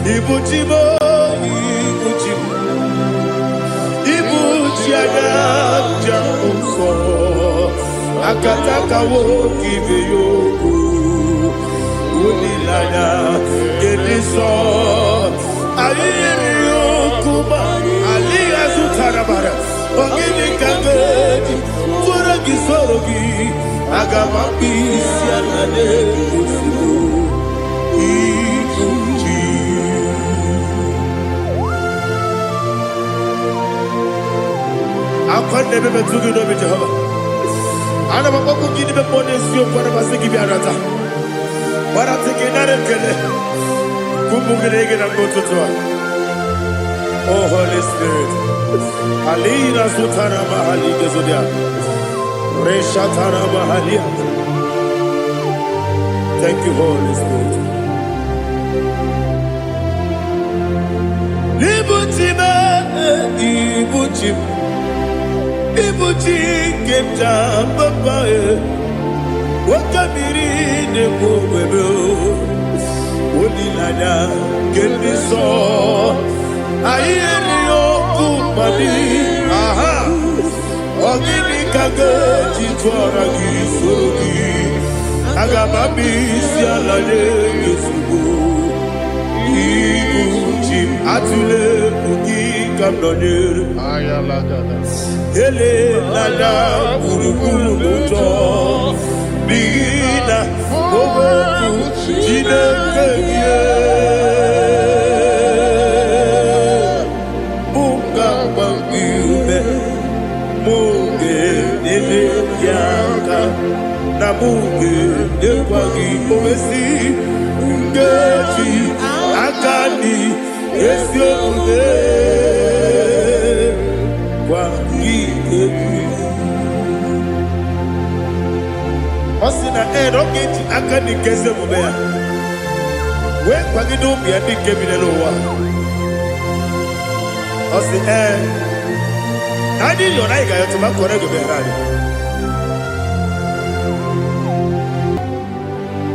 Ibuchimo, Ibuchimo, Ibuchiaga, Jamuso, Akataka woki beyoku, Unilaya, Gediso, Ayiriyokuba, Aliya Sutarabara, Ogini Kangedi, Furagi Sorogi, Agamambi, Sianade, I can't never be too good over Jehovah. I never go give the money to for the Masiki Biarata. But I'm taking another killer. Kumugregin and go to Tua. Oh, Holy Spirit. Alina Sutana Mahali Gezodia. Reshatana Mahalia. Thank you, Holy Spirit. Ibuchima, Ibuchima. Ibuchi kemja papa wakamiri ne kubebe onilanya kemiso ayeni okupani aha ogini kage jitwara gisogi agamami sialale yesugo Ibuchi atule ugi kamdonyer ayalagada Ele nada buruburu muto bina obeku jinekeye munga bangiube munge nene yaka na munge nekwagi omesi ngeji akani esiobe Osina roketi akani keze mubea. We kwagido bia dike binelowa. Osi Nadi yona iga yotuma kore go berani.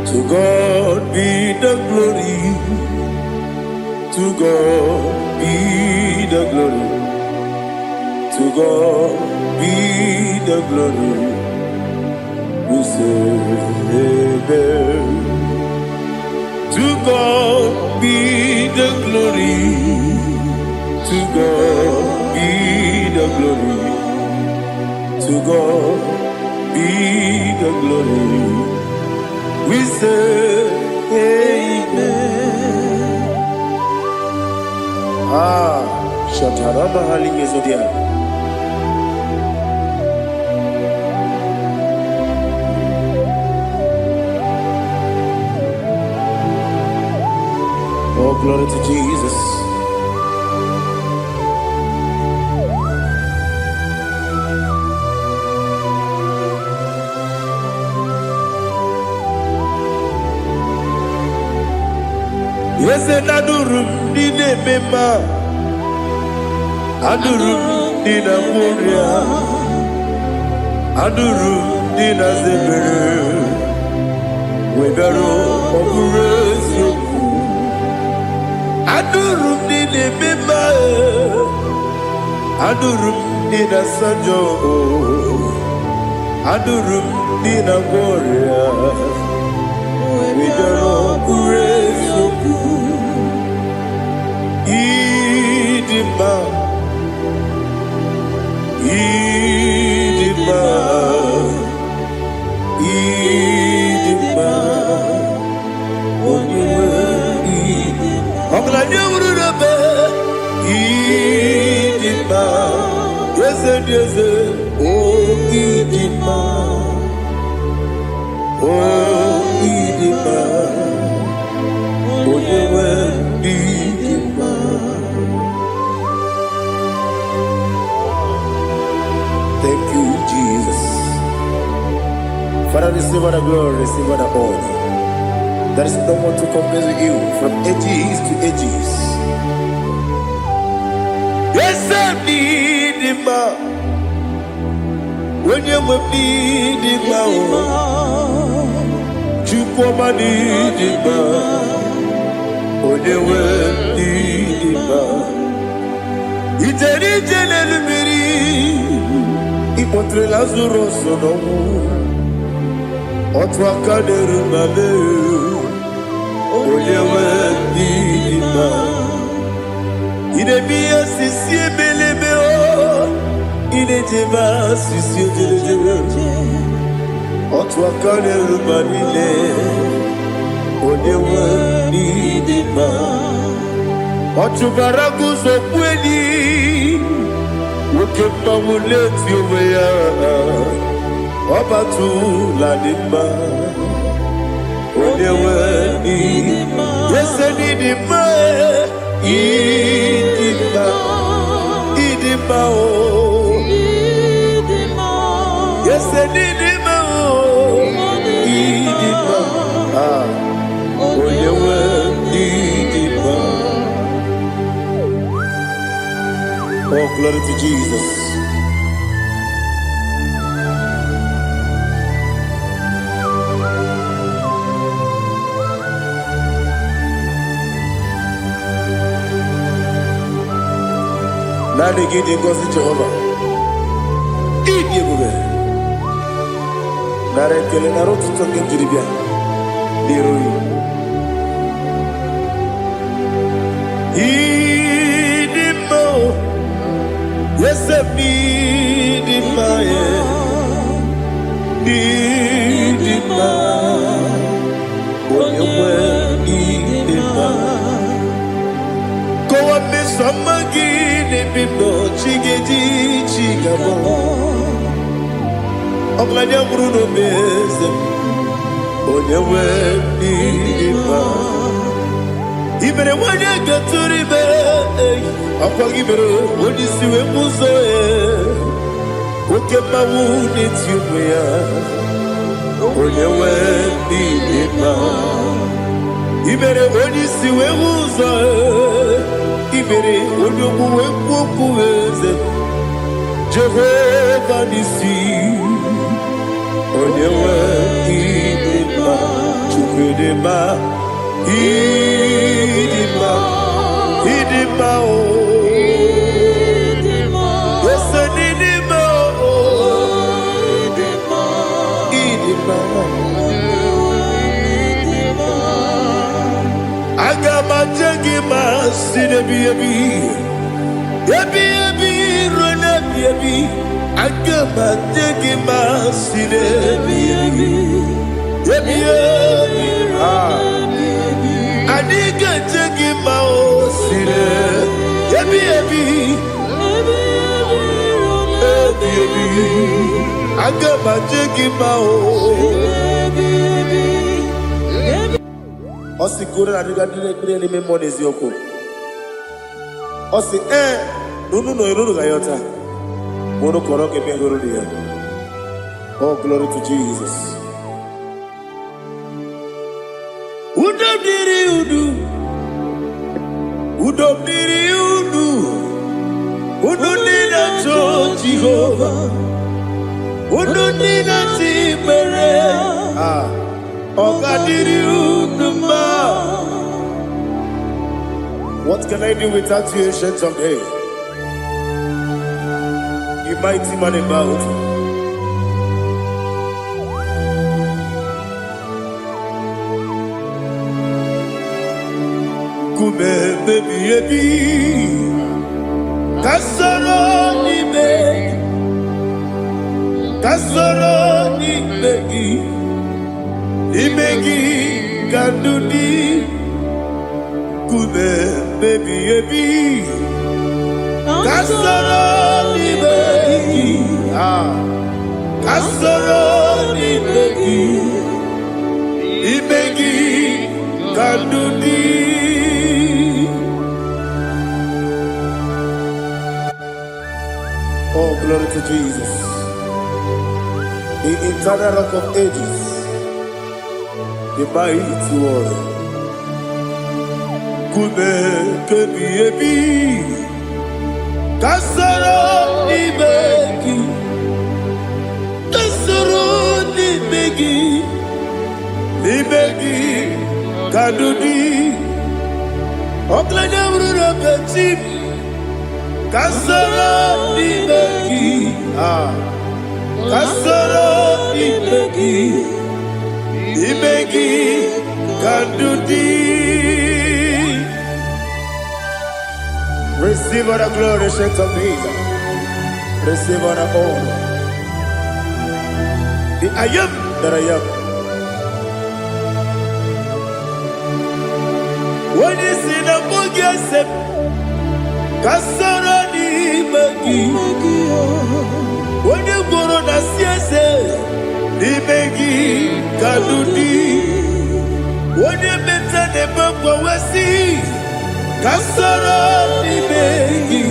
To God be the glory. To God be the glory. To God be the glory. We say amen. To God be the glory. To God be the glory. To God be the glory. We say amen. Shataraba Halinge Zodia. Oh, glory to Jesus. Yes, and Adurum Dine Mema Adurum Dina Moria Adurum Dina Zebere Webero Operation Adurum Dine Mema Adurum Dina Sanjo Adurum Dina Moria Webero Operation Idima, Idima, Idima, Idima, yes, yes, oh, Idima, oh, Idima, Thank you, Jesus. Father, receive all the glory, receive all the honor. There is no one to compare with you from ages to ages. Yes, I need him. When you need him, you come and need him. When you incontré Lazarus no otwa kaderu male oyewe dima ine biya sisi belebe o ine jeba sisi jebe otwa kaderu male oyewe dima otubaragu so kweli Wokemba muleti oweya Wabatu la dima Onewe idima Yese nidima Idima Idima o Yese nidima o Idima Onewe idima Oh, glory to Jesus. Now they get in God's Jehovah. Eat you go. Now they tell you not to talk into the beer. Yes, I need it, my need it, when you were need it, go up, Miss Samagin, and be no chiggy, chigabo. I'm glad you're Bruno Bez, when you were need it. Even when you get to the bed, I'll give it when you see a muso. Okay, my wound, it's you, when you went in even when you see a muso, even when you go with Jehovah, you see, when you went in Idima, Idima, oh, yes, Idima, oh, Idima, Agama Jagima, Sidabi, Yabi, Ronabi, Agama Jagima, Sidabi, Yabi, Adiga jagi mao sire, ebi, agama jagi mao. Osi kore na diga dire ni me money zioko. Osi nunu no iruru gayota. Mono koro ke me iruru dia. Oh, glory to Jesus. Udu nina to Jehovah, udu nina tibere, ogadiri uduma. What can I do without you, ancient of days? You mighty man about. Baby, Kasoro ni begi, kandudi, kube baby, Kasoro ni begi, kandudi. Oh, glory to Jesus. The eternal rock of ages, the mighty one. Kube kebi, Kasoro ni begi, kadudi. Oklanya urura petip. Kasara ni begi, Kasoro imegi kandudi. Receive all the glory, shake of Jesus. Receive all the honor. The I am that I am. When you see the book, Kasoro imegi. When you go on a siese, imegi kandudi. When you mention the book, we see. Kasoro imegi.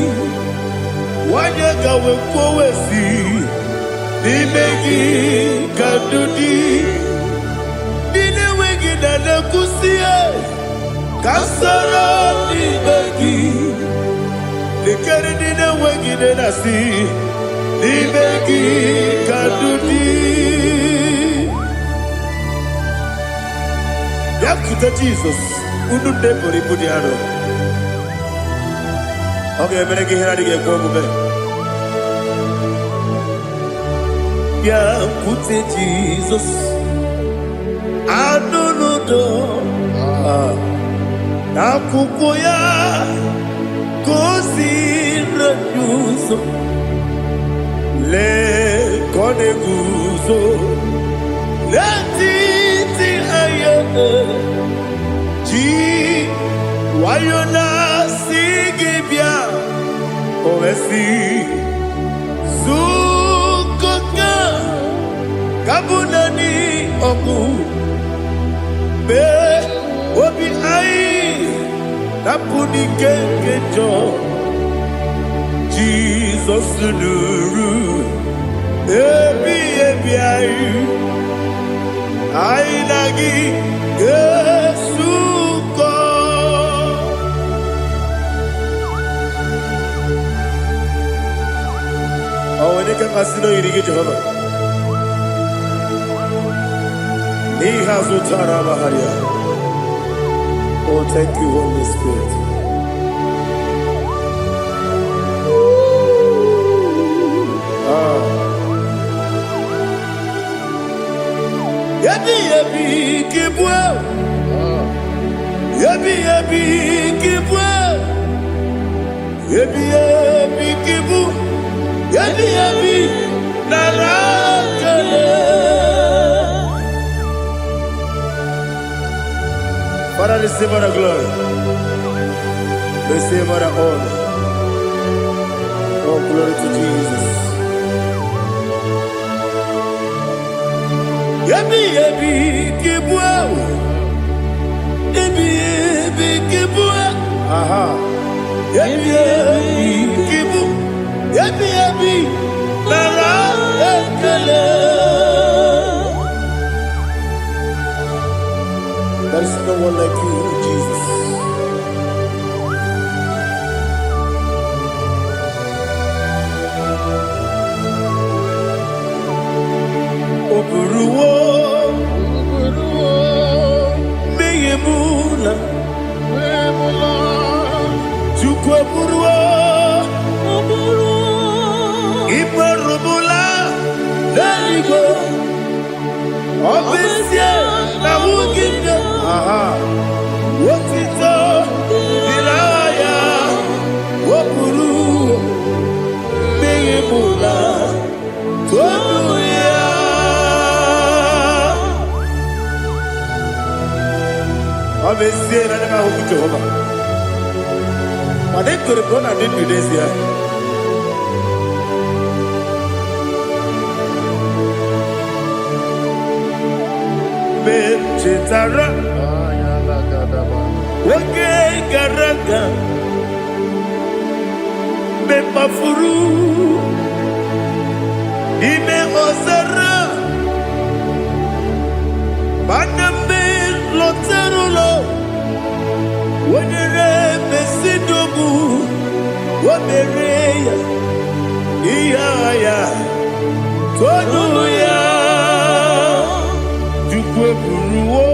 Wanyaga wekowesi nimegi kadudi nine wegi na nekusie kasoro nimegi nikeri nine wegi na nasi nimegi kadudi yakuta Jesus unu depori pudiano. Okay, I'm going to get go over. Yeah, put it Jesus. I don't know. Nakukoya, kosi refuso. Le kone guzo. Le titi ayane. Ji wayona sigibia. Ovesi Zukoka Kabunani Oku Be Obi Ai Napuni Kekejo Jesus Nuru Ebi Ai Ai Nagi Yesuko. Oh, when you can consider you get Jehovah. He has Utara Maharia. Oh, thank you, Holy Spirit. Yabi Kibwa. Yabi Kibwa. Yabi Kibu. Yabi Narakale. Father, receive our glory. Receive our honor. Oh, glory to Jesus. Yabi Kibwa. Yabi Kibwa. Aha. Yabi Kibu. Yabi Narakale. There is no one like you, Jesus. Oburuwo, Meyemula, Chukwaburuwo, Ibarubula, Daligo, Obesia, Nawugida, aha, Wotito, Dilaya, Wopuru, Meyemula, Tobuya. Obesia, Nana Hukujova. I didn't go to Ghana, I didn't do this here. Chetara, Wake Garaka, Bepafuru, Ime Osara, Baname Loterulo, Wenere Besidobu, Wabereya, Iaya, Toduya. Buruwo,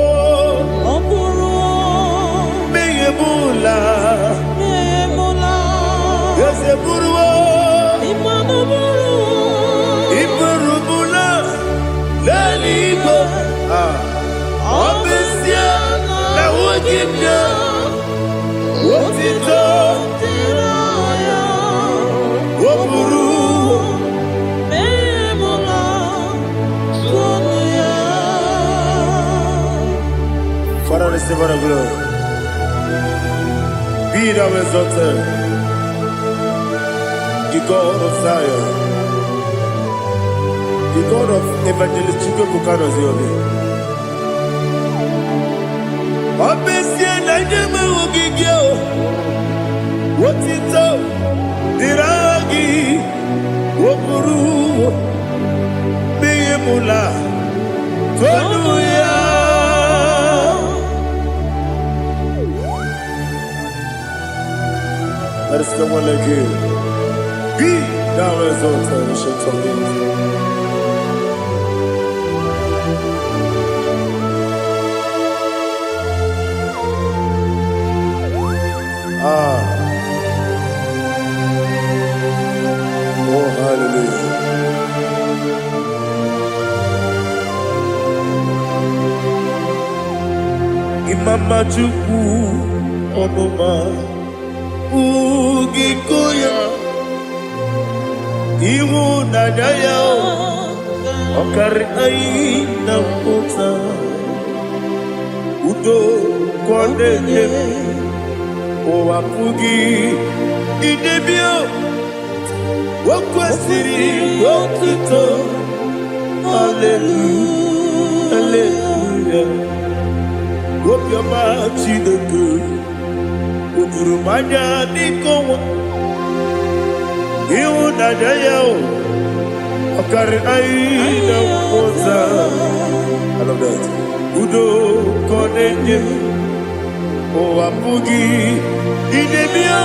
Meyemula, Yose Buruwo, Iburuwo, Father, receive our glory. Be thou exalted, the God of Zion, the God of Evangelist Chike Bukano Ziobi. Obesi na nyama ugigio, wotito diragi, wopuru, biyemula, tonuya. There is no one like you. Be thou exalted, ancient of days. Oh, hallelujah. Imama Chukwu Onuma Ugikoya Iwu Nadaya Okari Aina Kota Udo Kondeye Owapugi Idebio Wakwasiri Wakito Hallelujah Hallelujah Wopiama Chideku Udurumanya Nikowa Iwu Nadaya Okari Aina Kota I love that Udo Kondeye Owapugi Idebio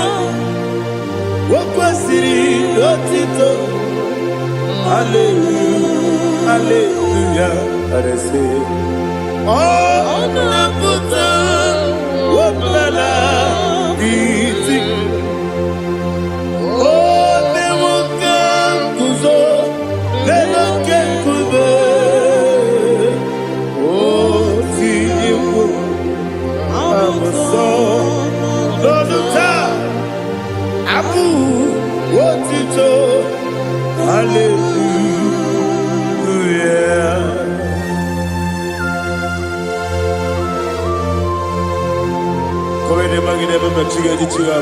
Wakwasiri Lotito Hallelujah Hallelujah I say Oh Naputa Waplala Biti Oh Newoka Kuzo Leloke Kube Oh Tiyiwu Loduta Abu Wotito Hallelujah Komene magine baba chiga chiga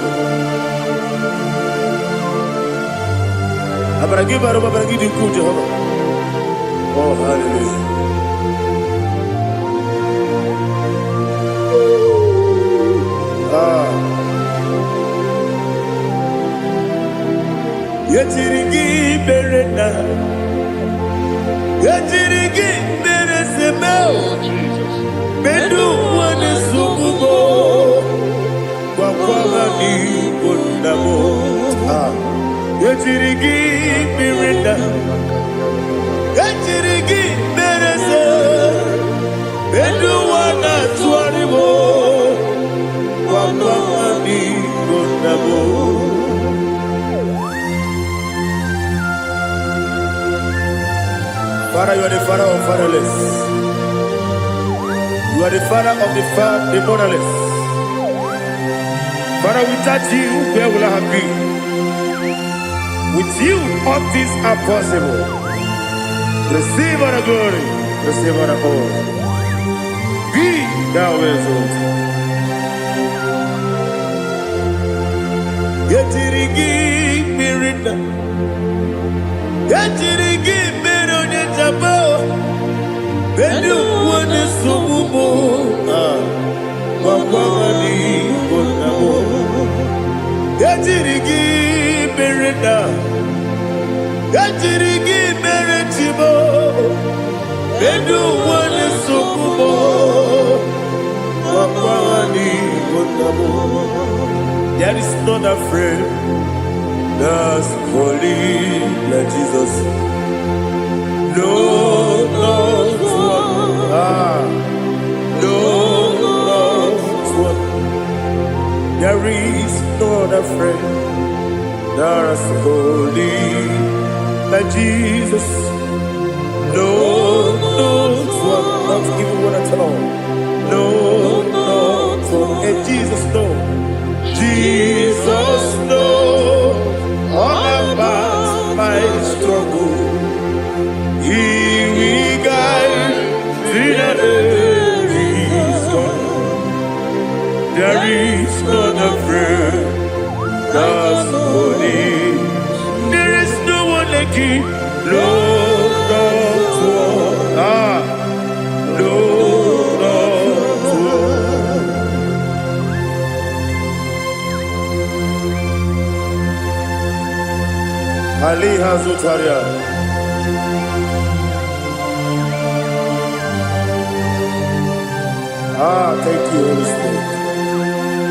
Abaragi baro babaragi diku Jehovah Oh hallelujah Yetirigi berena Yetirigi beresebel Bedu wane sububo Kwa ni kundamo Yetirigi berena Yetirigi berese Bedu wana tuaribo Kwa ni kundamo Father, you are the father of fatherless. You are the father of the motherless. Father, without you, where will I have been? With you, all things are possible. Receive our glory, receive our honor. Be thou exalted. Yetirigi mirina, yetirigi mirona jabo. Bedu wane sububo, wakwani konamo. Yetirigi mirina, yetirigi miretibo. Bedu wane sububo, wakwani konamo. There is not a friend that's holy like Jesus. No, no, no, one. There is no other friend that's holy like Jesus. No, no, one. Not even one at all. No, no, one. Jesus knows all about my struggle. He will guide till there is gone. There is not a friend that's holy. There is no one like him. Lord of war. Lord of war. Ali Hazutaria. Thank you, Holy Spirit.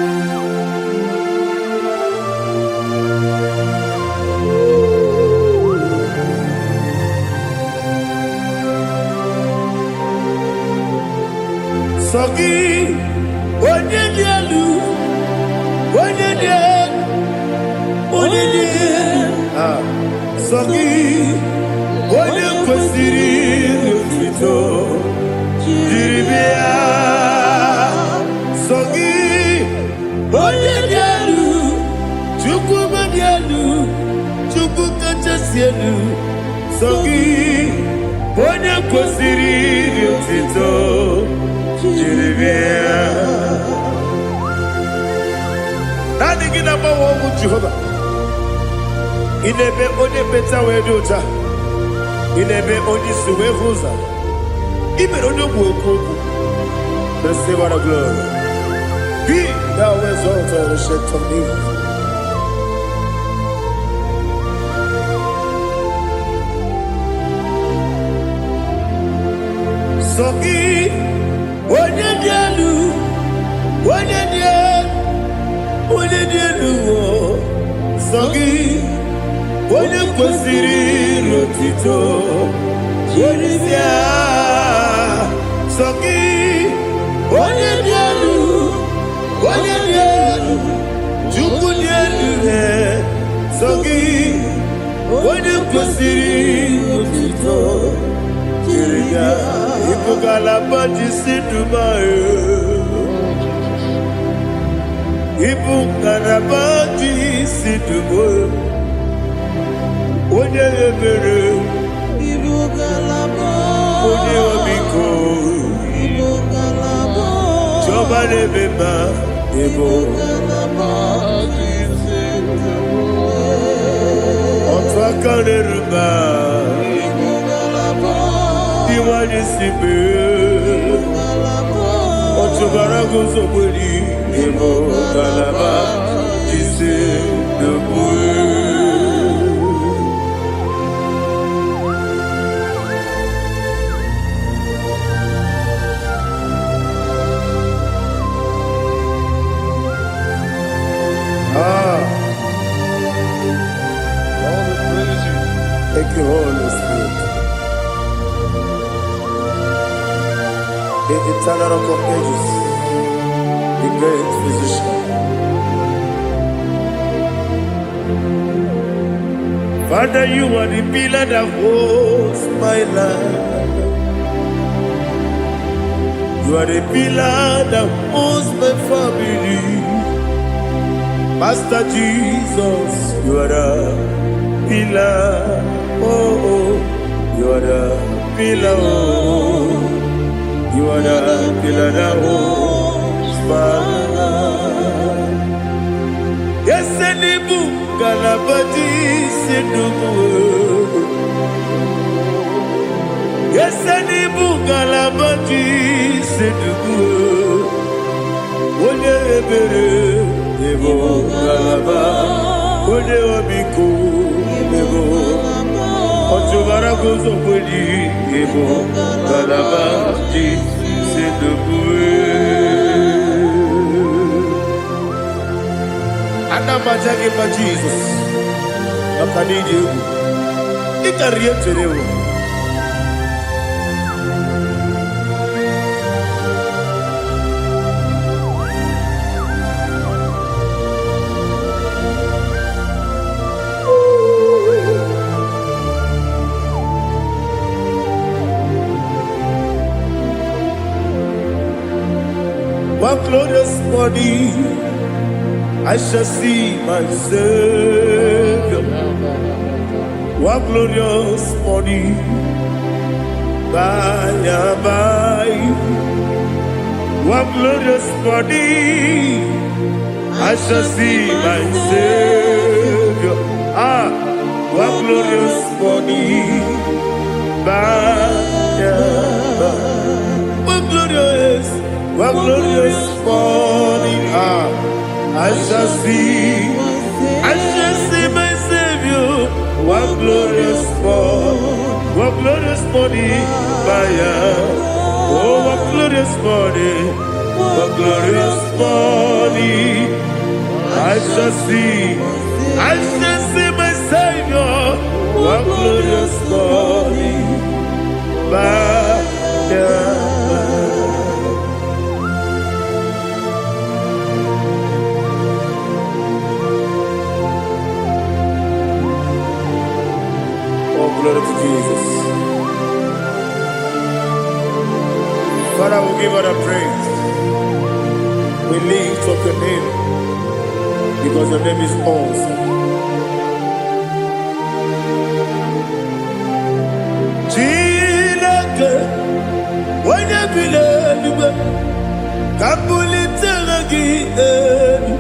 Sogi, Onyedielu, Sogi, Onyekwesiri n'otuto, jiribia. Sogi, Onyedielu, Chukwu Madielu, Chukwu Kachasielu. Sogi, Onyekwesiri n'otuto, jiribia. Nani gina bawo mu Jehovah. Inebe onye beta we dota. Inebe onye suwe huza. Ibe onye gwoku. Receive our glory. Be thou exalted, ancient of days. Sogi onye dielu. Sogi onye kwesịrị n'otito jiribia. Sogi onye dị elu, Chukwu dị elu. Sogi onye kwesịrị n'otito jiribia. Ibu ngalaba jisi dumayo, ibu ngalaba jisi dumayo. Onye ebere, Ibu galaba, onye omiko, Ibu galaba, Jehovah nebeba, Ibu galaba, otu aka n'eruba, Ibu galaba, diwani sibe, otu bara guzo gberi, Ibu galaba, jise dubu. Thank you, Holy Spirit. The eternal rock of ages, the great physician. Father, you are the pillar that holds my life. You are the pillar that holds my family. Master Jesus, you are the pillar. Oh, you are the pillar. Oh, you are the pillar that holds my life. Yes, Enibu Galabati Sidubu. Yes, Enibu Galabati Sidubu. Onye ebere, Ebo Galaba. Onye obiku, Ebo. Otubara gozo kweli, Ebo Galaba Sidubu. Anamajage ma Jesus. Akanije ugu. Ikariye terewo. One glorious body. I shall see my Savior. What glorious morning, by and by. What glorious morning, I shall see my Savior. Ah, what glorious morning, by and by. What glorious morning, ah, I shall see my Savior. What glorious morning, oh, what glorious morning, I shall see my Savior. What glorious morning, glory to Jesus. Father, we give all the praise. We lift up your name because your name is awesome. Chineke, onye bileliwe, kabulitela gị elu,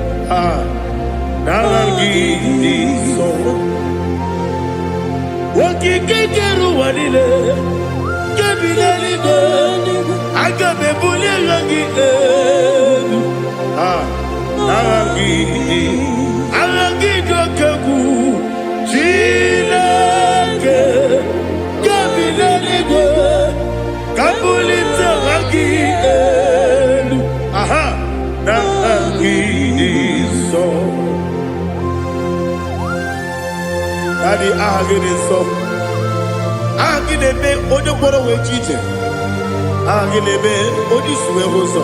nara gị iso. Wakikekeru wanile, kebileliwe, agabebulela gị elu, nara gị dokegu, Chineke, kebileliwe, kabulitela gị elu, nara gị iso. Daddy, so Agilebe, Odoboro Wejite, Agilebe, Odisue Hoso,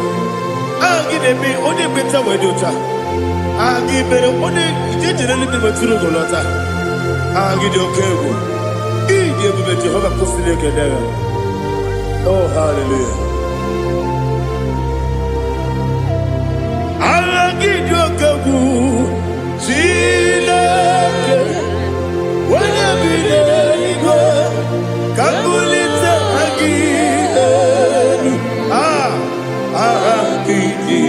Agilebe, Odebeta Wedota, Agibere, Ode, Generally Maturu Golota, Agidio Kevo, Igi Jehovah Kosile. Oh, hallelujah. Agidio Kevo, Chileke. Wanya bileligo, kabulita agilelu, agidi,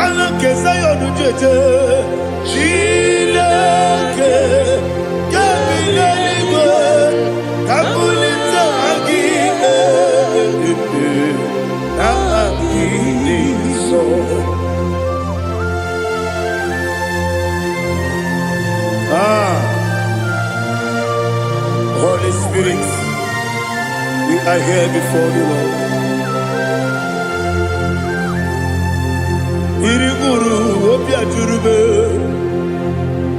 alake sayonu jeje, Chileke, kabileligo, kabulita agilelu, agidi so. Holy Spirit, we are here before you, Lord. Biriguru obia jurube,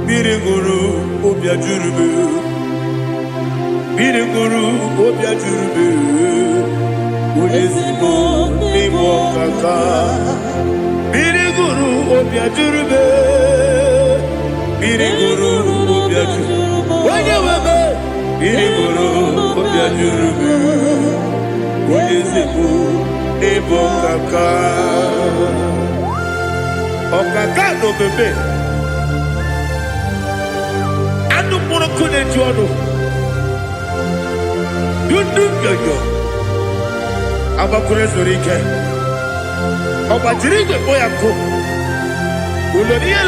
Biriguru obia jurube, Biriguru obia jurube, Ulesimo nimo kaka, Biriguru obia jurube, Biriguru obia jurube, Wanyawebe. Biriguru obia jurube, Ulesimo nimo kaka. Okaka no bebe. Anu mono kone jono. Dundu yoyo. Abakure zorike. Obajirige boyako. Uloriya.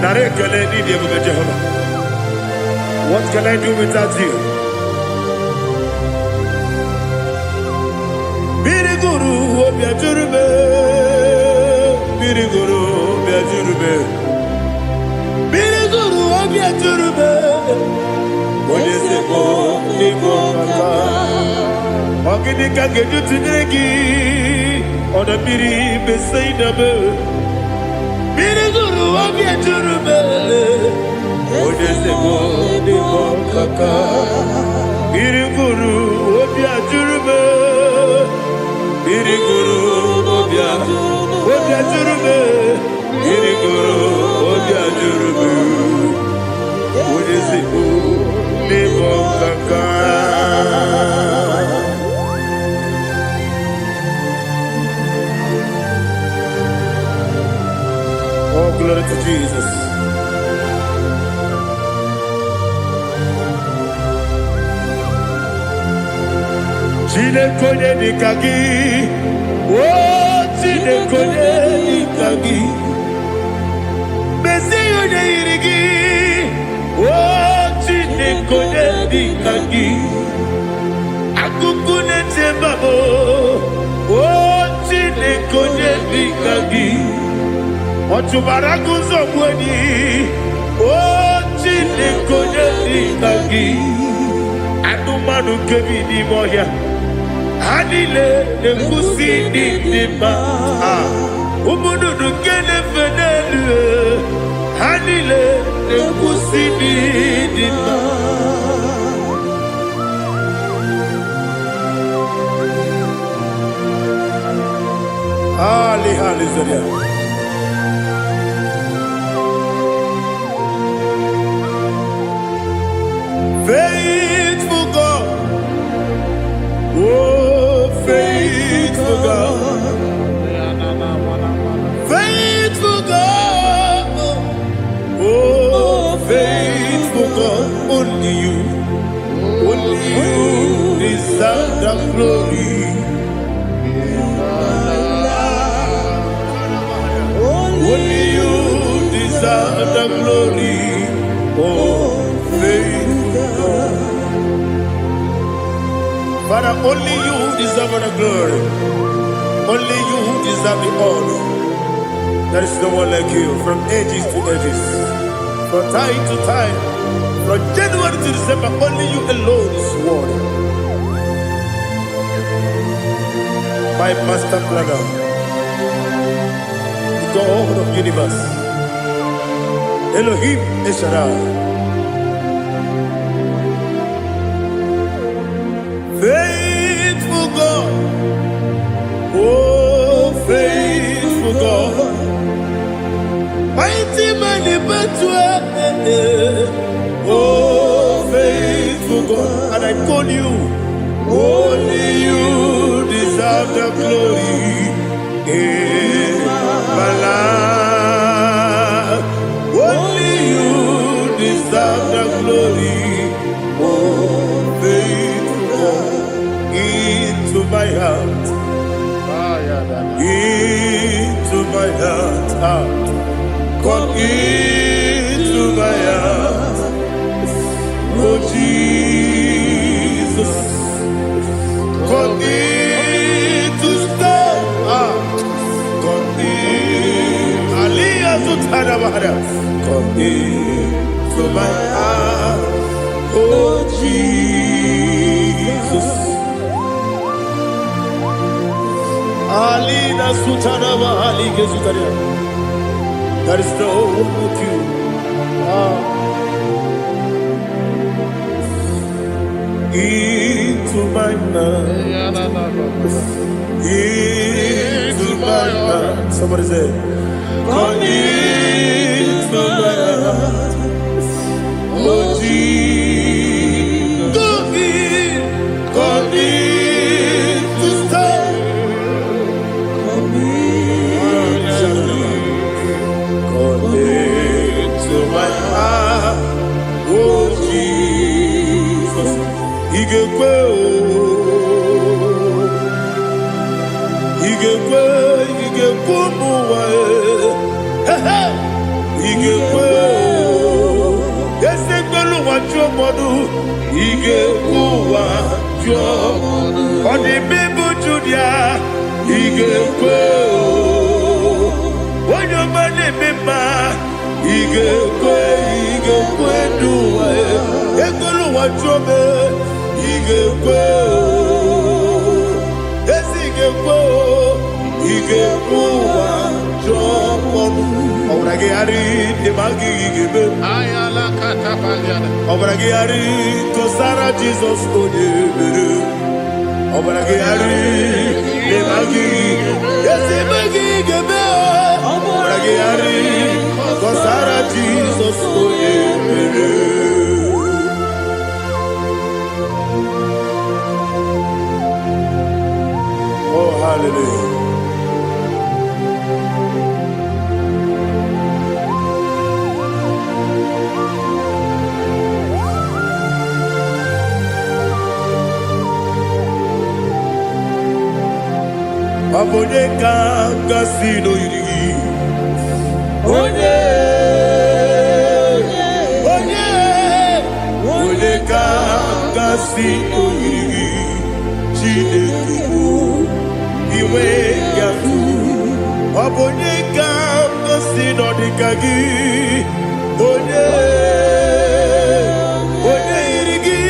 Nare kele ni diye Jehovah. What can I do without you? Biriguru obia jurube, Biriguru obia jurube, Biriguru obia jurube. Olesemo nimo kaka, ogini kangeju tinegi, ona biri beseinabe. Biriguru obia jurube, olesemo nimo kaka, Biriguru obia jurube. Biriguru obia jurube, Biriguru obia jurube, Ulesimo nimo kaka. Oh, glory to Jesus. Chinekonye nikagi. Oh, chinekonye nikagi. Mesiyone irigi. Oh, chinekonye nikagi. Akukune tembabo. Oh, chinekonye nikagi. Otubaraguzo mweni. Oh, chinekonye nikagi. Anumanu kebini moya. Hanile nekusi nidima. Umunudu kene fenelu. Hanile nekusi nidima. Ali halizeria. Faithful God. Oh, faithful God. Faithful God. Oh, faithful God. Only you deserve the glory. Only you deserve the glory. Oh, faithful God. Father, only you deserve the glory. Only you deserve the honor. There is no one like you from ages to ages, from time to time, from January to December. Only you alone is worthy. My master planner, the God of the universe, Elohim Eshadai. Faithful God, oh faithful God, mighty man in battle, oh faithful God, and I call you, only you deserve the glory in my life, only you deserve the glory, oh faithful God. Into my heart, into my heart, come into my heart, oh Jesus, come in to stay, come in, Aliyah to Tanabara, come into my heart, oh Jesus. Alina Sutanaba Ali Gezutaria. There is no one with you. Into my mind. Into my heart. Somebody say, come into my heart. Oh Jesus. Come in to stay. To my heart, oh Jesus, Igekwe, muwa, Igekwe, ese gbolu wa jomodu, Igekwe wa jomodu, odi bibu Judia, Igekwe, wanyomane mema. Igekwe duwa egolu wa jobe igekwe wa jobe obrage ari de magi igebe ayala katapaliana obrage ari to Sara Jesus odebere obrage ari de magi igebe obrage ari to Sara Jesus odebere. Oh, hallelujah. onye ka gasị n'oyiri onye ka gasị n'oyiri Chineke iwe ga-atụ ọ bụ onye ka gasị n'ọdịka gị onye yiri gị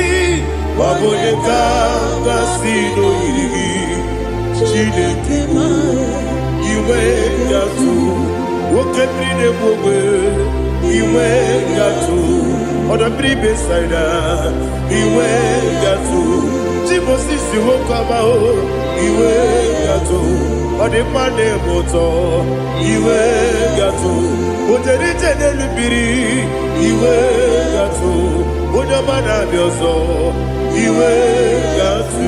ọ bụ onye ka gasị n'oyiri gị Chineke iwe ga-atụ nwoke mmiri na-egbu ogbe iwe ga-atụ ọdọ mmiri besaida iwe ga-atụ chi Moses nwoke ọma iwe ga-atụ ọ dị mma na-eme ụtọ iwe ga-atụ ojere ije n'elu mmiri iwe ga-atụ onye ọma na-abịa ọzọ iwe ga-atụ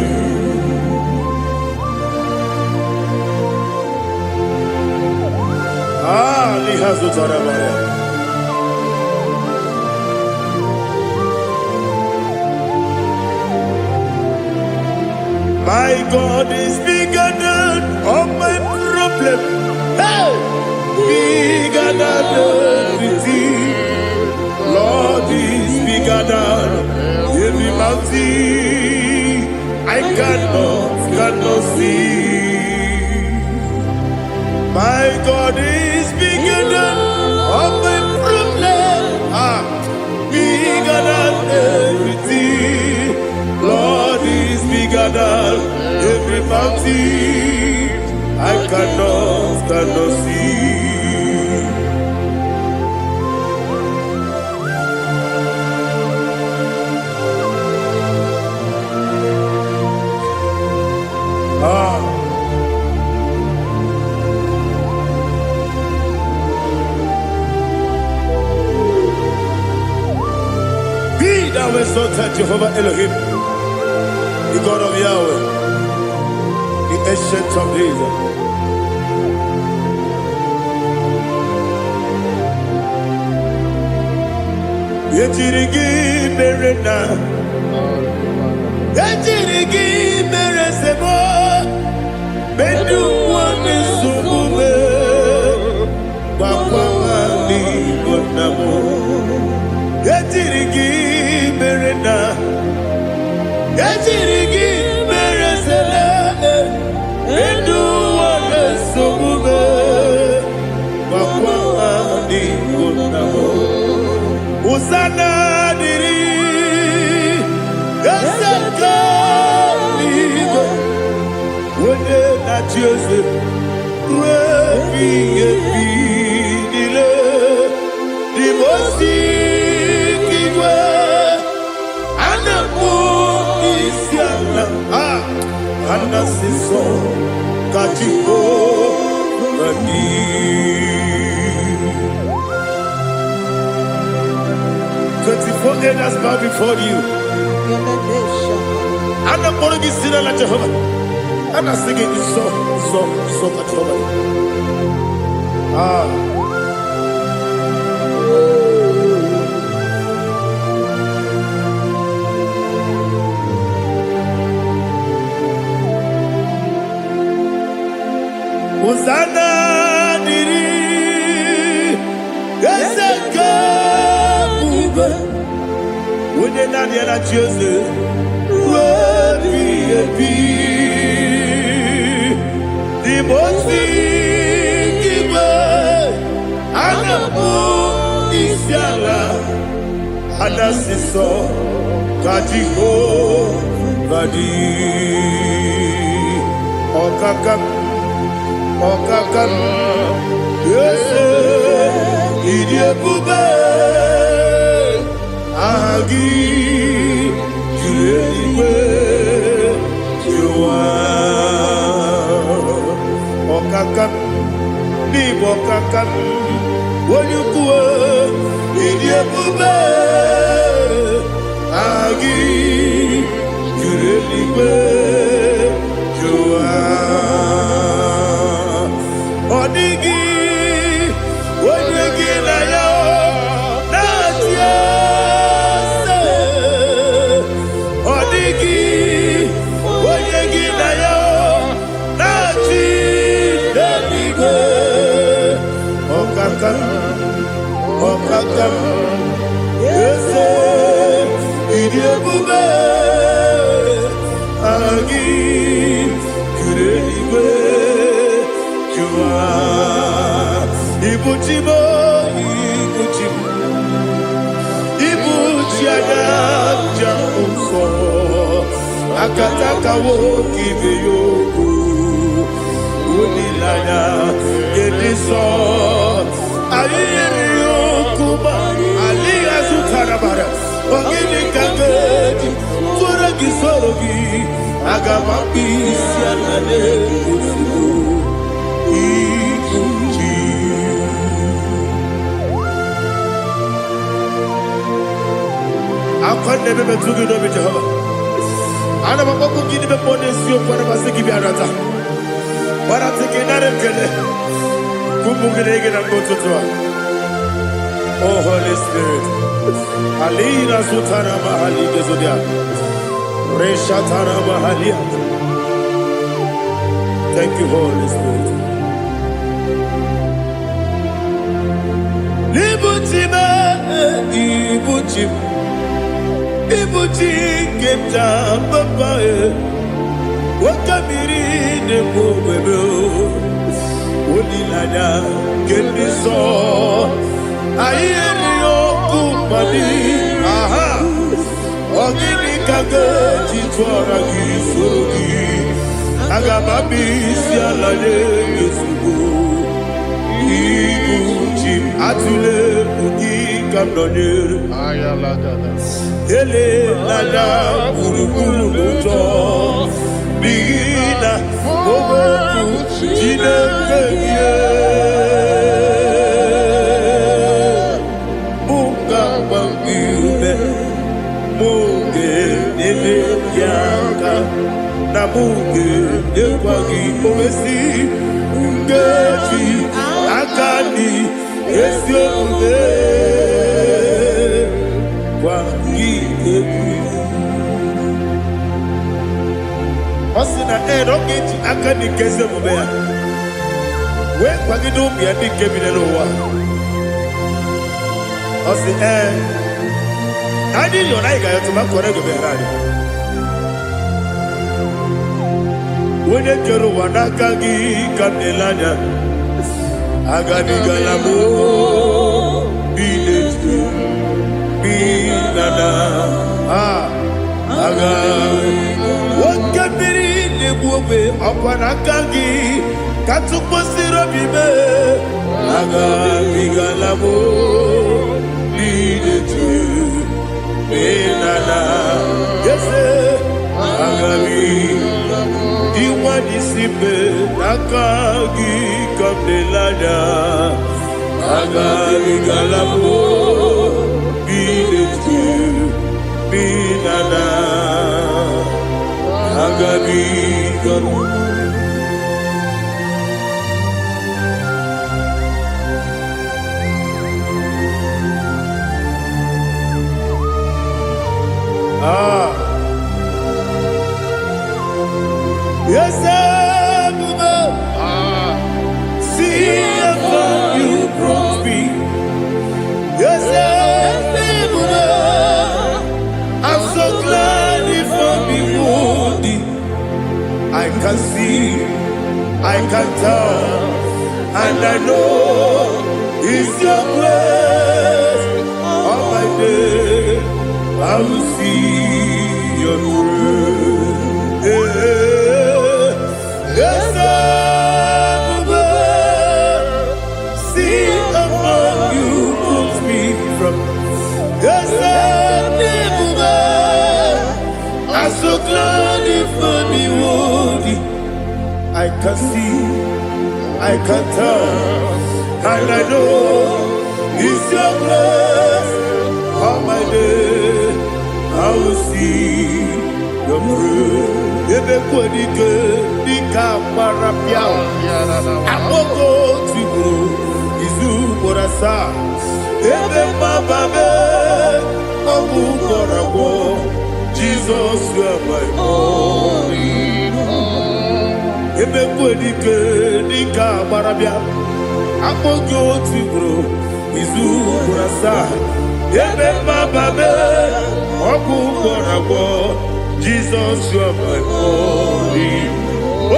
lihazo tarabaya my God is bigger than all my problem. Hey! Bigger than everything. Lord is bigger than every mountain I cannot see. My God is bigger than all my problem. Bigger than everything. Lord is bigger than every mountain I cannot see. Be thou exalted, Jehovah Elohim, the God of Yahweh, the ancient of days. Yejirigi merena, yejirigi meresemo, bedu wane sumube, wakwamani gonamo. Yejirigi merena, yejirigi meresele, bedu wane sumube, wakwamani gonamo. Usana diri, esaka ligo, wone na Joseph, wepi dile, di mosi kiwe, anamu isiana, anasiso kachiko mani. 24 elders bow before you. I'm not going to be seen like Jehovah. I'm not singing this song like Jehovah. Hosanna diri, Ezeka. When you're not yet at Joseph, the most giver, Anabu Isiala, Anasiso, Kajiho, Vadi, Okakam, yes, Idiabube. Agi julewe juwa okakam ni bokakam wonyukwe idiebube agi julewe juwa odigi wonyegi na yo natie Odigi, Oyegi na yo, Nachi. ọkaka eze ịdị ebube agị kere igwe jụwa ibuchi m ibuchi m ibuchi anya ja ụsọ akatakawo ibe yogo unilanya yediso ayiri yokuba aliya zutarabara ogini kageji fura gisorogi agamapi sianale ufu ikunji akwande bebe tugi no Jehova ana maboko gini be pone sio kwa basiki bi arata bara tiki nare kele kumugirege na mtoto. Oh Holy Spirit alina sutara mahali gezodia resha tara mahali. Thank you Holy Spirit. Libutime ibutim ibuti kemta papa wakamiri ne bobebe onilanya kendiso ayeri okupani aha ogini kage titwara gisogi agamabi sialale yesugo ibuti atule buki kamdonir ayalagada ele lada buruburu moto bina ogoku jinekeye muka bangiune muge nele yaka na muge nekwagi owesi ngeji akani esiombe Osina rogeji akani keze mubea we kwagido bia di kebile wa osi nani yo na igayo tuma kore go berari wone kero wanaka gi kanelanya agani galamo biletu binana aga wakabiri lebuwe akwanakagi katuposiro bibe aga bigalabo biletu binana yese aga diwani sibe nakagi kamdelada aga bigalabo biletu binana agabi garu yes see how you brought me. Yes I'm so glad if I'm wounded. I can see, I can tell, and I know it's your grace. On my day, I will see your grace. Yes, see among you moves me from. Yes, I'm so glad if I'm wounded. I can see, I can tell, and I know it's your grace. On my day, I will see your grace. Ebe kodike dika parapia, aboko tibo izu borasa. Ebe mababe obu korabo. Jesus, you are my only home. Ebe kodike dika parapia, akpọghị otu ugboro izu ugboro asaa ebe mmababe ọgwụ gwọrọ agwọ Jizọs ọbụbọri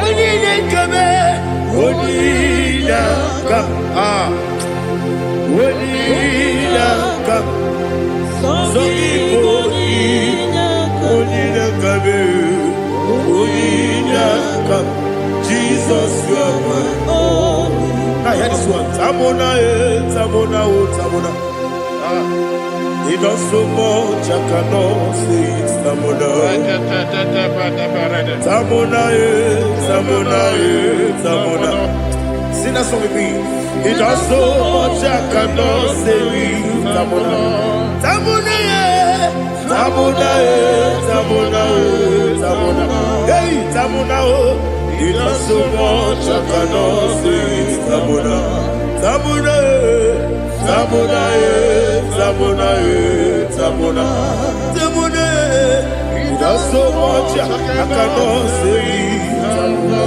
onye na-ekebe onye na-aka onye na-aka sọ Igbo onye na-akabe onye na-aka Jizọs ọbụbọri. I hear this one. Tamona, Tamona, Tamona. He does so much, I cannot say it. Tamona, Tamona, Tamona, Tamona. Sing that song with me. He does so much, I cannot say it. Tamona, Tamona, Tamona, Tamona, Tamona. Hey, Tamona, he does so much, I cannot say it. Tamona, Tamona, Tamona, Tamona, Tamona, Tamona. He does so much, I cannot say it. Tamona.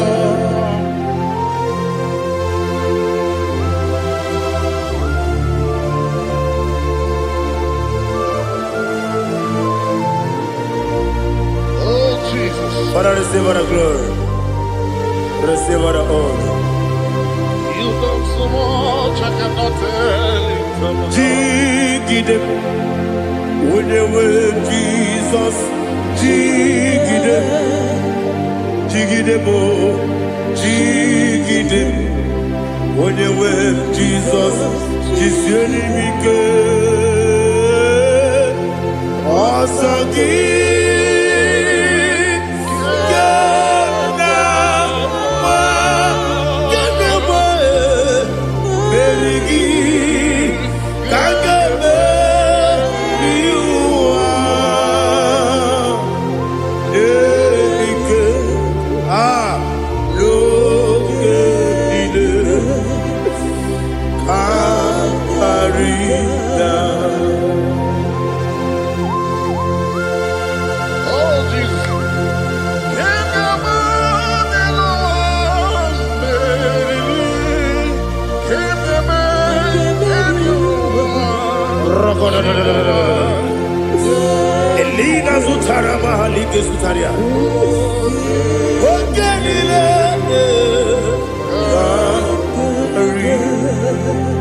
Oh, Jesus. Father, receive all the glory. Receive all the honor. You done so much, I cannot tell it. Jigide, when you were Jesus, Jigide, Jigide mo, Jigide, when you were Jesus, Jiseni Mike, Asagi. Elina Zutara Mahalike Zutaria. Ogenile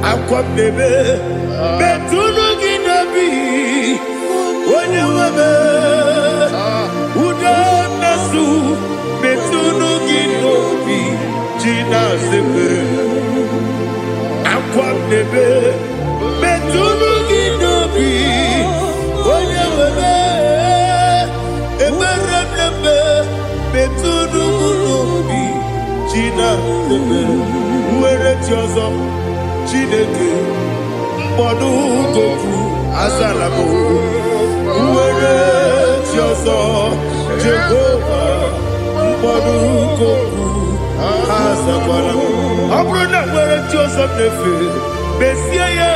Aqua bebe Betunu Ginabi Onye webe Uda Nasu Betunu Ginobi Jina Zepe Aqua bebe Betunu Ginobi Onye webe Eberebe Betunu Ginobi Jina Zepe Uwere Tiozo Chineke mkpọdụ goku azalabo uwere Tiozo Jehova mkpọdụ goku azakwala ọ bụrụ na nwere Tiozo nefe besie ya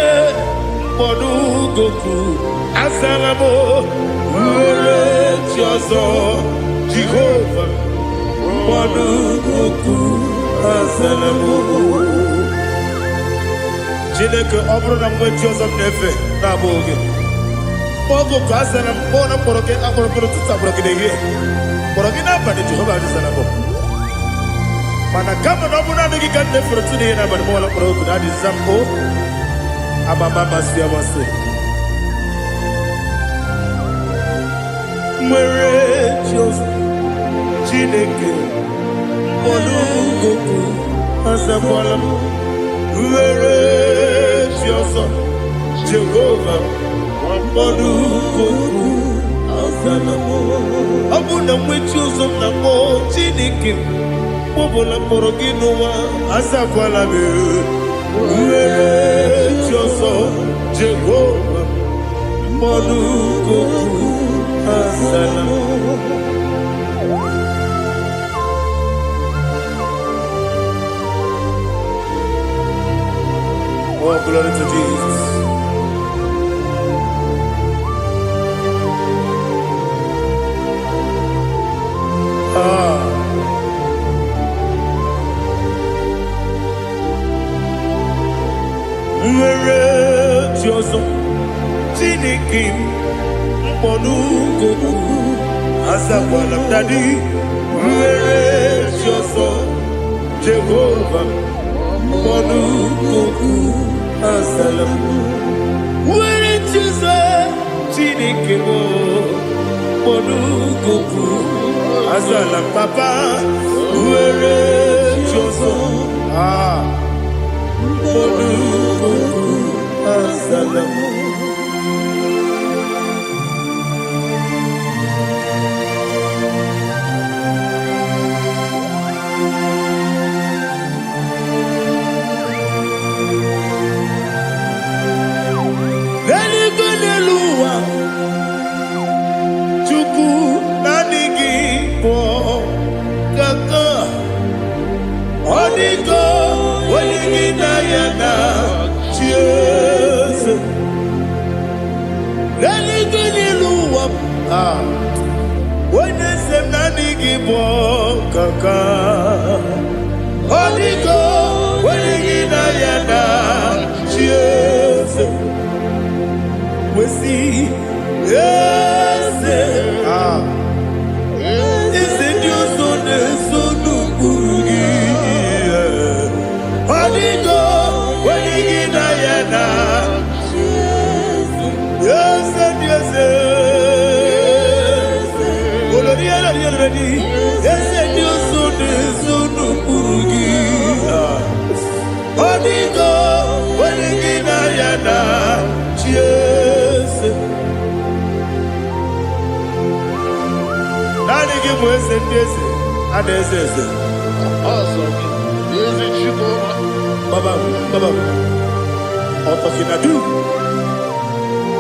mkpọdụ goku azalabo uwere Tiozo Jehova mkpọdụ goku azalabo. Chineke ọ bụrụ na mgbe Tiozo na-efe na-abụ oge ogo ka a zara mkpọ na mkpọrọ gị akpọrọ mkpọrọ tutu akpọrọ gị n'ehihie mkpọrọ gị n'abalị Jehova adịzara mbụ mana kama na ọ bụrụ na adịghị ka nne fere tụ n'ihe n'abalị mụọla mkpọrọ oge na adịza mbụ amama amasị amasị nwere Tiozo Chineke mkpọrọ ogogo azakwala m nwere Tiozo Jehova mkpọrọ ogogo azala m ọ bụ na nwe Tiozo na mkpọ Chineke mkpọbụla mkpọrọ gị n'ụwa azakwala m nwere Tiozo Jehova mkpọrọ ogogo azala m. Oh, glory to Jesus. ọzọ Chineke mkpọnụ gogo azakwala m dadi nwere chi ọzọ Jehova mkpọnụ gogo azala m nwere chi ọzọ Chineke mkpọnụ gogo azala m papa nwere chi ọzọ mkpọnụ gogo azala m. Kaka Onigo Wenigina Yana Cheers We see Yes Is it your son Burugi Onigo Wenigina Yana Cheers Yes Yes Yes Onigo, Wenigina Yana, cheers. Nani give us a kiss, and this is it. Awesome. Is it Chicago? Baba, Otokinadu,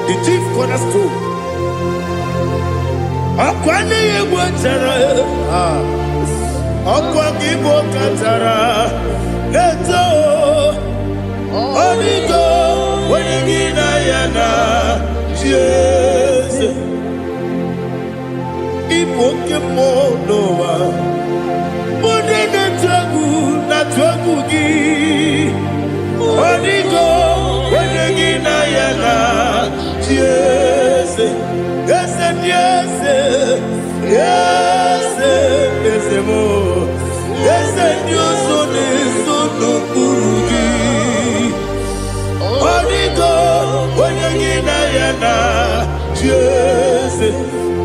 the chief cornerstone. Akwani Wachara, Akwakibo Katara. Leto Onigo Wenigina Yana Cheers Ipoke Monoa Modena Tragu Natwagu Gi Onigo Wenigina Yana Cheers Yes and yes Yes Yes more Yes and yes Burugi Onigo Wenigina Yana Cheers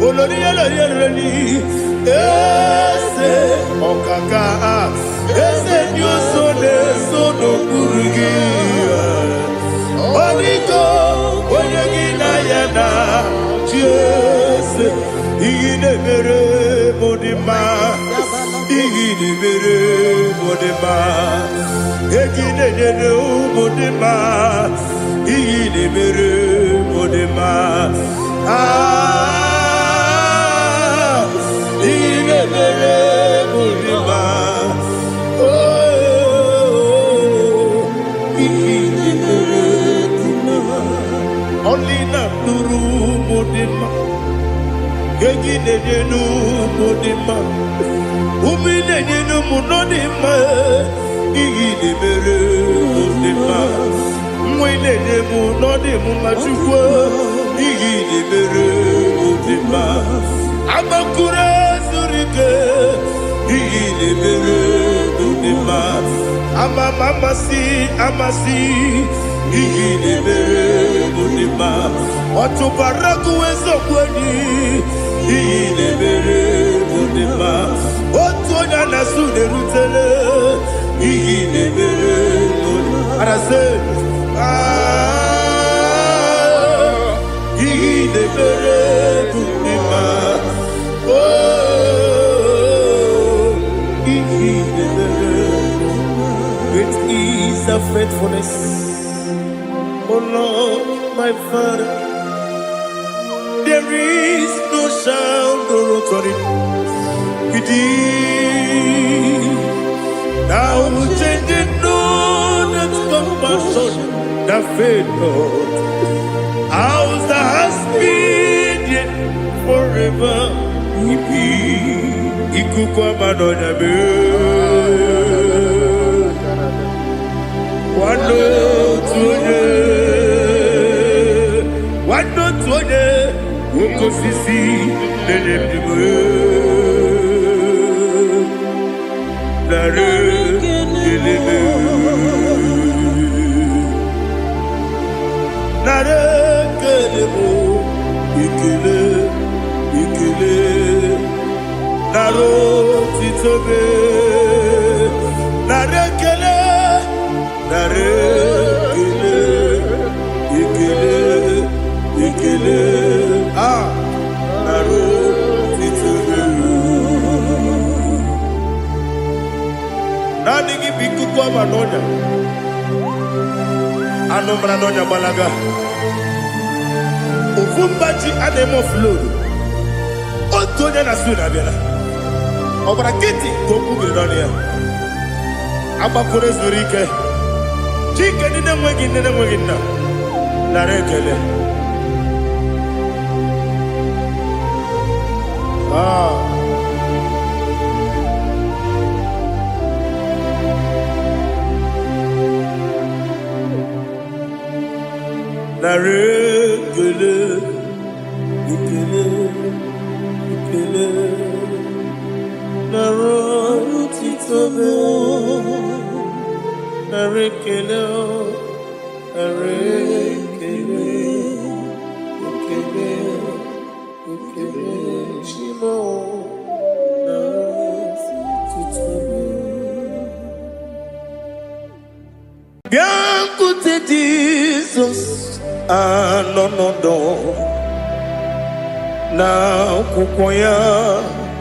Olonia Lani Ese Okaka Ese Nyosone Sono Burugi Onigo Wenigina Yana Cheers Igine Mere Modima Igine Mere Modima Egine Nene Modima Igine Mere Modima Igine Mere Modima Igine Mere Modima Only Nuru Modima Egine Nene Modima Umine Nene Modima Igine Mere Modima Mwine Nemu Nodemu Machukwa Igine Mere Modima Amakure Zurike Igine Mere Modima Amasi Igine Mere Modima Otubaraku Ezokweni Igine Mere Modima Otonya Nasude Rutele Igine Mere Modima Arase Igine Mere Modima Igine Mere Great is the faithfulness Oh Lord my Father There is no sound or authority Now changing no that's compassion that faith not How's the has been yet forever we be Ikukwa Madonna be One to osisi na-enyemdime nara keleme nara kelemo ikele ikele nara otitobe nara kele nara kele ikele ikele nara otitobe nani gị bụ ikuku ọma n'ọnya anụ mara n'ọnya gbalaga ofu mbaji a na-eme oflodu otu onye na-asụ na-abịala ọ gbara kịtị ka okwu gị n'ọnụ ya agbakọrọ ezuru ike chike ndị na-enweghị nne na-enweghị nna nara ekele nara ekele ikele ikele nara otitobe nara ekele nara ekele ekele ekele chimo nara otitobe bịakwute Jizọs anọ n'ọdụ n'akwụkwọ ya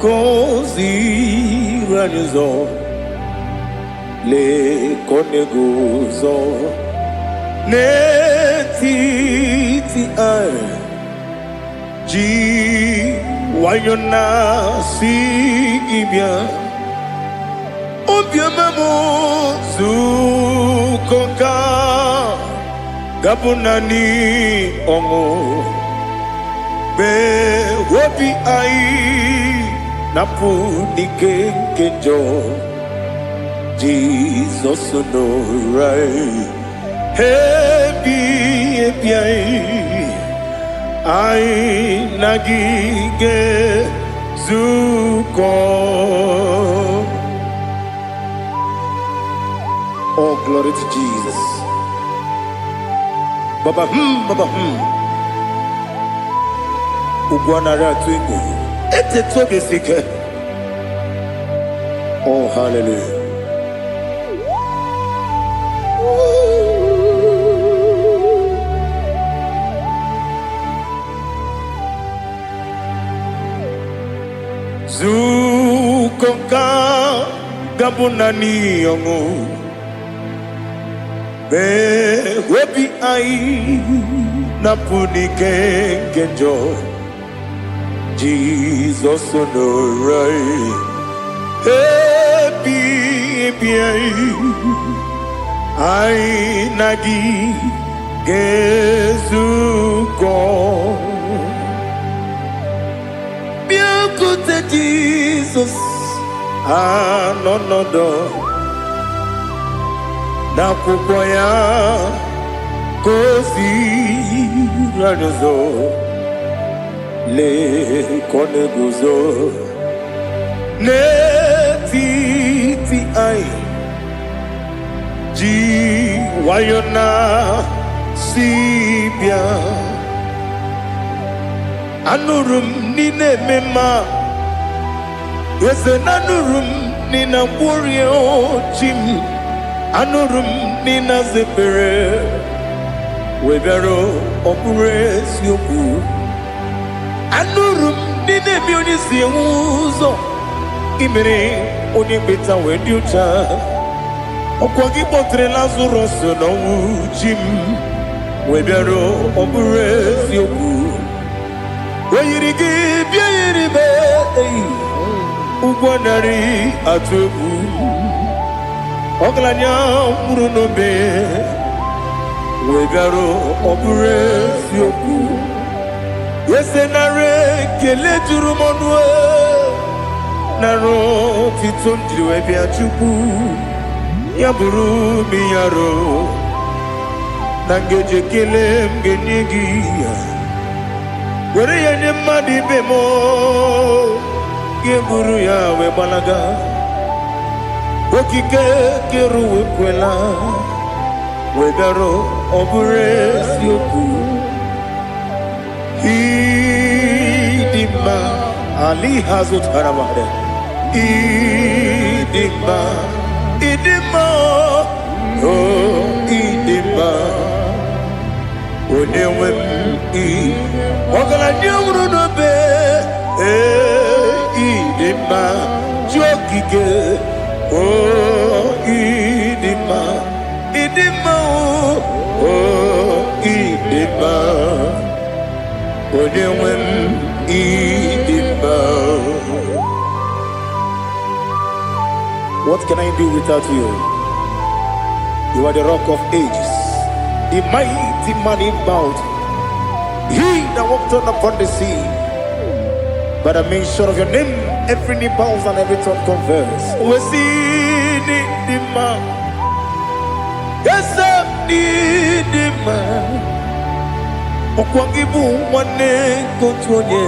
ka oziri anyị ụzọ lee ka ọ na-eguzo n'etiti anyị ji nwayọọ na-asị gị bịa obiọma m zukọ ka gabụ naanị ọṅụ mgbe obi anyị na-apụ n'ike nke njọ Jizọs nọrọ anyị ebi ebi anyị na gị ga-ezukọ. Oh, glory to Jesus. Baba, Baba, Ugwanara twingo. Ete tobe sike. Oh, hallelujah. Zukonka gabunani yongo. Be webi ai napuni kenjo Jesus onorai happy ai nagi gezuko biakute Jesus anonodo n'akwụkwọ ya ka oziri anyị ụzọ lee ka ọ na-eguzo n'etiti anyị ji nwayọọ na-asị bịa. Anụrụ m n'ime eme mma eze na anụrụ m n'ime mkpụrụ ochi m. Anụrụ m n'ịna zepere webịara ọbụrụ eziokwu. Anụrụ m n'ịna eme onye si enwe ụzọ imere onye mkpeta wee dị ụcha. Ọkwa gị kpọtere Lazarọs n'ọnwụ ji m webịara ọbụrụ eziokwu. O yiri gị bịa yiri be ụgwọ narị atụ egwu. Ọgaranya mkpụrụ n'obe wegara ọbụrụ eziokwu. Ese nara ekele juru m ọnụ nara otito m jiri wee bịa Chukwu. Ya bụrụ m ya ro na ngeji ekele m ga-enye gị ya. were ya nye mmadụ ibe m ga-eburu ya wee gbalaga okike kere uwe kwela wee bịarụ ọ bụrụ eziokwu ịdị mma ali ha zụtara mmadụ ịdị mma ịdị mma ịdị mma onye nwe m ọgaranya nwụrụ n'obe ịdị mma ji okike ịdị mma ịdị mma ịdị mma onye nwe m ịdị mma. What can I do without you? You are the rock of ages, the mighty man in battle, he that walked on upon the sea. By the mention of your name, every knee bows and every tongue confess. We see the man. Yes, I need the man. Okwangibu wane kontonye.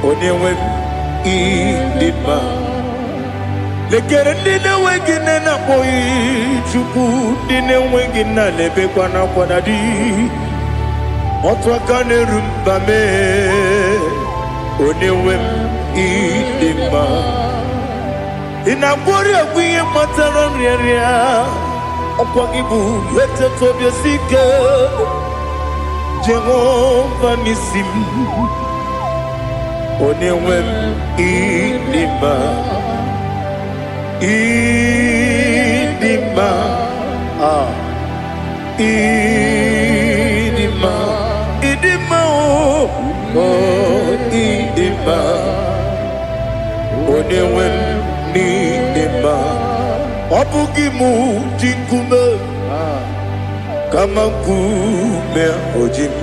Onyewe the man. Lekere ndine wengine na boyi chuku ndine wengine lebe kwa na kwa nadi. Otwakane rumbame. Onyewe ịdị mma ịna-agbori ogwuye matara nrịarịa ọkwa gị bụ eteto obi osike Jehova n'isi m Onyewe ịdị mma ịdị mma ịdị mma ịdị mma ịdị mma Onyewe n'ịdị mma ọ bụghị mụ ji nkume kama nkume oji m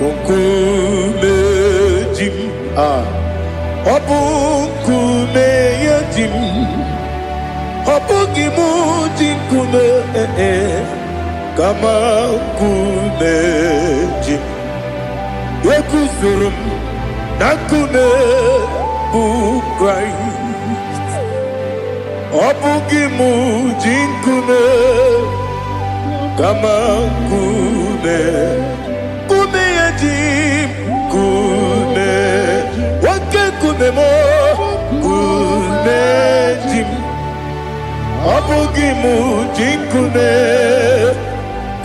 nkume ji m ọ bụ nkume ya ji m ọ bụghị mụ ji nkume kama nkume ji m ekuzuru m na nkume bụ Kraịst ọ bụghị mụ ji nkume kama nkume nkume ya ji nkume nwoke nkume m nkume ji m ọ bụghị mụ ji nkume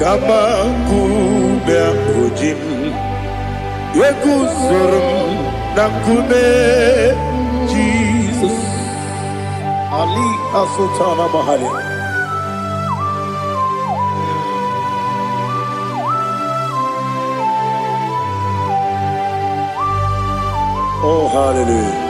kama nkume ahụ ji m ekuzuru m na nkume Jesus Ali Asultana Mahali. Oh, hallelujah.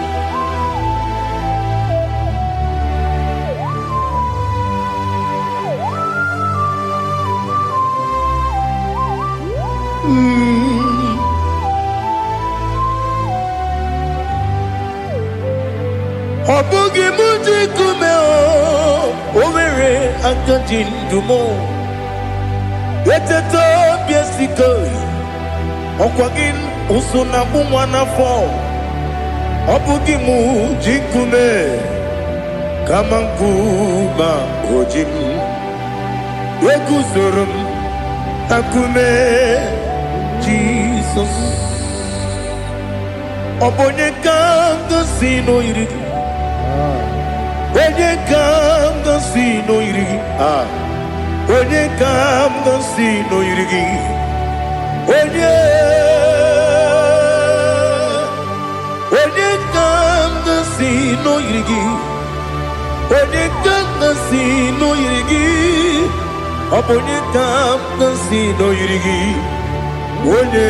Ọ bụghị mụ ji nkume o nwere aka ji ndụ m eteta obi esike ọkwa gị ụsụ na mụ nwa n'afọ ọ bụghị mụ ji nkume kama nkume oji m eguzoro m na nkume Jizọs ọ bụ onye ka ngosi n'oyiri gị onye ka ngosi n'oyiri gị onye ka ngosi n'oyiri gị onye ka ngosi n'oyiri gị onye ka ngosi n'oyiri gị ọ bụ onye ka ngosi n'oyiri gị onye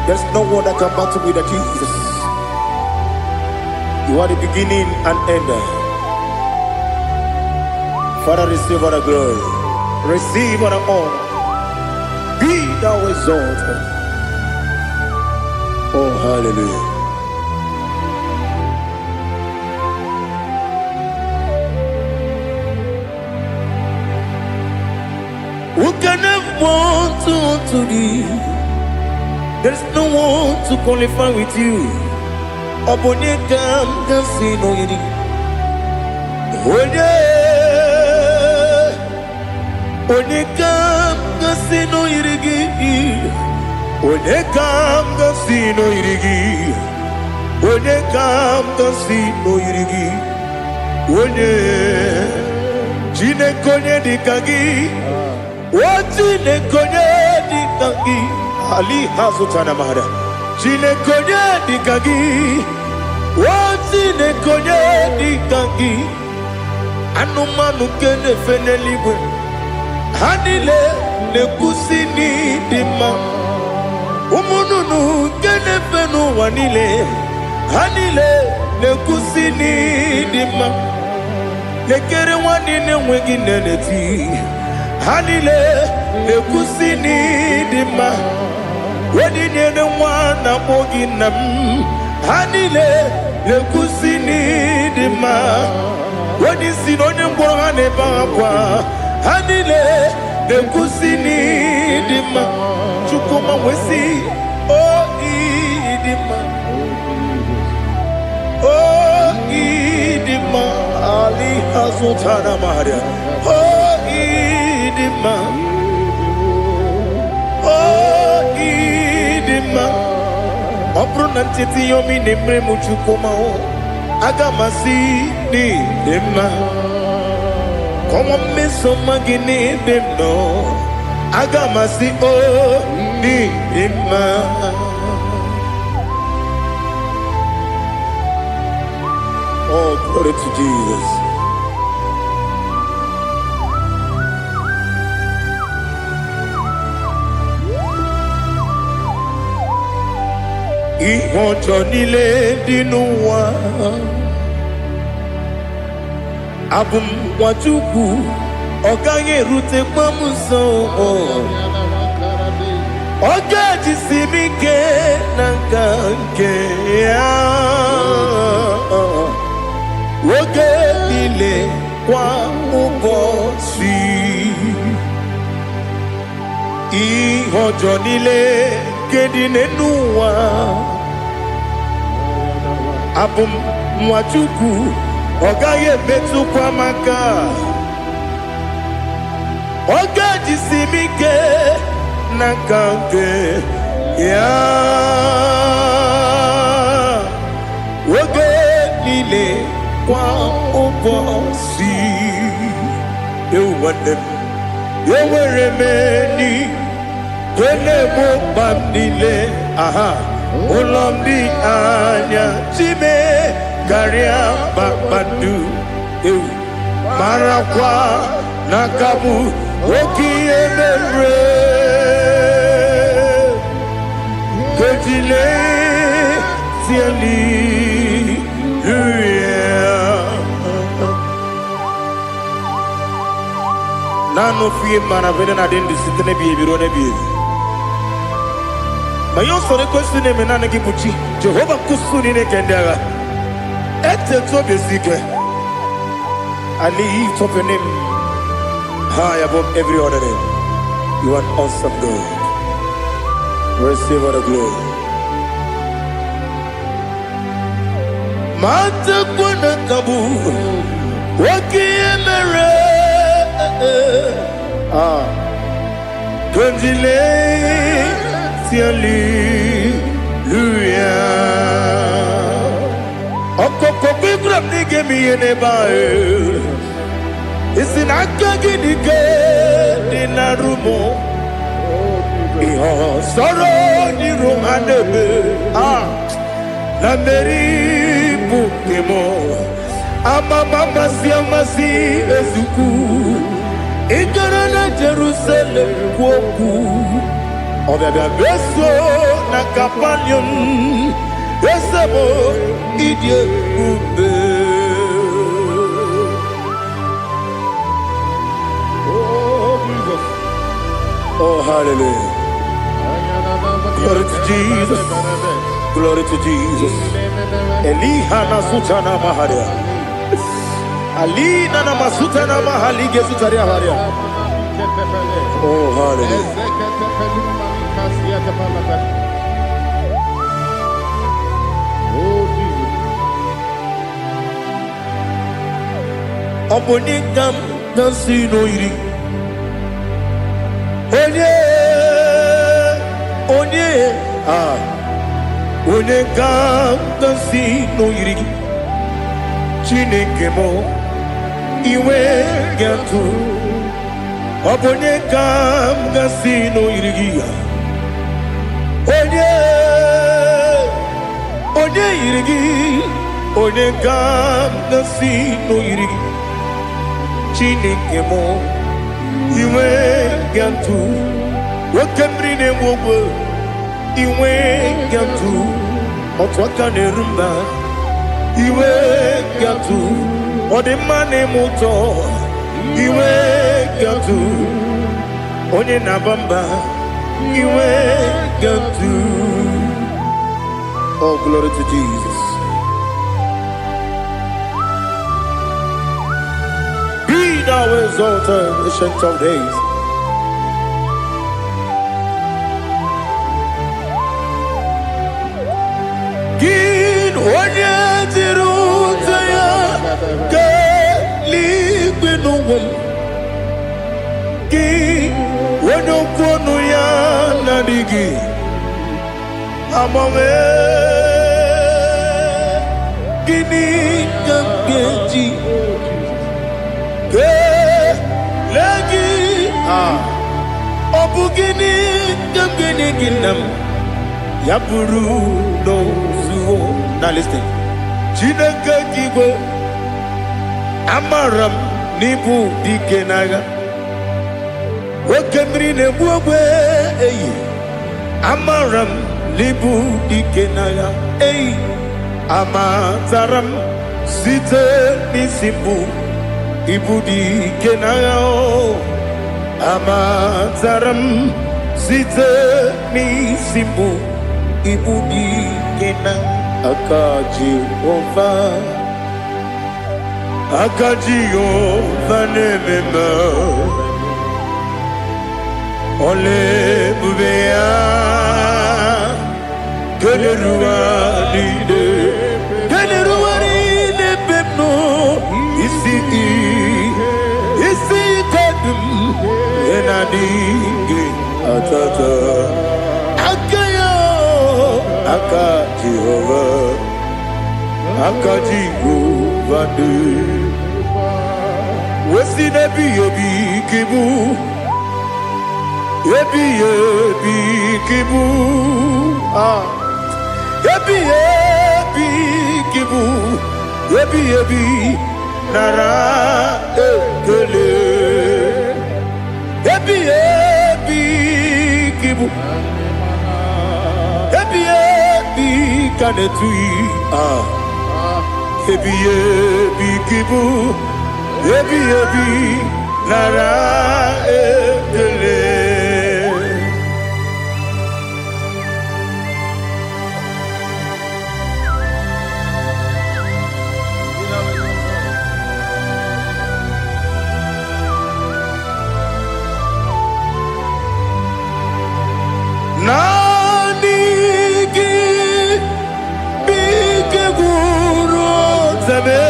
There's no one that can battle with Jesus. You are the beginning and end. Father, receive all the glory. Receive all the honor. Be thou exalted. Oh, hallelujah. one to thee. There's no one to qualify with you. Obonekam kasino yidi. Onekam kasino yidi. Onekam kasino yidi. Onekam kasino yidi. One Jinekonye dikagi. Jinekonye dikagi. Ali Hazutana Mahara. Jinekonye dikagi. Jinekonye dikagi. Anumanu kene feneliwe. Hanile nekusini dima. Umununu kene fenu wanile. Hanile nekusini dima. Nekere wanine wengi neneti. Hanile nekusini dima. Wedi nene wana mogi nam. Hanile nekusini dima. Wedi sinone mbwane bakwa. Hanile nekusini dima. Chukuma wesi oh idima. Oh idima. Ali Hazutana Maria. Oh idima. Oh idima. Opronantiti yomi nemre muchukoma o. Agamasi ni dema. Como me somagini demno. Agamasi o ni dema. Oh, glory to Jesus. Ihojo nile dinuwa. Abum wajuku. Oganye rute kwamuso. Oga jisimike nankanke ya. Woge ile kwa ubosi. Ihojo nile kedine nuwa. Abum mwachuku ogaye betu kwa maka. Oga jisimike nakanke ya. Woge ile kwa ubosi. You want them. You were remaining. Kwele bandile. Aha. Ulomdi anya. Chime. Garia babandu. Marakwa. Nakabu. Woki emere. Kejile. Tiali. Nano fiye mana vene na den disitene biye biro ne biye. Mayon sore kusune mena ne kibuchi. Jehova kusuni ne kendaga. Ete to besike. I lift up your name high above every other name. You are an awesome God. Receive all the glory. Mata kuna kabu. Waki emere. Konjile tiali luya. Okoko bibram nige miyene bae. Isinaka ginike dinarumo. Iho soro ni romanebe. La meri bukemo. Amama siamasi ezuku. Ikarana Jerusalem woku. Obeda beso na kapanion. Esabo idie ube. Oh Jesus. Oh hallelujah. Glory to Jesus. Glory to Jesus. Elihana sutana maharia. Ali nana masuta na mahali gesutaria haria. Oh, hallelujah. Oh, Jesus. Obonikam nasi no iri. Onye, Onekam nasi no iri. Chineke mo iwe gatu. Obonekam nasi no iri. Onye iri. Onekam nasi no iri. Chineke mo iwe gatu. Wakemri ne wogo iwe gatu. Otwaka ne rumba iwe gatu. Odemane moto iwe gatu. Onye nabamba iwe gatu. Oh, glory to Jesus. Be thou exalted, ancient of days. Gin onye tirutaya ke ligbinugum. Gin onye kwonu ya nadigi. Amame gini kamgeji. Ke lagi obugini kamgini ginam. Yapuru no zuo. Now listen. Chineke kigo amaram nibu dikenaga. Wakemri ne buwe eyi. Amaram nibu dikenaga. Eyi. Amazaram site nisimbu. Ibu dikenaga o. Amazaram site nisimbu. Ibu dikenaga. Akaji Ova nemema Ole bubea Kelerua lide pepno Isi kadum Enadinge atata Akaji Ova de Wesi nebi yebi kibu Yebi kibu Yebi kibu Yebi nara ekele Yebi kibu Yebi kanetui Yebi kibu Yebi nara ekele Nanigi bige guru zabe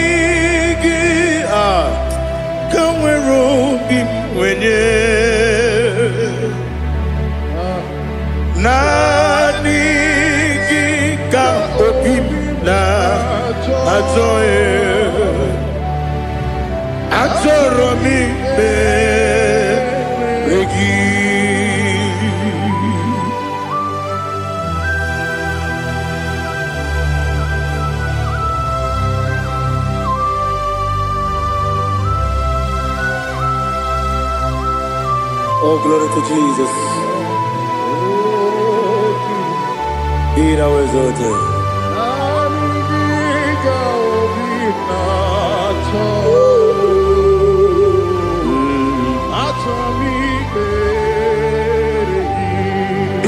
Nanigi kamweru bimwenye Nanigi ka obim na azoe Atoromi Regi Oh, glory to Jesus. Be thou exalted.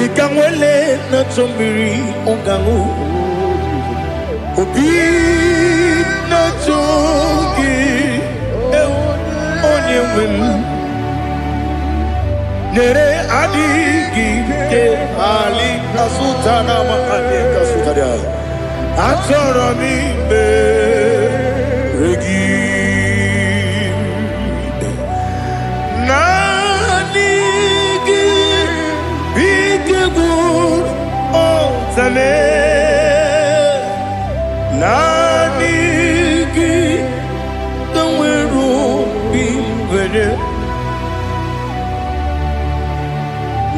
Ikamwele na chombiri ongangu Obi na chombiri wim nere adigi ke ali kasutana ma ali kasutaria atoro mi be regi nanigi bigud o tame nanigi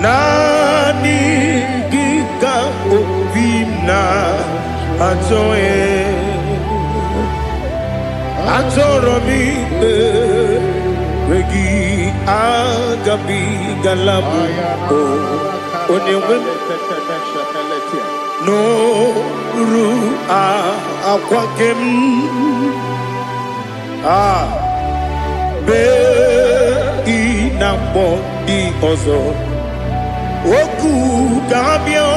nani giga ovina atoe atoro mi regi agabi galabu onewe no ru akwakem be inambo di ozo oku gabio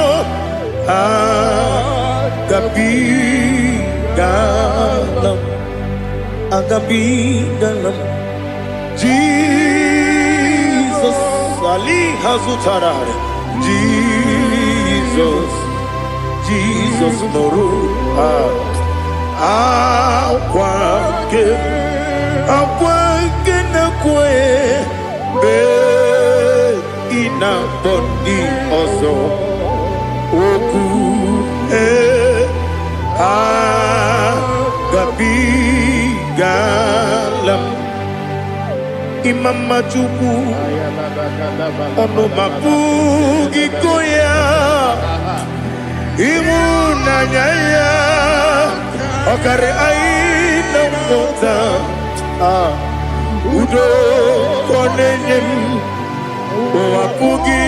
agabi galam Jesus ali hazutarare Jesus noru akwake na kwe be ina bondi ozo oku gabi galam imama chuku ono mapugi koya imuna nyaya okare aina mota udo konenyem wapugi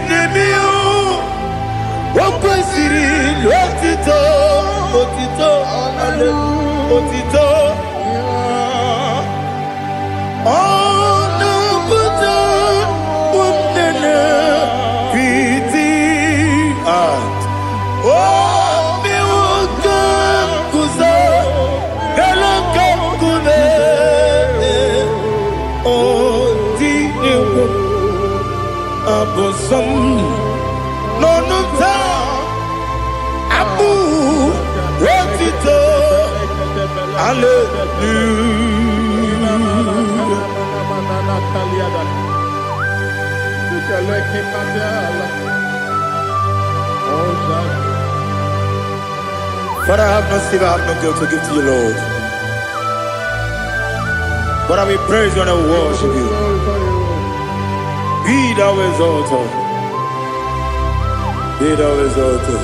nemio wakwesiri lotito ale otito ono buto unene piti mi woka kuza eloka kune abosom nonuta abu wotito But I have no silver, I have no gold to give to you, Lord. But I will praise you and I will worship you. Be thou exalted. Be thou exalted.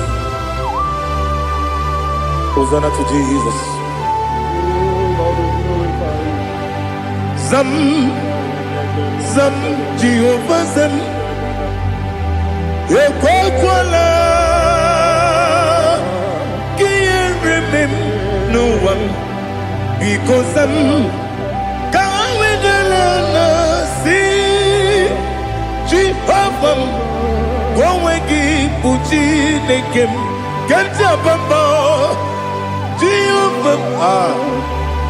Hosanna to Jesus. Zam Jehovah Zam Ekwakwala Can't remember no one because I'm Jehovah, go wegi puji nekem, kenta bamba. Jehovah,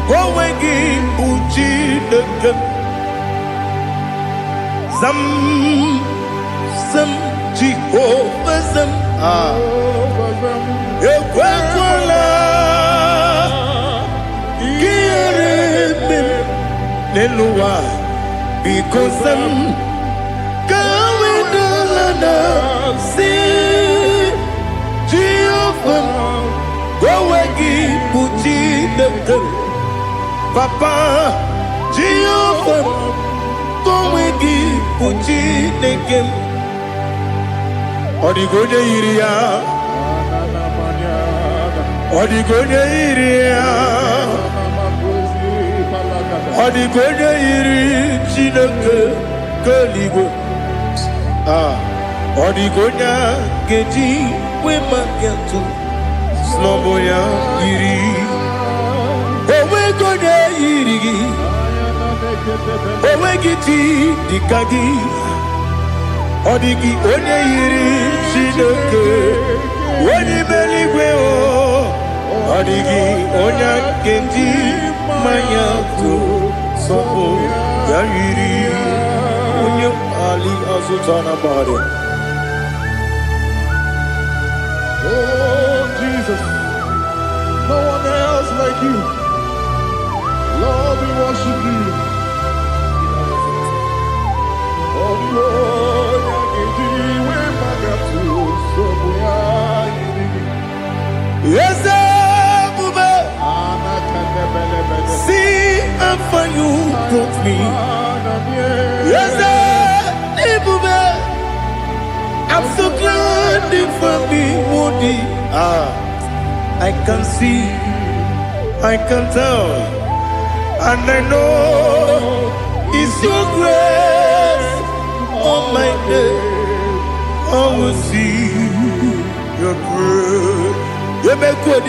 go wegi puji nekem. Zam Jehovah zam ekwakwala kiyeremem neluwa because see Jehovah, go wegi puji nekem, Papa Jehovah, go wegi puji nekem. Odigonya iria, odigonya iria, odigonya iri chineke keligwe. Odigonya geji wema gentu sloboya iri owe gonya iri owe giti dikagi odigi onye iri chineke onye beligwe o odigi onya geji manya tu Sopo Yayiri Unyam Ali Azutana Bari. Oh, Jesus. No one else like you. Lord, we worship you. Oh, Lord, yes, Bube. See how far you brought me. Yes, Bube. I'm so glad you found me, Woody. I can see, I can tell, and I know it's your grace on my day. I will see your grace. You make good,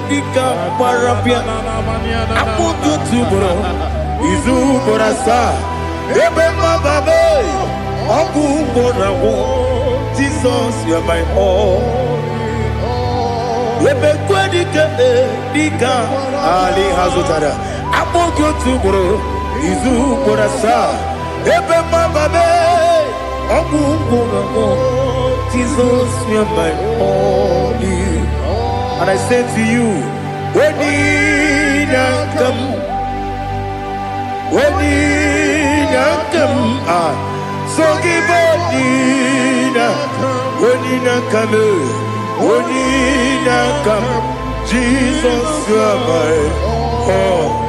Dika Parapia. I put you to bro. Izu Borasa. Ebema Babe. Abu Borawo. Jesus, you are my all. You make good, Dika Ali Hazutara. I put you to bro. Izu Borasa. Ebema Babe. Abu Borawo. Jesus, you are my all. And I say to you, when you come, so give when you come, Jesus, you are my all.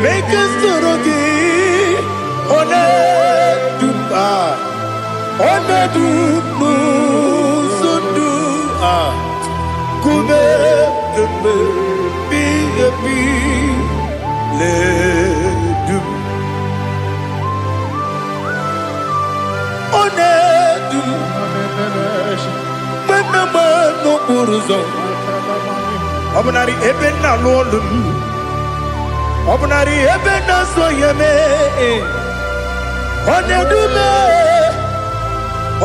Make us Obnari ebena lolum Obnari ebena soyeme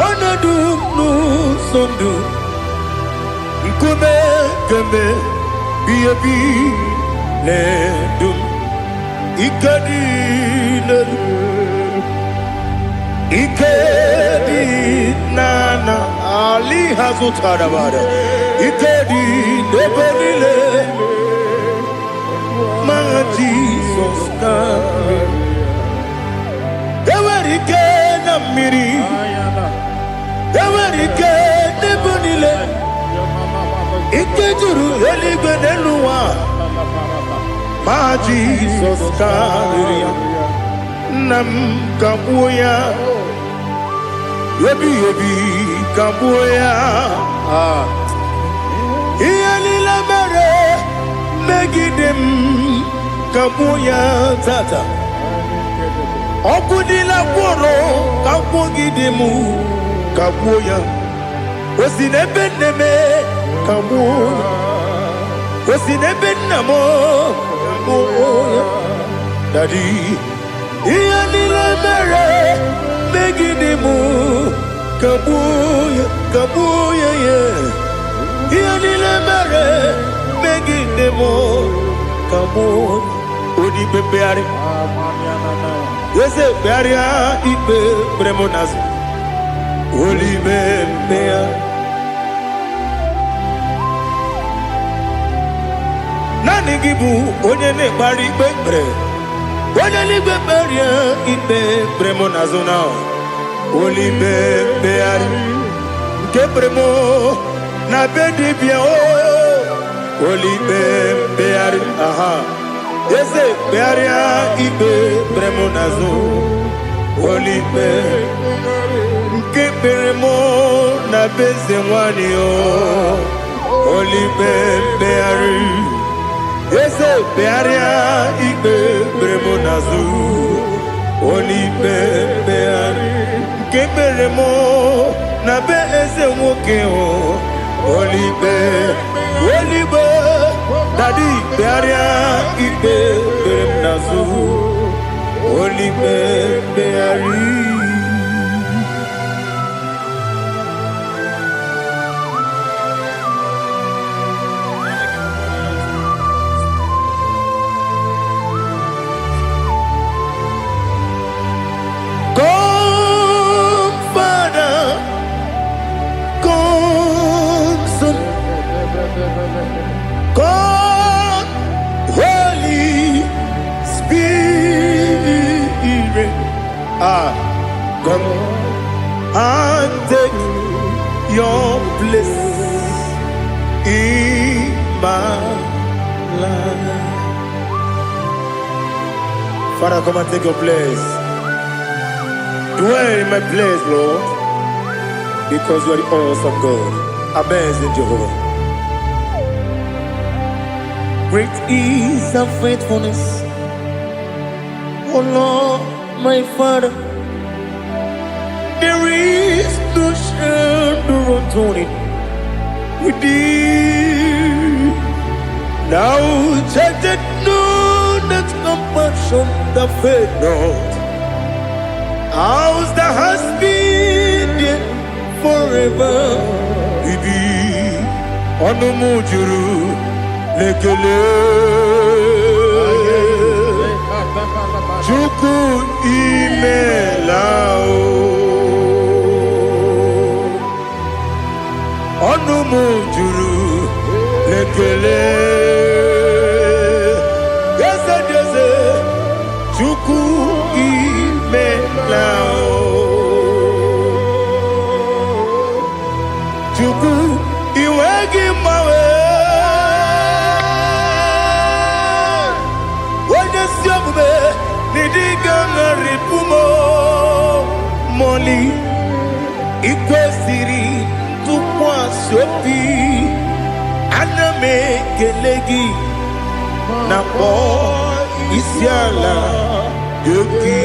Onedu sondu Nkume keme biyebi ledum Ikedi nana Ali Hazutara Bada Ikedi Nebelile Ma Jesus Kame Ewerike Namiri Ewerike Nebelile Ikejuru Eligwe Neluwa Ma Jesus Kame Nam Kabuya Yebi Kabuya Iyalila mere Megidem Kabuya Tata Okudila Kworo Kabugidemu Kabuya Osinebeneme Kabuya Osinebenamo Kabuya Daddy Iyalila mere Megidemu Kabuya yeah Iyalila mere Megidemu Kabuya Odi bebeari Yese bearia ibe bremonas Oli bebea Nani gibu onye ne bari bebre Onye ni beberia ibe bremonazona Oli bebeari Ke bremo na bedi bia Oli bebeari aha Yese bearia ibe bremonazo Olipe Nke beremo na beze wani o Olipe beari Eze bearia ikpe bremo nazu. Oli be beari ke bremo na be eze nwoke o. Oli be daddy bearia ikpe bremo nazu. Oli be beari. God, Holy Spirit, Come and take your place in my life. Father, come and take your place. Dwell in my place, Lord, because you are the awesome God. Amazing Jehovah. Great is thy faithfulness, O Lord, my Father. There is no shadow of turning with thee. Now check that no, that compassion that faith not. Ours that has been there forever. Ibi Onumujuru Lekele Chuku Imelao Onumujuru Lekele Yes, Chuku Imelao Chuku Iwegi Mawe Ripumo Moli Ikwesiri Tukwa Sopi Aname Kelegi Napo Isiala Yoki.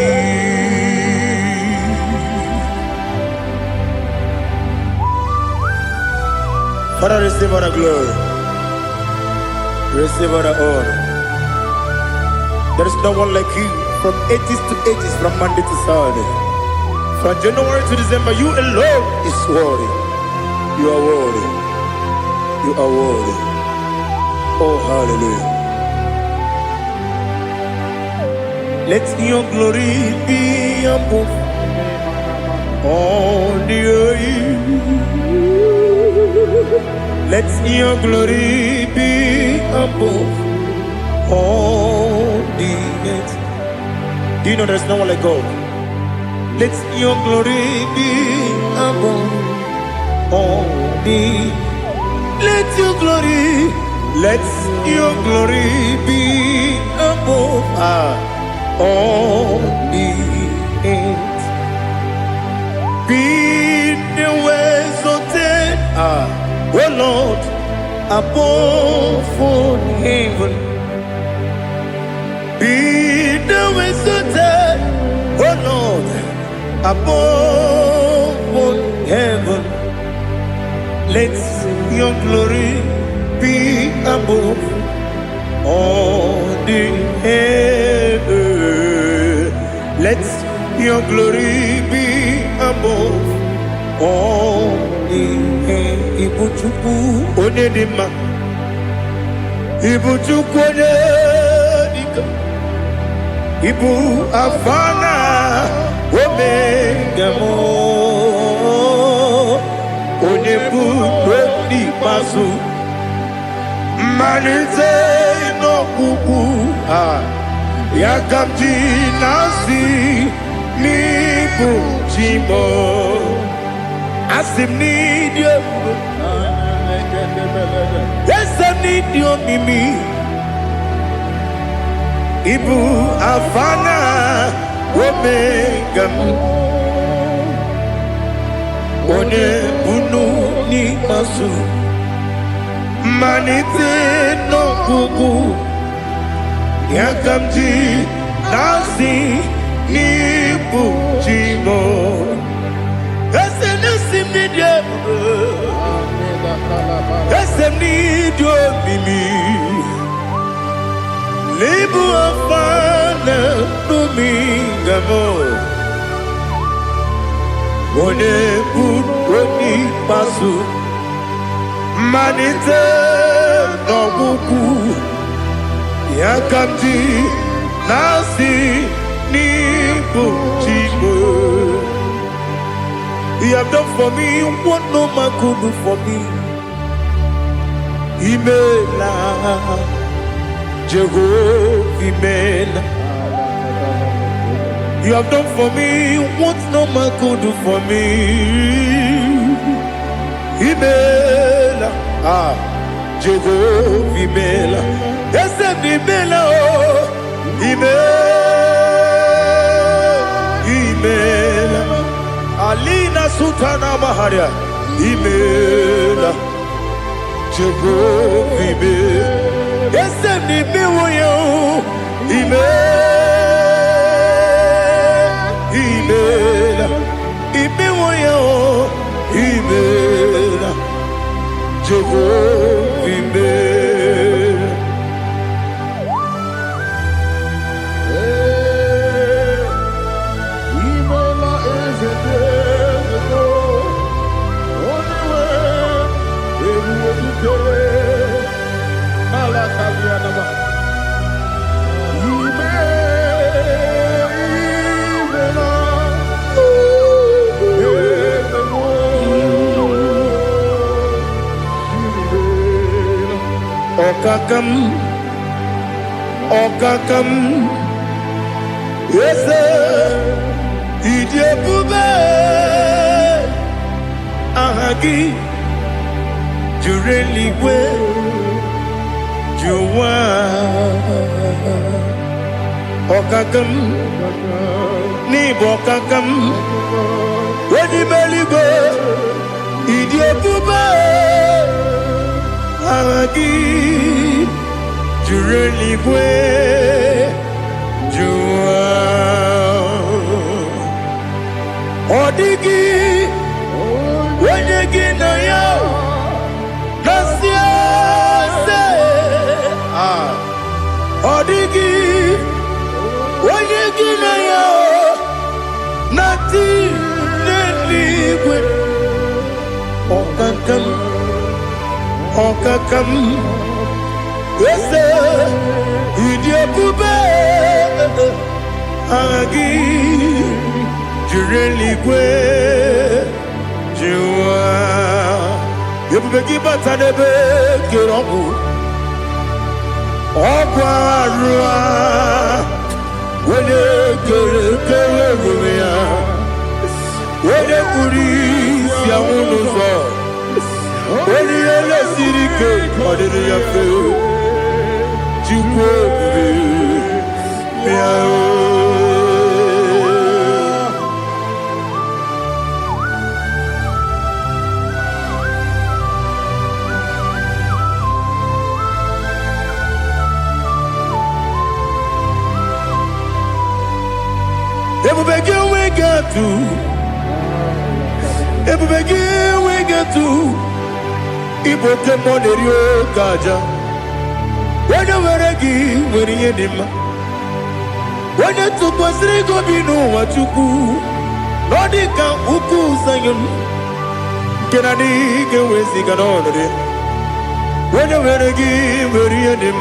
Father, receive all the glory, receive all the honor. There is no one like you. From ages to ages, from Monday to Saturday, from January to December, you alone is worthy. You are worthy. You are worthy. Oh, hallelujah. Let your glory be above all the earth. Let your glory be above all the earth. Do you know there's no one like God? Let your glory be above all the. Let your glory be above all the earth. Be the ways of death, oh Lord, above all heaven. Be the visited, oh Lord, above all heaven. Let your glory be above all the heaven. Let your glory be above all the heaven. Ibuchuku onedima, Ibuchuku onedika. Ibu Afana Omega Mo Onebu Wedi Masu Manite no Kuku Yakamji Nasi Nibu Chimo Asim need you. Yes, I need you, Mimi. Ibu Afana Omega One Bunu Ni Masu Manite no Kuku Yakamji nasi nipu chimo. Ese nasi media. Ese nidio mimi. Libu afana numingamo. Oneuni pasu. Manite no buku. Yakamji nasi nipu chimo. You have done for me what no man could do for me. Imela, Jehovah, Imela. You have done for me what no man could do for me. Imela, Jehovah, Imela. Yes, Imela, Imela. Alina Sutana Maharia, Imela, Jehovah, Imela. Yes, Imela, Imela, Imela, Jehovah, Imela. Okakam, yes, Idiyabube, Ahagi, Jureligwe, Juwa, Okakam, Nibokakam, Wedibeligwe, Idiyabube, Ahagi. Jureligwe, Jua, Odigi, Wanyegi na ya, Nasia se, Odigi, Wanyegi na ya, Nati neligwe, Okakam, Okakam. Yes, Idiyabube, Agi, Jureligwe, Jua. Yebubeki batanebe kirogu, Okwarua, Wene kere rumia, Wene kuri siya unuzo, Wene ele sirike, Madiri yafe. Ebubegi we get to Ibote Monerio Gaja. When you were a gay, when you did, when you took was Rigo Bino, what you do, Nordica, Uku, Sayon, Kennedy, get with the Ganone. When you were a gay, when you did,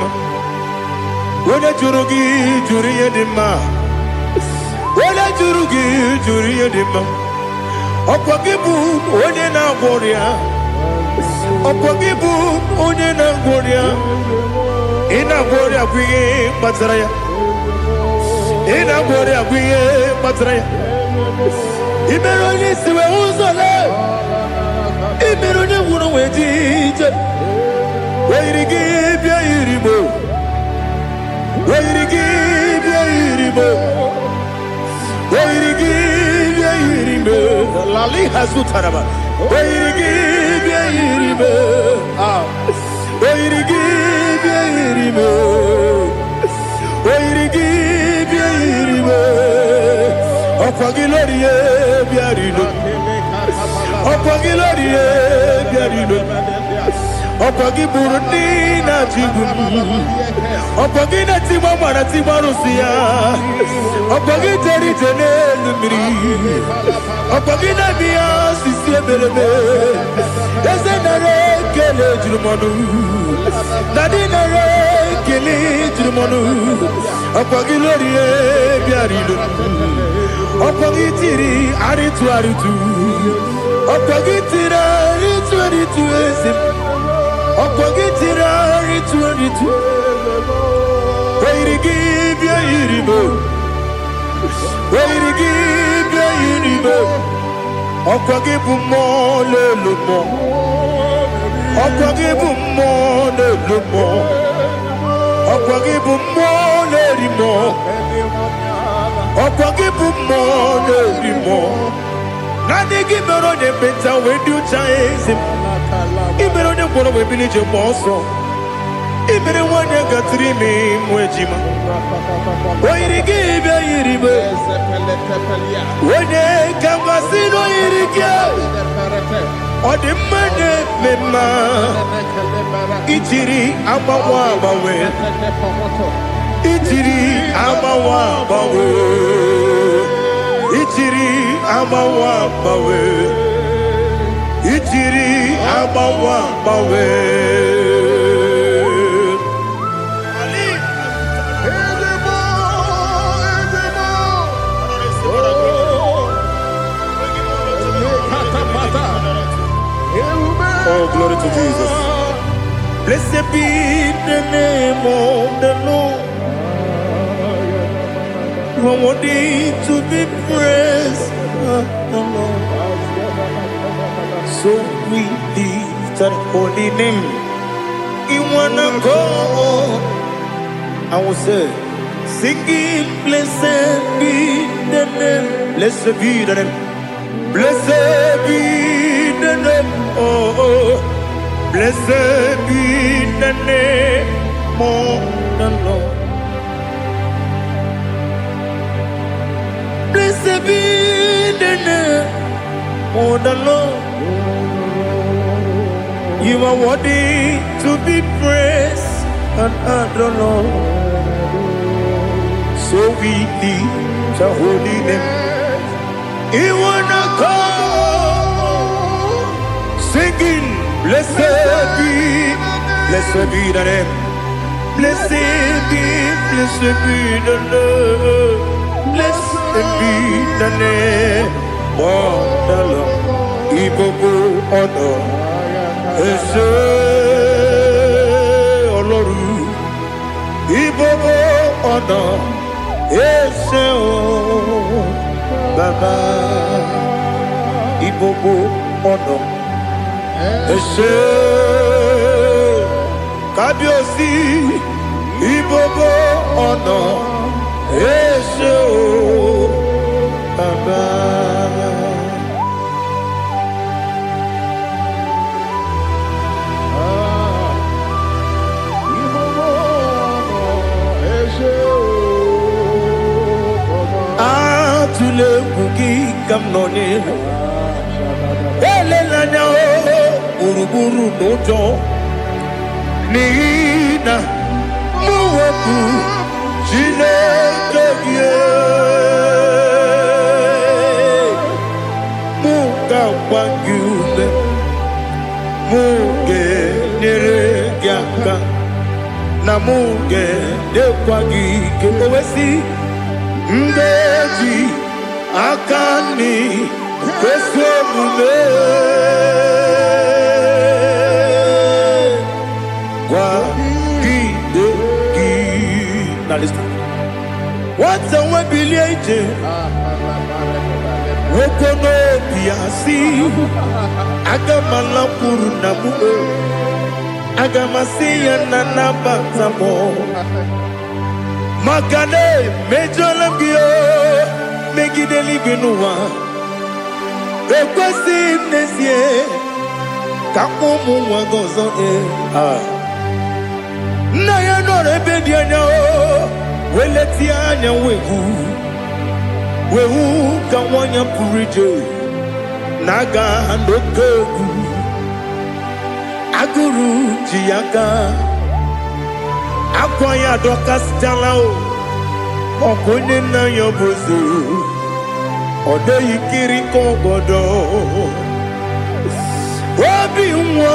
when you Jurugi, Juria Dima, when you Jurugi, Juria Dima, Opagibu, Odena Boria, Opagibu, Odena Boria. Ina Boria Guye Matraya. Ina Boria Guye Matraya. Imeroni Siwe Uzole. Imeroni Wuno Wedija. Where you give your Iribo. Where you give your Iribo. Where you give your Iribo. Lali Hasutaraba. Where you give your Iribo. Where you give your Iribo. ọkwa gị lori ya bịarilo ọkwa gị lori ya bịarilo ọkwa gị bụrụ ndị na-achịgbu ọkwa gị na-etigba mara tigba arụsị ya ọkwa gị jere ije n'elu mmiri ọkwa gị na-eme ya osisi eberebe eze nara ekele juru m ọnụ na dị nara ekele juru m ọnụ ọkwa gị lori ya bịarilo ọkwa gị tiri arịtụ arịtụ ọkwa gị tiri arịtụ arịtụ eze ọkwa gị tiri arịtụ arịtụ oyiri gị bịa yiri m oyiri gị bịa yiri m ọkwa gị bụ mmụọ n'elu mmụọ ọkwa gị bụ mmụọ n'elu mmụọ ọkwa gị bụ mmụọ n'eri mmụọ ọkwa gị bụ mmụọ n'eri mmụọ naanị gị mere onye mkpenta wee dị ụcha eze m ị mere onye gwọrọ wee bili ije gba ọsọ ị mere nwanyị gatụrụ ime mụ ejima oyiri gị bịa yiri m onye ka mmasị n'oyiri gị ọ dị mma na-eme mma ijiri agbanwe agbanwe ijiri agbanwe agbanwe ijiri agbanwe agbanwe ijiri agbanwe agbanwe Oh, glory to Jesus. Blessed be the name of the Lord. You are worthy to be praised. So we lift that holy name. You wanna go? I will say, singing, blessed be the name. Blessed be the name. Blessed be the name. Oh, blessed be the name of the Lord. Blessed be the name of the Lord. You are worthy to be praised and adored, Lord. So we lift the holy name. You wanna call, singing, blessed be the name. Blessed be the Lord. Blessed be the name of the Lord. Ibobo ono ese Oloru. Ibobo ono ese o Baba. Ibobo ono ese Kábíyèsí. Ibobo ono ese o Baba. Atule kuki kamnoni elelanya uruburu nojo nina muweku Chineke muka wangume muge neregiaka na muge dekwagike owesi ndeji akani kweso mume kwa gide gi na listen what's a webileje wokono biasi agamala puru na mu agamasiya na nabatamo Makane mejolamgio megideli binua ekwesi nesie kamumu wagozo na ya no rebedi anya weleti anya wehu wewu ka nwanya pụrụ ije na-aga n'oke egwu agụrụ ji ya gaa akwa ya dọkasịchala ọkụ onye nna ya bụzi ọ dịghị kiri ka ọgọdọ obi nwa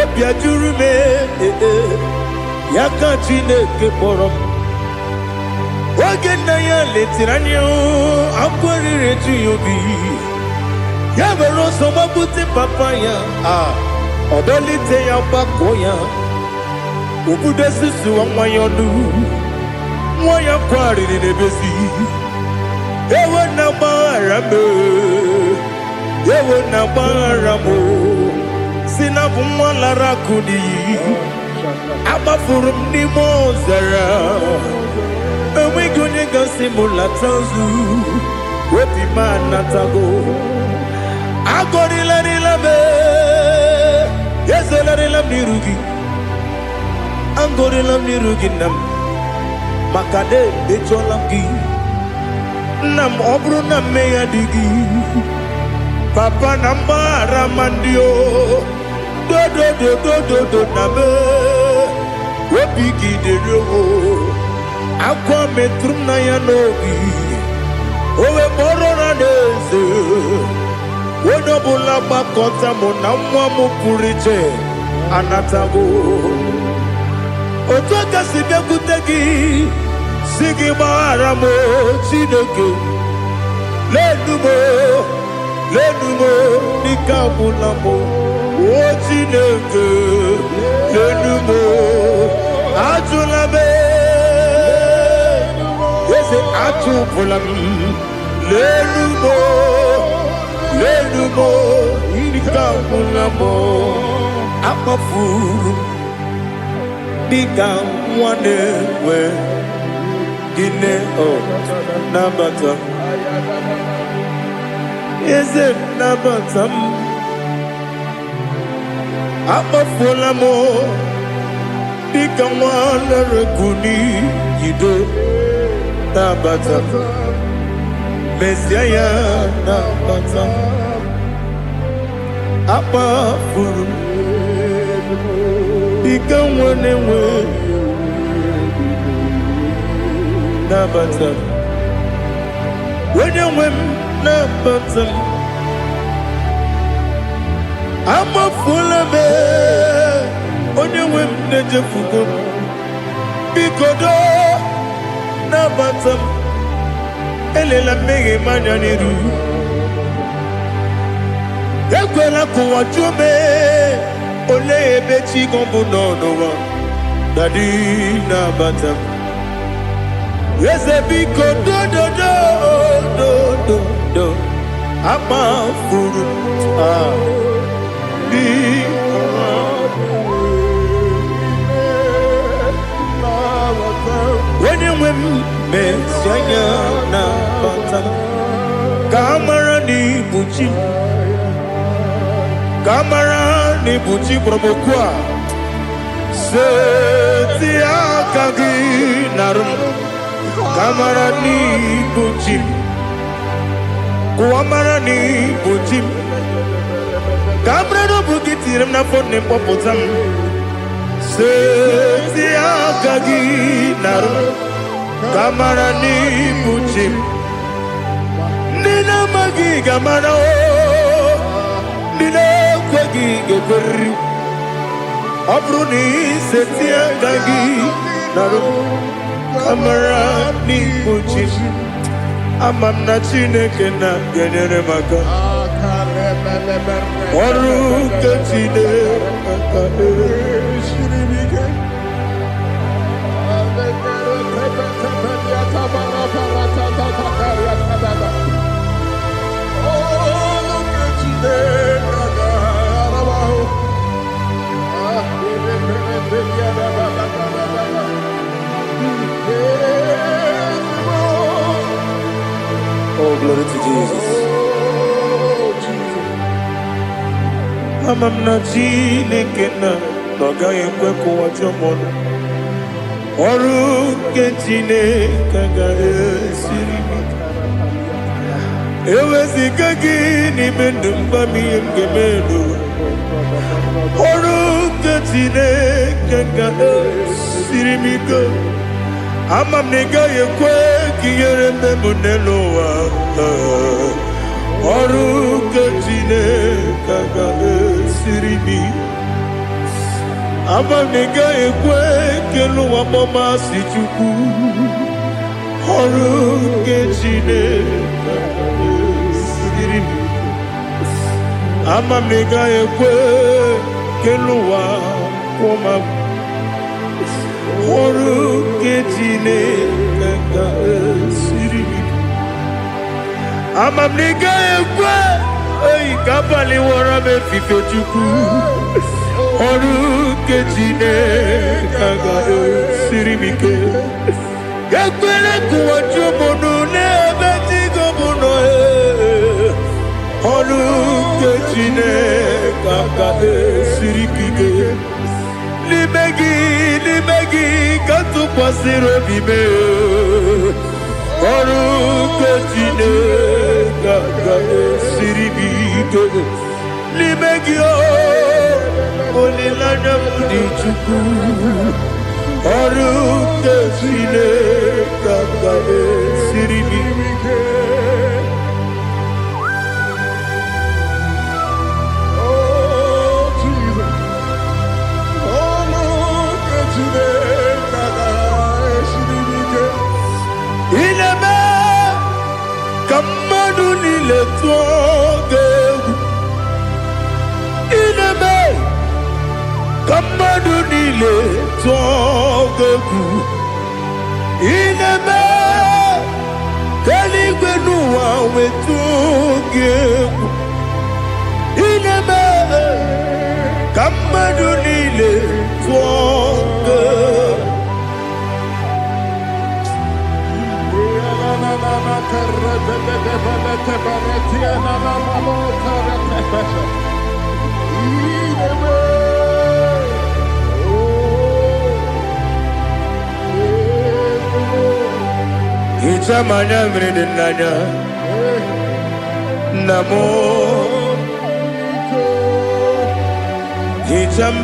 obi ajuru m ya ka Chineke kpọrọ m oge nna ya letiri anya akwa riri eju ya obi ya were ọsọ gbapute papa ya ọ dọlite ya gbakọ ya obodo susuwa nwa ya ọnụ nwa ya kwarịrị n'ebezi ewe na gbaghara m si na bụ nwa lara akụ n'iyi agbafuru m n'ime ọzara enweghị onye gasị m lata nzu obi m anatago agọrịlarịla m ezolarịla m n'iru gị agọrịla m n'iru gị nna m maka na emejọla m gị nna m ọ bụrụ na mmehie dị gị papa na mgbaghara ma ndị o dodododododo na me obi gị dịrị o akwa metụrụ m na ya n'obi o wee kpọrọ na n'eze onye ọbụla gbakọta mụ na nwa m pụrụ iche anatago otu aka si bịakwute gị si gị gbaghara m Chineke lenu m dịka agwụla m o Chineke lenu m ajụla m eze atụpụla m lenu m dịka agwụla m akpafuru dịka nwa na-enwe gịnị nabata eze nabata m akpafuola m dịka nwa na-erekwu n'iyido nabata mezie ya nabata akpafuru dịka nwa na-enwe nabata onye nwe m nabata m amafuola m onye nwe m na-ejefugo m biko do nabata m elela mmehie m anya n'iru ekwela ka ụwa jụọ m olee ebe chi gọ bụ n'ụwa dadi nabata m eze biko do akpafuru onye nwe m mezi anya nabata ka amara n'ibu chi ka amara n'ibu chi kpọrọ m okwu a seti aka gị narụ m ka amara n'ibu chi kụwa mara n'ibu chi ka amara n'obu gị tiri m n'afọ nne mkpọpụta m seti aka gị narụ ka amara n'ibu chi ndị na-amaghị ga-amara ndị na-ekweghị ga-ekweriri ọ bụrụ na iseti aka gị narụ amara n'ibu chi ama m na Chineke na-enyere m aka ọrụ nke Chineke aka Oh, glory to Jesus. Ama m na Chineke na ọ gaghị ekwe ka ụwa jụọ m ọnụ. ọrụ nke Chineke ga-esiri m eweziga gị n'ime ndụ mba m ihe m ga-eme ọrụ nke Chineke ga-esiri m ike ama m na ị gaghị ekwe ka ihere mme m n'elu ụwa ọrụ nke Chineke ga-esiri m ike ama m na ị gaghị ekwe ka elu ụwa gbamasị Chukwu ọrụ nke Chineke ga-esiri m ike ama m na ị gaghị ekwe ka elu ụwa kwụma m ọrụ nke Chineke ga-esiri m ike ama m na ị gaghị ekwe oyi ka abalị wara m efife Chukwu ọrụ nke Chineke ga-esiri m ike ga-ekwere ka ụwa jụọ m ọnụ n'ebe dị gị bụ nọ ọrụ nke Chineke ga-esiri m ike n'ime gị ka tụkwasịrị obi m ọrụ nke Chineke ga-esiri m ike n'ime gị olileanya m dị Chukwu ọrụ nke Chineke ga-esiri m ike ineme ka mmadụ niile tụọ gị egwu ineme ka mmadụ niile tụọ gị egwu ineme ka eluigwe n'ụwa wee tụọ gị egwu ineme ka mmadụ niile tụọ gị egwu Hicham anya mmiri dị n'anya nna m hicham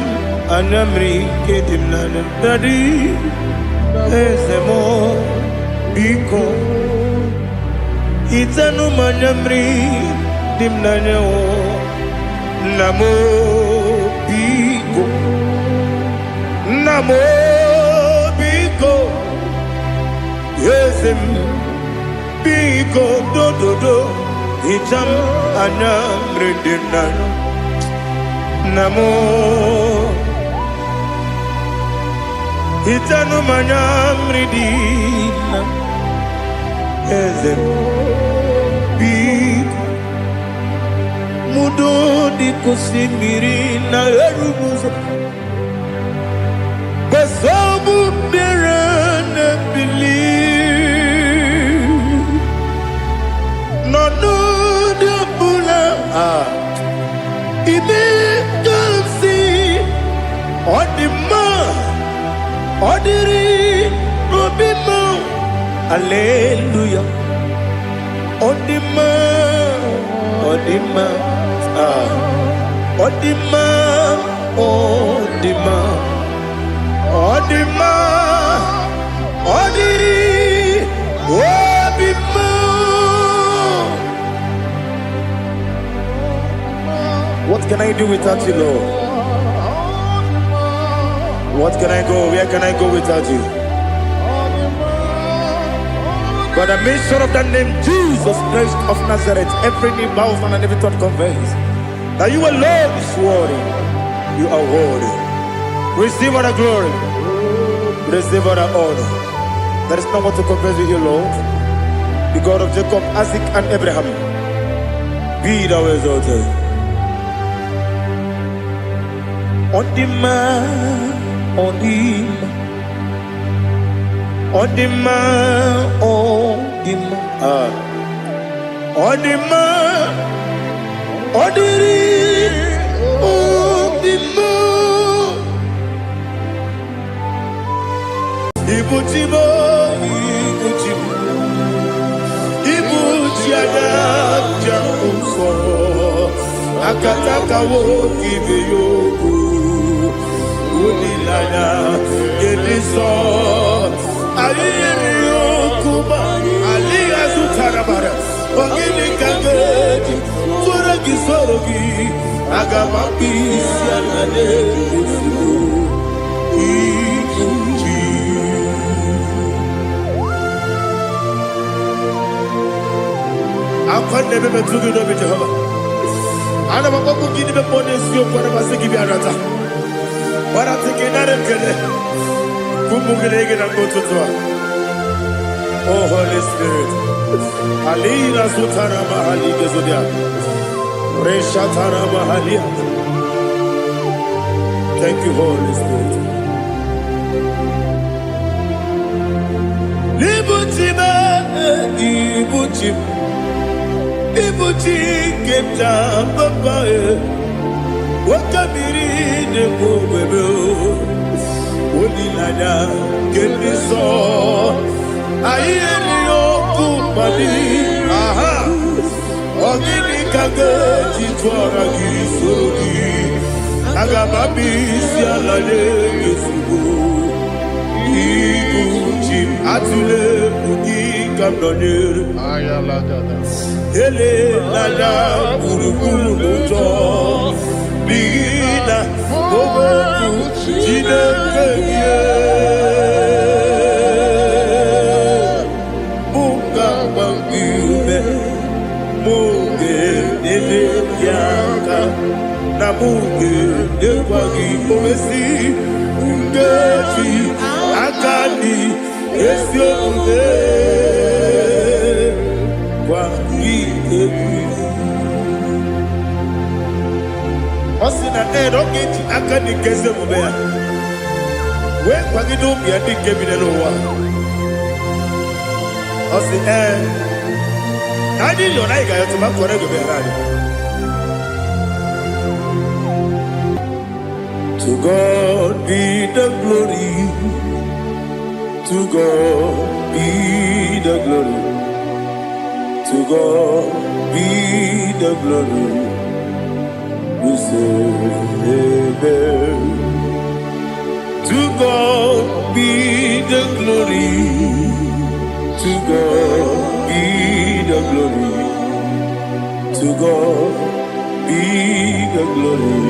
anya mmiri nke dị m n'anya dadi eze m biko hitanụ m anya mmiri dị m n'anya nna m biko nna m biko eze m biko dododo hicham anya mmiri dị m n'anya nna m hitanụ m anya mmiri dị na eze m biko mudo di kusimiri na erumuzo besobu birane bili no no de bula ibe kansi odima odiri obima hallelujah odima odima odima odima odima odiri obima. What can I do without you, Lord? What can I go? Where can I go without you? By the mention of that name, Jesus Christ of Nazareth, every knee bows and every tongue confesses that you alone is worthy. You are worthy. Receive all the glory. Receive all the honor. There is no one to compare with you, Lord. The God of Jacob, Isaac, and Abraham. Be thou exalted. Odima, Odima. Odima, Odima, Odima, Odiri, Odima. wo kibe yoku unilana geliso ayiri yoku ba ali azutarabara ogini kangeti sorogi agamapi sianade usu iji akwande bebe tugi no bi Jehova ana makoko gini be ponesio kwa na basiki bi arata wara tekenare kele kumugilege na ngototwa. Oh Holy Spirit alira sutara mahali gezodia resha tara mahali. Thank you Holy Spirit. Ibuchi kemta papa wakamiri de bobebe onilada kemiso ayeni okupali aha ogini kage titwara gisorogi agababi sialale yesugo ibuchi atule ugi kamdonere Ayalagada. ele lada buruburu moto bigina oboku jinekeye munga bangibe munge nele yaka na munge dekwagi omesi ngeji akani esiomude Osina rogeji akani keze mubea we kwagido bia dike binelo wa osi nadi yo na iga yo tuma kore go bia radi. To God be the glory, to God be the glory, to God be the glory. We say amen. To God be the glory, to God be the glory, to God be the glory.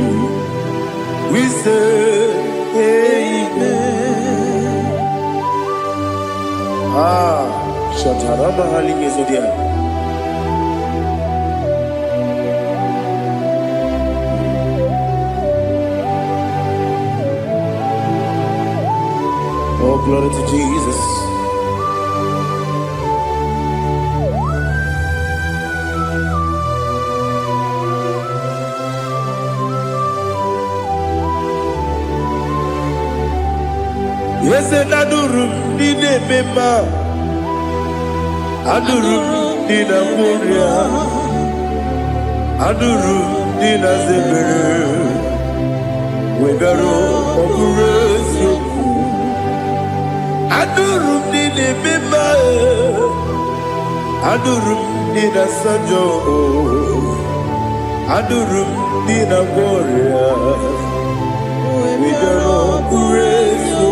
We say amen. Shatarama halinge zodia. Oh, glory to Jesus. Yes, and Adurum Nine Mema Adurum Nina Muria Adurum Nina Zebere Wegaro Okurezio Adurum Nine Mema Adurum Nina Sanjo Adurum Nina Muria Wegaro Okurezio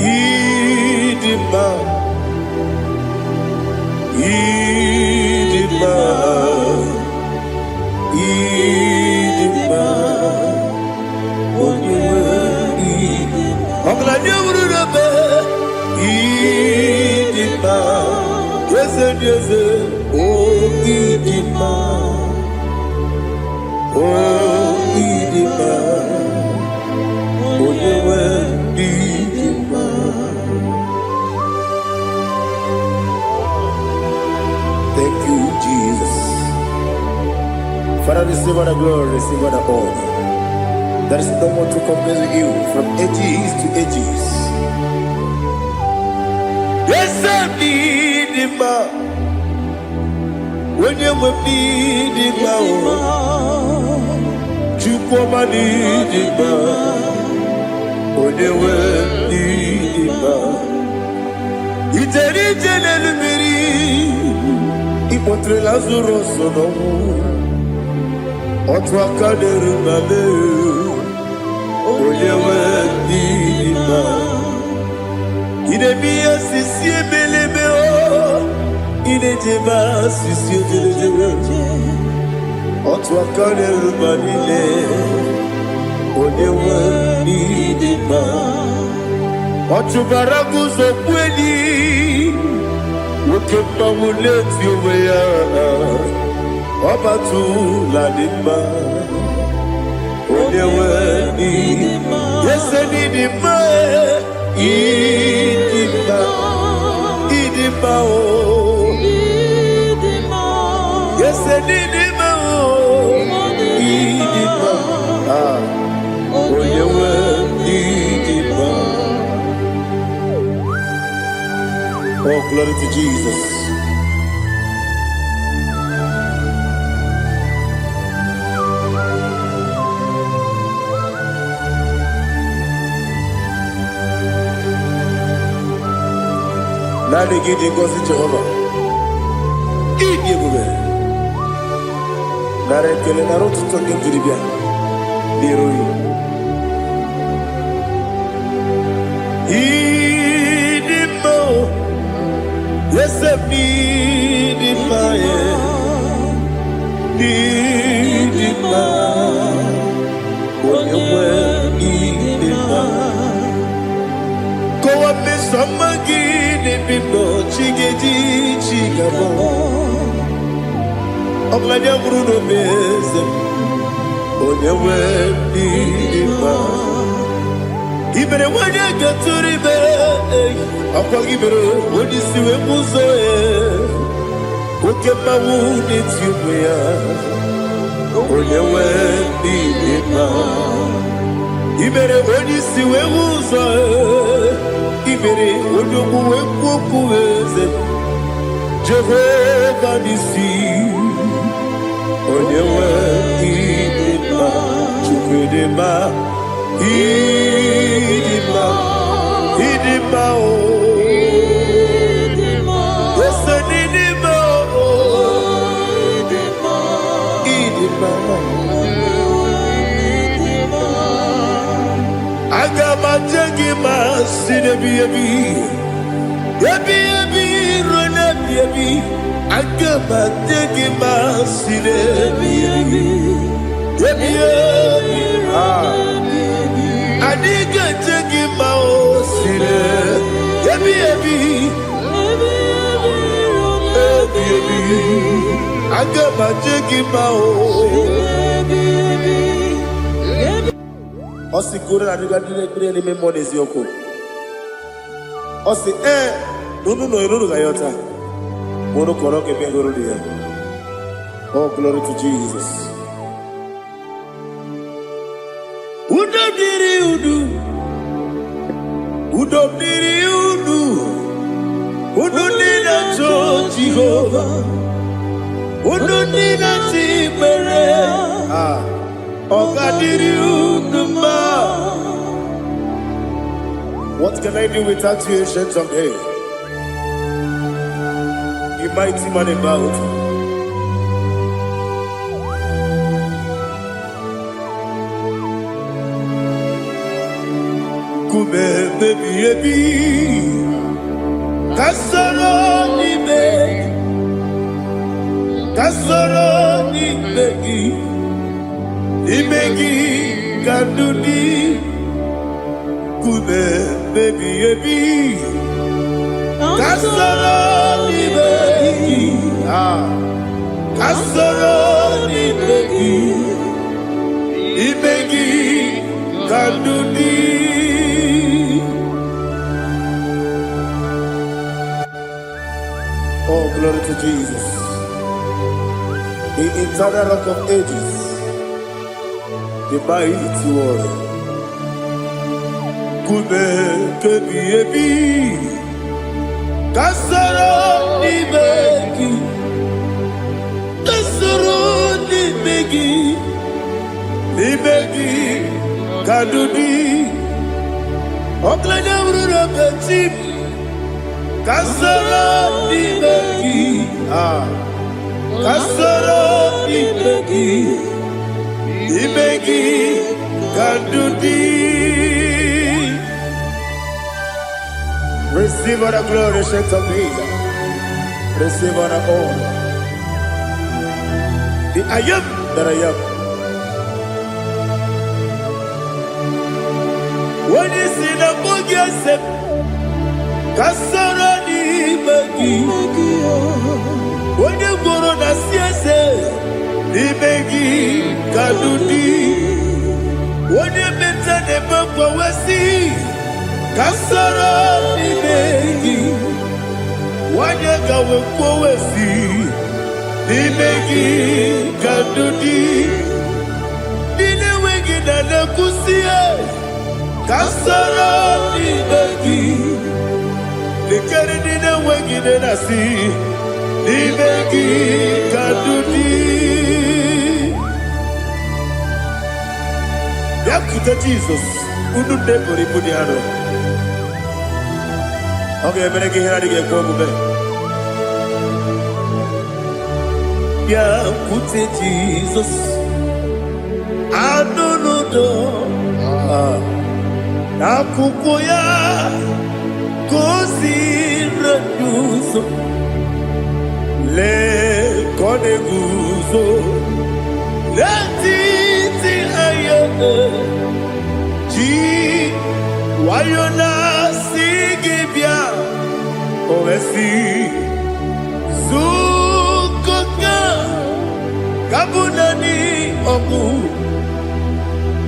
Idima, Idima, Idima, Oniwe Idima. Oglanya ururabe Idima, yeze yeze oh Idima, oh Idima, Oniwe Idima. Thank you, Jesus. Father, receive all the glory, receive all the honor. There is no one to compare with you from ages to ages. Yes, I need him. When you will need him, you come and need him. When you will need him, it's a regional Ipotre Lazaro sono Otwakaderu mame Onyewe Nidima Idemiya sisi ebelebe o Idejeba sisi ojelejebe Otwakaderu manile Onyewe Nidima Otubaraguzo kweni Wokemba muleti uweya Obatu ladima Onyewe Nidima Yese Nidima Idima Idima o Yese Nidima o Idima Onyewe Nidima. Oh, glory to Jesus. Nani gidi ngozi Jehovah. Gidi gube. Nare kele naro tutonge diribia. Niroi. Idimo. Yesem Nidima ye. Nidima. Onyewe Nidima. Kowa mesamagi. Bibo chigeji chigabo Oglanya bruno meze Onyewe Nidima Ibere wanya gaturibe Akwa ibere wadi siwe muzoe Ukema wuni tiumya Onyewe Nidima Ibere wadi siwe muzoe Ibere odogu wekuku weze Jehovah Nisi Onyewe Nidima Chukwudema Idima Idima o Yese Nidima o Idima Agama jengima sinebi Yebi rona yebi Agama jengima sinebi Yebi Adiga jengima o sine Yebi Agama jengima o Osi kure na diga dire ni me monezi yoko. Osi nunu no iruru gayota. Mono koroke pengoro dia. Oh, glory to Jesus. Udo diri udu. Udo diri udu. Udo nina cho Jehovah. Udo nina timere. What can I do without you, ancient of days? You mighty man about. Kume baby ebi, kasoro ni begi, kasoro ni begi. Ibegi Ganduni Kume baby ebi Kasoro Ibegi Kasoro Ibegi Ibegi Ganduni. Oh, glory to Jesus, the eternal rock of ages, the mighty one. Kume kebi ebi, kasoro ni begi, kasoro ni begi, ni begi kaduni. Oklanya urura beti, kasoro ni begi, kasoro ni begi. Imegi Kandudi. Receive all the glory, shake of Jesus. Receive all the honor. The I am that I am. When you see the book, you say, Kasarani Magi. When you go on the CSA, Imegi Kandudi. When you mention the book, we see. Kasarani Magi. When you go we see. Imegi Kandudi. Dine wegi na nakusiye. Kasarani Magi. Likari dine wegi na nasi. Imegi Kandudi. Yakuta Jesus. Unu nebori punyano. Okay, menegi hiradi ke kobe. Yakuta Jesus. Anunudo. Nakukoya. Kosi reduso. Le koneguso. Le titi ayane. Ji wayona sigibia. Oesi. Zukoka. Kabunani oku.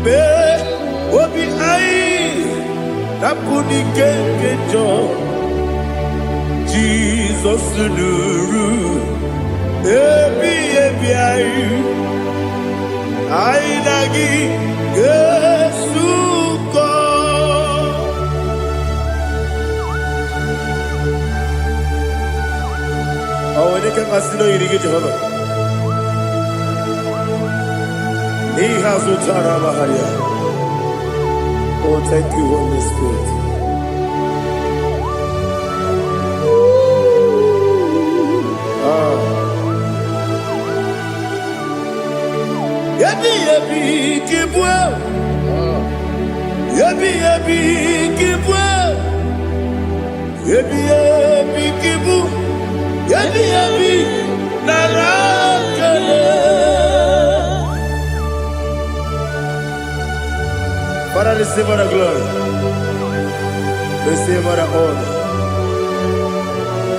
Be obi ai. Napuni kenkejo. Jesus nuru. Ebi ai. Ai lagi Yesuko. Awani kan asilo irige Jehovah. He has utara baharia. Oh, thank you, Holy Spirit. Yabi yabi kibwa. Yabi yabi kibwa. Yabi yabi kibu. Yabi yabi narakale. Father, receive all the glory. Receive all the honor.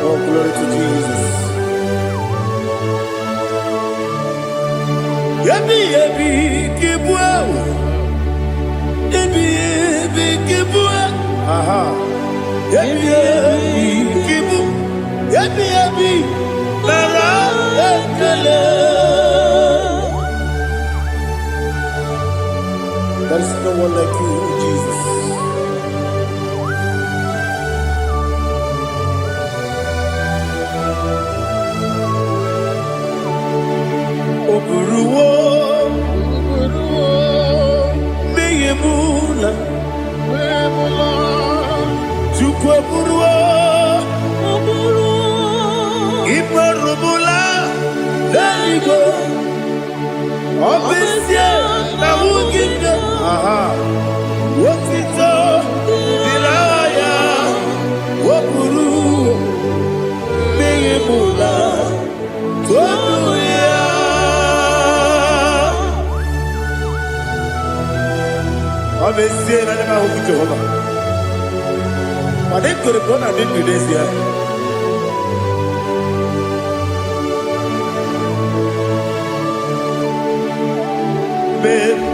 Oh, glory to Jesus. Yabi yabi kibwa. Yabi yabi kibwa. Aha. Yabi yabi kibu. Yabi yabi narakale. There is no one like you, Jesus. Oburuwo, meyemula, chukwu oburuwo, imarubula, leligo, obesie na wugide. Aha. Wotito diraya wopuru meyemula toduya. Obesie na nema huku Jehovah. Made kore bona dindu desia.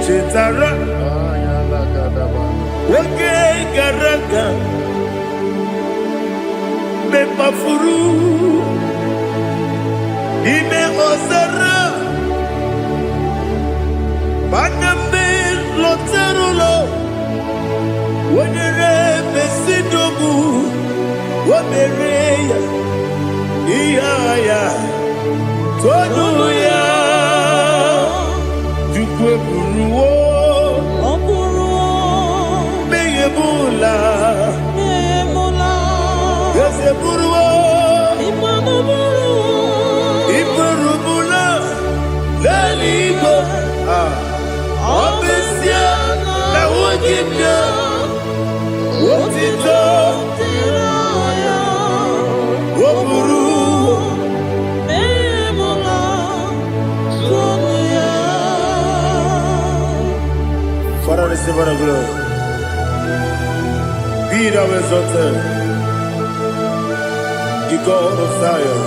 Chetara Wage Garaga Me Mafuru Ime Osara Baname Loterulo Wenere Mesidobu Wamereya Iyaya Toduya Jukwe Buruwo Meyemula Yese Buruwo Imarubula Leligo Father, receive all the glory. Be thou exalted, the God of Zion,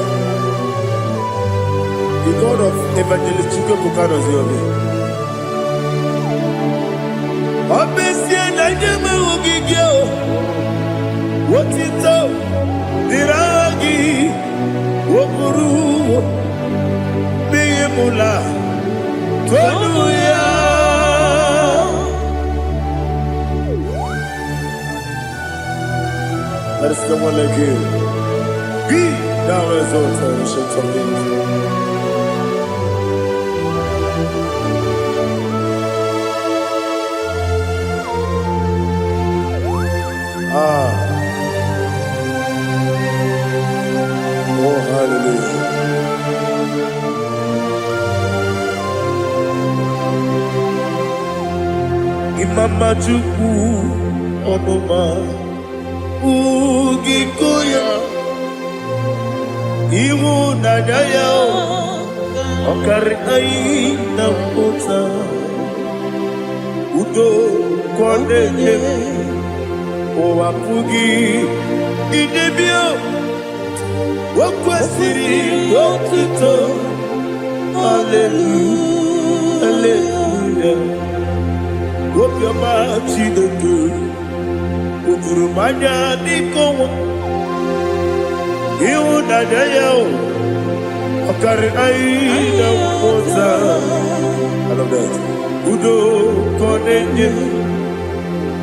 the God of Evangelist Chike Bukano Ziobi. Obesia na nyama ugigio, wotito, diragi, wokuru, biyemula, tonuya. There is no one like you. Be thou exalted, ancient of days. Oh, hallelujah. Imama Chukwu Onoma Ugikoya Iwu Nadaya Okari Aina Mota Udo Kondeye Owapugi Idebio Wakwasiri Wakito Hallelujah Hallelujah Wopioma Chidoku Udurumanya Nikowa Iwu Nadaya Okari Aina Mota I love that Udo Kondeye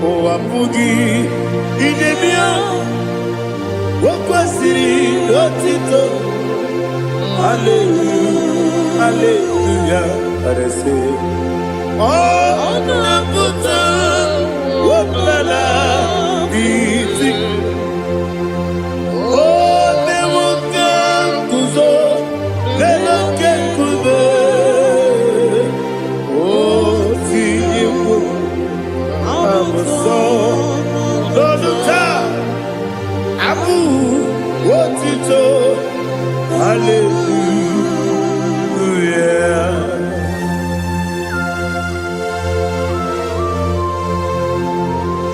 Owapugi Idebio Wakwasiri Otito Hallelujah Hallelujah I say Oh Nabuta Wapala Iti Oh Newoka Kuzo Newoka Kuzo Oh Tiyiwo Amuso Loduta Abu Wotito Hallelujah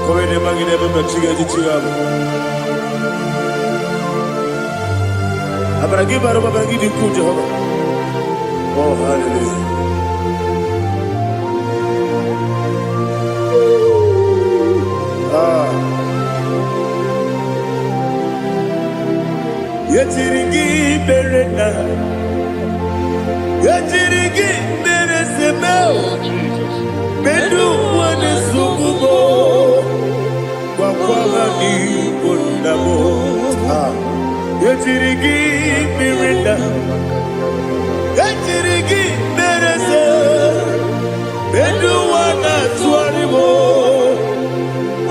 Koine magine baba chiga chiga Abaragi baro babaragi diku Jehovah Oh hallelujah Yetirigi berena Yetirigi beresebel Bedu wane sububo Wakwala ni bondabo Yetirigi berena Yetirigi berese Bedu wana tuaribo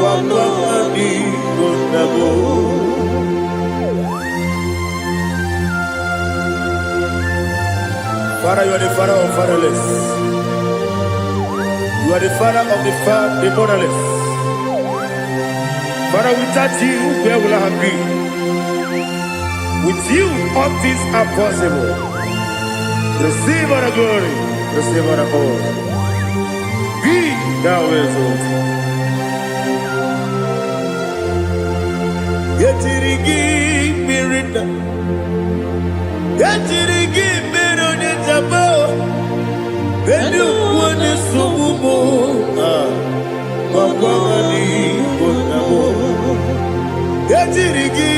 Wakwala ni bondabo Father, you are the father of fatherless. You are the father of the motherless. Father, without you, where will I have been? With you, all things are possible. Receive all the glory, receive all the honor. Be thou exalted. Yetirigi mirina, yetirigi mirone jabo, bedu wane subumo, wakwani bonamo. Yetirigi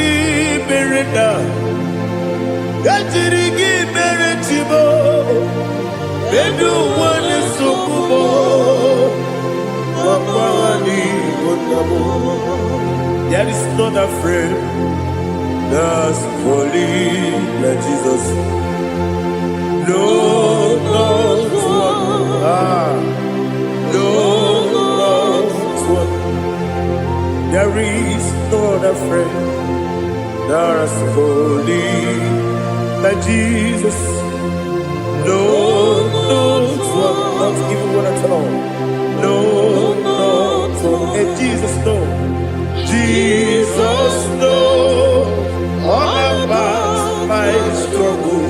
mirina, yetirigi miretibo, bedu wane subumo, wakwani bonamo. There is not a friend that's holy like Jesus. No, not one. No, not one. There is no other friend that's holy like Jesus. No, not one. Not even one at all. No, not one. And Jesus, no. Jesus knows all about my struggle.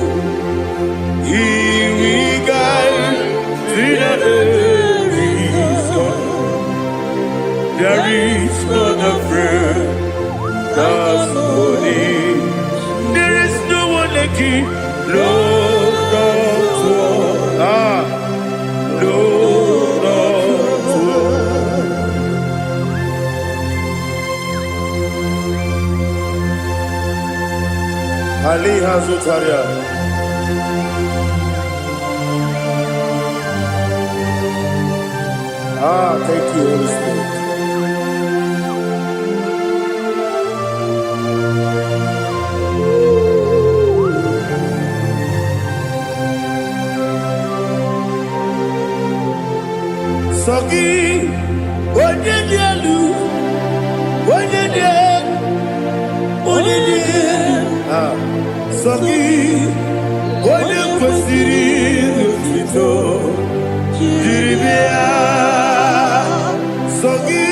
He will guide through the days. There is not a friend that's holy. There is no one like you. Lord, not one. Lord, not one. Ali Hazutaria. Thank you, Holy Spirit. Sogi, Onyedialu, Sogi, Onyekwesiri Otito, Jiribia, Sogi,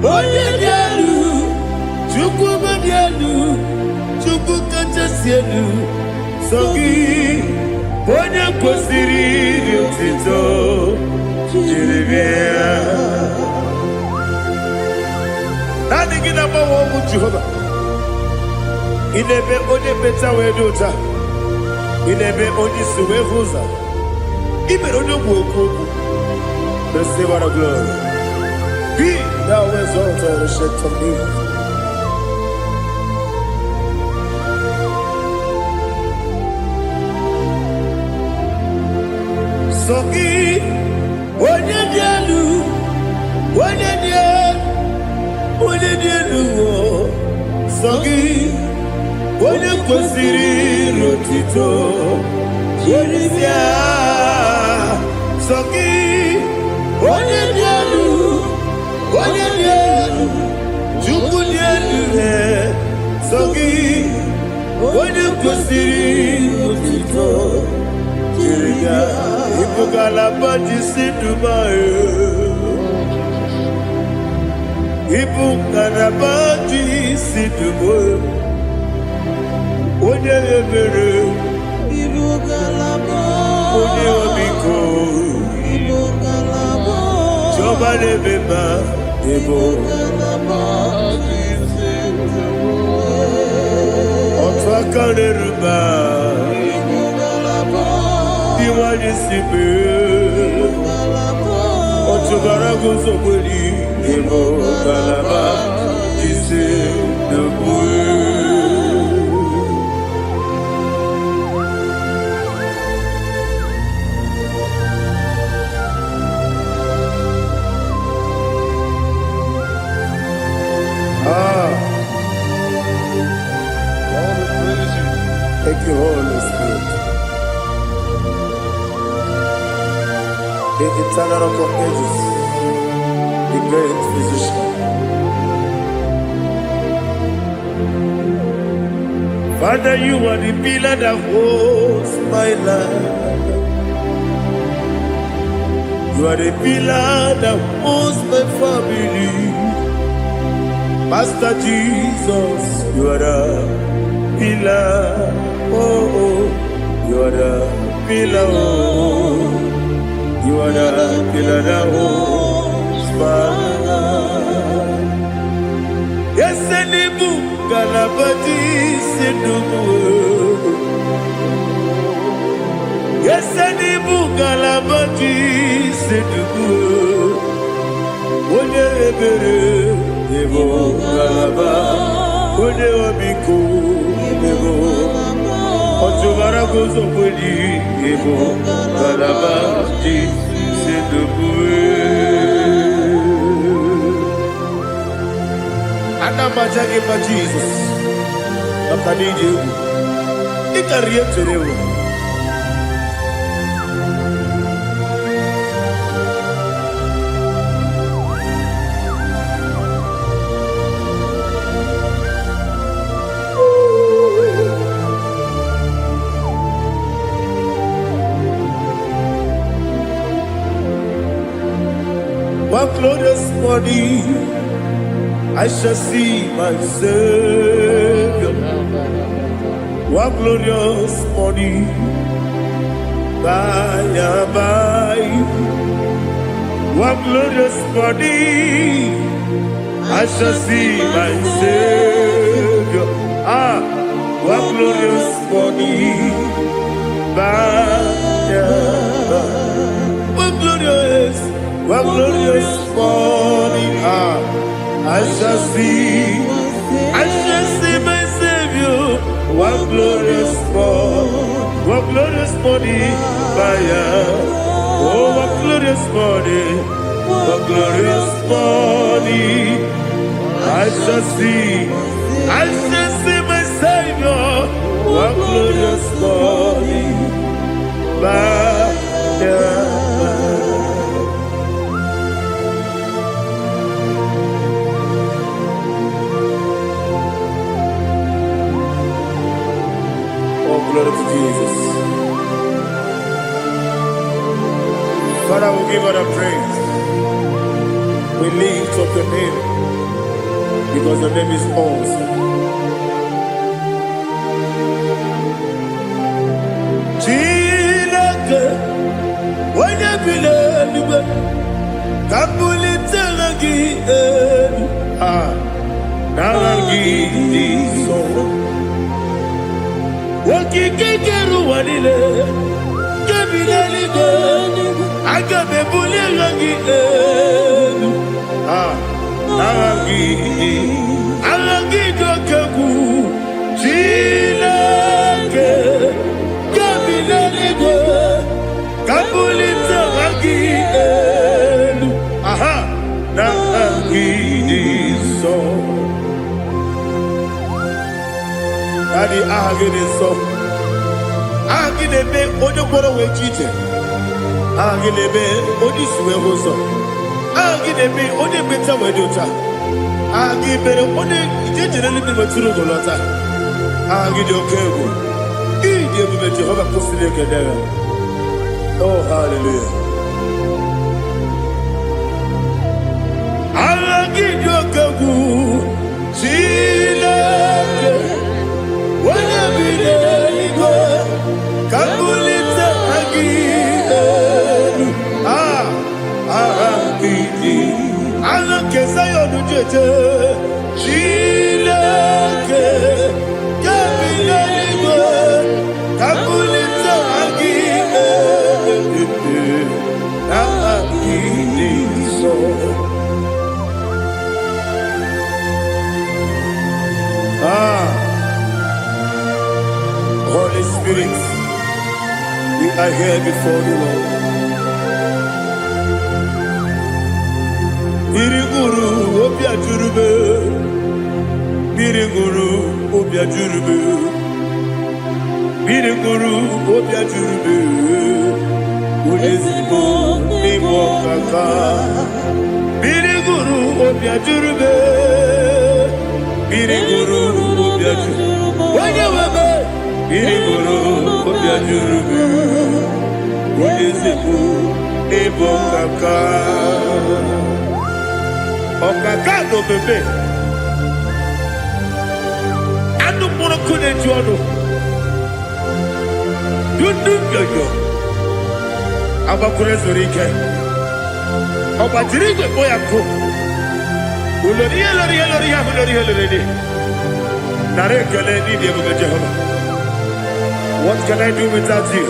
Onyedialu, Chukwumedialu, Chukwukachasielu, Sogi, Onyekwesiri Otito, Jiribia. Nothing in about what Jehovah. In a bit only better way to ta. In a bit only Suwe Huza. Even on your book, the Savior of glory. Be thou exalted and shed to me. Sogi, Onyedialu, Onyedialu, Sogi, Onyekwesiri Otito, Jiribia, Sogi, Onyedialu, Chukwudialu, Sogi, Onyekwesiri Otito, Jiribia. Ibugalabadi Dubai. Ibugalabadi Dubai. Onye ebere. Ibugalabo. Onye omiko. Ibugalabo. Jọba lebeba. Ibugalabadi Ọtụ aka na-eruba. Iwani sibe. Otubara gozobeli. Ibugalabadi Dubai. Thank you, Holy Spirit. The eternal rock of ages, the great physician. Father, you are the pillar that holds my life. You are the pillar that holds my family. Master Jesus, you are the pillar. Oh, you are the pillar. Oh, you are the pillar that holds my life. Yes, Enibu Galabadi Sidubu. Yes, Enibu Galabadi Sidubu. Onye ebere, Ebo Galaba. Onye obiko, Ebo. Otubara gozobeli, Ebo Galabadi Sidubu. Anamajage pa Jesus. Nakanije. Ikariyeterewo. One glorious morning, I shall see my Savior. One glorious morning, by and by. One glorious morning, I shall see my Savior. One glorious morning, one glorious morning, I shall see my Savior. One glorious morning, oh, one glorious morning, I shall see my Savior. One glorious morning, oh, glory to Jesus. Father, we give all the praise. We lift up your name because your name is awesome. Chilake, when you believe, Kabuli Telagi, Nagi, so. Wakikeru wanile, Kabili go, Agabe Bulirangi, Alagi Dokagu, Chilake, Kabili go, Kabuli Telagi, Nagi, so. Daddy, so. Agilebe, Odokoro Wechite. Agilebe, Odisuwe Hoso. Agilebe, Odebeta Wedota. Agibere, Ode, Generally Maturu Golota. Agidokego. Idi Jehovah Kosile Kedera. Oh, hallelujah. Agidokego. Chilake. Kabulita agidelu, agidi. Alake sayonu jeje, chilake. Kabileligo, kabulita agidelu, agidi so. Holy Spirit, we are here before you, Lord. Biriguru obia jurube, Biriguru obia jurube, Biriguru obia jurube, Ulesibo nibo kaka, Biriguru obia jurube, Biriguru obia jurube, Wanyawebe. Biriguru obia jurube, Ulesibo nibo kaka. Okaka do bebe. Anu mono kune juono. Dundu yoyo. Abakure zorike. Obadirigwe boyako. Uloriya. Narekele ni diye Jehovah. What can I do without you?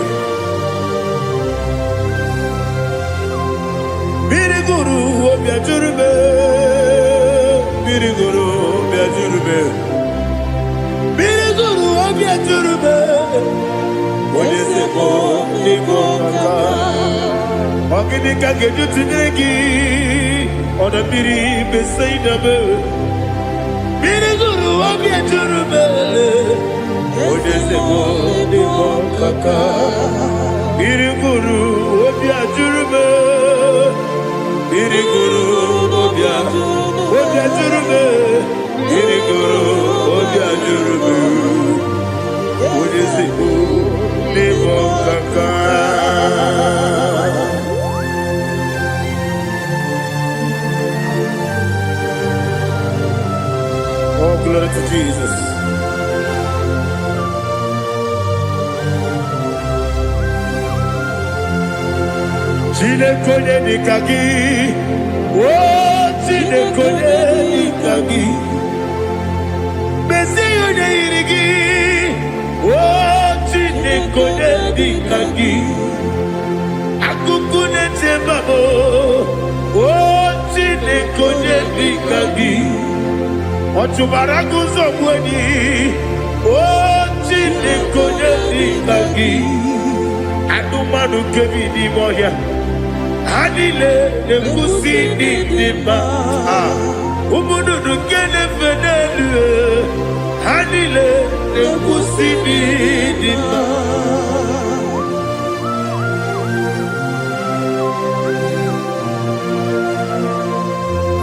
Biriguru obia jurube, Biriguru obia jurube, Biriguru obia jurube. Olesebo nibo kaka, ogini kageju tinegi, ona biri besaidabe. Biriguru obia jurube, Olesebo nibo kaka, Biriguru obia jurube. Biriguru obia jurube, Biriguru obia jurube, Olesibo nibo kaka. Oh, glory to Jesus. Chinekonye nikagi. Oh, chinekonye nikagi. Mesiyo ne irigi. Oh, chinekonye nikagi. Akukune tembabo. Oh, chinekonye nikagi. Otubaraguzo mweni. Oh, chinekonye nikagi. Adumanu kevidi moya. Hanile ne kusini nima. Umudu nukene fenelu. Hanile ne kusini nima.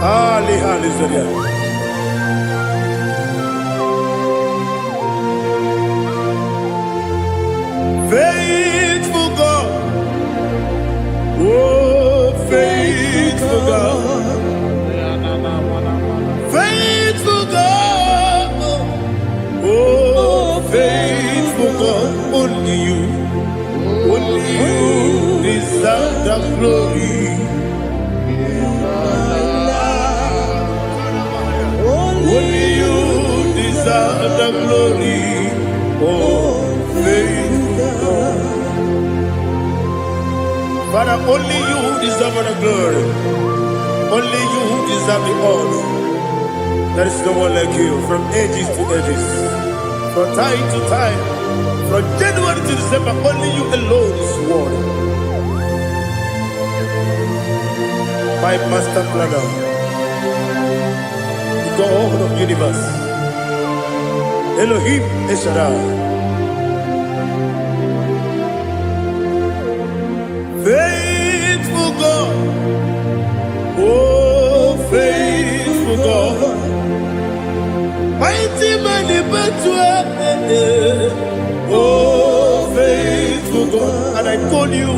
Ali hali zoria. Faithful God. Oh, faithful God, faithful God, oh, faithful God, only you deserve the glory. Only you deserve the glory, oh, faithful God. Father, only you deserve the glory. Only you deserve the honor. There is no one like you from ages to ages, from time to time, from January to December. Only you alone is worthy. My master planner, the God of the universe, Elohim Eshadai. Faithful God, oh faithful God, mighty man in battle, oh faithful God, and I call you,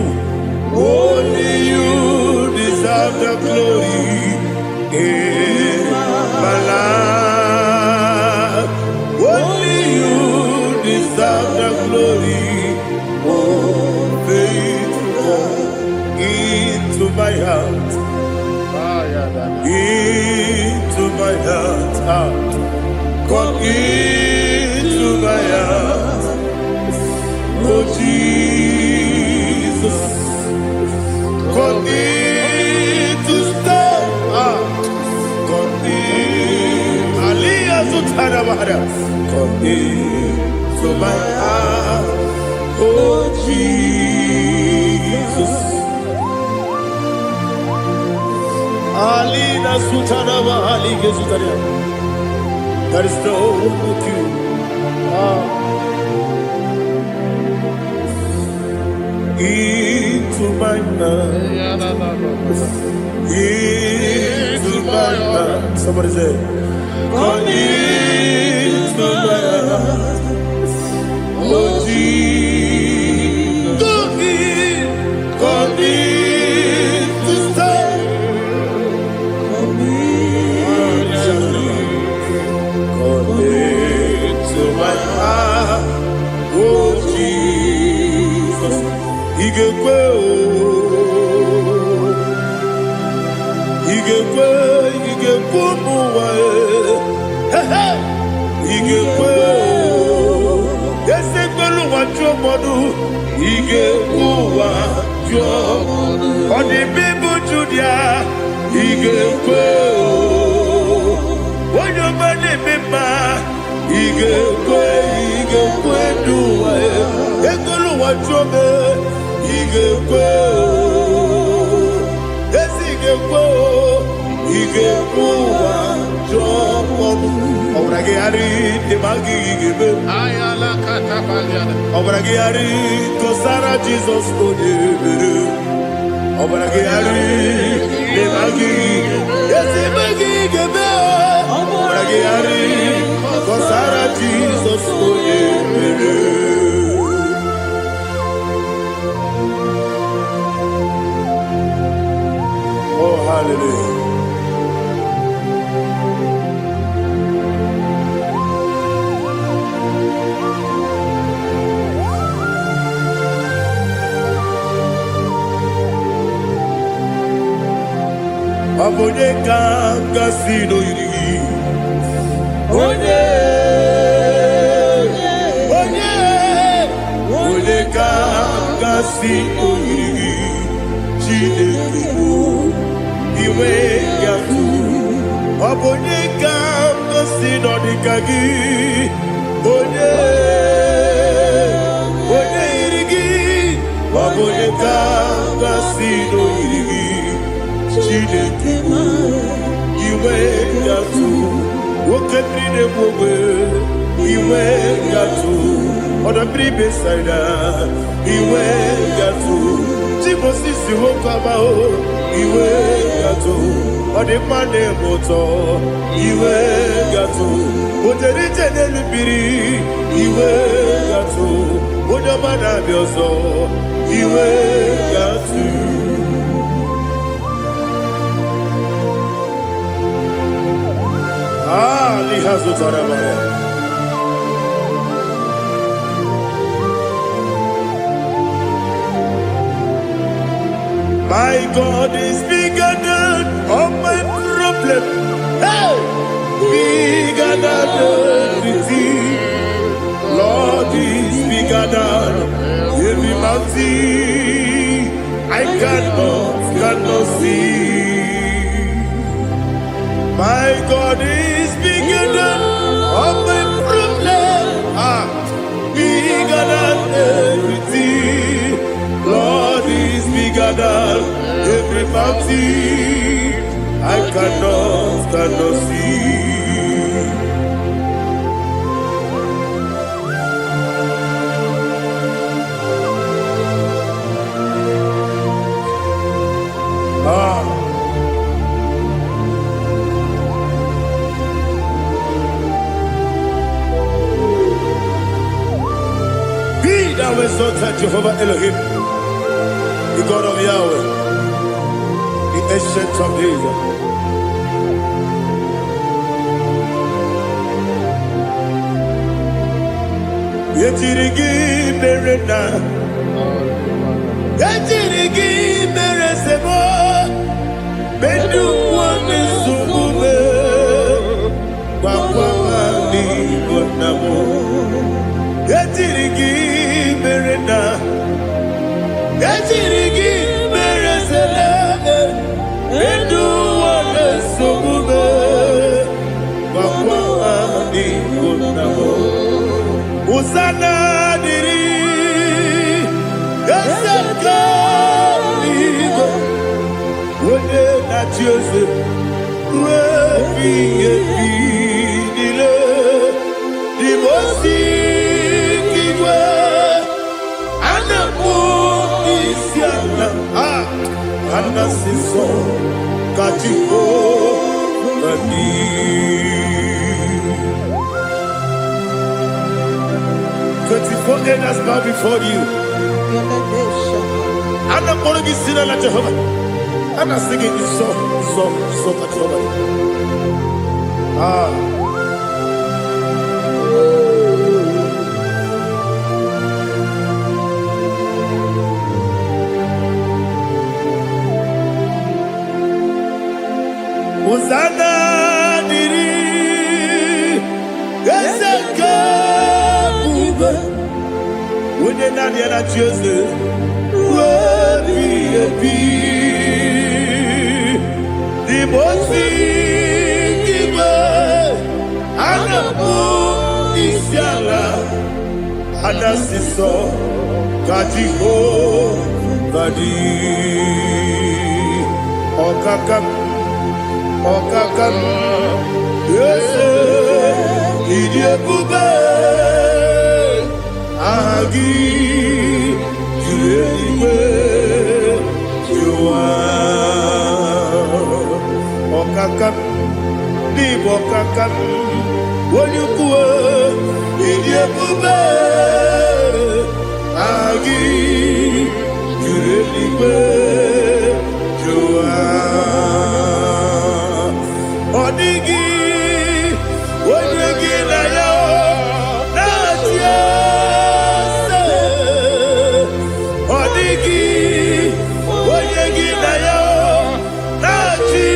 only you deserve the glory in my life, only you deserve the glory, oh faithful God. Into my heart, into my heart, come into my heart, oh Jesus, come in to stay, come in, Aliyah Zutanabara, come into my heart, oh Jesus. Alina Sutanaba Ali Gesutaria. There is no one like you. Into my heart. Into my heart. Somebody say, come into my heart. Oh Jesus. Come in to stay. To my heart, oh Jesus, He gave on the people Judah, He gave when your money member, He gave do Ekolo wachobe, He gave yes, He gave Obrage ari de magi give Ayala katapaliana. Obrage ari kosara Jesus ode Obrage ari de magi yes magi give Obrage ari kosara Jesus ode Oh hallelujah. Abonye kanga sino yiri. Onye kanga sino yiri. Chineke iwe yatu. Abonye kanga sino dikagi. Onye yirigi. Abonye kanga sino yiri. Chineke iwe yatu. Wokebrine mwe iwe yatu. Oda bribe saida iwe yatu. Timosisi wokama o iwe yatu. Ode mane moto iwe yatu. Oderi tenelu biri iwe yatu. Oda mana bioso iwe yatu. Lihazu Tarabaya. My God is bigger than all my problem. Hey! Bigger than everything. Lord is bigger than every mountain. I cannot see. My God is bigger than all my problem. Bigger than everything. Lord is bigger than every mountain. I cannot see. Thou exalted Jehovah Elohim, the God of Yahweh, the ancient of days. Yetirigi merena, yetirigi meresemo, bedu wane sumube, kwa mani bonamo. Yetirigi merena, yetirigi meresele, bedu wane sumube, kwa mani bonamo. Usana diri, yesaka ligo, wone na Joseph, wepi dile, dimosi kiwe, anamu isiana, anasiso katiko bani. 24 elders bow before you. I'm not going to be seen like Jehovah. I'm not singing this song like Jehovah. Hosanna diri, Ezeka. When you're not yet at Joseph, the most Anamu Isiala, Anasiso, Kajiho, Vadi, Okakam, yes, Idiabube. Agi, Juliwe, Jua, Okakam, Nibokakam, Wonyukue, Idiabube, Agi, Juliwe, Jua, Odigi, Wonyuki na yo, Natia. Odigi, Oyegi na yo, Nachi.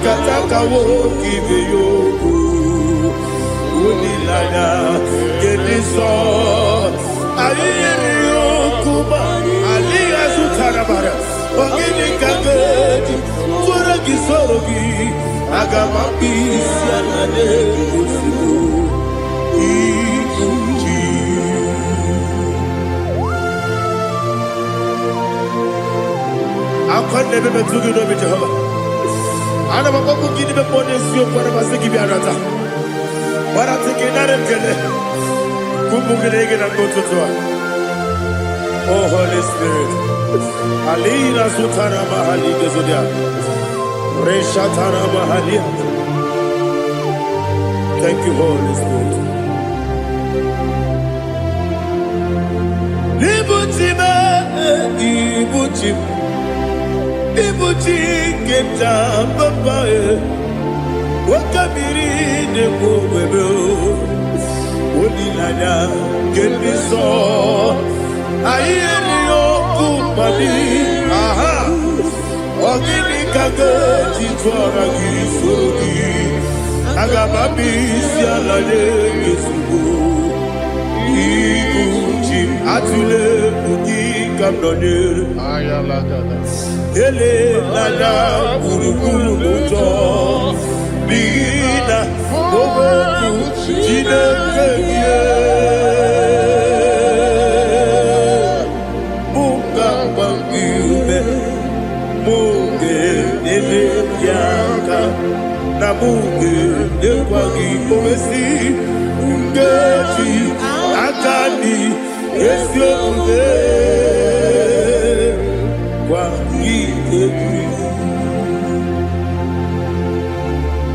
Akataka wo give you Unilaya Gediso Ayiri Okuba Aliya Zutarabara Ogini Kagedi Turagi Sorogi Agamapi Sianade Usibu Ikuji Akwande bebe tugi no bi Jehova Ana bako gidi be bone sio kwa base gibi arata Bara tiki nare kele Kumbugirege na kototoa Oh Holy Spirit Alina sutara mahali gezodia Resha tara mahali Thank you Holy Spirit Libutime Ibutime Ibuti keta papa Wakabiri de bobebe Onilanya kemiso Ayeni okupani Aha Ogini kage Jitwara gisogi Agamabi sialade Yesubu Ibuti Atule Buki Kamdonir Ayalagada. Ele lala urukuru muto Bina Oboku Jine kenye Munga bangiume Munge nele yaka Na munge nekwagi owesi Ungeji akani Esyo unge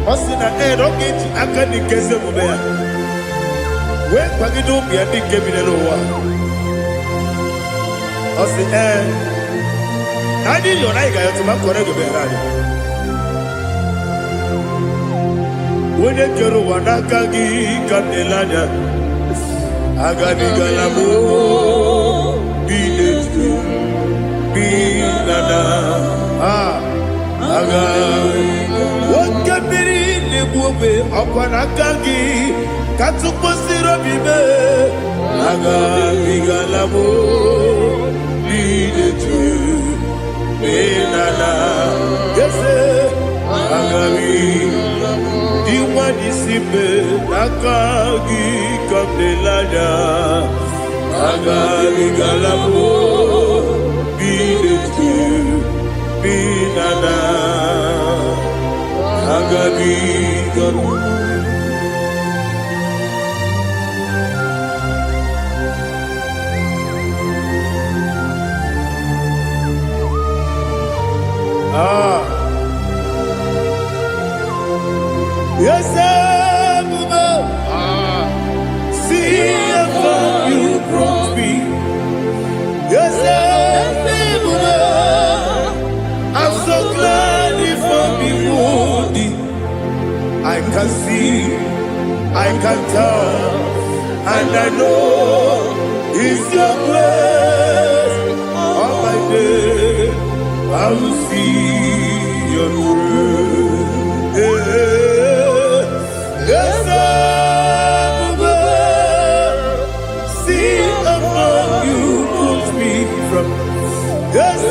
Osina rogeji akani kese mubea We kwagido biandi kebinelo wa Osi Nani yona iga yotuma kore geberani Wene kero wanakagi kanelanya Agani galamo Binetu Binana Aga Wakabiri Nebuwe Akwanakagi Katuposiro Bibe Aga Bigalamo Binetu Binana Yese Aga Diwani Sibe Nakagi Kamdelada Aga Bigalamo Binana Agabi Yes, see how you brought me. Yes, I'm so glad if I'm wounded. I can see, I can tell, and I know it's your grace. On my day, I will see your grace. Yes, see above you put me from. Yes,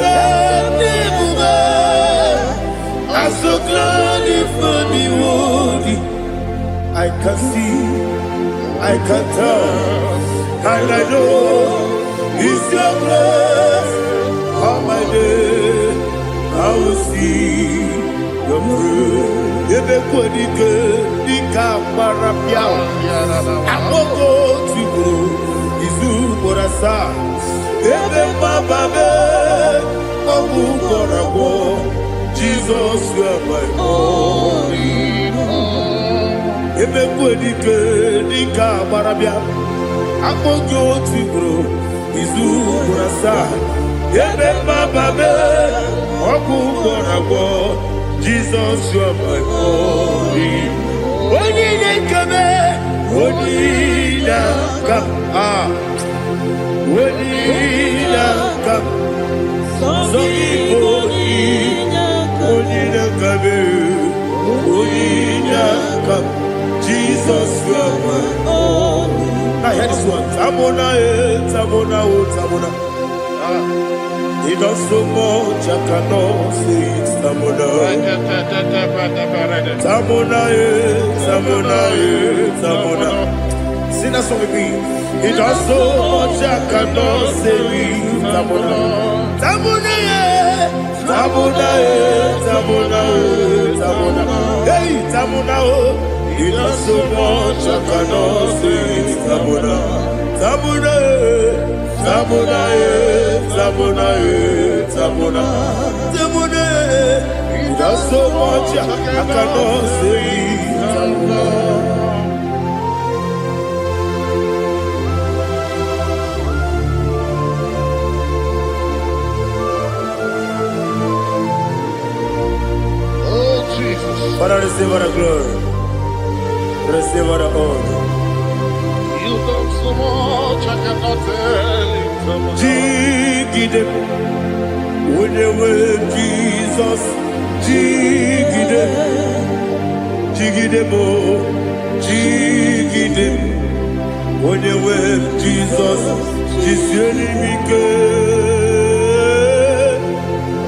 I'm so glad if me woody. I can see, I can tell, and I know it's your grace. On my day, I will see your grace. Ebe kodike dika marapia. Akoko tibo izu borasa. Ebe mababe obu korabo. Jesus, you are my only home. Ebe kodike dika marapia. Akoko tibo izu borasa. Ebe mababe obu korabo. Jesus, you are my only. Only come, only come, only come. So only come, come. Jesus, you are my only. Now hear this one. Tamona, Tamona, Tamona. He does so much, I cannot say it. Tamona. Tamona, Tamona, Tamona. Sing that song with me. He does so much, I cannot say it. Tamona. Tamona, Tamona, Tamona, Tamona. Hey, Tamona, he does so much, I cannot say it. Tamona. Tamona, Tamona, Tamona, Tamona. Tamona, he does so much, I cannot say it. Tamona. Father, receive all the glory. Receive all the honor. You done so much, I cannot tell it. Jigide, when you were Jesus, Jigide, Jigide mo, Jigide, when you were Jesus, Jisyenimike,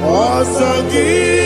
Asagi.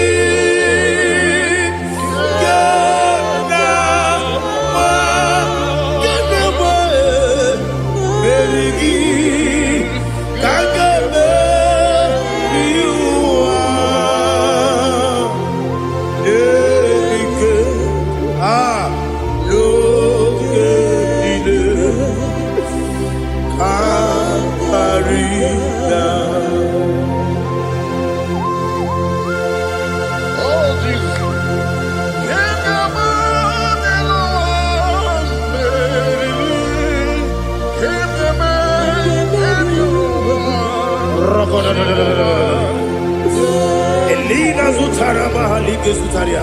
Elina Zutara Mahalike Zutaria.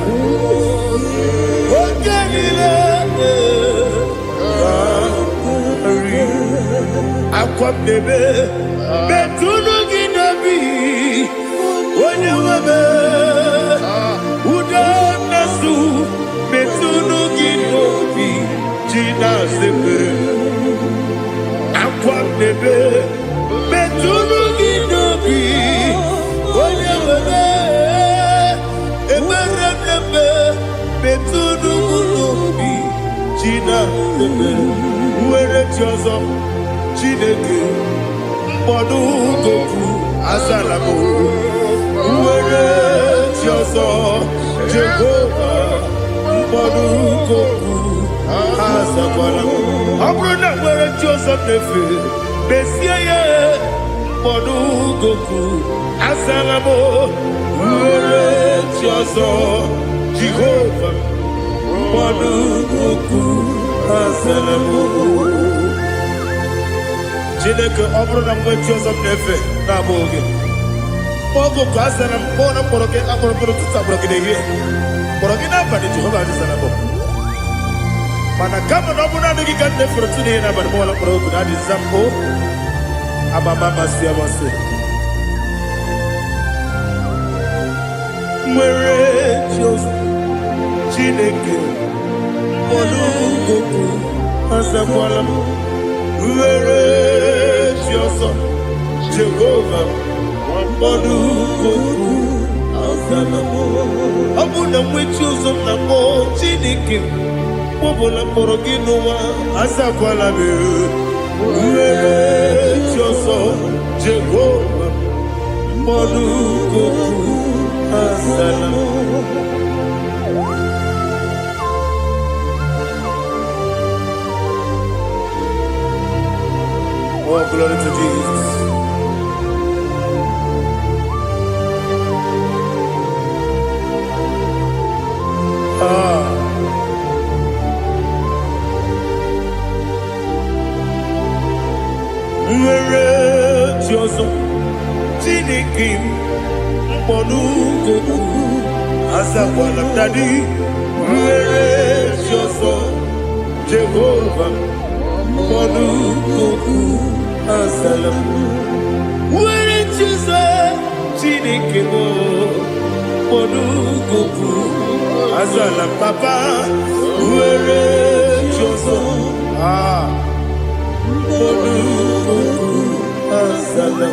Aqua bebe, Betuno Ginabi, when you were Udanasu, Betuno Ginobi, Gina Zebe, Aqua bebe, Betuno Ginobi, when you were Betuno Ginobi, Gina Zebe, where it was. Chineke mkpọdụ goku azalamo uwere ti ọzọ Jehova mkpọdụ goku azakwalamo ọ bụrụ na nwere ti ọzọ na-efe besie ya mkpọdụ goku azalamo uwere ti ọzọ Jehova mkpọdụ goku azalamo. Chineke ọ bụrụ na mgbe chi ọzọ m na-efe na-abụ oge ọgụ ka a sara m kpọọ na mkpọrọ gị akpọrọ mkpọrọ tụtụ akpọrọ gị n'ehihie kpọrọ gị n'abalị Jehova adịzara m mana kama na ọ bụrụ na adịghị ka m na-efere tụ n'ihe n'abalị mọla mkpọrọ ogu na adịza m o amama amasị amasị nwere chi ọzọ Chineke mkpọrọ ogu azakwala m were chi ọzọ Jehova mkpọdụ goku azalamo ọ bụ na nwe chi ọzọ na mbọ Chineke kpọbụla mkpọrọ gị n'ụwa azakwala m were chi ọzọ Jehova mkpọdụ goku azalamo. Oh, glory to Jesus. Nwere chi ọzọ Chineke mkpọdụ goku azakwala m dadi nwere chi ọzọ Jehova mkpọdụ goku azalamo nwere chi ọzọ Chineke mkpọdụ goku Azala papa, uere choso. Azala.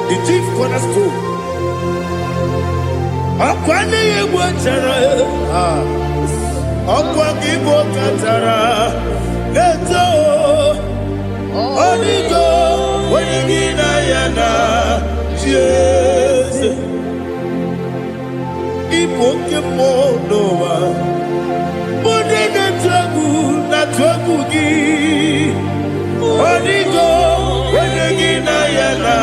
The chief cornerstone. Akwane yebo chara. Akwa kibo katara. Leto. Onigo. Wenigina yana. Jesus. Ipo kemo noa. Mone na tragu gi. Onigo. Wenigina yana.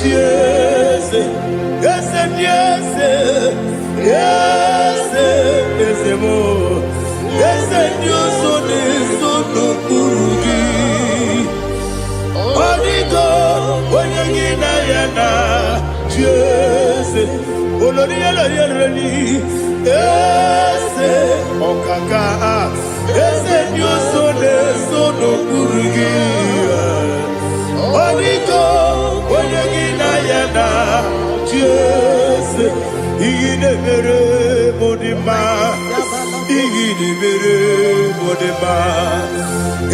Jesus. Yes, yes, yes, yes, more. Yes, you so no kurugi. Onigo, when you get ayana, yes, olori, yes, okaka, yes, you so no kurugi. Onigo, when you get ayana. Yes, igide mere modima, igide mere modima,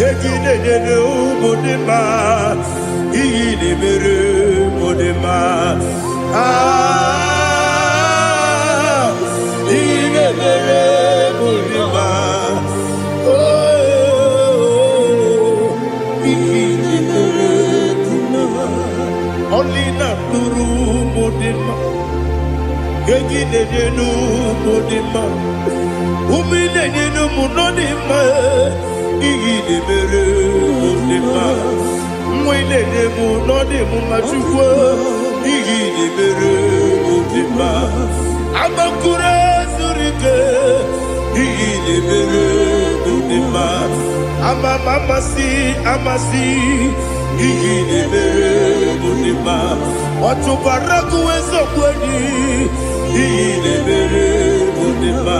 igide mere modima, igide mere modima. Igide mere modima. Oh, igide mere modima. Only not guru. Gegi nu modima, umine nu munodima, igi de mere modima, mwine de munodimu machukwa, igi de mere modima, amakure surike, igi de mere modima, amasi, igi de mere modima. Watu baraku wezo kweni Ine mere modima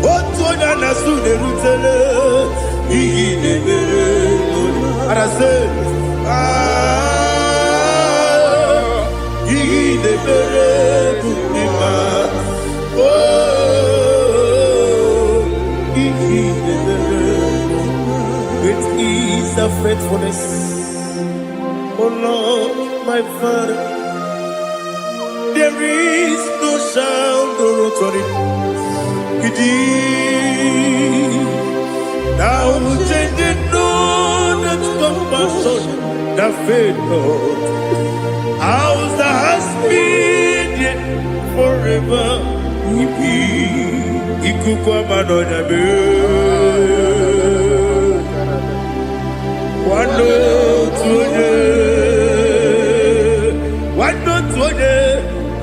Watu onyana sude rutele Ine mere modima Arase Ine mere modima Ine mere modima Great is the faithfulness Oh Lord, my Father there is no sound or authority. Now changing no that compassion, the faith Lord. How's the husband yet forever? Ikukwa manonya be. Wano tuone.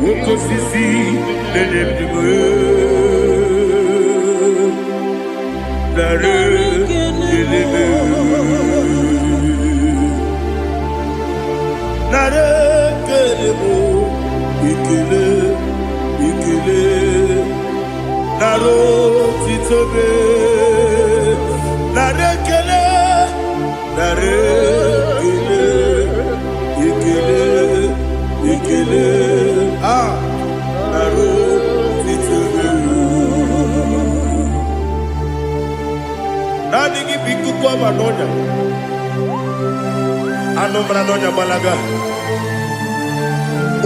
Woko sisi nedem diwe Nare dileme Nare kelemo Ikele naro titobe narekele ikele naro titobe nani gibiku kwa manonya anomra nonya balaga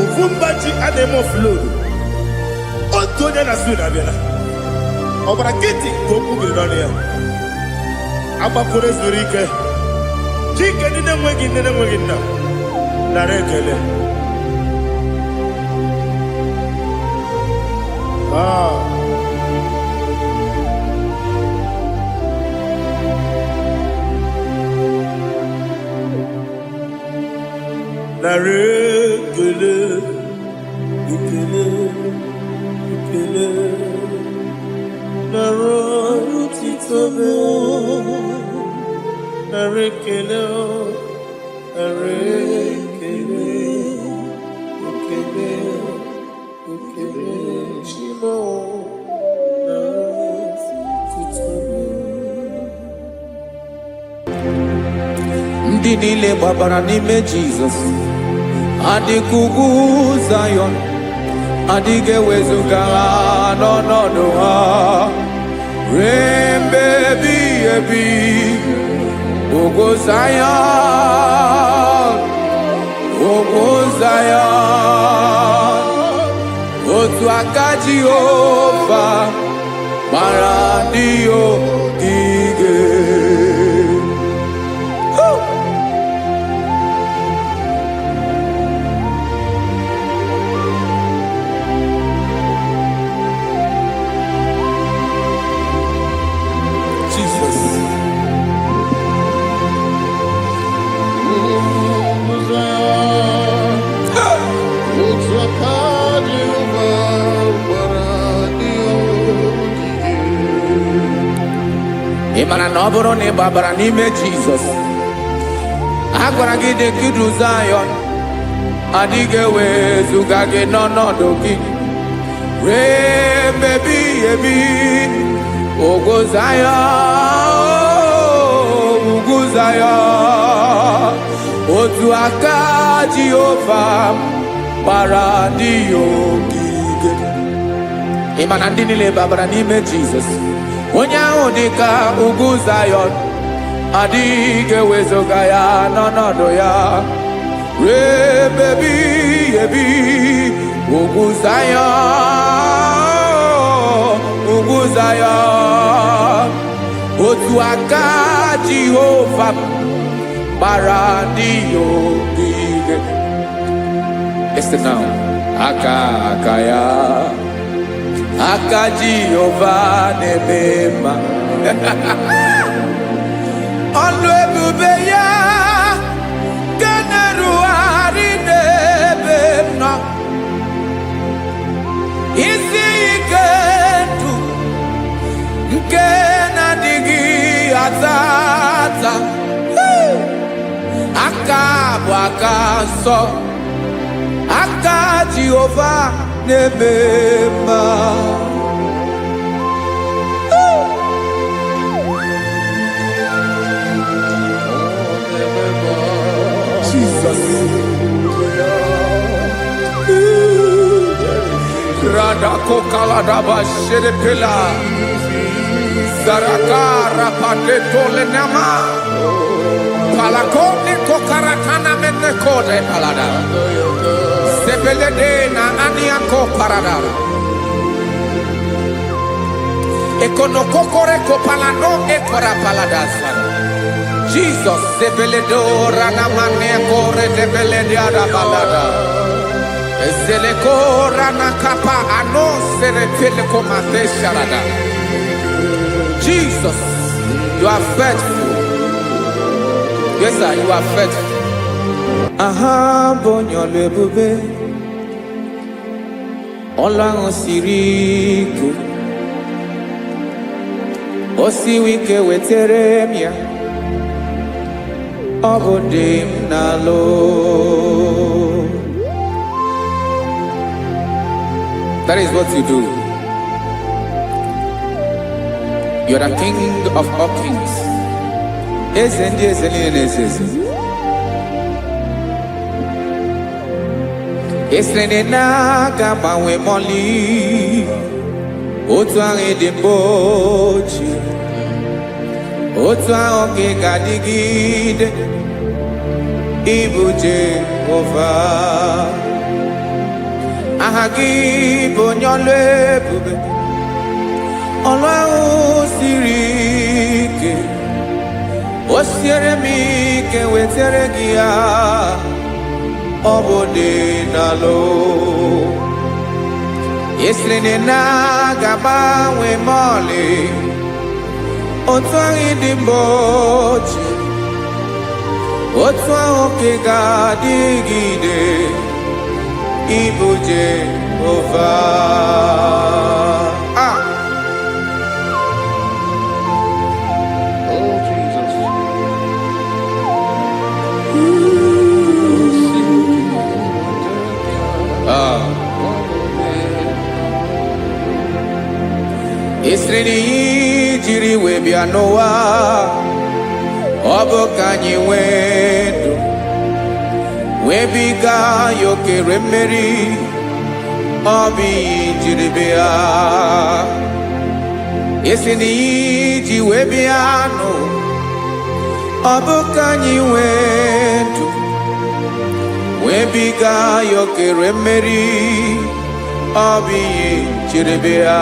ufumbaji anemo flow otonya na suna bela obra kiti goku bironia aba kore zurike chike nine mwegi na narekele narekele ikele naro titobe narekele shimo naro titobe. Ndị niile gbabara n'ime Jizọs adịghị ugwu Zayọn, adịghị ewezuga ha n'ọnọdụ ha ruo mgbe ebighị ebi. Ugwu Zayọn, ugwu Zayọn, otu aka Jehova gbara ndị ogige. Ị mara na ọ bụrụ na ị gbabara n'ime Jizọs, a gwara gị dị ka Zayọn, adịghị ewezuga gị n'ọnọdụ gị ruo mgbe ebighị ebi. Ugwu Zayọn, ugwu Zayọn, otu aka Jehova gbara ndị ogige. Ị ma na ndị niile gbabara n'ime Jizọs, onye ahụ dị ka ugwu Zayọn, adịghị ewezuga ya n'ọnọdụ ya ruo mgbe ebighị ebi. Ugwu Zayọn, ugwu Zayọn, otu aka Jehova gbara ndị ogige. Listen now, aka ya, aka Jehova na-eme mma. Ọlụ ebube ya ga na-erugharị n'ebe m nọ. Isi ike ndụ nke na-adịghị ata ata, aka bụ aka nsọ, aka Jehova na-eme mma. Jesus. Radako kaladaba sherepela zarakara pateto lenama palakone kokaratana mene kode palada sebelede na aniako parada ekono kokore kopalano ekora paladasa. Jesus sebeledo rana mane kore debelede ada balada. Ezeleko rana kapa ano serepele komate sharada. Jesus, you are faithful. Yes sir, you are faithful. Aha bonyo lebube Ọlọ́run siriku Osiwike wetere mia Obodim nalo. That is what you do. You are the King of all kings. Ezendi ezeli nezezi. Esrene na gabawe moli. Otu ahụ dị mgbochi. Otu ahụ ka ị ga-adịgide. Ịbụ Jehova. Aha gị bụ onye ọlụ ebube. Ọlụ ahụ siri ike. O siere m ike wetere gị ya. Ọ bụ dị n'alụ. Esrene na gabanwe mọlị. Otu ahụ dị mgbochi. Otu ahụ ka ị ga-adịgide. Ịbụ Jehova. Oh, Jesus. Esrene jiri wee bịa n'ụwa. Ọ bụ ka anyị nwee ndụ. Wee biga ya okere mmeri. Ọ bụ ihe jiri bịa. Esrene ji wee bịa nụ. Ọ bụ ka anyị nwee ndụ. Wee biga ya okere mmeri. Ọ bụ ihe jiri bịa.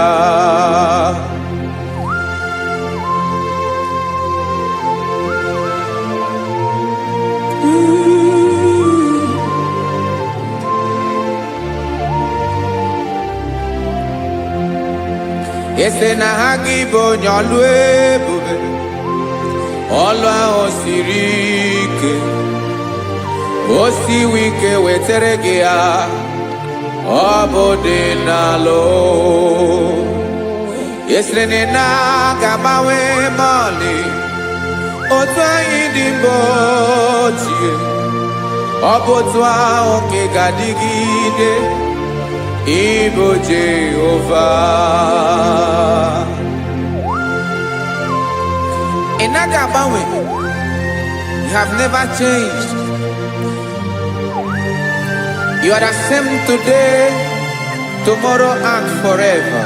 Ese na ha gị bụ onye ọlụ ebube. Ọlụ ahụ siri ike. O siwe ike wetere gị ya. Ọ bụ dị n'alụ. Esrene na gabanwe mọlị. Otu anyị dị mgbochi. Ọ bụ otu ahụ ka ị ga-adịgide. Ịbụ Jehova. Ị naghị agbanwe. You have never changed. You are the same today, tomorrow, and forever.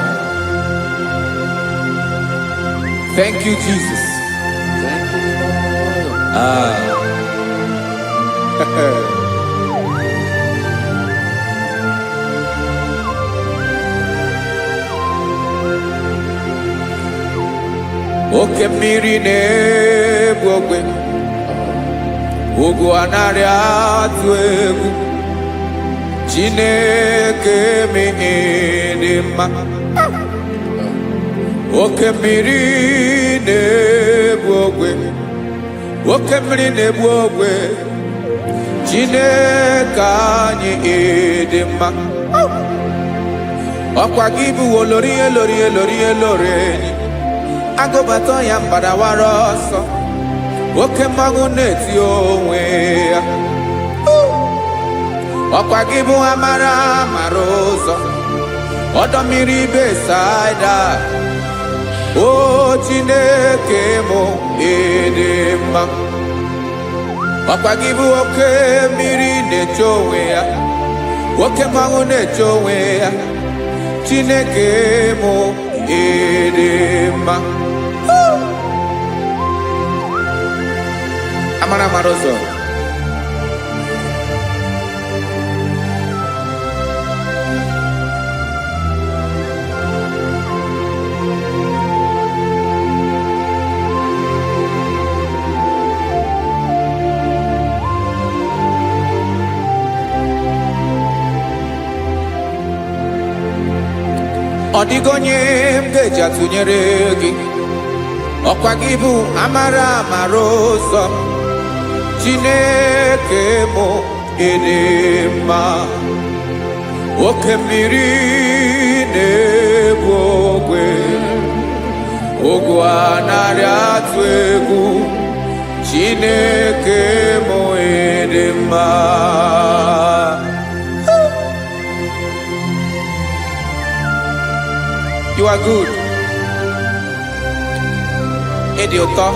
Thank you, Jesus. Thank you, Lord. Oke mmiri na-egbu ogwe. Ugwu anaghị atụ egwu. Chineke mee dị mma. Oke mmiri na-egbu ogwe. Oke mmiri na-egbu ogwe. Chineke anyị dị mma. Ọkwa gị bụ olori elori elori elori enyi. Agụbata ya mbadawara ọsọ. Oke mmanwụ na-eti onwe ya. Ọkwa gị bụ amara amara ụzọ. Ọdọ mmiri Besaida. O Chineke mụ ịdị mma. Ọkwa gị bụ oke mmiri na-eche onwe ya. Oke mmanwụ na-eche onwe ya. Chineke mụ ịdị mma. Amara amara ụzọ. Ọ dịghị onye m ga-eji atụnyere gị. Ọkwa gị bụ amara amara ụzọ. Chineke mụ ịdị mma. Oke mmiri na-egbu ogwe. Ugwu anaghị atụ egwu. Chineke mụ ịdị mma. You are good. ịdị ụtọ.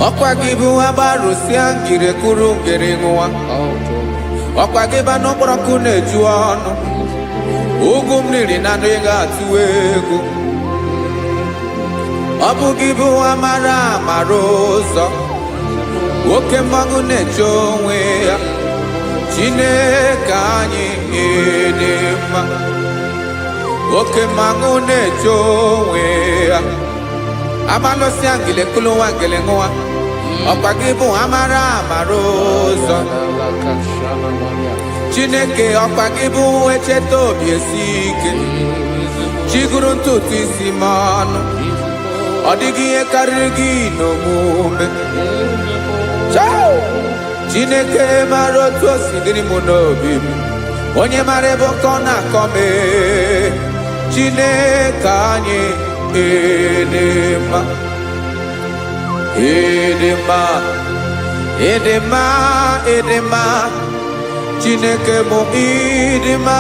Ọkwa gị bụ agbarụsịa ngire kụrụ ngere nwa. Ọkwa gị ba n'ụkpọrọkụ na-eju ọnụ. Ugwu mmiri na anụ ị ga-atụ egwu. Ọ bụ gị bụ amara amara ụzọ. Oke mmanwụ na-eche onwe ya. Chineke anyị dị mma. Oke mmanwụ na-eche onwe ya. Abalụsịa ngile kụrụ nwa ngele nwa. Ọkwa gị bụ amara amara ụzọ. Chineke ọkwa gị bụ echeta obi esi ike. Chiguru ntutu isi m ọnụ. Ọ dịghị ihe karịrị gị n'omume. Chineke mara otu o si dịrị m n'obi m. Onye mara ebe ọkọ na-akọ m. Chineke anyị dị mma. Ịdị mma, ịdị mma, ịdị mma. Chineke mụ ịdị mma.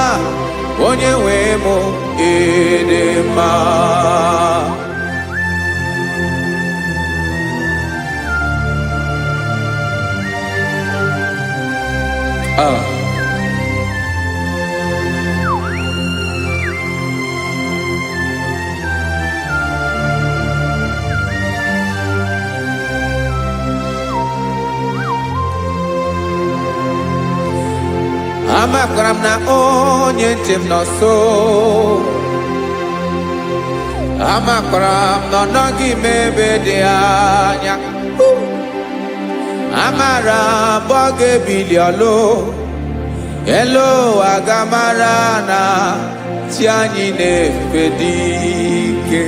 Onye nwe mụ ịdị mma. Amakwara m na onye nche m nọ nso. Amakwara m na ọ nọghị m ebe dị anya. Amara m ọ ga-ebili ọlụ. Elu aga mara na chi anyị na-efe dị ike.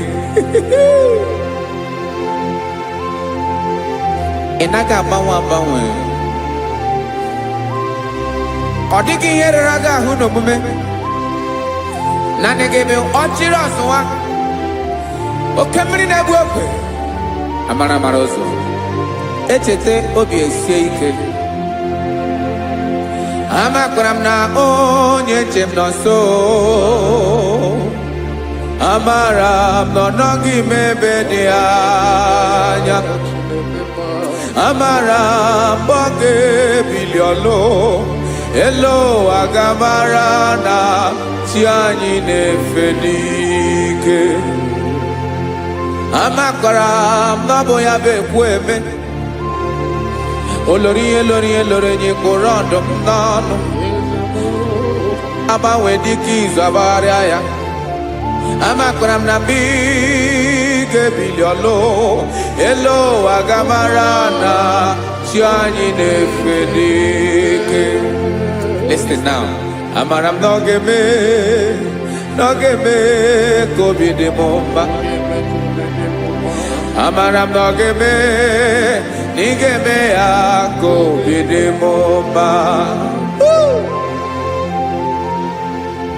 Ị naghị agbanwe agbanwe. Ọ dịghị ihe rere gị ahụ n'omume. Naanị gị bụ ọchịrị ọzụwa. Oke mmiri na-egbu ogwe. Amara amara ụzọ. Echeta obi esie ike. Amakwara m na onye nche m nọ nso. Amara m na ọ nọghị m ebe dị anya. Amara m ọ ga-ebili ọlụ. Elu aga mara na chi anyị na-efe n'ike. Amakwara m na ọ bụ ya bụ ekwu eme. Olori ihe lori ihe lori enyi kpụrụ ọdụm n'ọnụ. Agbanwe dịka izu agbagharịa ya. Amakwara m na mgbe ị ga-ebili ọlụ. Elu aga mara na chi anyị na-efe n'ike. Listen now. Amara m na ọ ga-eme ka obi dị m mma. Amara m na ọ ga-eme na ị ga-eme ya ka obi dị m mma.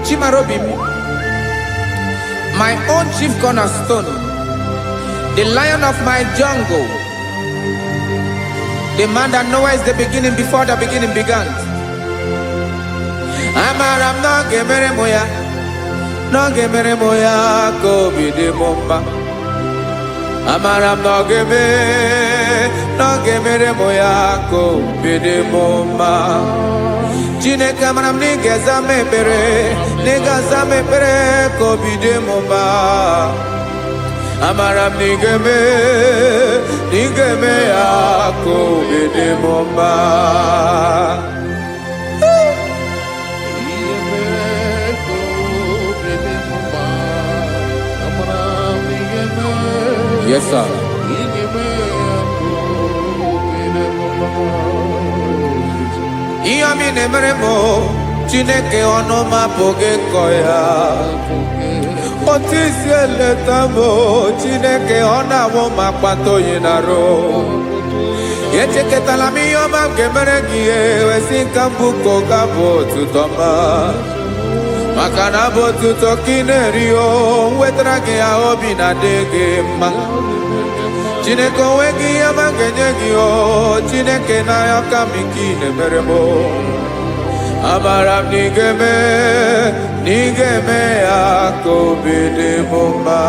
Chimarobi m, my own chief cornerstone, the lion of my jungle, the man that knows the beginning before the beginning began. Amara m na ọ ga-emere m ya, na ọ ga-emere m ya ka obi dị m mma. Amara m na ọ ga-emere m ya ka obi dị m mma. Chineke amara m na ị ga-aza m ekpere, na ị ga-aza m ekpere ka obi dị m mma. Amara m na ị ga-eme ya ka obi dị m mma. Yes, sir. Ihe ọmị na-emere m Chineke ọnụ m apụghị ịkọ ya. Otu isi eleta m Chineke ọ na-awụ m akpata oyi n'arụ. Echeketala m ihe ọma m ga-emere gị ihe wesị ka m bụkọ ga-abụ otuto ma. Maka na bụ otuto ka ị na-eri o wetara gị ya obi na-adị gị mma. Chineke onweghị ihe ma ga-enye gị o Chineke n'anya ka m ike ị na-emere m amara m na ị ga-eme ya ka obi dị m mma.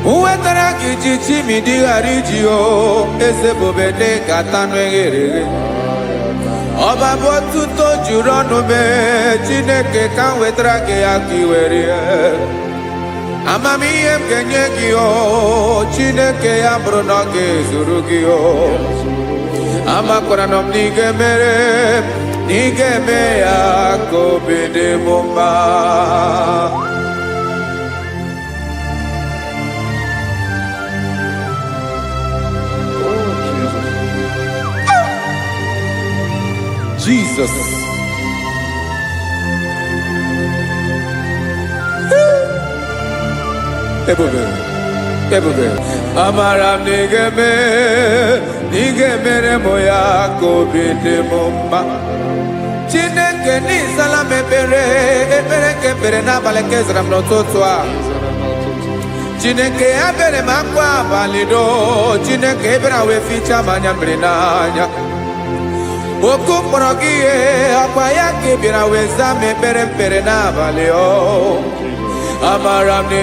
Uwetara gị ji chimidi ghara iji o eze bobede gata n'eghere ọba bụ otuto juru ọnụ mee Chineke ka m wetara gị ya ka i were amamihe m ga-enye gị o Chineke ya bụrụ na ọ ga-ezuru gị o amakwara na m na ị ga-eme ya ka obi dị m mma. Jesus. Ebube. Amara m na ị ga-emere m ya ka obi dị m mma. Chineke n'ịzala m ekpere nke ekpere n'abalị nke zara m n'ụtụtụ a. Chineke ya bere m akwa abalị do Chineke ebere wee fichaa m anya mmiri n'anya. Oku kpọrọ gị ihe akwa ya ka ị bịara wee zaa m ekpere mpere n'abalị o amara m na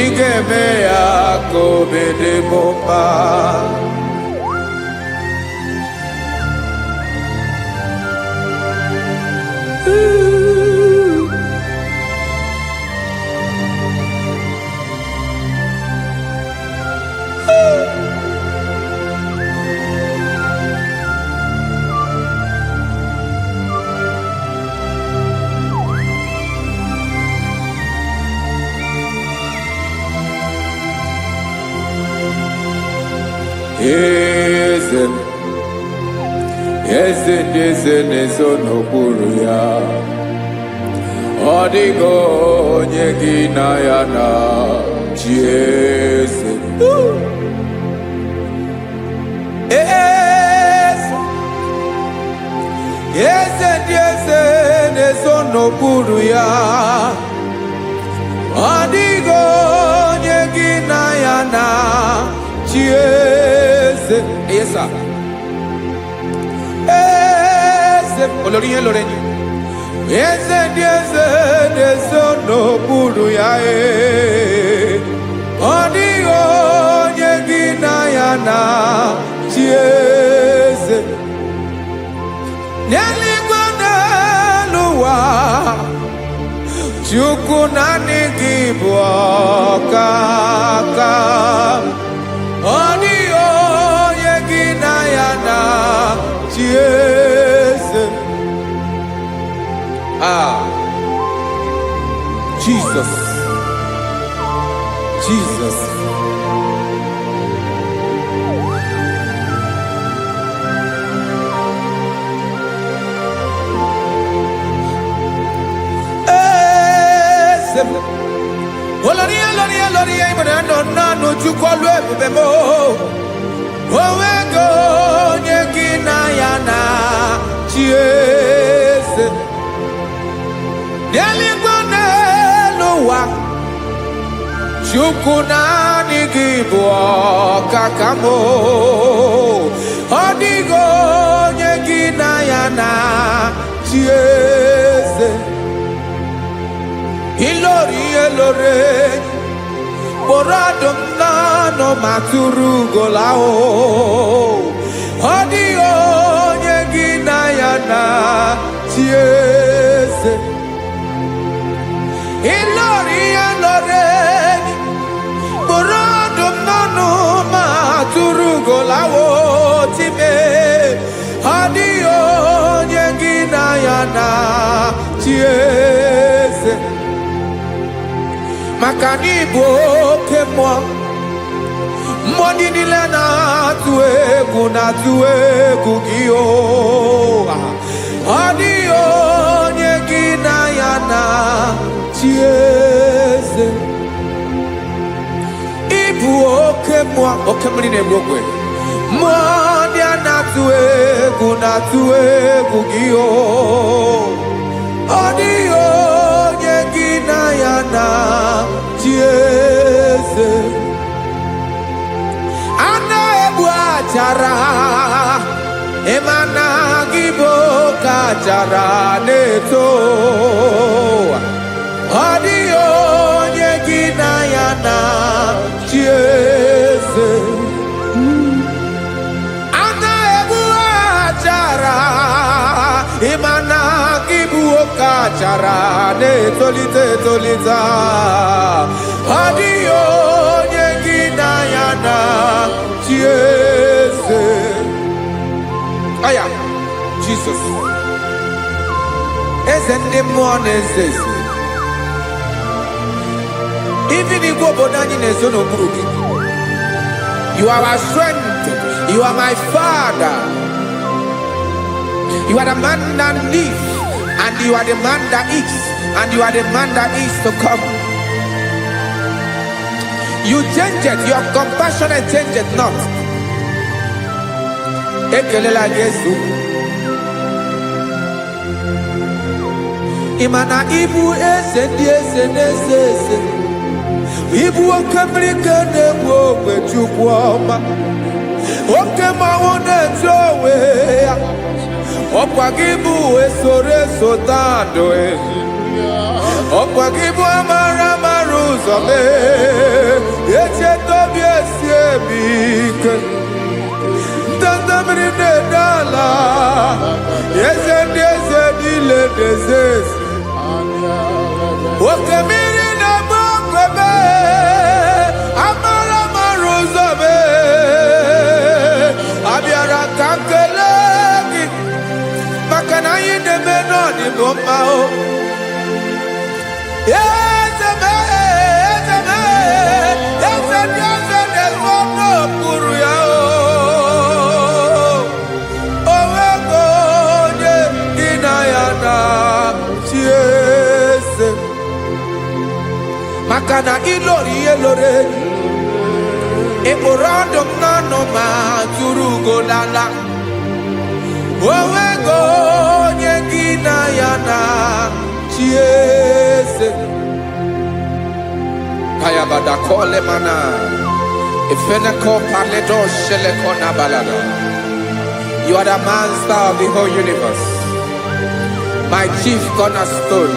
ị ga-eme ya ka obi dị m mma. Eze ndị eze na-ezo n'okpuru ya ọ dịghị onye gị na ya na chi eze. Eze ndị eze na-ezo n'okpuru ya ọ dịghị onye gị na ya na chi eze. Olórí yẹn lórí ẹni. Eze ndị eze na-ezo n'okpuru ya ọ dịghị onye gị na ya na chi eze. N'eluigwe n'elu ụwa Chukwu naanị gị bụ ọkaka ọ dịghị onye gị na ya na chi eze. Jesus. Olórí ìbọ̀dẹ̀ nọ Chukwu ọlụ ebube m onwego onye gị na ya na chi eze. N'eluigwe n'elu ụwa Chukwu naanị gị bụ ọkaka m ọ dịghị onye gị na ya na chi eze. Ilori kpọrọ ọdụm n'ọnụ ma tụrụ ugola ọ dịghị onye gị na ya na chi eze. Ilori kpọrọ ọdụm n'ọnụ ma tụrụ ugola time ọ dịghị onye gị na ya na chi eze. Maka na ị bụ oke mmụọ ndị niile na-atụ egwu gị ọ dịghị onye gị na ya na chi eze. Ị bụ oke mmụọ oke mmiri na-egbu ogwe mmụọ ndị a na-atụ egwu gị o ọ dịghị onye gị na ya na chi eze a na-egbu achara ịma na gị bụ ka achara na-eto ọ dịghị onye gị na ya na chi eze a na-egbu achara ịma na gị bụ ka achara na-etolite etolite ọ dịghị onye gị na ya na chi eze aya Jesus eze ndị mmụọ na-eze eze even igwe obodo anyị na-ezo n'okpuru gị you are our strength you are my father you are the man that lives and you are the man that eats and you are the man that is to come you change it your compassion and change it not ekelela Yesu imana ibu eze ndị eze na-eze eze ibu oke mmiri ka na-egbu ogwe Chukwu ọma oke mmanwụ na-eche onwe ya ọkwa gị bụ esoro esota ndụ ọkwa gị bụ amara amara ụzọ mee echeta obi esi ebi ike ndanda mmiri na-ede ala eze ndị eze niile na-eze eze oke mmiri na-agba okwebe amara amara ụzọ mee abịara ka m kelee gị maka na anyị na-eme n'ọdịbụ mma o eze mee eze mee eze ndị eze na-ewu ọnụ okpuru ya o nwego onye gị na ya na chi eze maka na ịlọrọ ihe lọrọ enyi ịkpụrụ ọdụ m n'ọnụ ma tụrụ ugolala onwego onye gị na ya na chi eze kayabada kole mana ifeneko paledo sheleko na balada you are the master of the whole universe my chief cornerstone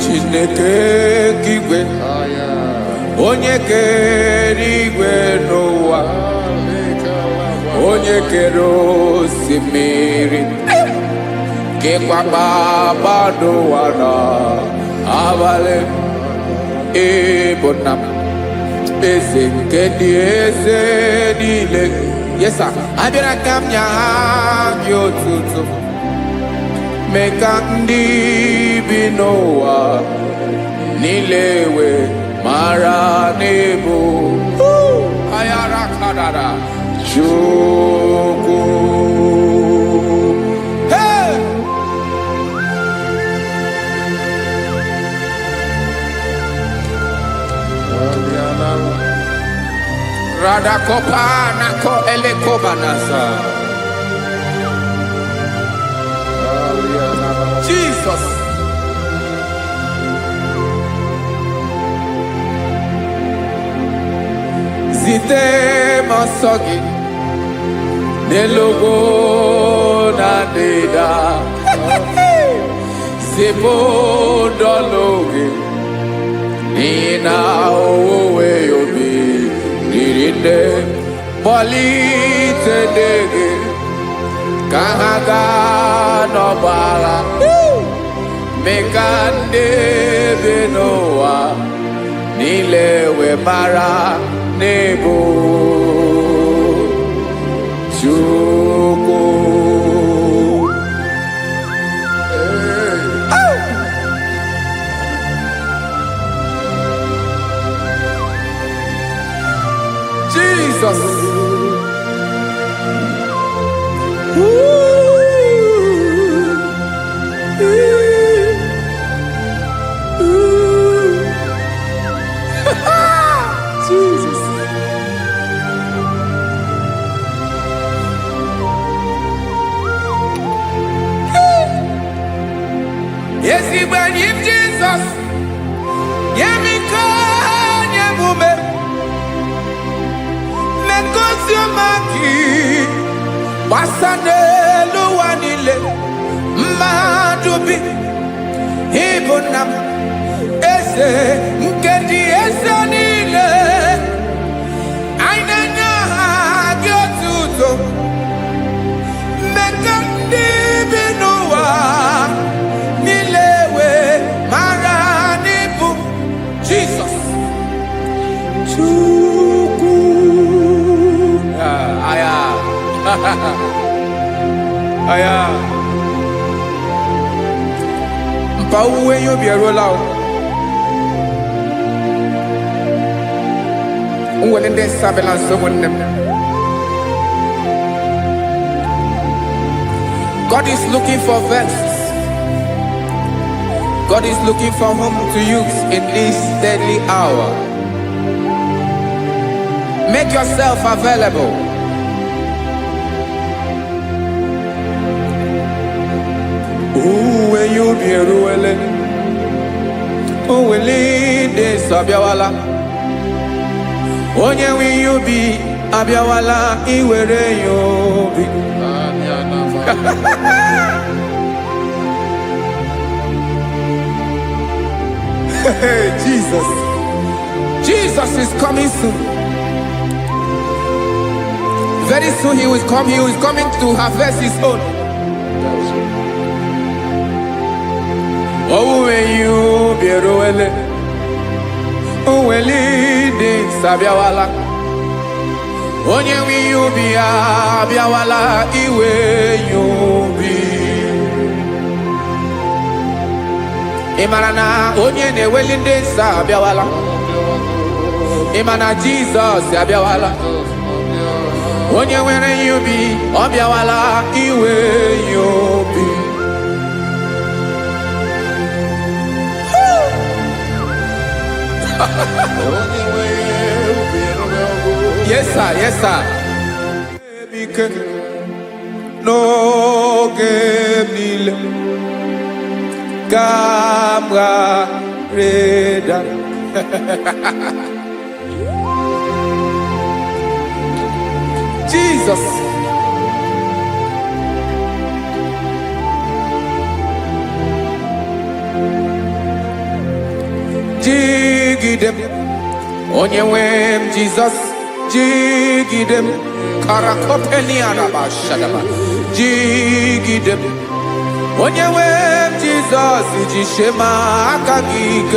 Chineke kigwe onye kere igwe n'ụwa onye kere osimiri kekwa kpakpando ụwa n'abalị ịbụ nna m eze nke ndị eze niile yesa abịara ka m nya gị otuto mee ka ndị bi n'ụwa niile wee mara n'ebu ayara kadara Chukwu hey Radakopa nako elekobanasa Jesus zite masọ gị n'elugo na ndịda zipụ ndọlụ gị n'ihi na owuwe obi dịrị nne kpọlite ndị gị ka ha gaa n'ọgba agha mee ka ndị bi n'ụwa niile wee mara n'ebu Chukwu Jesus. Jesus. Yes, he when him Jesus. Yemika nyemume. Mekosiomaki. Wasane luwanile. Madubi. Ibonam. Ese nkendi ese nile. Ainanya gyotuto. Mekandi binuwa. Nilewe maranibu. Jesus. Chuku. Aya. Aya. Mpauwe yo bierola o. Unwelende sabela someone. God is looking for vessels. God is looking for whom to use in this deadly hour. Make yourself available. When you be ruele, oh, will lead this Abiawala. Onye will you be Abiawala? Iwere you be. Jesus. Jesus is coming soon. Very soon he will come. He is coming to harvest his own. Oh, when you be roele, oh, when leading Sabiawala, onye will you be Abiawala, iwe you be. Imanana onye ne welinde Sabiawala, Imana Jesus Sabiawala, onye were you be Abiawala, iwe you be. Yes, sir. Yes, sir. No game Gamra Reda. Jesus. Jigidem, Onyewem Jesus, Jigidem, Karakopeni Araba Shadaba, Jigidem, Onyewem Jesus, Jishema Akagig,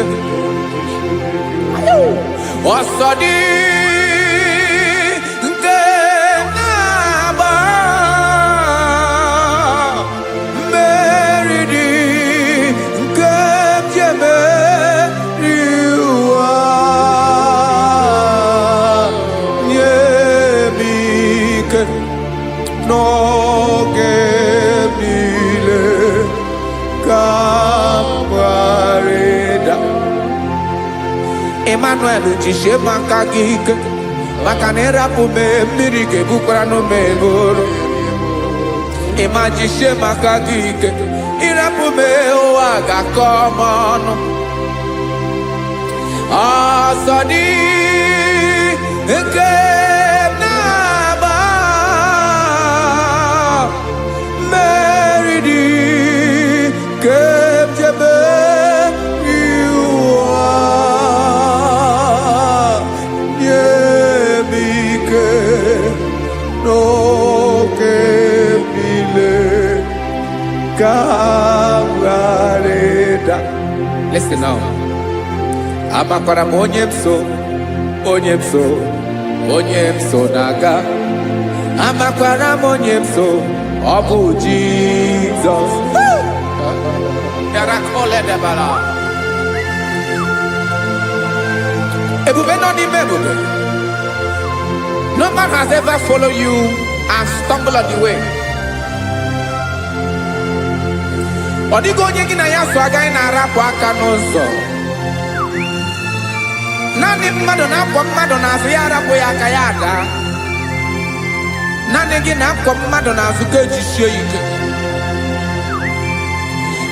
Osodi, Denaba, Meridi, Gemjeme. No gemile kamwareda Emmanuel jishe makagike makanera pume mirike bukrano meboro Ema jishe makagike irapume oaga komono Asadi Listen now. Amakara onyemso naga. Amakara onyemso Obu Jesus. Yarakole debala. Ebube no di mebube. No man has ever followed you and stumbled on the way. Odigo onye gị na ya so agaghị na-arapụ aka n'ụzọ. Naanị mmadụ na-akwọ mmadụ n'azụ ya arapụ ya aka ya ada. Naanị gị na-akwọ mmadụ n'azụ ka ejisie ike.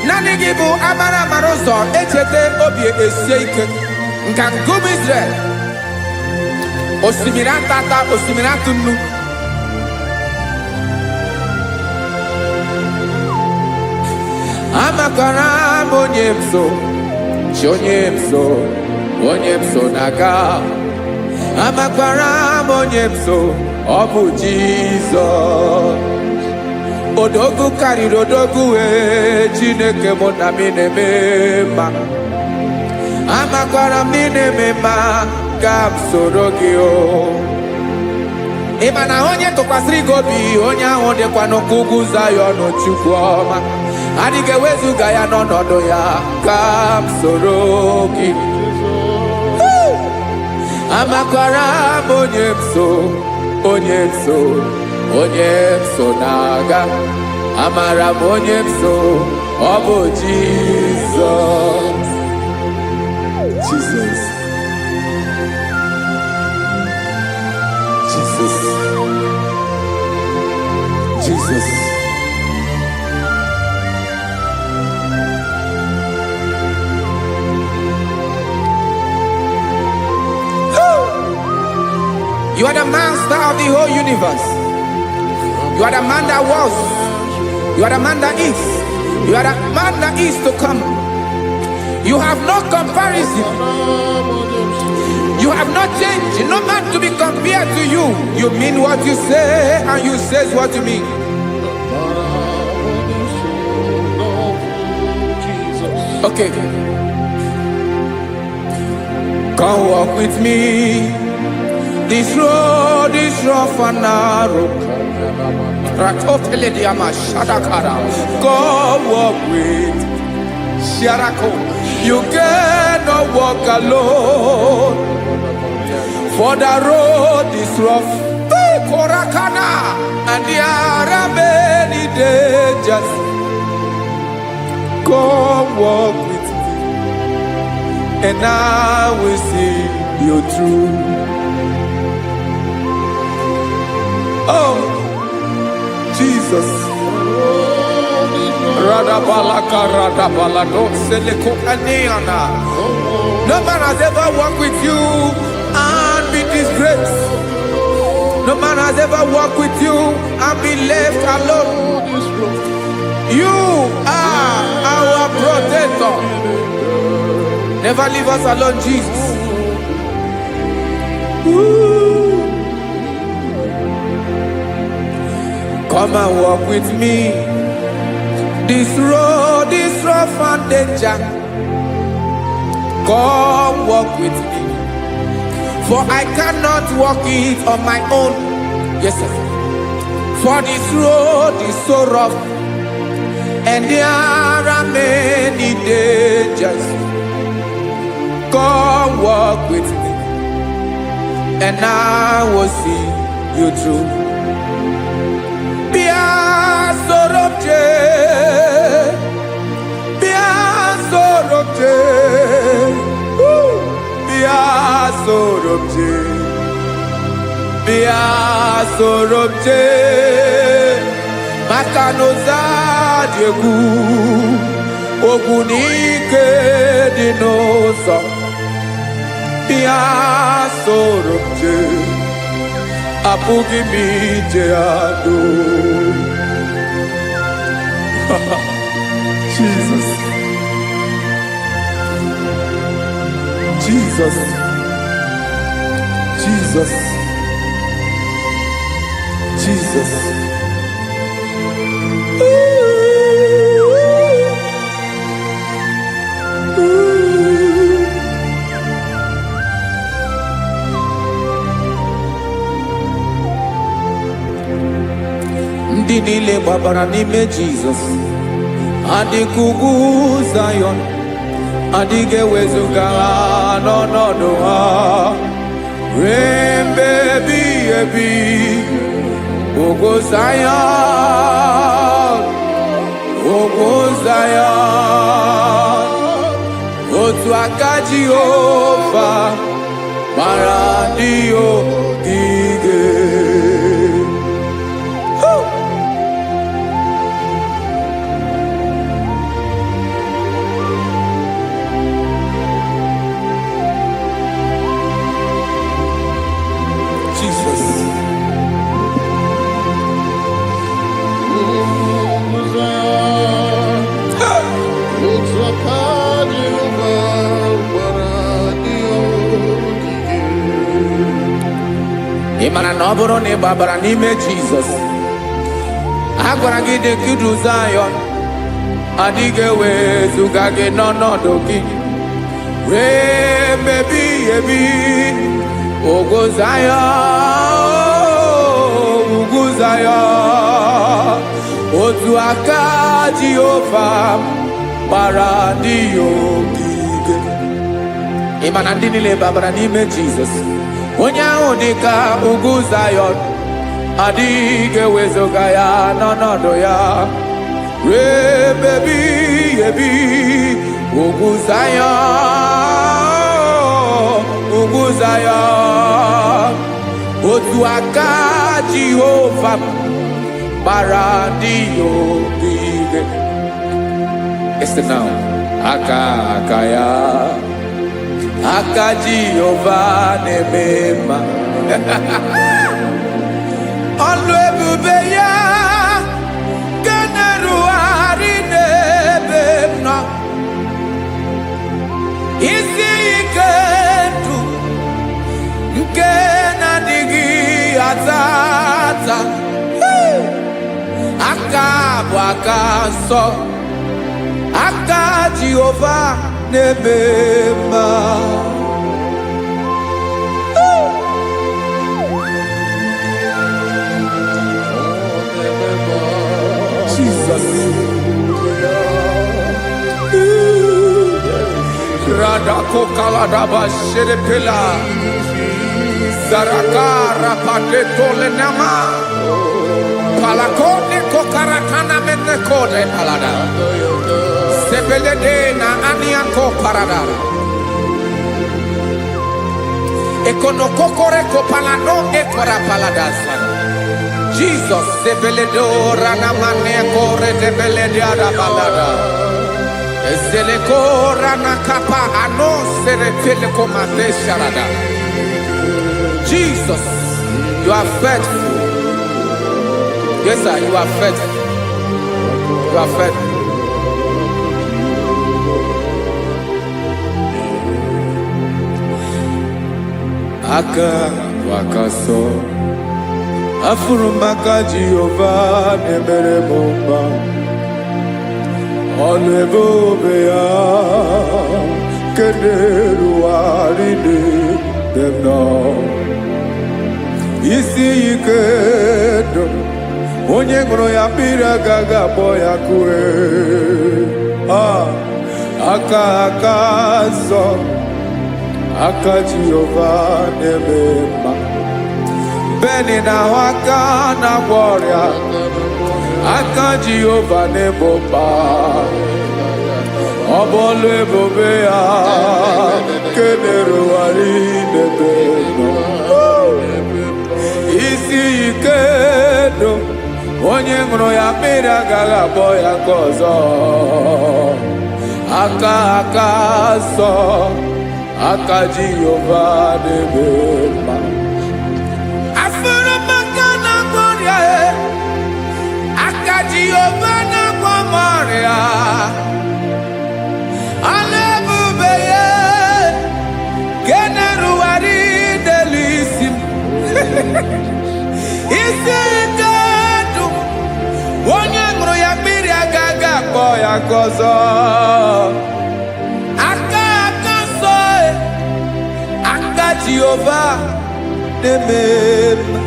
Naanị gị bụ amara ụzọ echete obi esie ike. Nka ngụm Israel. Osimiri atata, osimiri atụ nnu. Amakwara m onye m so, chi onye m so, onye m so na-aga. Amakwara m onye m so, ọ bụ Jizọs. Odogwu karịrị odogwu wee Chineke mụ na m na-eme mma. Amakwara m na-eme mma ka m soro gị o. Ị ma na onye tụkwasịrị gị obi, onye ahụ dịkwa n'ụkwụ ugwu Zayọn Chukwu ọma. Adịghị ewezuga ya n'ọnọdụ ya ka m soro gị. Amakwara m onye m so, onye m so, onye m so na-aga. Amara m onye m so, ọ bụ Jizọs. Jesus. Jesus. Jesus. You are the master of the whole universe. You are the man that was. You are the man that is. You are the man that is to come. You have no comparison. You have not changed. No man to be compared to you. You mean what you say and you say what you mean. Okay. Come walk with me. This road is rough and narrow. Come walk with Sharako. You cannot walk alone. For the road is rough. Korakana. And there are many dangers. Come walk with me. And I will see you through. Oh, Jesus. No man has ever walked with you and be disgraced. No man has ever walked with you and be left alone. You are our protector. Never leave us alone, Jesus. Ooh. Come and walk with me. This road is rough and danger. Come walk with me. For I cannot walk it on my own. Yes, sir. For this road is so rough. And there are many dangers. Come walk with me. And I will see you through. Sorobje Makanoza Diegu Ogunike Dinosa Bia Sorobje Apugi Mijeado. Jesus. Jesus. Jesus. Jesus. Ndị niile gbabara n'ime Jizọs adịghị ugwu Zayọn, adịghị ewezuga ha n'ọnọdụ ha ruo mgbe ebighị ebi Ogo Zion Ogo Zion Otu aka Jehovah mara ndị ogige Ịmara na ọ bụrụ na ị gbabara n'ime Jizọs a gwara gị dị nkiru Zion adịghị ewezuga gị n'ọnọdụ gị ree mmebi ebi Ogo Zion ugwu Zion otu aka Jehova gbara ndị ogige ịma na ndị niile gbabara n'ime Jizọs onye ahụ dị ka ugwu Zion adịghị ewezuga ya n'ọnọdụ ya ree mmebi ebi ugwu Zion otu aka Jehova gbara ndị ogige esi na aka ya aka Jehova na-eme mma ọlụ ebube ya ga na-erugharị n'ebe m nọ isi ike ndụ nke na-adịghị ata ata aka bụ aka nsọ aka Jehova na-eme mma Jesus Radako Kaladaba Sherepela Zarakara Patole Nama Palakone Kokarakana Menekode Palada Sebelede na Aniako Parada Ekono Kokoreko Palano Ekora Paladasa Jesus Sebeledo Rana Maneko Redebeledia Balada Eseleko Rana Kapa Ano Serepeleko Mate Sharada Jesus, you are faithful. Yes, sir, you are faithful. You are faithful. Aka wakaso afurumaka Jehovah nemere bomba olebobe ya kederu aride demno isi ikedo onye ṅụrụ ya mmiri agaghị akpọ ya kue aka nsọ aka Jehova na-eme mma beni na ahụ aka na-agwọ ọrịa aka Jehova na-ebo mma ọ bụ ọlụ ebube ya nke na-erugharị n'ebe nọ isi ike do onye ṅụrụ ya mmiri agaghị akpọ ya nke ọzọ aka nsọ aka Jehova na-eme mma afụrụmaka na-agwọ ọrịa aka Jehova na-agwọ ọrịa ọlụ ebube ya nke na-erugharị n'elu isi m isi ike ndụ onye ṅụrụ ya mmiri agaghị akpọ ya nke ọzọ aka nsọ aka Jehova na-eme mma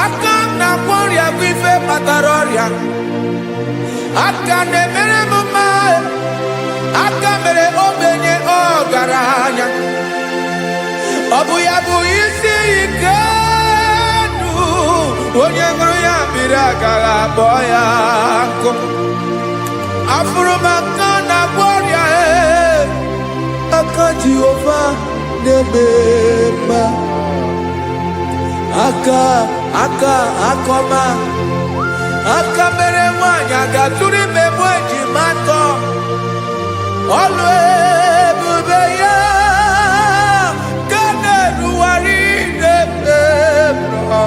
aka na ọrịa bụ ife kpatara ọrịa aka na-emere m mma aka mere ogbenye ọgaranya ọ bụ ya bụ isi ike ndụ onye ṅụrụ ya mmiri agaghị abụọ ya nkụ afụrụ m aka na-agwọ ọrịa aka Jehova na-eme mma aka akọma aka mere nwanyị agatụrụ ime mụ ejima atọ ọlụ ebube ya ka na-erugharị n'ebe nọ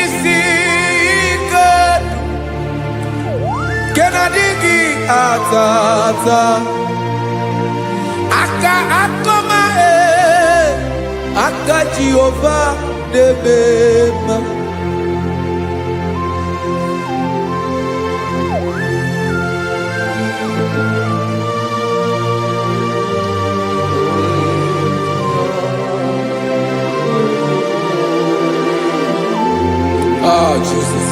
isi ike nke na-adịghị ata ata aka akọma aka Jehova na-eme mma Oh, Jesus.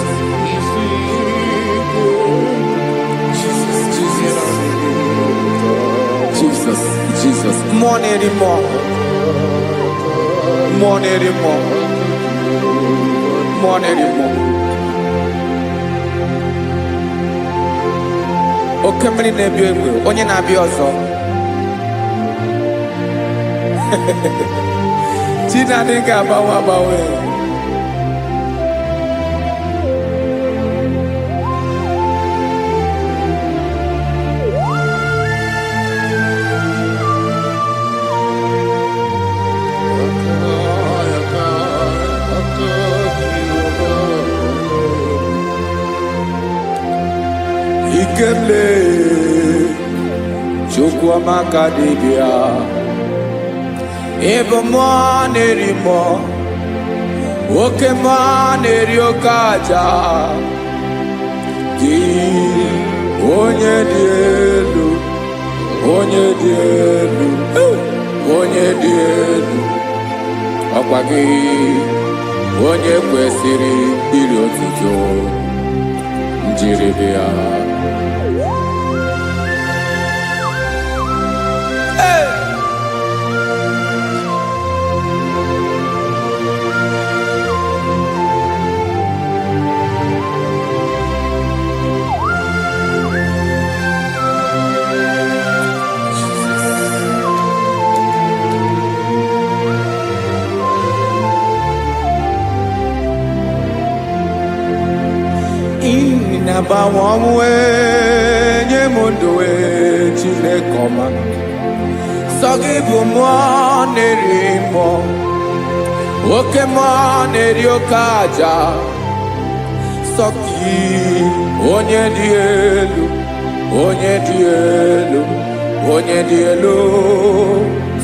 Jesus. More anymore. Oke mmiri na-ebi egbe onye na-abịa ọzọ Chineke ga-agbanwe Ikemle Chukwuamaka dibịa ebe mmụọ na-eri mmụọ oke mmụọ na-eri oke aja gị onye dị elu onye dị elu onye dị elu ọkwa gị onye kwesịrị iri otuto njiri bịa na-agbanwe ọnwụ nye m ndụ Chineke ọma sọ gị bụ mmụọ na-eri mmụọ oke mmụọ na-eri oke aja sọ gị onye dị elu onye dị elu onye dị elu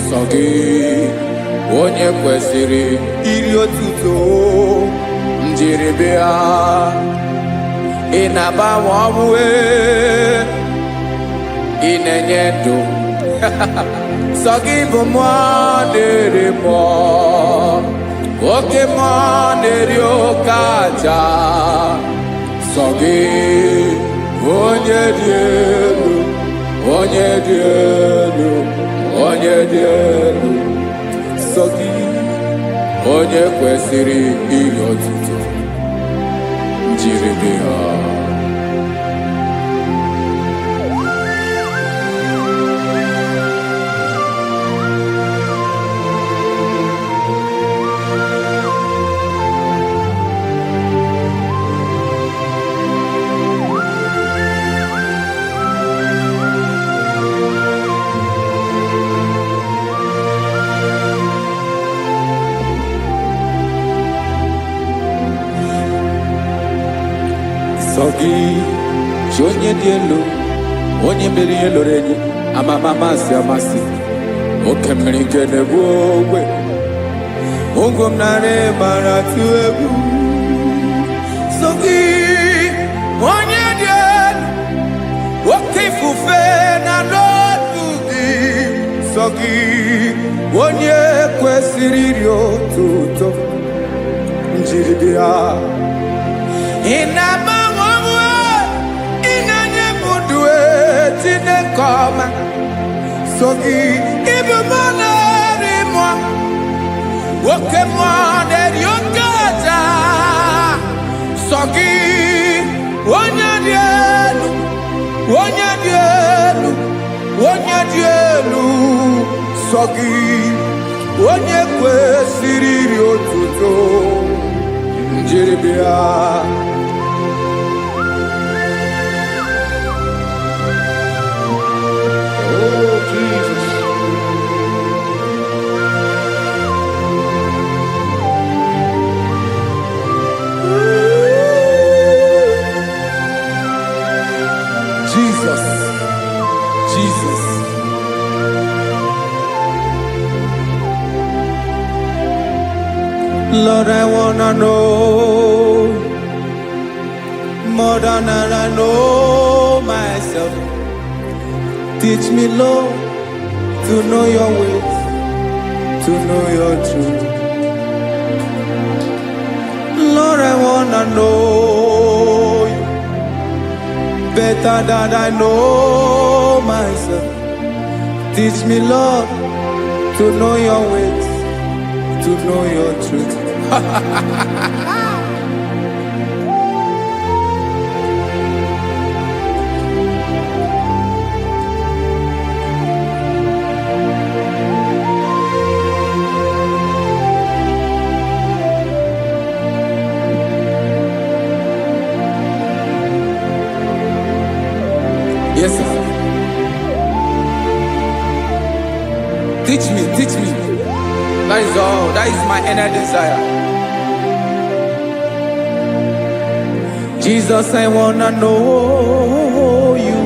sọ gị onye kwesịrị iri otuto njiri bịa ị na-agbanwe ọnwụ ị na-enye ndụ sọ gị bụ mmụọ na-eri mmụọ oke mmụọ na-eri oke aja sọ gị onye dị elu onye dị elu onye dị elu sọ gị onye kwesịrị iri otuto njiri bịa sọ gị chi onye dị elu onye mere ihe loro enyi amama amasị amasị oke mmiri nke na-egbu ogwe ụgwọ m narị mara tụ egwu sọ gị onye dị elu gị onye kwesịrị iri otuto njiri bịa. Ị na-agbanwe onwe, ị na-enye m ndụ Chineke ọma. So gị ịbụ mmụọ na-eri mmụọ, oke mmụọ na-eri oke aja. So gị onye dị elu, onye dị elu, onye dị elu. So gị onye kwesịrị iri otuto njiri bịa. Oh, Jesus. Jesus, Jesus. Lord, I wanna know more than I know myself. Teach me, Lord, to know your ways, to know your truth. Lord, I wanna know you better than I know myself. Teach me, Lord, to know your ways, to know your truth. Yes, sir. Teach me, teach me. That is all. That is my inner desire. Jesus, I wanna know you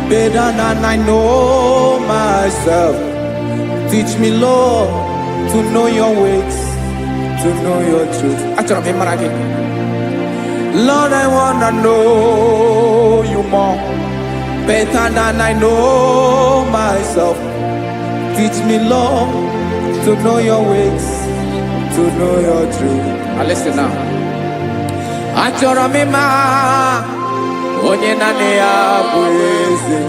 better than I know myself. Teach me, Lord, to know your ways, to know your truth. Actually, I'm again. Lord, I wanna know you more, better than I know myself. Teach me, Lord, to know your ways, to know your truth. Now listen now. Achọrọ m ịma onye naanị ya bụ eze.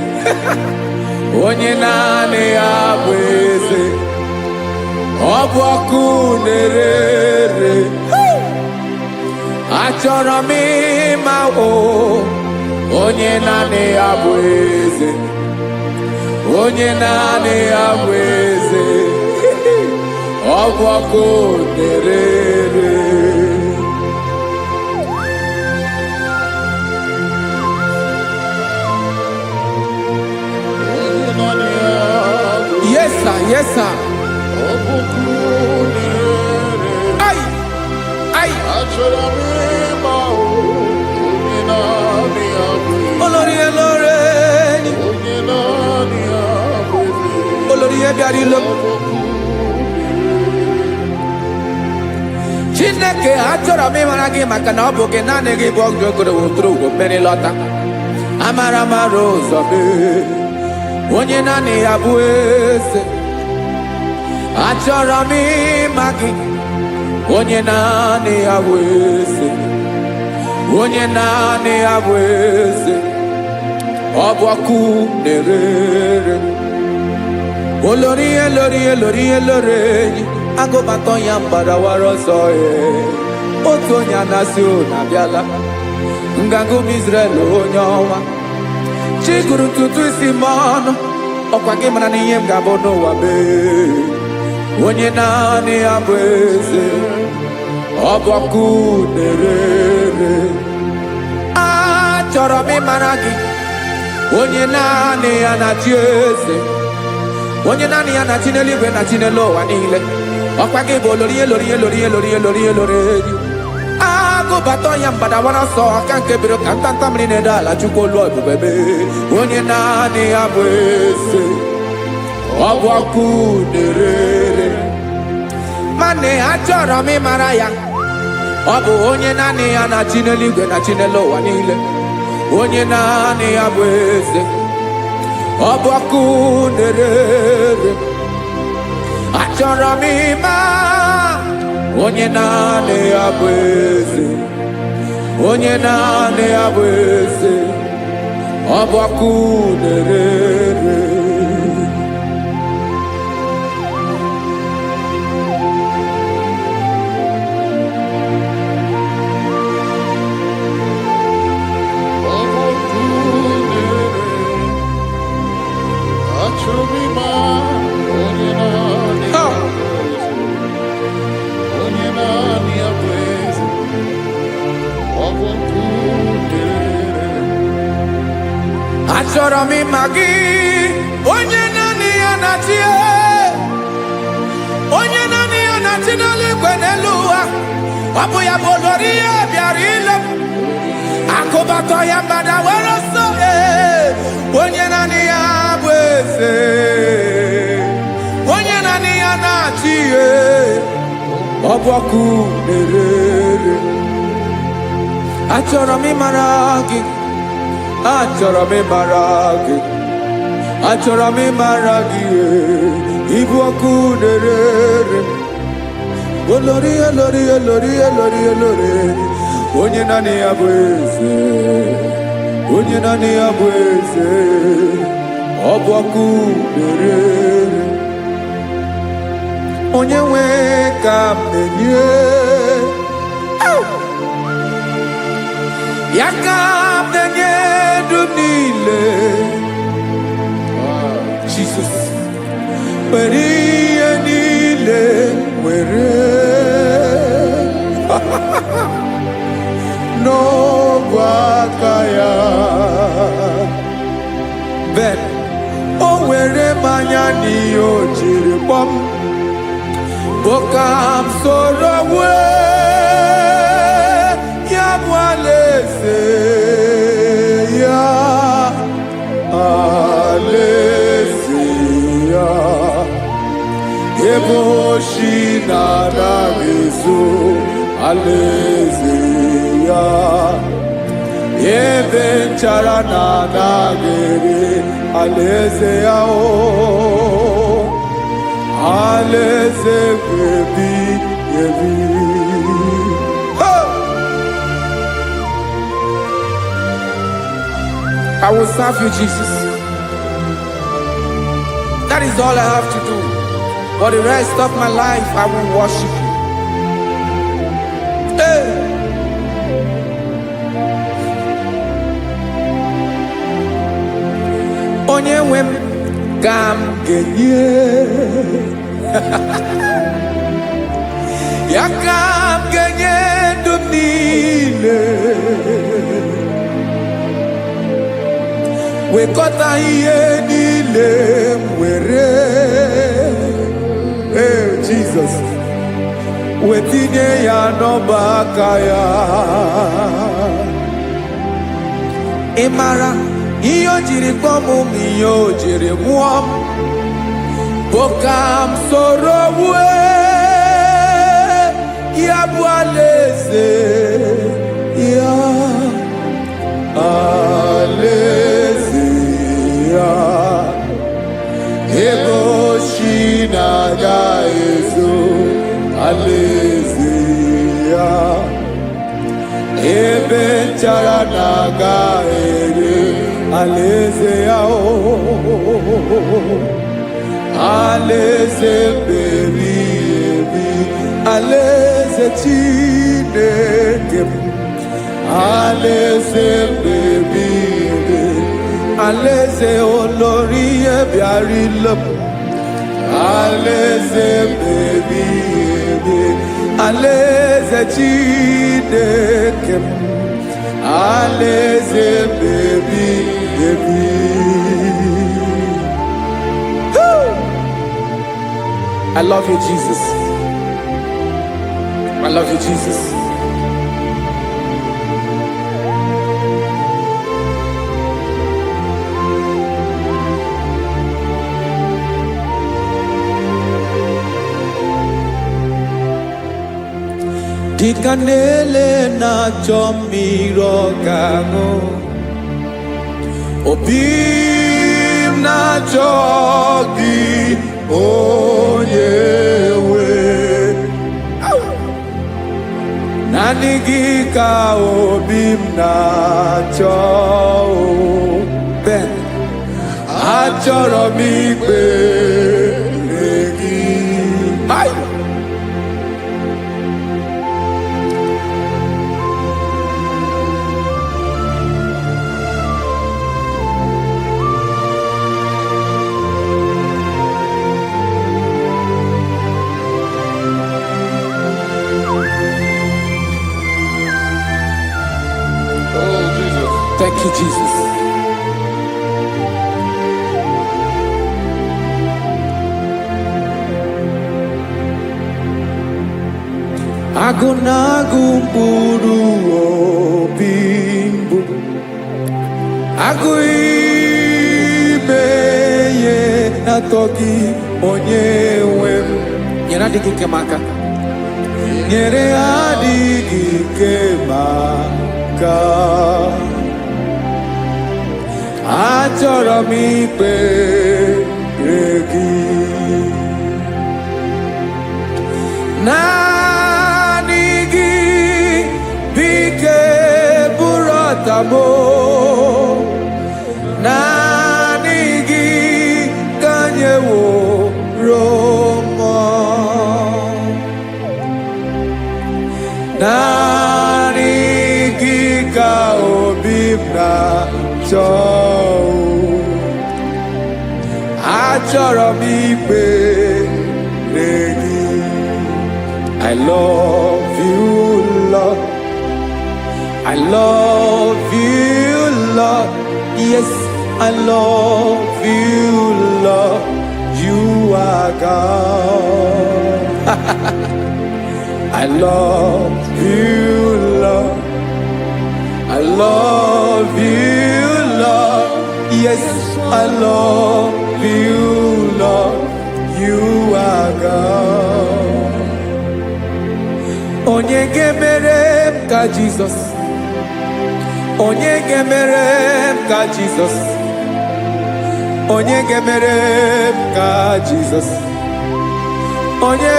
Onye naanị ya bụ eze. Ọ bụ ọkụ na-ere. Achọrọ m ịma onye naanị ya bụ eze. Onye naanị ya bụ eze. Ọ bụ ọkụ na-ere. Yes, sir. Yes, sir. Ay, ay. Olórí Elóreni. Olórí Ebiarilo. Chineke achọrọ m ịmara gị maka na ọ bụ gị naanị gị bụ ọgụ ogoro wotoro ugwo mmeri lọta. Amara mara ụzọ mee. Onye naanị ya bụ eze. Achọrọ m ịma gị. Onye naanị ya bụ eze. Onye naanị ya bụ eze. Ọ bụ ọkụ na-ere. Olórí Elóreni. Agụbatọ ya mgbadawara ọsọ ya. Otu onye anasị na-abịala. Nganga ụmụ Izrel onye ọnwa. Chiguru ntutu isi m ọnụ. Ọkwa gị mara na ihe m ga-abụ n'ụwa mee. Onye naanị ya bụ eze. Ọ bụ ọkụ na-ere. Achọrọ m ịmara gị. Onye naanị ya na-achị eze. Onye naanị ya na-achị n'eluigwe na-achị n'elu ụwa niile. Ọkwa gị bụ Olórí Elóreni. Agụbatọ ya mgbadawara ọsọ aka nke biri ka ntanta mmiri na-ede ala Chukwu olu ebube mee. Onye naanị ya bụ eze. Ọ bụ ọkụ na-ere. Mane achọrọ m ịmara ya. Ọ bụ onye naanị ya na-achị n'eluigwe na-achị n'elu ụwa niile. Onye naanị ya bụ eze. ọbọkụ na-erere achọrọ m ịma onye naanị ya bụ eze, onye naanị ya bụ eze, ọbọkụ na-erere. Achọrọ m ịma gị, onye naanị ya na-achị, onye naanị ya na-achị n'eluigwe n'elu ụwa. Ọ bụ ya bụ olori ya bịara ile m, akụbatọ ya mgbada were ọsọ. Onye naanị ya bụ eze, onye naanị ya na-achị, ọbọkụ na-erere. Achọrọ m ịmara gị, achọrọ m ịmara gị, achọrọ m ịmara gị, ịbụ ọkụ na-erere. Olori olori olori olori olori, onye naanị ya bụ eze, onye naanị ya bụ eze, ọ bụ ọkụ na-erere. Onye nwe ka m na-enye, ya ka m na-enye dum niile. Jesus, were ihe niile were n'ọbụ aka ya. Ben o were mmanya n'ihe o jiri kpọọ m, bụ ka m soro wee ya bụ alaeze ya, alaeze ya. Ebe oshi na-anaghị ezo, alaeze ya. Ebe nchara na-anaghị ere, alaeze ya. Alaeze ebi ebi. I will serve you, Jesus. That is all I have to do. For the rest of my life, I will worship you. Hey. Onye nwe m ka m ga-enye, ya ka m ga-enye ndụ m niile. Wekọta ihe niile m were, Jesus, wetinye ya n'ọba aka ya. Ị mara ihe o jiri kpọọ m, ihe o jiri mụọ m, bụ ka m soro wee ya bụ alaeze ya, alaeze ya. Ebe oshi na-agaghị ezo, alaeze ya. Ebe nchara na-agaghị ere, alaeze ya. Alaeze ebi ebi, alaeze Chineke m, alaeze ebi ebi, alaeze olori ya bịara ile m, alaeze ebi ebi, alaeze Chineke m, alaeze ebi ebi. I love you, Jesus. I love you, Jesus. Dịka na-ele na-achọ mmiri ọ ga-aṅụ, obi m na-achọ gị onye nwe naanị gị ka obi m na-achọ Ben achọrọ m ikpere gị Thank you, Jesus. Agụ na-agụ mkpụrụ obi mbụ, agụ ime ihe na-atọ gị onye nwe m. Nyere adịghị ike m aka, nyere adịghị ike m aka. Achọrọ m ikpere gị naanị gị bike bụrụ ọtamo naanị gị ka nyeworo m naanị gị ka obi m na-achọ achọrọ m ikpere gị. I love you, Lord. I love you, Lord. Yes, I love you, Lord. You are God. I love you, Lord. I love you, Lord. Yes, I love you, Lord. You are God. Onye ga-emere m ka Jesus. Onye ga-emere m ka Jesus. Onye ga-emere m ka Jesus. Onye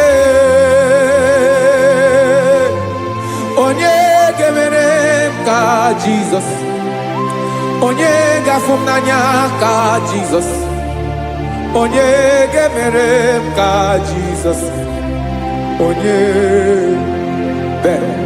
ga-emere m ka Jesus. Onye ga-afụ m n'anya ka Jesus. Onye ga-emere m ka Jesus. Onye better.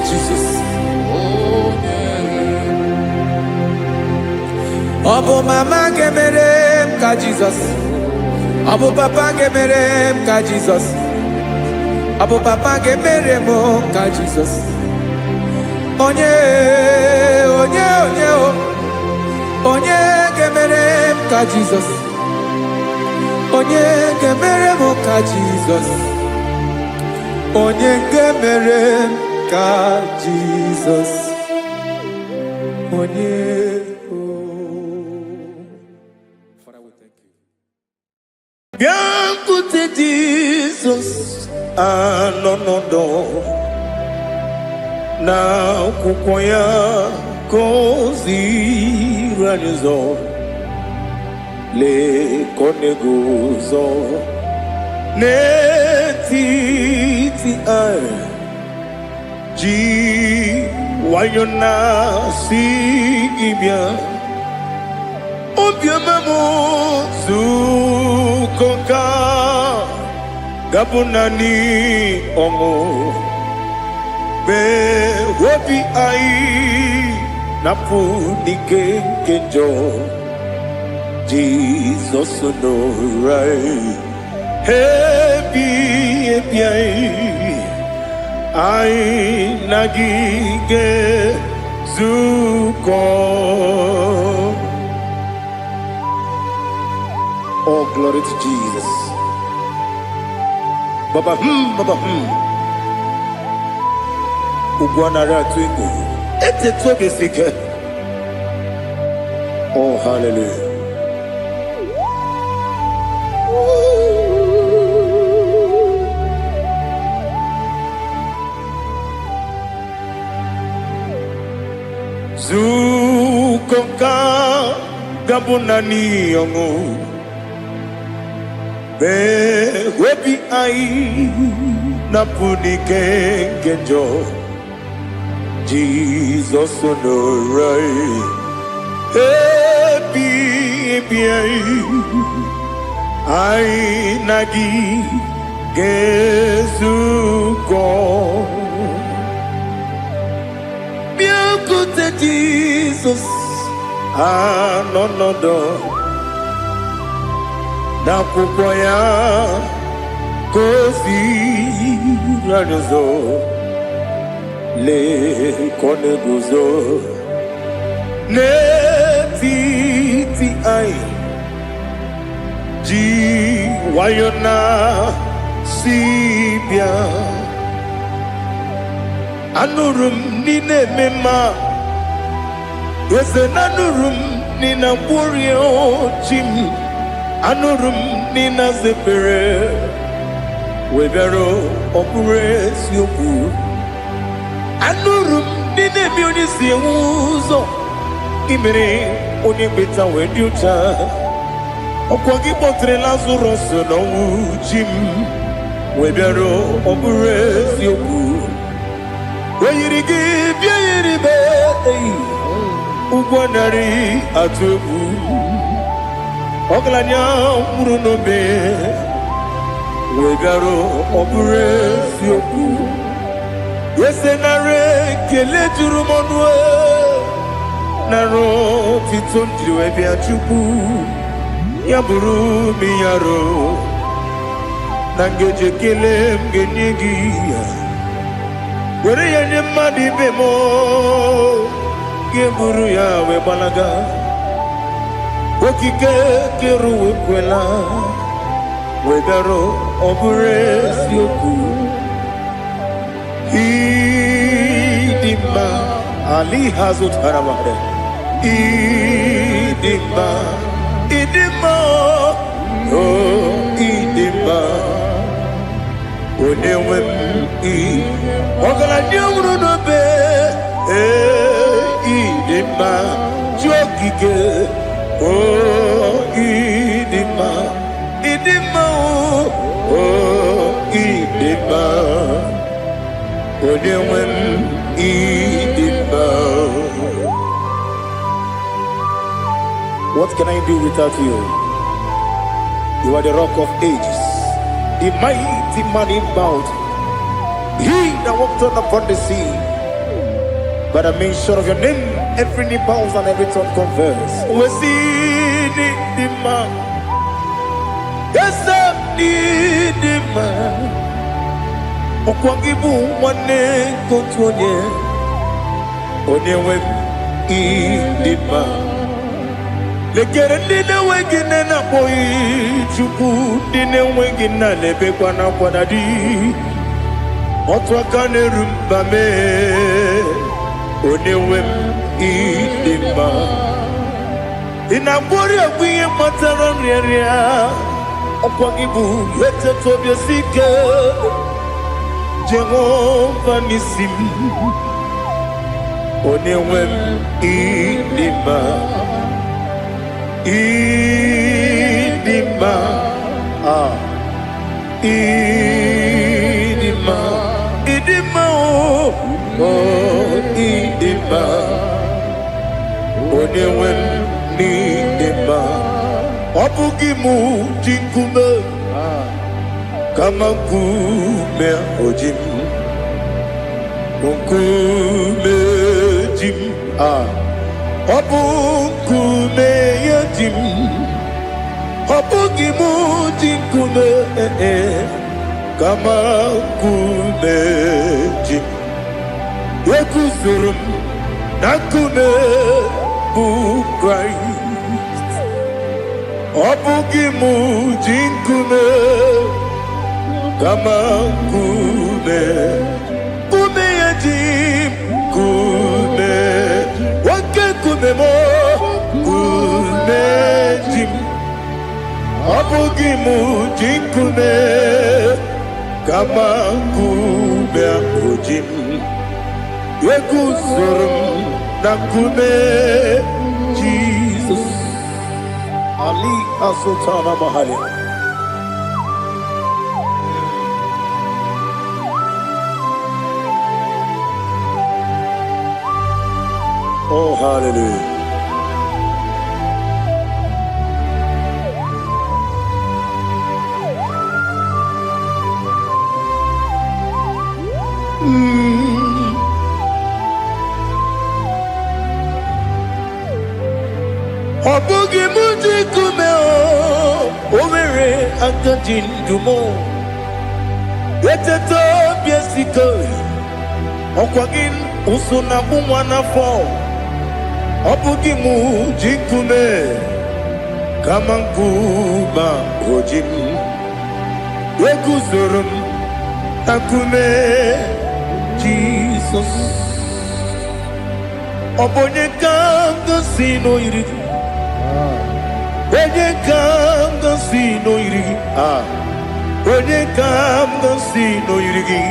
Jesus. Ọbụ mama ga-emere m ka Jesus. Ọbụ papa ga-emere m ka Jesus. Ọbụ papa ga-emere m ka Jesus. Onye ga-emere m ka Jesus. Onye ga-emere m ka Jesus. Onye ga-emere m ka Jesus. Onye Biancote Jesus anonodo na kukoya koziranizo le konegozo netiti ai ji wayona sigibia obiamamu zukoka gabunani omo be wobi ai napu nike kenjo Jesus no right happy ai nagige zuko Oh, glory to Jesus. Baba, Baba, Ugwanara twingu. Ete tobe sike. Oh, hallelujah. Zukonka gabunani yongu. Be webi ai napunike genjo. Jesus onorai. Happy ai nagi gezuko. Biakute Jesus anonodo. Nakukwaya kozi ranyozo le koneguzo ne ti ai ji wayona sibia anurum nine mema yese nanurum nina burio chim anurum nina zepere webero opure sioku anurum nine bionisi uzo imere onye beta wediucha okwagi potre Lazarus no jim webero opure sioku weyirigi biayiribe ugwanari atubu Oglanya murunobe wegaro obure sioku yesenare kele jurumonwe naro titondriwe biachuku yaburu miyaro nangeje kele mgenyegi were yenye madi bemo geburu ya webalaga Okike keru kwela wegaro obure sioku idima ali hazut haramade idima oh idima onewem ogala nyamru no be idima jokike Oh, idima, oh, idima, onewem idima. What can I do without you? You are the rock of ages, the mighty man in mountain. He that walked on upon the sea. By the mention of your name, every knee bows and every tongue confess. We see the man. Yes, the man. Okwangibu wane kotonye. Onyewe idima. Lekere nine wengine na boy chuku nine wengine lebe kwa na kwanadi. Otwakane rumbame. Onewem idima inabori agwiye matara nria okwagibu lete tobia sike Jehova nisim onewem idima idima idima oh idima onewem idima obugimu jinkume kama kume ojim kume jim obukume yajim obugimu jinkume kama kume jim Wekuzurum nakune bu Christ Ọbụghị m ji nkume kama nkume, nkume ya ji nkume, nwoke nkume m nkume ji m. Ọbụghị m ji nkume kama nkume ahụ ji m, eguzoro m na nkume Jesus. Ali Asultana Mahali. Oh, hallelujah. Ọbụghị m ji nkume o nwere aka ji ndụ m, eteta obi esiko ọkwa gị ụsụ na mụ nwa n'afọ. Ọbụghị m ji nkume kama nkume o ji m, eguzoro m na nkume Jizọs. Ọ bụ onye ka m gosi n'oyiri gị, onye ka m gosi n'oyiri gị, onye ka m gosi n'oyiri gị,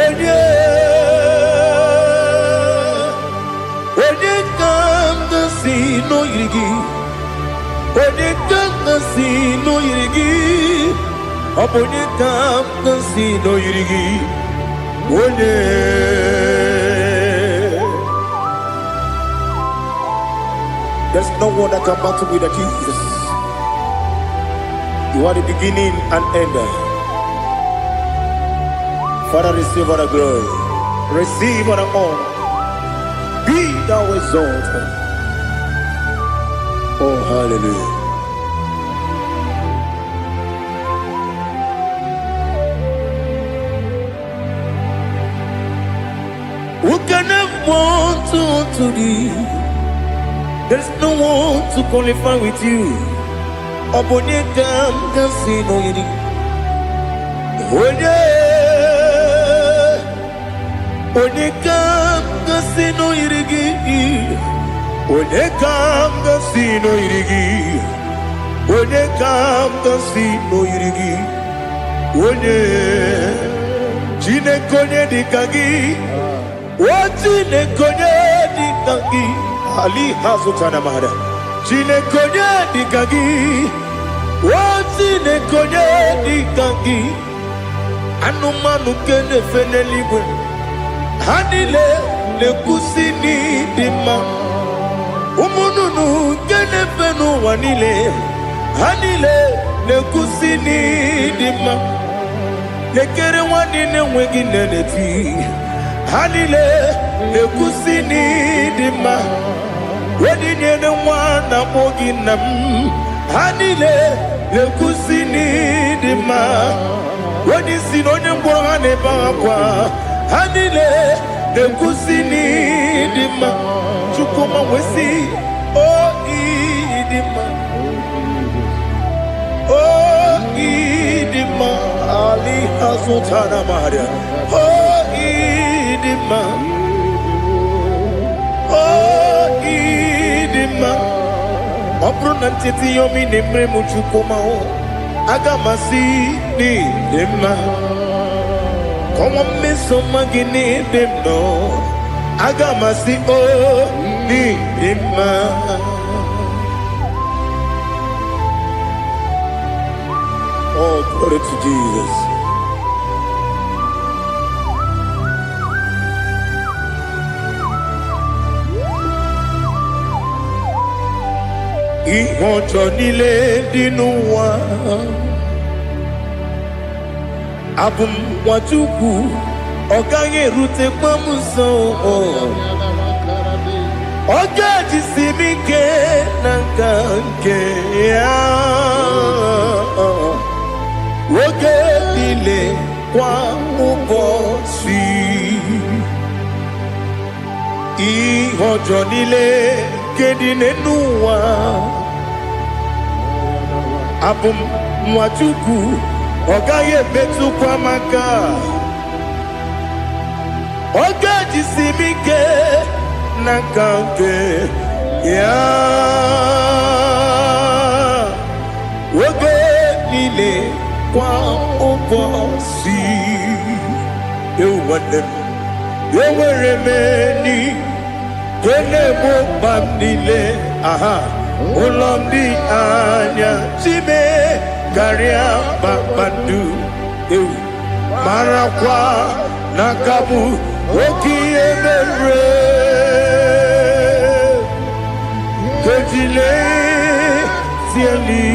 onye ka m gosi n'oyiri gị, onye ka m gosi n'oyiri gị, ọ bụ onye ka m gosi n'oyiri gị, onye. There's no one that can battle with Jesus. You are the beginning and end. Father, receive all the glory, receive all the honor. Be thou exalted. Oh, hallelujah. Who can have one to thee? There's no one to qualify with you. Obonye kam kasi no yiri. Onye kam kasi no yiri. Onye kam kasi no yiri. Onye kam kasi no yiri. Onye jine konye dikagi. Wajine konye dikagi. Ali Hazutana Mahada. Jine konye dikagi. Wajine konye dikagi. Anumanu kene fene ligwe. Hanile le kusini dima. Umununu kene fenu wanile. Hanile le kusini dima. Lekere wanine wengi neneti. Hanile le kusini dima. Wedi nyene wana mogi nam. Hanile le kusini dima. Wedi sinonye mbwangane bakwa. Hanile le kusini dima. Chukuma wesi oh idima. Oh idima. Ali Hazutana Maria. Oh idima. Oh idima. Obruna titi yomi nemre muchukuma o. Agamasi ni dema. Como me somagini demno. Agamasi o ni dema. Oh, glory to Jesus. Ìwọ̀njọ nílé nínú wa, abùmwàjúkù ọ̀gá yẹ̀rùtẹ̀ pàmùsọ̀ ọ̀gá jìsìmí ké nàkà ké yá oge nílé kwa ụbọchị. Ìwọ̀njọ nílé kedine n'ụwa abum mwatuku ogaye betu kwa maka ogaji simike nakanke ya woge nile kwa obosi ewanem eweremeni kene mo bandile aha Ulomdi anya chime garia babandu eu marakwa nakabu oki emere kejile tieli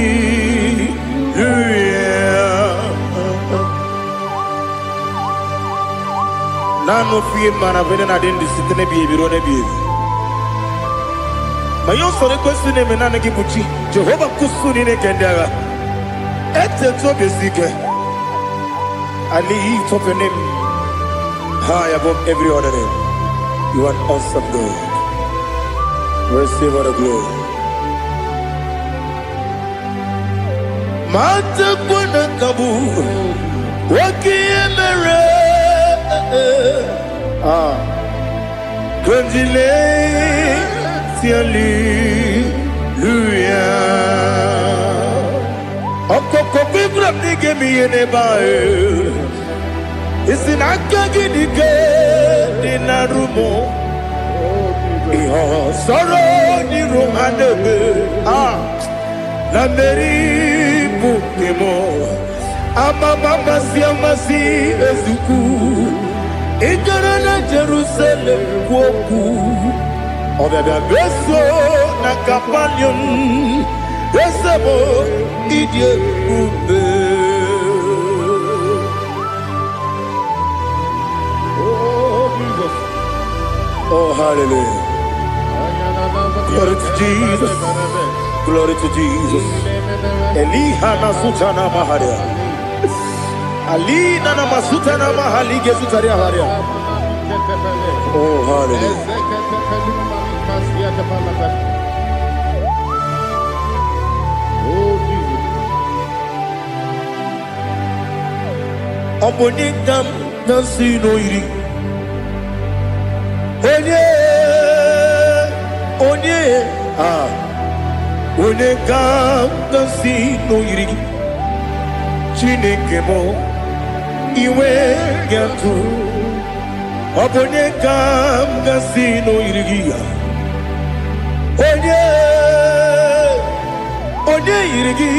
nano fie mana vene na dendi sitene biebiro ne biebi Mayon sore kusune menane kibuchi Jehovah kusuni ne kendera Ete to besike I lift up your name high above every other name. You are awesome God. Receive all the glory. Mata kuna kabu Waki emere Kunjile Hallelujah. Okoko bibra nige mi enebae. Isina kagi nige dinarumo. Iho soro ni romanebe. La meri bukemo. Ama mama si amasi ezuku. Ikarana Jerusalem woku. Obebe beso na kapalion Besebo idye ube Oh Jesus. Oh hallelujah. Glory to Jesus. Glory to Jesus. Eliha na sutana maharia Ali na masutana mahali gesutaria haria Oh hallelujah. Oh Jesus. Obonikam nasino iri. Onikam nasino iri. Chineke mo iwe yantu. Obonikam nasino iri. Onye yirigi,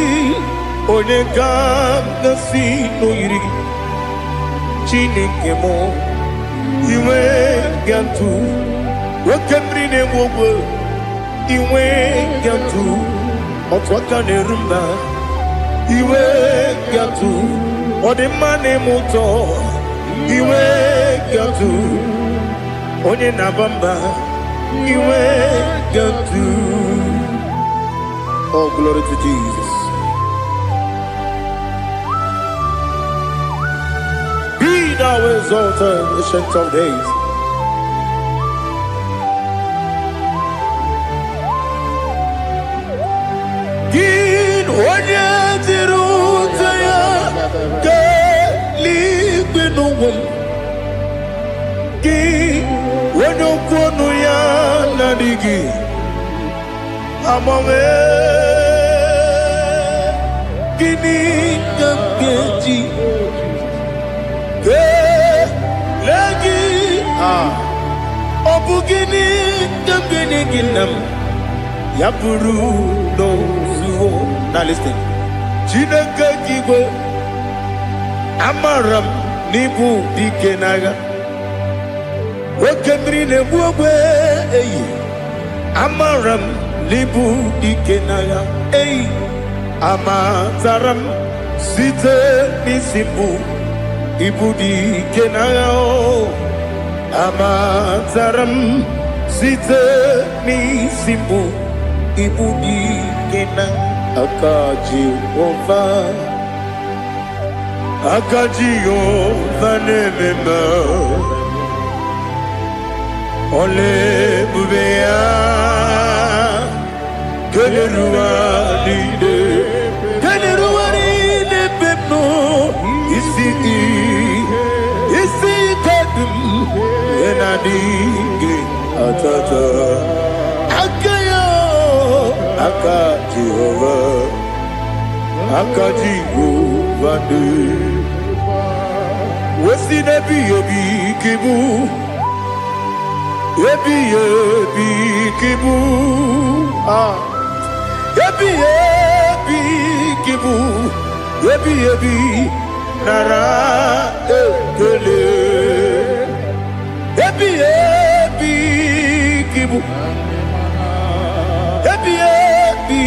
onye gam nasi no yirigi. Chineke mo, iwe gantu. Wakemri ne wogo, iwe gantu. Otwaka ne rumba, iwe gantu. Odemane moto, iwe gantu. Onye nabamba, iwe gantu. Oh, glory to Jesus. Be thou exalted, ancient of days. Gin onye tirutaya ke libinuwum. Gin onye kwonu ya nadigi. Amame Gini Kamkeji Ke Lagi Obu Gini Kamkeni Ginam Yapuru No Suho. Now listen Chinaka Kigo Amaram Nibu Dikenaga Wakemri Nebuwe Amaram Libu ikenaya, Amazaram site nisimbu, Ibu ikenaya, Amazaram site nisimbu, Ibu ikenaya, Akaji ova nemema, Ole bubea. Que le roi l'ide, que Adigi Atata Akayo Aka Jehovah Aka Jehovah Wesi nebi yebi kibu Yebi yebi kibu Yebi yebi kibu Yebi yebi nara ekele Yebi yebi kibu Yebi yebi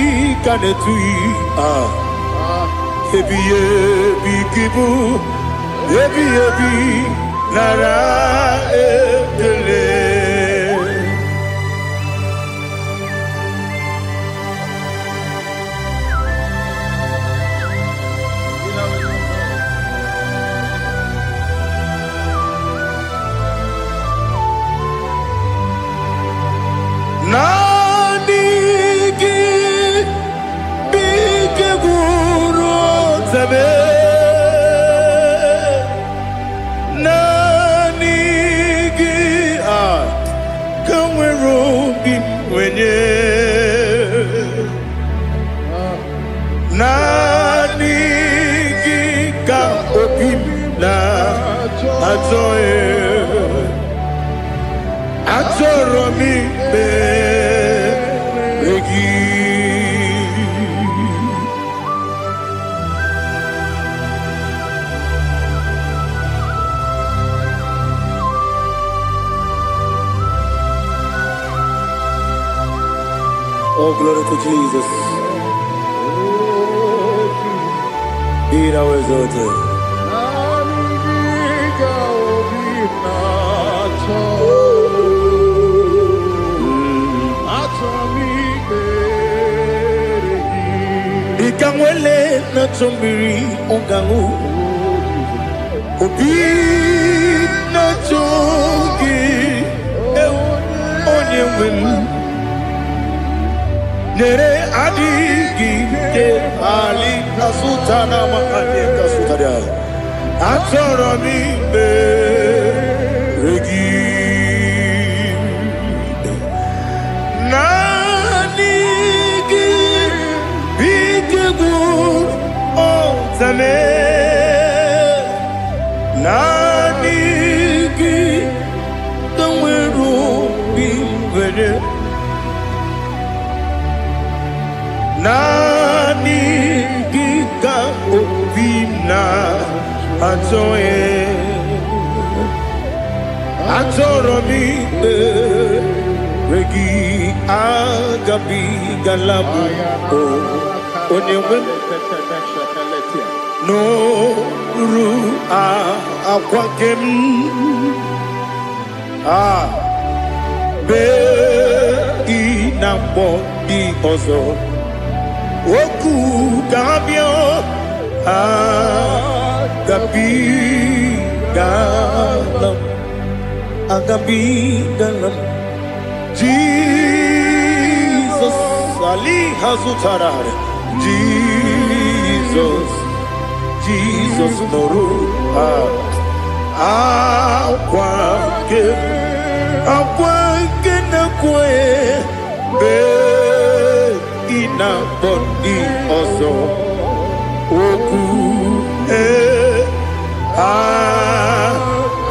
kanetui Yebi yebi kibu Yebi yebi nara ekele Nanigi bige guru zabe Nanigi kamweru bimwenye Nanigi ka opimna atoe Atoro mi beregi Oh, glory to Jesus. Be thou exalted. Ikangwele na chombiri ongangu Obi na chongi onye wim Nere adigi ke ali kasutana makane kasutaria Atoro mi beregi Zame Nanigi Kamweru Bimwene Nanigi Ka Obina Atoye Atoro mi Regi Agabi Galabu Onyewe No ru akwakem be inambo di ozo oku kabio agabi galam Jesus ali hazutarare Jesus noru akwake na kwe be ina bondi ozo oku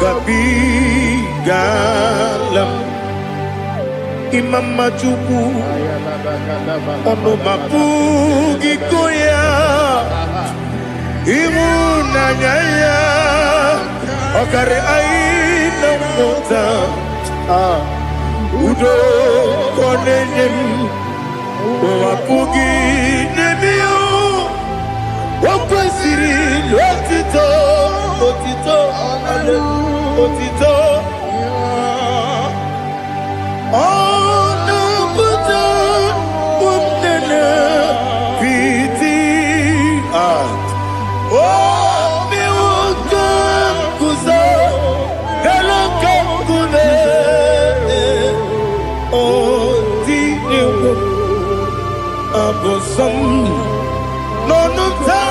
gabi galam imama chuku ono mapugi koya Imuna nyaya Okare aina mota Udo konenyem Wapugi nemio Wakwesiri lotito Otito Otito Ono buta Umnene Piti Oh, mi ukan kuzo, hello kune. Oh, di niwo abosom, no ta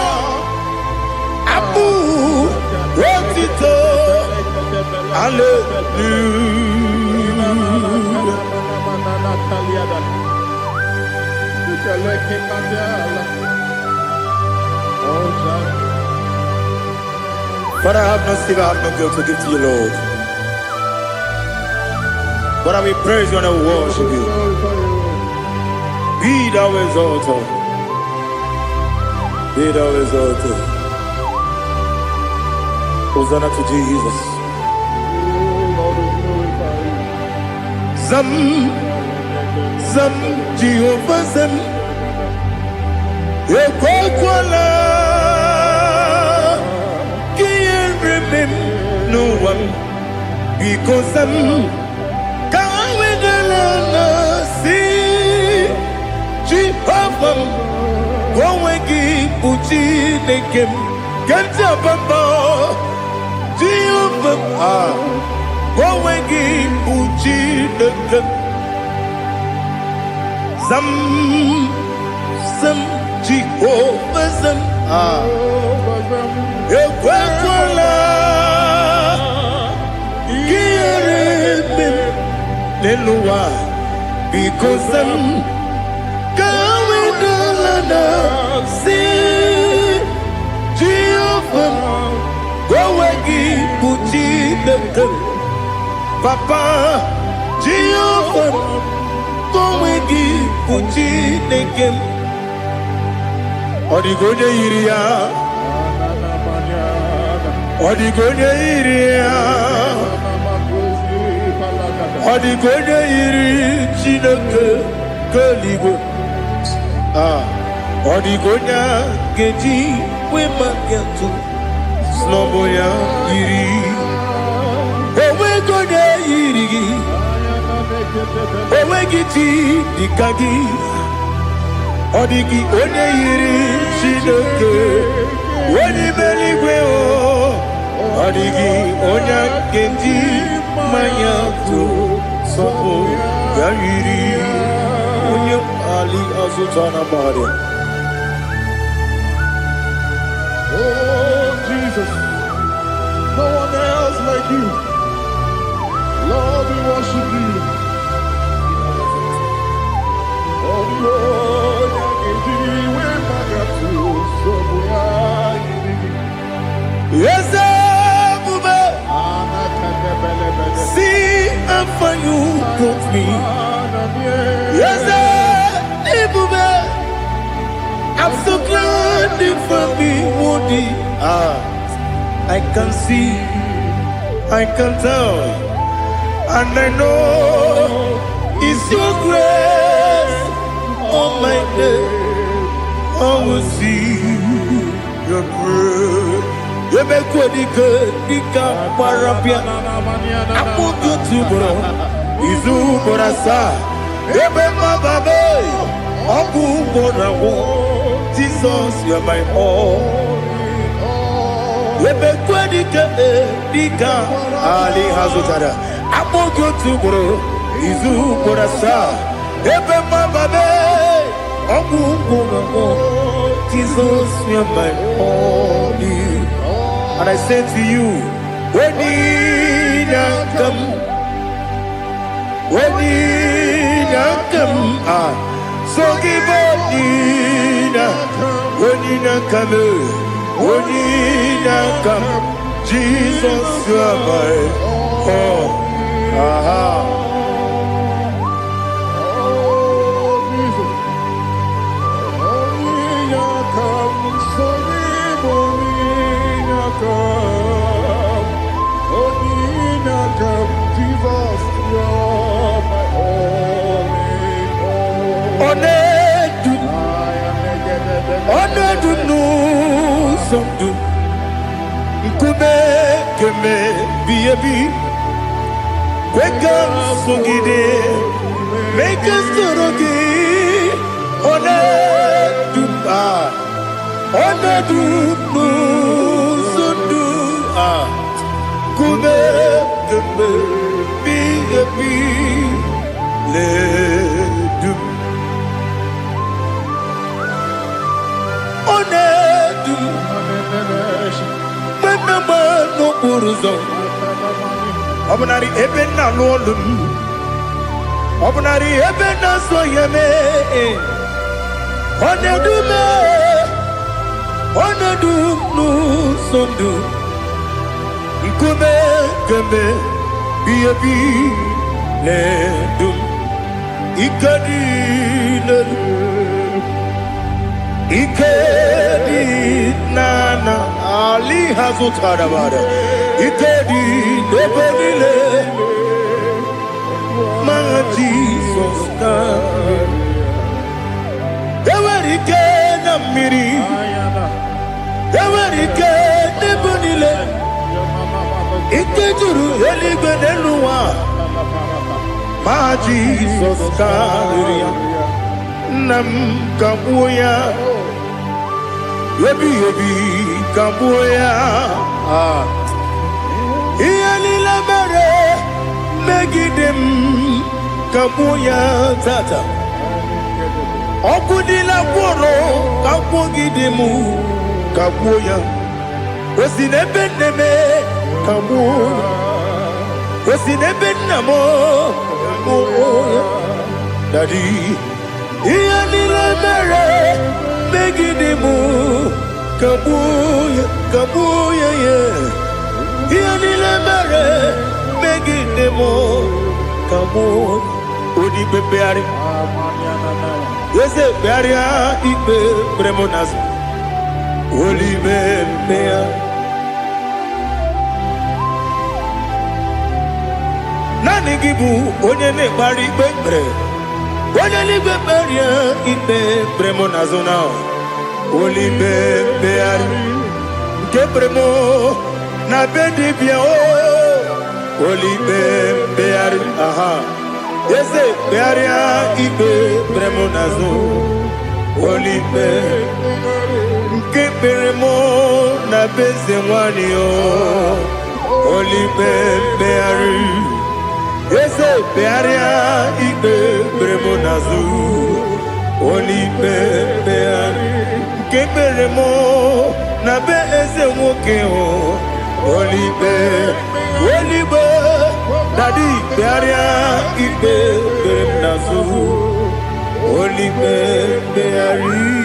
abu rotito. But I have no sin, I have no guilt to give to you, Lord. But I will praise you and I will worship you. Be thou exalted. Be thou exalted. Hosanna to Jesus. Zam, Zam, Jehovah Zam. Ekwakwala, can't remember no one because I'm going to see Jehovah. Go and give Uchi Nekem, get up above Jehovah. Go and give Uchi Nekem. Some Jehovah Zam. Ekwakwala, Kiribim, Nelua, because I'm going to see Jehovah. Go and Puchi the Papa, Jehovah. Go and Puchi the game. Odigonya iria, Odigonya iria, Odigonya iri chineke keligo. Odigonya geji wema gentu, sloboya iri. Owegonya iri, owegiti dikagi. Odigi onye yiri Chineke, onye meligwe o. Odigi onye genji manya to sopo ya yiri. Onye ali azutana bari. Oh Jesus, no one else like you. Lord, we worship you. Yes, see how far you brought me. Yes, I'm so glad you found me worthy. I can see, I can tell, and I know it's your grace. On my day, I will see your grace. You make what you could, you can't parapia. I put you to bro. Izu Borasa. You make my baby. Abu Borawo. Jesus, you're my all. You make what you could, you can't. Ali Hazutara. I put you to bro. Izu Borasa. Ebe mababe, Jesus, you're my only. And I say to you, when you come, so give up, when you come, Jesus, you're my all. Make us Obunari ebena lolum. Obunari ebena soyeme. Onedume. Onedum nu sondu. Nkume kembe. Biyebi ledum. Ikadi ledum. Ikedi nana Ali hazutara bara Ikedi nebelile Ma Jesus ka Ewerike na miri Ewerike nebelile Ikejuru eligwe neluwa Ma Jesus ka Nam kabuya Yebi kabuya Iyalila mere Megidem kabuya tata Okudila kworo Kabugidemu kabuya Osinebeneme kabuya Osinebenamo kabuya Daddy Iyalila mere Megidemu kabuya kabuya yeah. Iyalila mere Megidemu kabuya Odi bebeari Yese bearia ikbe premonas Oli bebea Nani gibu onye ne bari bebre Onye ligbe beria ikbe premonazona Oli bebeari Nke premo na bedi bia o Oli bebeari aha Yese bearia ikbe premonazo Oli Nke premo na beze wani o Oli bebeari Yese bearia ikbe premonazo Oli bebeari Nke premo na beze woke o Oli Daddy bearia ikbe premonazo Oli beari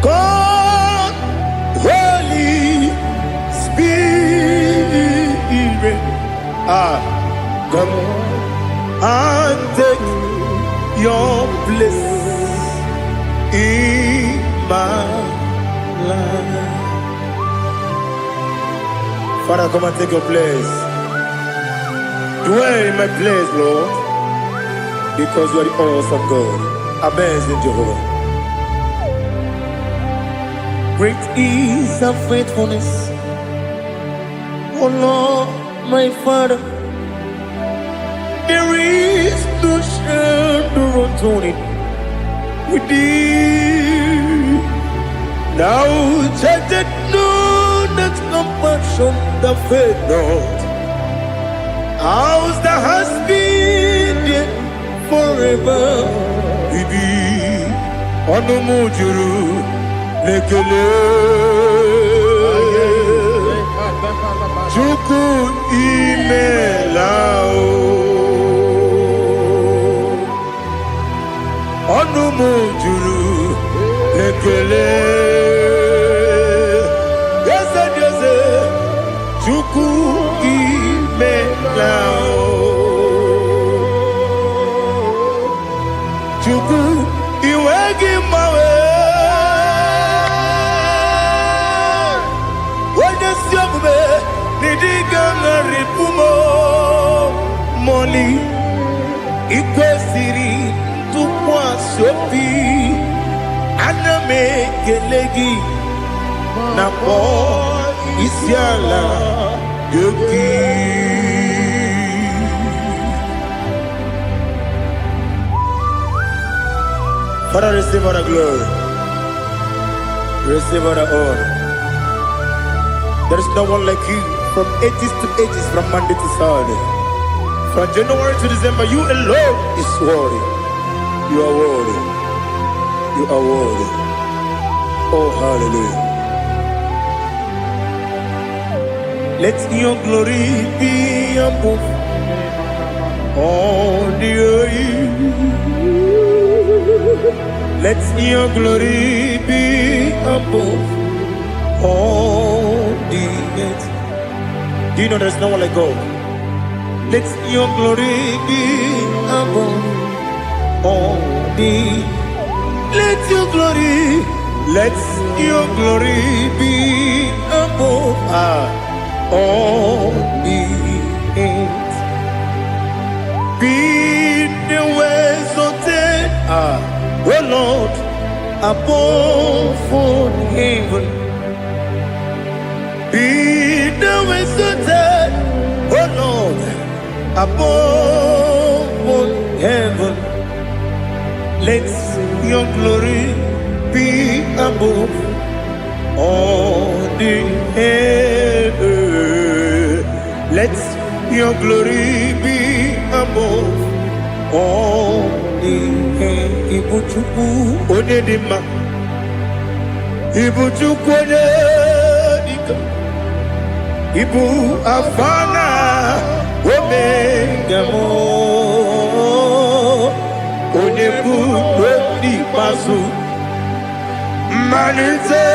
God, Holy Spirit, come and take your place in my life. Father, come and take your place. Dwell in my place, Lord, because you are the awesome God. Amazing Jehovah. Great is thy faithfulness, O Lord, my Father. There is no shadow of turning with thee. Now judged know that compassion that faith not. Ours that has been there forever. We be on the mujuru. Lekele Chuku imelao Onumu juru Lekele Yese Chuku imelao Chuku iwegi mawe Moli ikwesiri tukwa sopi aname kelegi na po isiala yoki. Father, receive our glory. Receive all the honor. There is no one like you from ages to ages, from Monday to Sunday. From January to December, you alone is worthy. You are worthy. You are worthy. Oh, hallelujah. Let your glory be above all the earth. Let your glory be above all the earth. Do you know there's no one like God? Let your glory be above all the. Let your glory be above all the earth. Be the ways of death, oh Lord, above all heaven. Be the ways of death, oh Lord, above all heaven. Let your glory be above all the earth. Let your glory be above all the earth. Ibuchukwu onedima, Ibuchukwu onedika, Ibu afana omega mo, onebu odi pasu, manite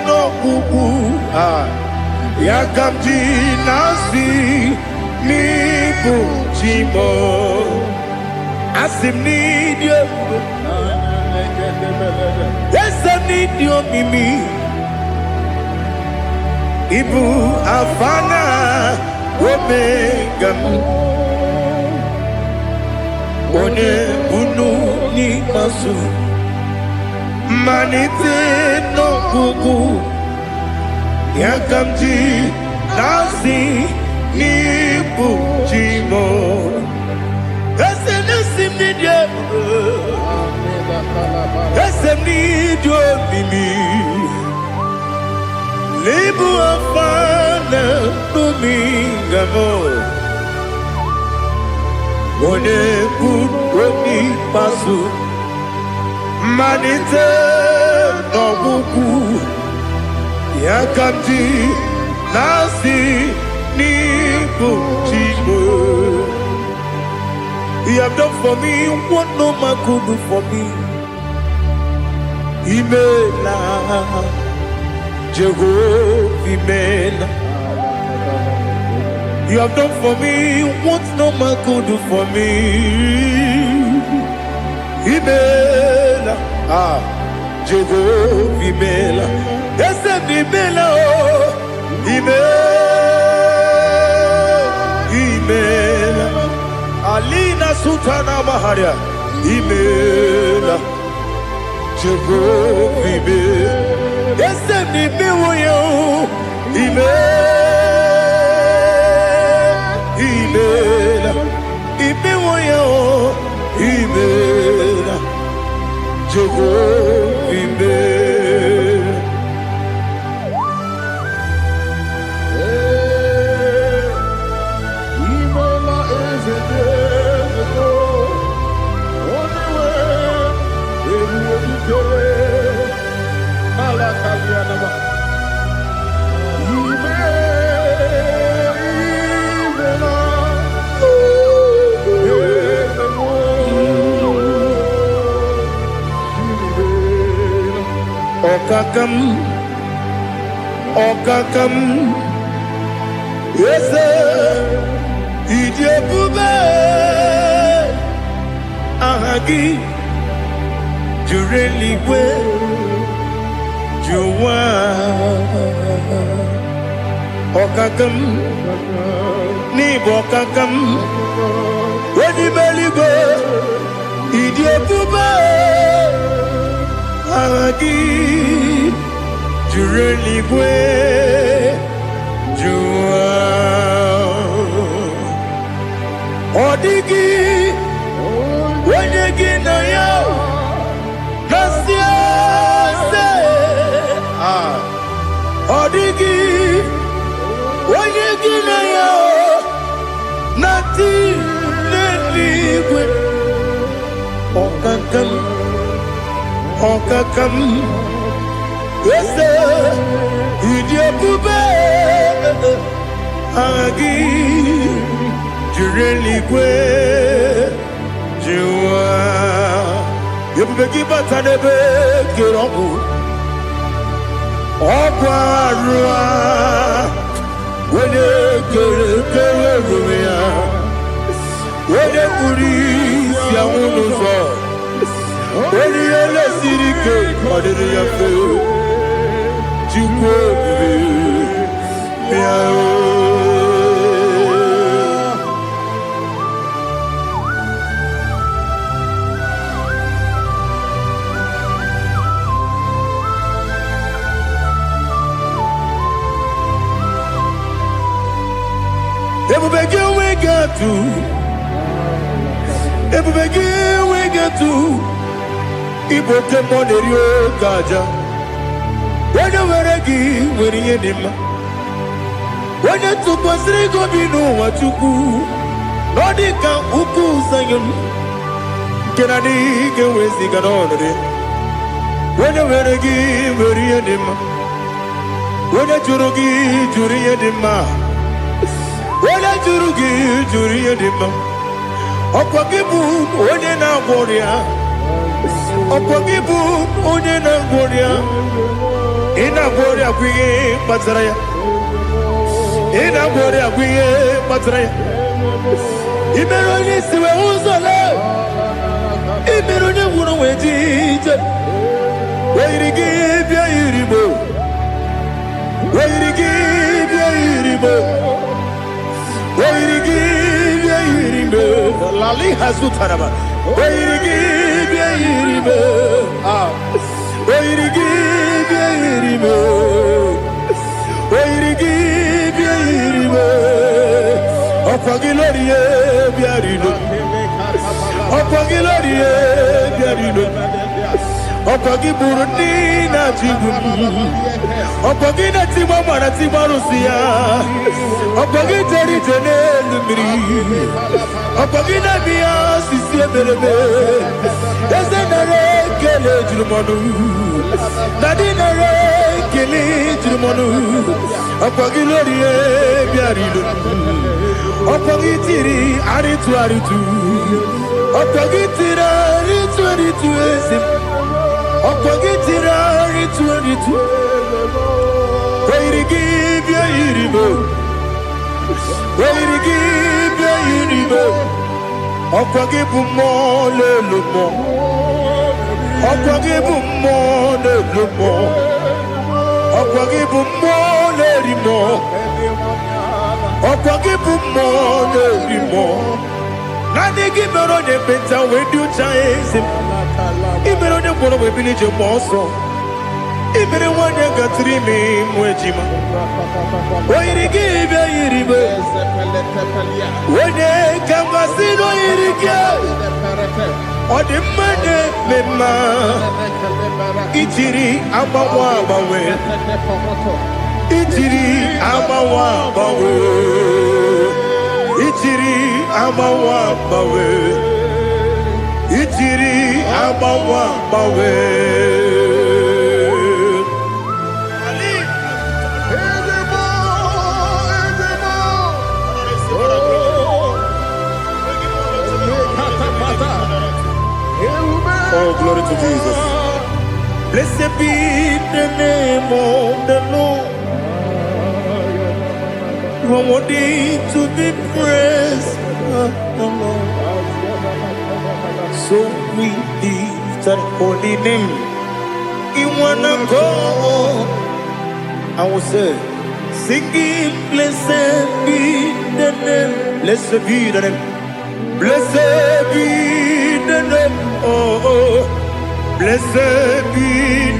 no kuku yakamji nasi nibu chimo asim nidio esem nidio mimi ibu afana omega one bunu ni masu manite no kuku yakamji nasi nibu chimo esem nasim nidio esem nidio mimi libu afana domingamo one kuni pasu manite no kuku yakamji nasi nibu chimo. You have done for me what no man could do for me. Imela, Jehovah, Imela. You have done for me what no man could do for me. Imela, Jehovah, Imela. Yes, Imela, Imela. Alina Sutana Maharia, Imela, Jehovah, Imela. Yes, Imela, Imela, Imela, Jehovah, Imela. Okakam, yes, Ijebube, Ahagi, Jureliwe, Juwa, Okakam, Nibokakam, Wedibeligo, Ijebube, Ahagi. Jureligwe, Jua, Odigi, Wenegi na yo, Nasia se, Okakam Ese Idie Bube Agi Jureligwe Jua Yebubeki Batanebe Kiroku Okwarua Wene Kere Rumia Wene Kuri Siamunuzo Wene Yele Sirike Kadiri Yafe Jukwe Miao Everybody we get to. Everybody we get to. Ibote monerio kaja. Wena weregi weriye nima. Wena tukwasiri gobinu wachuku. Nodika uku sayon. Kenani gewezi ganonre. Wena weregi weriye nima. Wena jurugi juriye nima. Wala juri edima. Okwagibu onye na gworia. Okwagibu onye na gworia. Ina gworia kwiye batraya. Ina gworia kwiye batraya. Imero ni siwe uzole. Imero ni wuro wejije. Weirigi bia iribo. Weirigi bia iribo. Lali Hazutaraba. Okwagi Burundi na Jibuti. Okwagi na Timama na Timarusia. Okwagi Teri Tene Lumiri. Okwagi na Mia Sisi Eberebe. Ezenare Kele Jurumanu. Nadinare Kele Jurumanu. Okwagi Lorie Biarido. Okwagi Tiri Aritu Aritu. Okwagi Tira Aritu Aritu Ezim. Okwagitira ritu Wairigi bia iribo Wairigi bia iribo Okwagibu mo lelumo Okwagibu mo lelumo Okwagibu mo lerimo Okwagibu mo lerimo Nani gimero ne beta wedu chaezim Ibero ne kono we bilije moso. Ibere wanya gatrimi mwejima. Oirigi be iribe. Wene kamasino irige. Odimane mema. Ichiri abawa bawe. Ichiri abawa bawe. Ichiri abawa bawe. Ichiri abawa bawe. Oh, glory to Jesus. Blessed be the name of the Lord. You are worthy to be praised, the Lord. So we lift that holy name. You wanna go? I will say, singing, blessed be the name. Blessed be the name. Blessed be the name. Oh, blessed be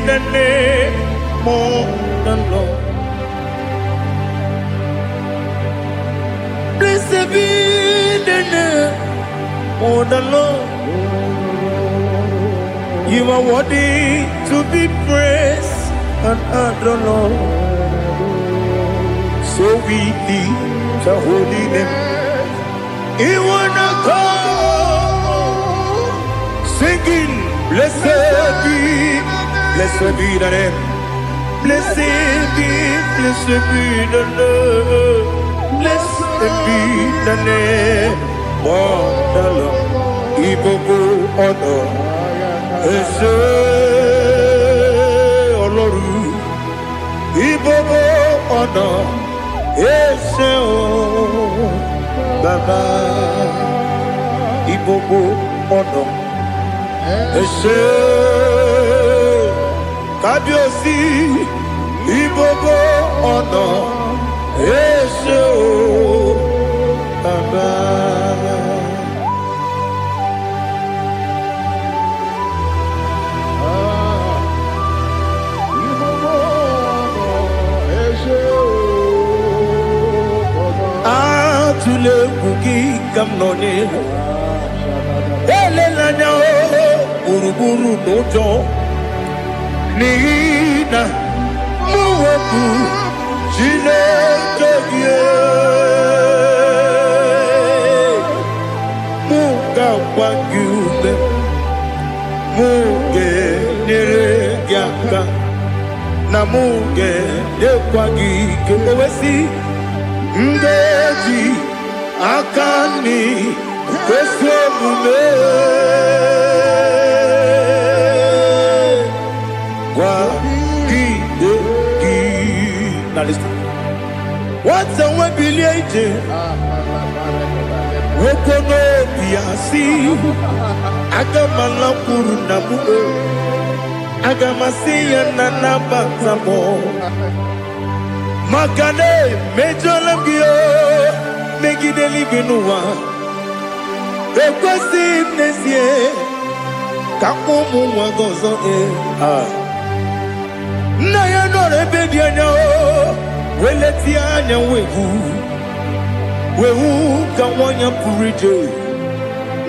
the name of the Lord. Blessed be the name of the Lord. You are worthy to be praised and adored, Lord. So we lift the holy name. You wanna go singing, blessed be Blessed be the name. Blessed be the name. Blessed be the name. Wonderful. Ibogo honor. Ese Oloru. Ibogo honor. Ese o Baba. Ibogo honor. Ese Kábíyèsí Ibogo honor. Ese o Baba. Atule kuki kamnoni elelanya uruburu nojo nina muweku Chineke muga wangume muge niregiaka na muge dekwagi kewesi Ndeji akani kwesemume Kwa gidegi. Now listen. What's a webileje? Wokono biasi. Agamala kurunamu. Agamasiya nanabatamo. Makane mejolamgio megideli binua ekwesi nesie kakumu wagozo na ya nore bedianya weleti anya wehu kawanya purije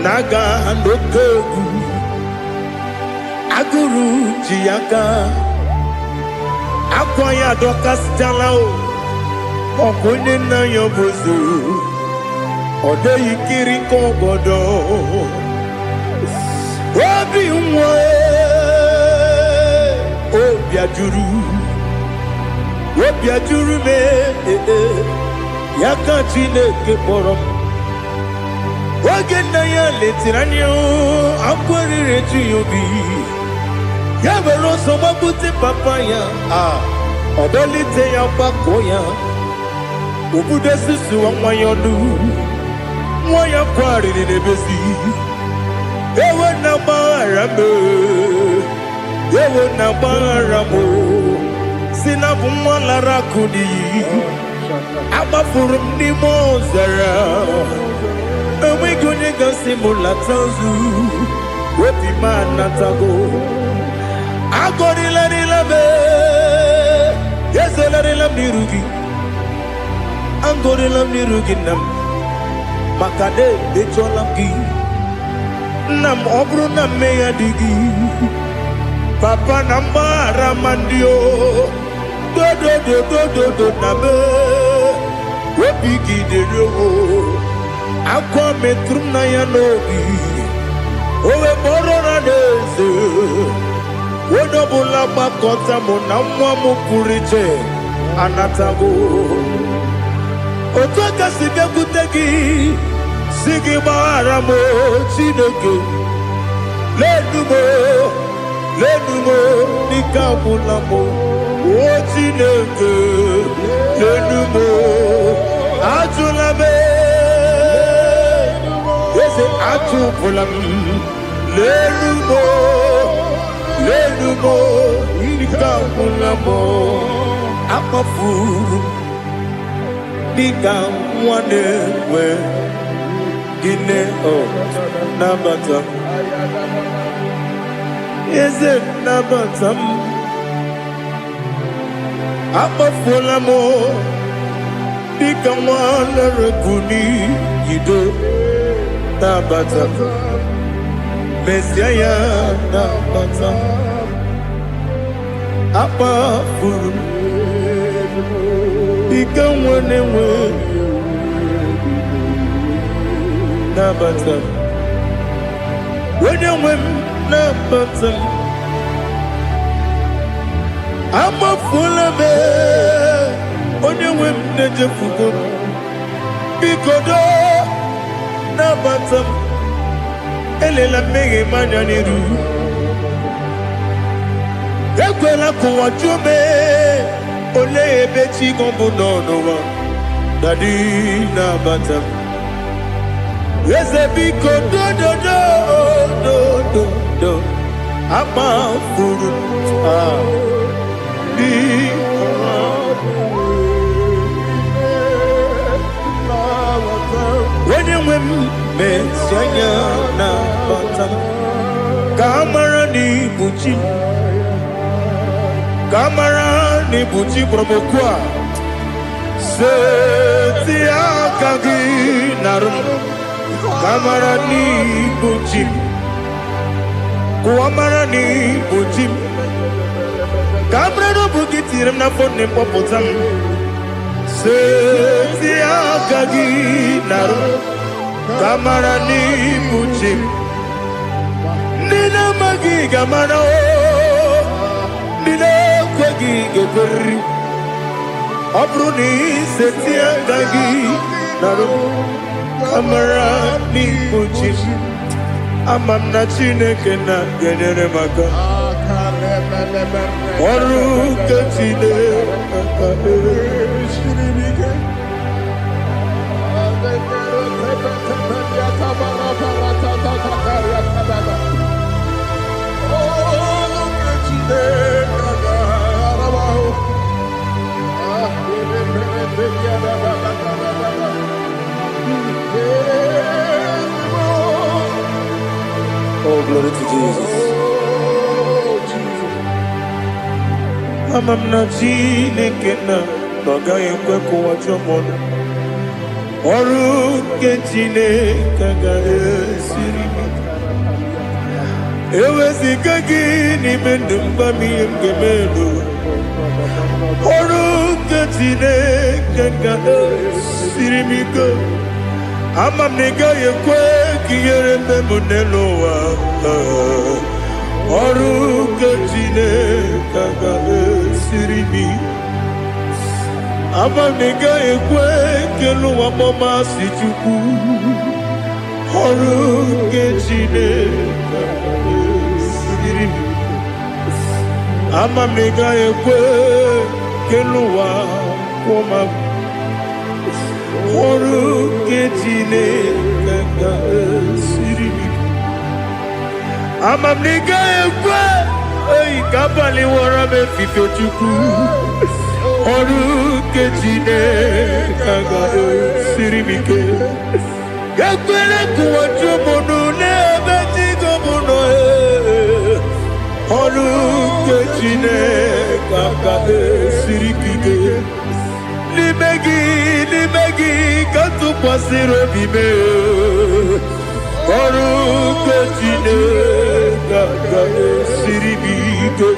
naga andokegu aguru jiyaka Akwaya dokas jalao Okune na yobozu Ode yikiri kogodo Obi mwe Obi ajuru me Yaka Chineke porom Oge na ya letiranyo Akwari reju yobi Yabero soma buti papaya Odolite ya bakoya Ubude susu wa mwayonu Mwaya kwari ni nebesi Ewe na barame Ewe na baramo Sinabu mwala rakuni Abafurum ni mozara Ewe gonye gasi mulatanzu Wepi manatago Agorila nilabe Yesela nirugi Angorila nirugi nam Makade becholamgi Nam obru nam meya digi Papa nambara mandio Do nabe Wepigi de rogo Akwa metrum na yanogi Owe borona neze Wodobula bakota muna mwamu purije Anatago Otoka sibe kutegi Sigi baramo Chineke Lenumo Nikabulamo O Chineke Lenumo Ajulame Yese ajupulam Lenumo Nikabulamo Akafuru Nikamwanewe Gine o Nabata Yese Nabatam Akafulamo Nikamwanewe Guni Yido Nabata Messiah Nabata Apa furu Ikamwanewe Nabata Wenyewe Nabata amafuola m onye nwe m na-ejefugo m biko do nabata m elela mmehie m anya n'iru ekwela ka ụwa jụọ m olee ebe chi gị bụ n'ụwa dadi nabata m eze biko do amafuru onye nwe m mesi anya nabata m ka amara n'ibu chi ka amara n'ibu chi kpọrọ m okwu a seti aka gị narụ m ka amara n'ibu chi ka amara n'ibu chi ka amara n'obu gị tiri m n'afọ nne mkpọpụta m seti aka gị narụ ka amara n'ibu chi ndị na-amaghị ga-amara ndị na-ekweghị ga-ekweriri ọ bụrụ na iseti aka gị narụ ka amara n'ibu chi ama m na Chineke na-enyere m aka ọrụ nke Chineke Oh, glory to Jesus. Ama m na Chineke na ọ gaghị ekwe ka ụwa jụọ m ọnụ ọrụ nke Chineke ga-esiri m eweziga gị n'ime ndụ m gwa m ihe m ga-eme ọrụ nke Chineke ga-esiri m ike ama m na ị gaghị ekwe ka ihere mbe m n'elu ụwa ọrụ nke Chineke ga-esiri m ama m na ị gaghị ekwe ka elu ụwa gbamasị Chukwu ọrụ nke Chineke ga-esiri m ama m na ị gaghị ekwe ka elu ụwa kwụma m ọrụ nke Chineke ga-esiri m ama m na ị gaghị ekwe ka abalị wara m efife Chukwu ọrụ nke Chineke ga-esiri m ike ekwere ka ụwa jụọ m ọnụ n'ebe chi gị bụ nọ ọrụ nke Chineke ga-esiri gị ike n'ime gị ka tụkwasịrị obi m ọrụ nke Chineke ga-esiri m ike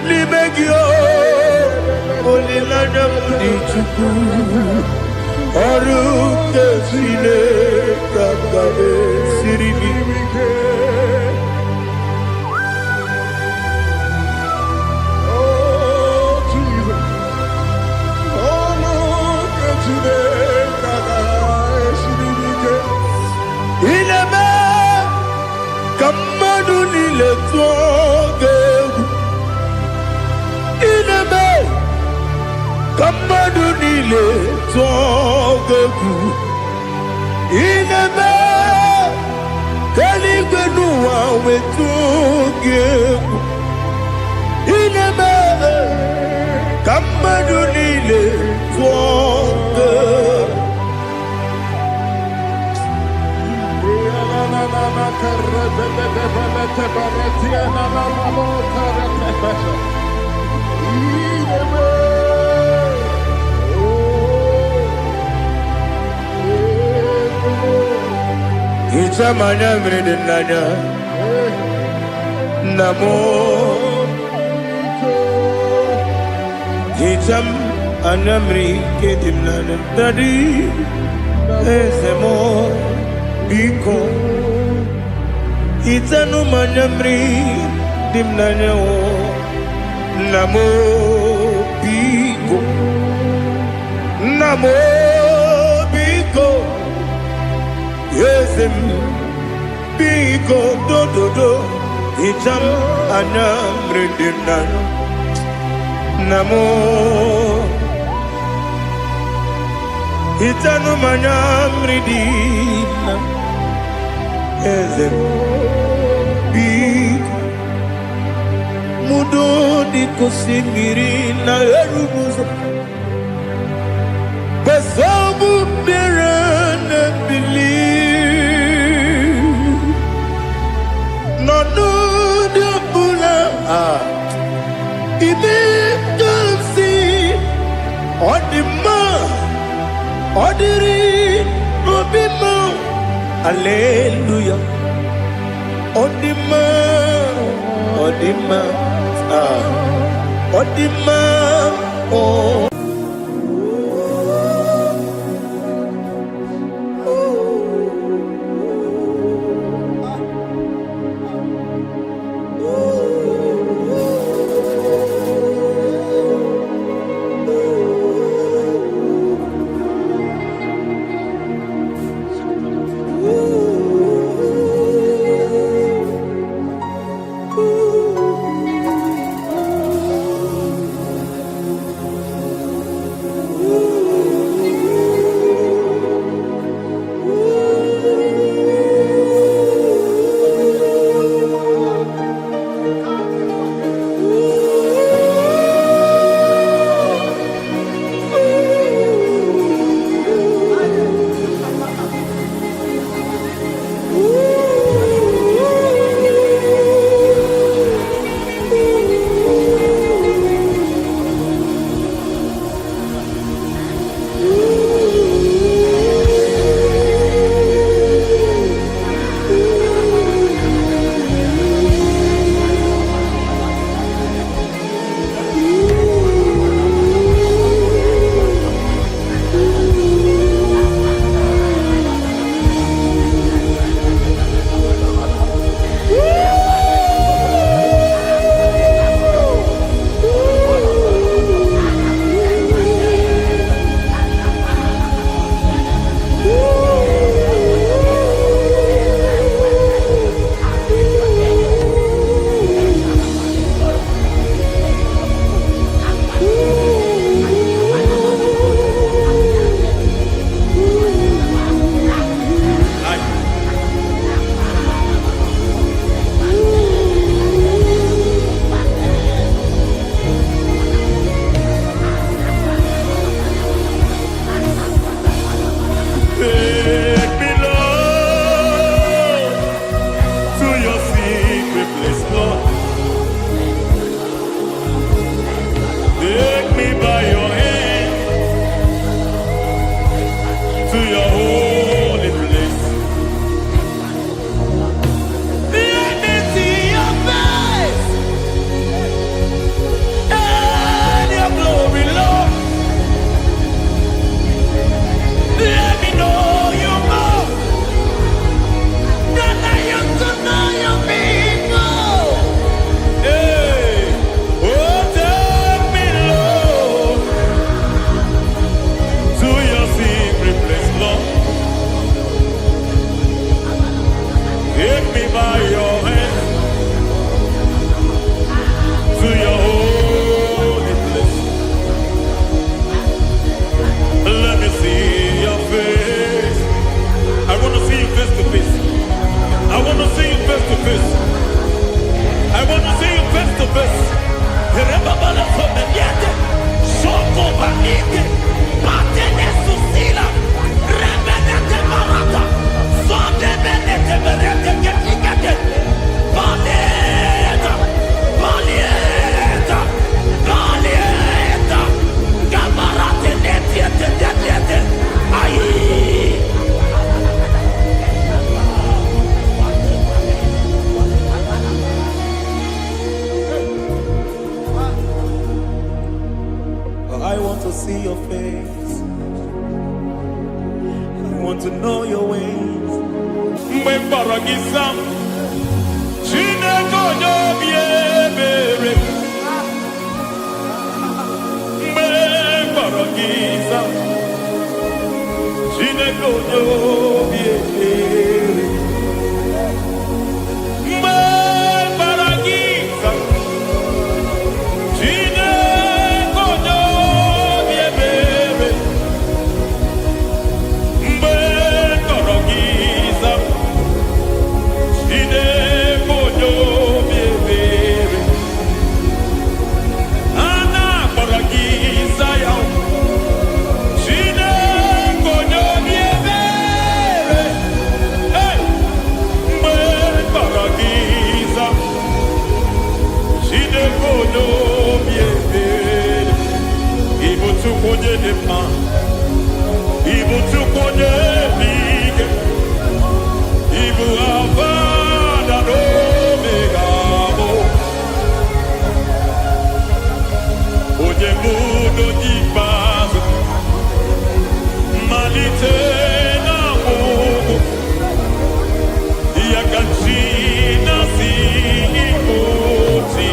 n'ime gị olileanya m dị Chukwu ọrụ nke Chineke ga-esiri m ike ineme ka mmadụ niile tụọ gị egwu ineme ka mmadụ niile tụọ gị egwu ineme ka eluigwe n'ụwa wee tụọ gị egwu ineme ka mmadụ niile tụọ gị egwu Ichamanya mrede nanya namo Icham anamri kedim nanya Dadi ezemo biko Itanu manyamri dim nanya o Namo Biko, Namo Biko, Yesem Biko do do do, Icham Anam Rendinan, Namo Itanu Manam Redina, Yesem Biko. Mudo di kusingiri na erubuzo Besobu birene believe No no de bula Ibe dansi Odima Odiri Obima Alleluia Odima Odima Odima, oh. to see your face. I want to know your ways. giza Chineke onye obi ebere mgbe gbara giza Chineke onye obi ebere mgbe tọrọ giza Chineke onye obi ebere ana gbara giza ya Chineke onye obi ebere mgbe tọrọ giza Chineke onye obi ebere ịbụ Chukwu onye dị mma ịbụ Chukwu onye dị ike ịbụ Alfa na Omega onye bụ n'onye ikpeazụ mmalite na ọgwụgwụ ya ka chi na-asị ịkpụti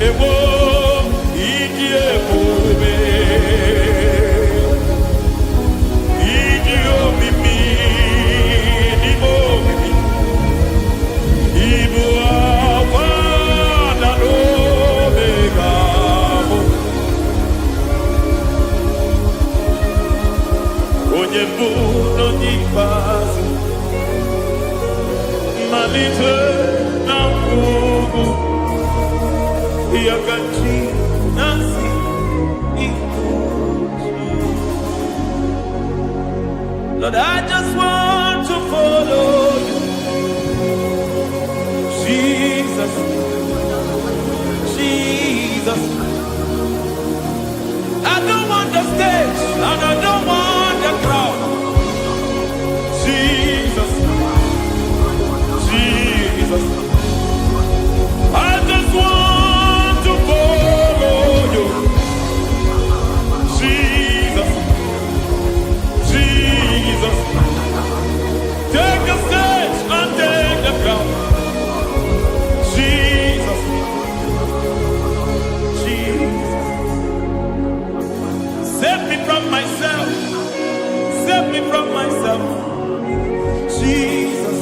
ewo ịdị ebube ịdị omimi n'ime omimi ịbụ Alfa na Omega onye bụ n'onye ikpeazụ mmalite na ọgwụgwụ ya ka chi na-asị ịkpụti. Lord, I just want to follow you, Jesus, Jesus. I don't want the stage and I don't want the crowd. Jesus, Jesus. I just want to follow you, Jesus, Jesus. Take the stage and take the crown. Jesus, Jesus. Save me from myself. Save me from myself. Jesus,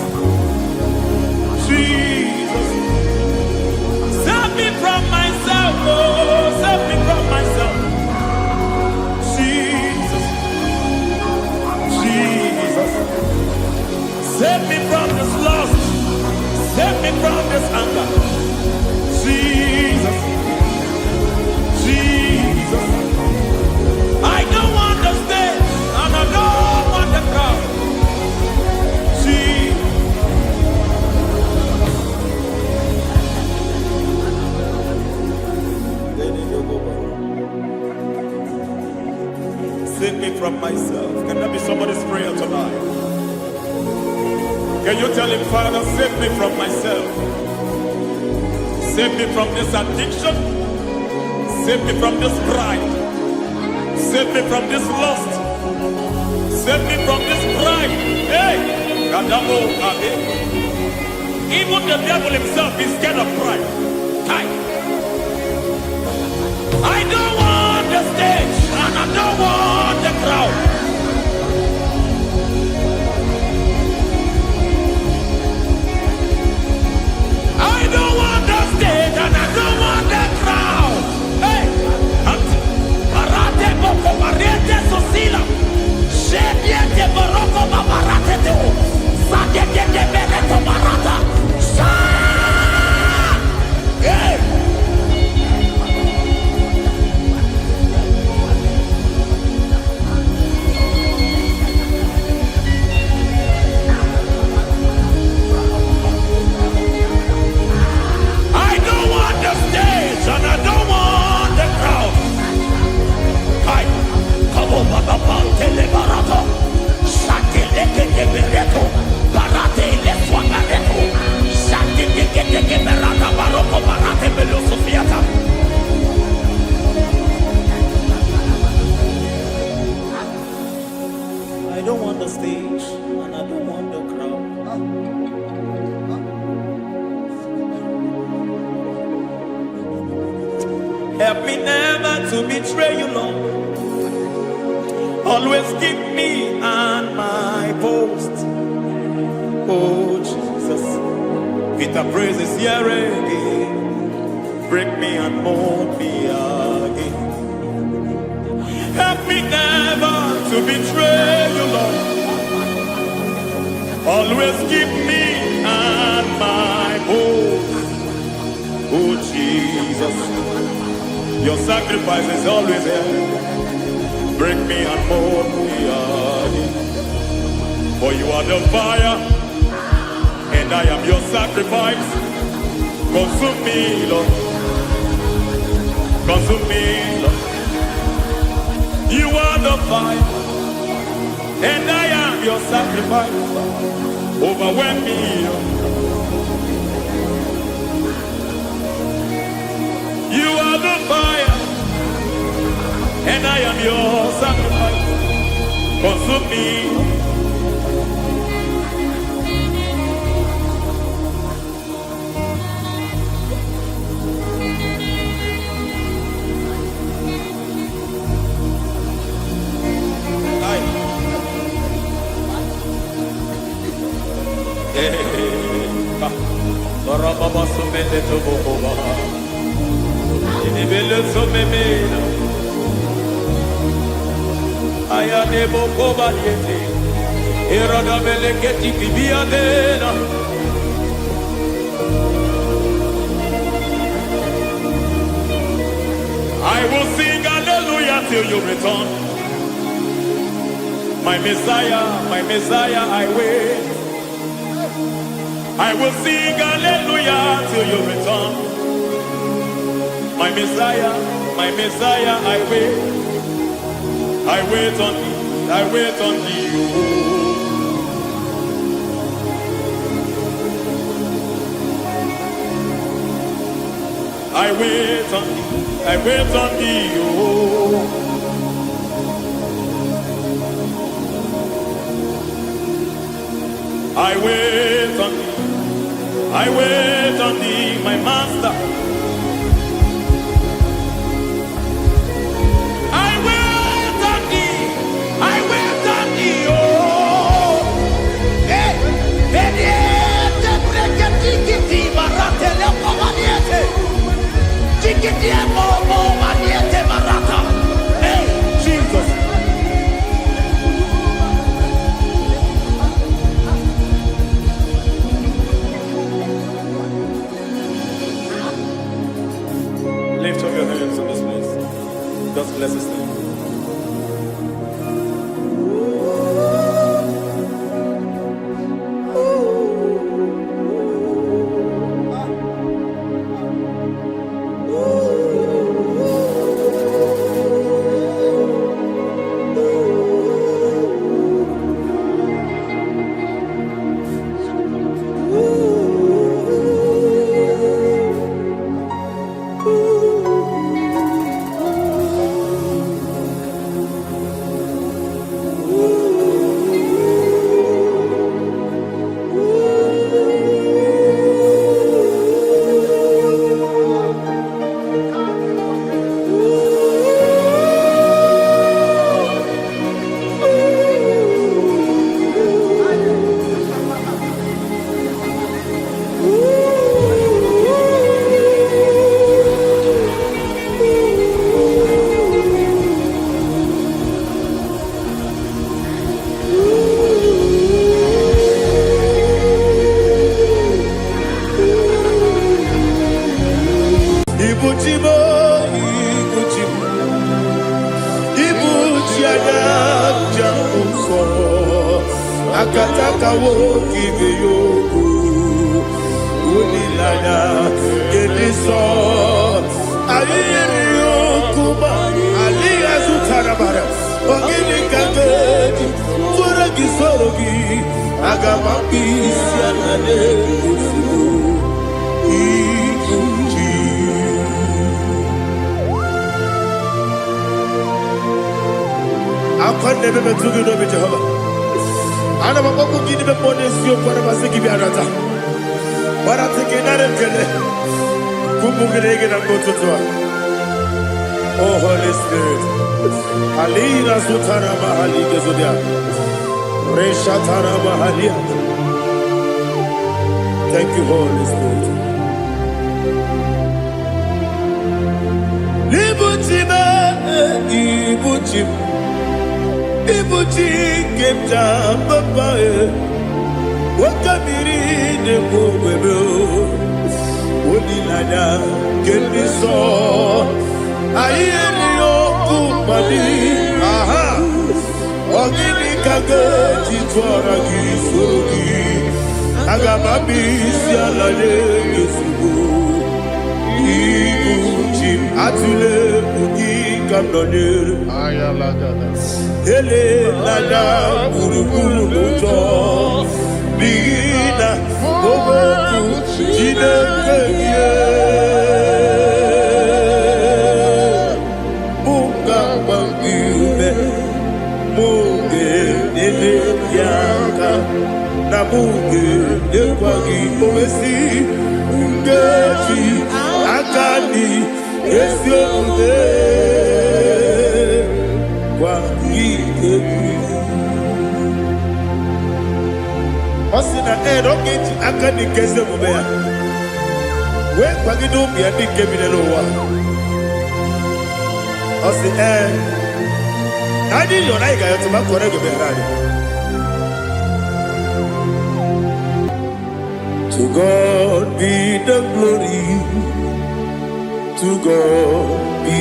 Jesus. Save me from myself. Oh, save me from myself. Jesus, Jesus. Save me from this lust. Save me from this anger. Jesus, Jesus. I don't want the stage and I don't want the crowd. Jesus. Save me from myself. Can that be somebody's prayer tonight? Can you tell him, Father, save me from myself? Save me from this addiction. Save me from this pride. Save me from this lust. Save me from this pride. Hey! Kadamo, Ade. Even the devil himself is scared of pride. Hi. I don't want the stage and I don't want the crowd. I don't want the stage and I don't want the crowd. Hey! Barate boko barete sosila. Shediete baroko babarate teo. Sadete bereto barata. Sa! Hey! Help me never to betray you, Lord. Always keep me on my post. Oh, Jesus. Peter praises here again. Break me and mold me again. Help me never to betray you, Lord. Always keep me on my post. Oh, Jesus. Your sacrifice is always there. Break me and mold me again. For you are the fire, and I am your sacrifice. Consume me, Lord. Consume me, Lord. You are the fire, and I am your sacrifice. Overwhelm me, Lord. You are the fire, and I am your sacrifice. Consume me. Baba sumende to boba. Inibele sumemena. Aya nebo koba yete. Irada meleketi kibia dena. I will sing hallelujah till you return. My Messiah, I wait. I will sing hallelujah till you return. My Messiah, I wait. I wait on thee, I wait on thee. I wait on thee, I wait on thee. I wait on thee, I wait on thee, my master. I wait on thee, I wait on thee, oh. Hey, Vediete, Breketi, Marate, Lepovaniete, Chiquitiemo, Maniete, Marata. Hey, Jesus. Lift up your hands in this place. God bless us. Akataka woki yoku unilaya gediso aliyeri yokuba aliya zutarabara ogini kagedi fura gisorogi agamapi sianane kusibu ikuji akwande bebe tugi no Jehova. Ana maboku gini be monesio kwa basiki bi arata. Bara teke na rekele. Kumugirege na gototoa. Oh, Holy Spirit. Alina Sutara Mahali Gezudia. Reshatara Mahalia. Thank you, Holy Spirit. Libutima, Ibuchim, Ibuchi, Kepta, Papa, Wakamiri, the Bobebo, Udilada, Keliso, Ayerio, Kumadi, Aha, Ogini Kaga, Chitoragi, Sugi, Agamabi, Sialade, Yusubu. Ibuchim atule ugi kamdonere ele lada buruburu luto bigina boboku jinekeye muka bangiume muge nene yaka na muge yekwagi omesi ungeji akani esiomude kwa ikebi osina erokeji akani keze mubea we kwagido bia dikebi nelowa osi nani yona igayo tuma kore go berani. To God be the glory. To God be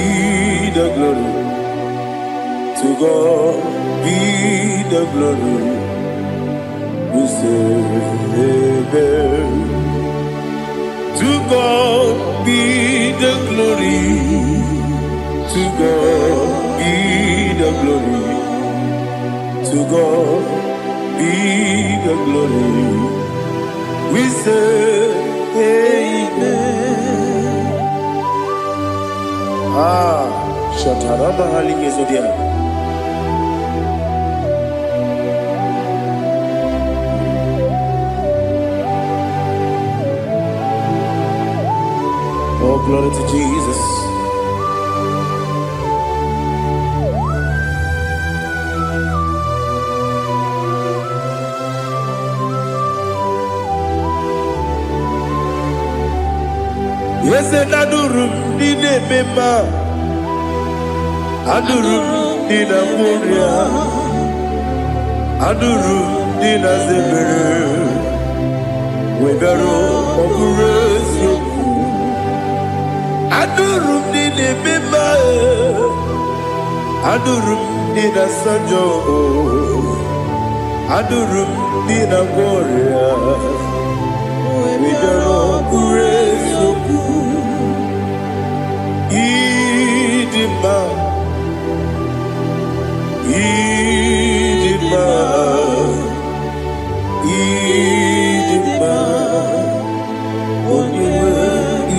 the glory. To God be the glory. We say amen. To God be the glory. To God be the glory. To God be the glory. We say amen. Shatarama halinge zodia. Oh, glory to Jesus. Yes, adurum dine mema, adurum dina muria, adurum dina zebere, webero oburezo, adurum dine mema, adurum dina sanjo, adurum dina muria, webero oburezo. Idima, Idima, Idima, Oniwe,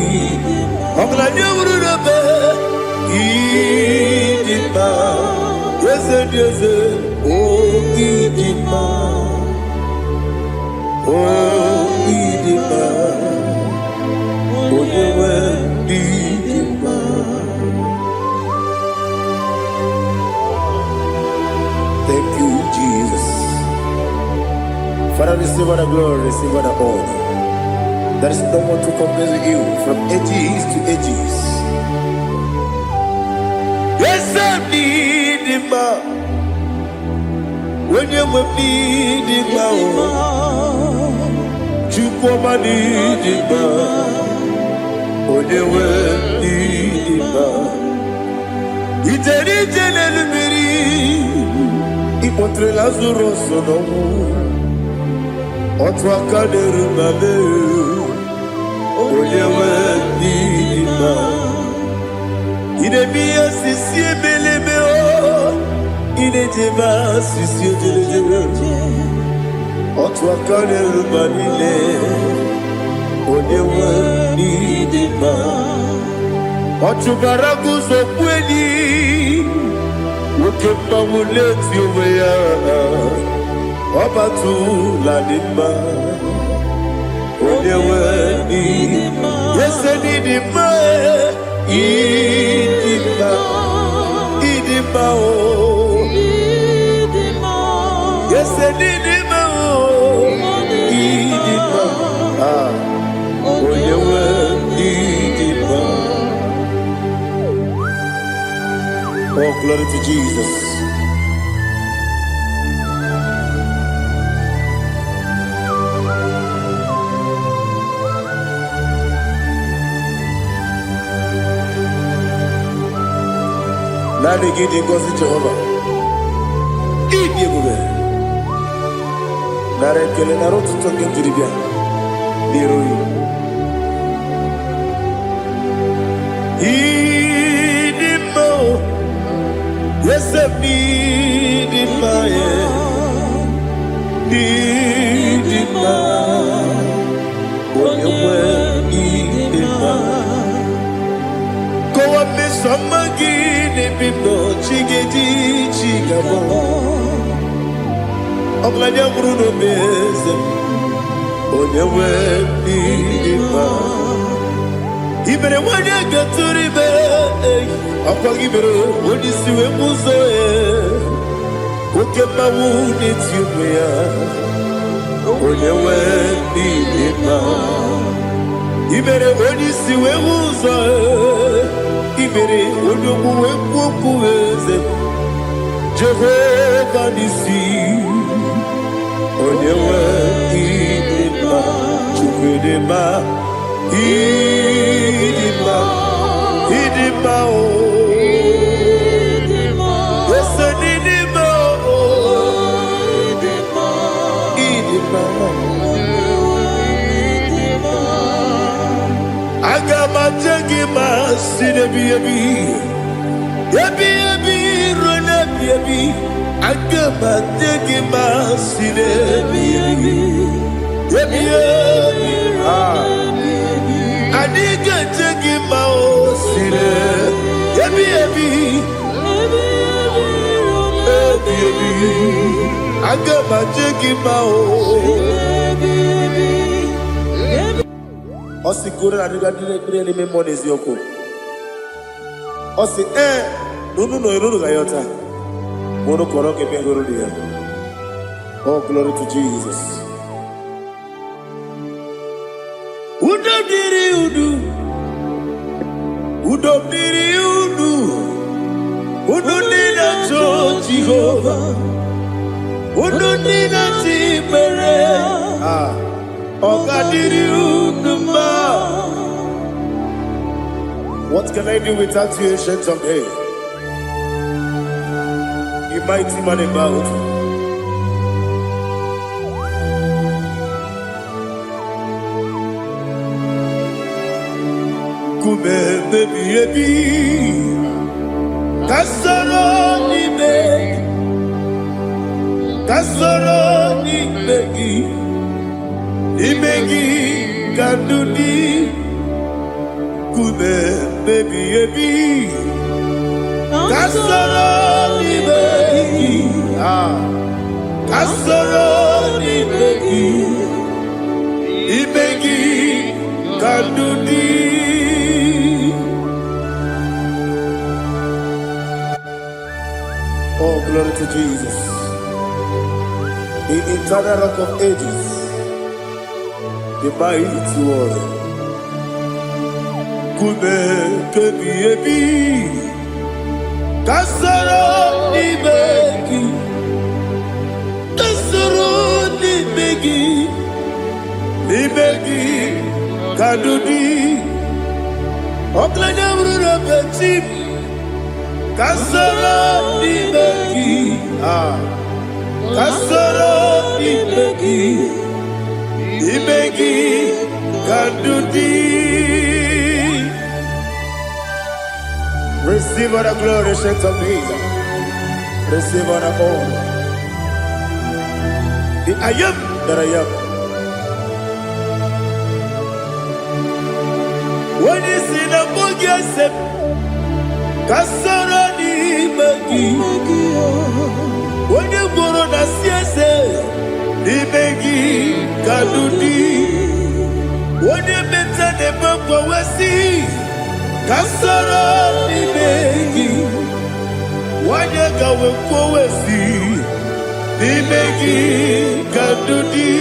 Idima, Oglanyurube, Idima, Yeze, Oh Idima, Oh Idima, Oniwe, Idima. Thank you, Jesus. Father, receive all the glory, receive all the honor. There is no one to compare with you from ages to ages. Yes, I need him. When you need him, you come and need him. When you need him, it's a little Ipotre Lazaro sonomu, otwa kaderu mame, oyewe nima. Idemiya sisi beleme o, idejema sisi jelejele. Otwa kaderu manile, oyewe nima. Otubaragu zokweni. Ukemba muleti uweya Wabatu ladima Odewe nidima Yese nidima Idima Yes, Didima. Didima. Oh, you were Didima. Oh, glory to Jesus. Nani gidi ngozi Jehova. Idi ebube. Nara ekele nara otuto nke njiri bịa n'iru ya. Ịdị mma o, eze m ịdị mma ya. Ịdị mma, onye nwe ịdị mma. Kowa mmesoma gị n'ebe m nọ, chi ga-eji chi ga-abọ. Ọbụladị amụrụ n'obe eze m, onye nwe ịdị mma. I mere nwanyị agatụrụ ime, ọkwa gị mere onye isi wee mụ ụzọ ya. Oke mmanwụ n'eti ụmụ ya, onye nwe ịdị mma. I mere onye isi wee mụ ụzọ ya. I mere onye okwu wee kwuo okwu eze m. Jehova n'isi, onye nwe ịdị mma. Chukwu ịdị mma, ịdị mma, ịdị mma o. Ese n'ịdị mma o. Ịdị mma, aga m aja gị ma si n'ebi ebi. Ebi ebi ruo n'ebi ebi. Aga m aja gị ma si n'ebi ebi. Ebi ebi. Adiga aja gị ma o si n'ebi ebi. Ebi ebi. Aga m aja gị ma o. Osi kore na diga dire ni memo n'eziokwu. Osi nunu no iruru ga yota. Mono koro ke bengoro dia. Oh, glory to Jesus. Udo diri udu. Udo diri udu. Udo nina to Jehovah. Udo nina timere. Oga diri udu ma. What can I do without you, ancient of days? You mighty man about. Kube baby baby. Kasoro ni begi. Kasoro ni begi. Ibegi kandudi. Kube baby baby. Kasoro ni begi. Kasoro ni begi. Ibegi kandudi. Oh, glory to Jesus. The eternal rock of ages. The mighty one. Kube kebi ebi. Kasoro ni begi. Kasoro ni begi. Ni begi kadudi. Oklanya mruna bechim. Kasoro ni begi. Kasoro ni begi. Ibegi kadudi. Receive all the glory, strength of Jesus. Receive all the honor. The I am that I am. When you see the book, you say, Kasoro ni begi. When you go on a siese, ni begi kadudi. When you mention the book, we see Kasoro ni begi. wanye gawe kwowesi n'ime gị ka ndụ dị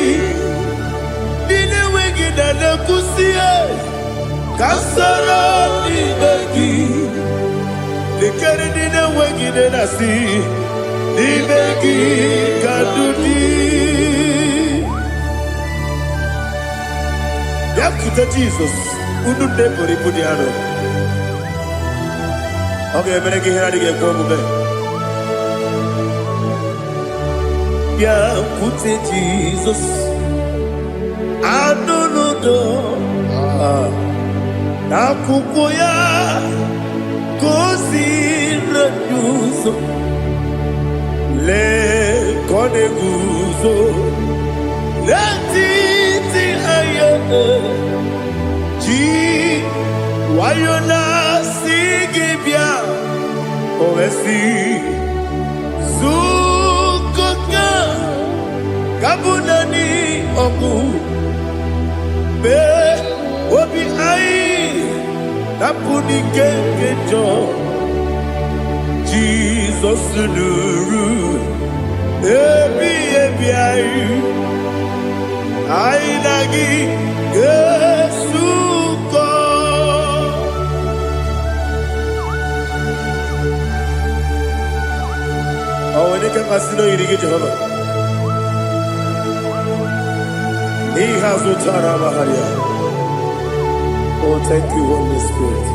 ndị na-enweghị na na-ekwusi ka soro n'ime gị lekere ndị na-enweghị na-asị n'ime gị ka ndụ dị. Bịakwute Jizọs, unu nne pụrụ ibu dị anụ. Ọ ga-emere gị ihe adịghị ekwe omume. Bịakwute Jizọs, anụ n'udo n'akwụkwọ ya ka o ziri anyị ụzọ. Lee ka ọ na-eguzo n'etiti anyị ji nwayọ na-asị gị bịa, o wee sị zukọta ka bụ naanị ọgụ mee obi anyị napụ n'ike nke njọ. Jizọs nụrụ ebighị ebi anyị na gị ga-esukọ. Ọ nwere ike mmasị n'oyiri gị Jehova n'ihe azụ tara amaghara ya. Oh, thank you, Holy Spirit.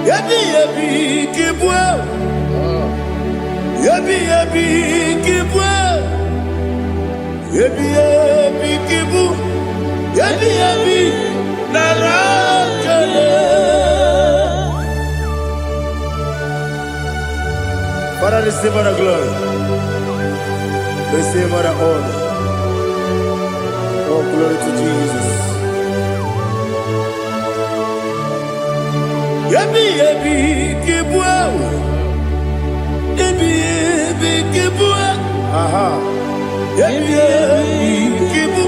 Yebi yebi kibwe, yebi yebi kibwe, yebi yebi kibu, yebi yebi narakele. Father, receive our glory, receive our honor. Oh, glory to Jesus. Yebi yebi kibwa, yebi yebi kibwa, aha. Yebi yebi kibu,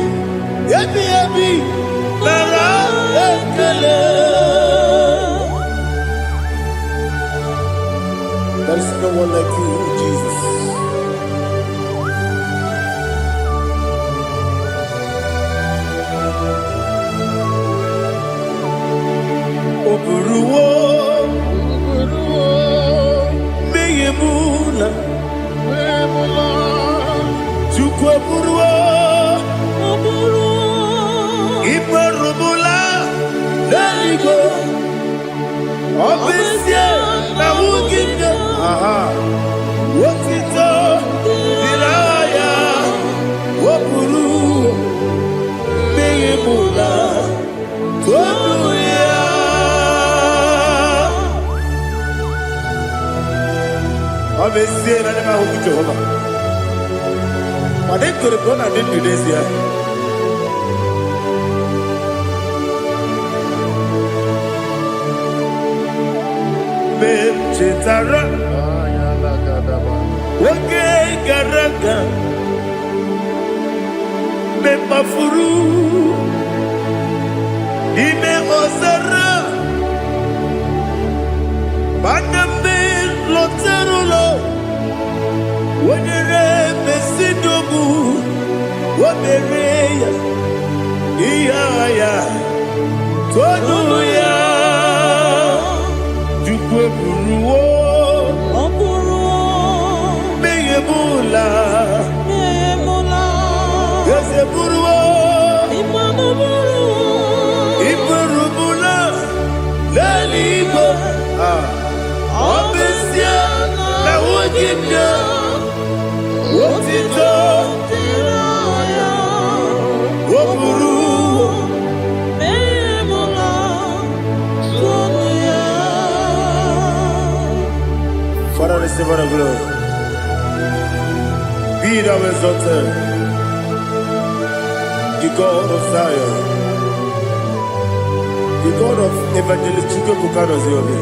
yebi yebi nara ekele. There is no one like you, Jesus. Oburuwo, meyemula, chukwu oburuwo, imerubula, n'eluigwe, ọbịsịa na wugide, otito dịrị ya, oburuwo, meyemula, tonu ya. Obviously, I never hope Jehovah. But they could have gone and did this year. Chetara, okay, Garaga, Mepafuru, Ime Ozara, Banambe Loterulo, Wenere Mesidobu, Wabereya, Iaya, Tonuya, Jukweburuo, Meyebula, Yeseburuo, Iburubula, Leligo, Obesia, na wogida, wotito, woburu, Father, receive our glory. Be thou exalted, the God of Zion, the God of Evangelist Chike Bukano Ziobi.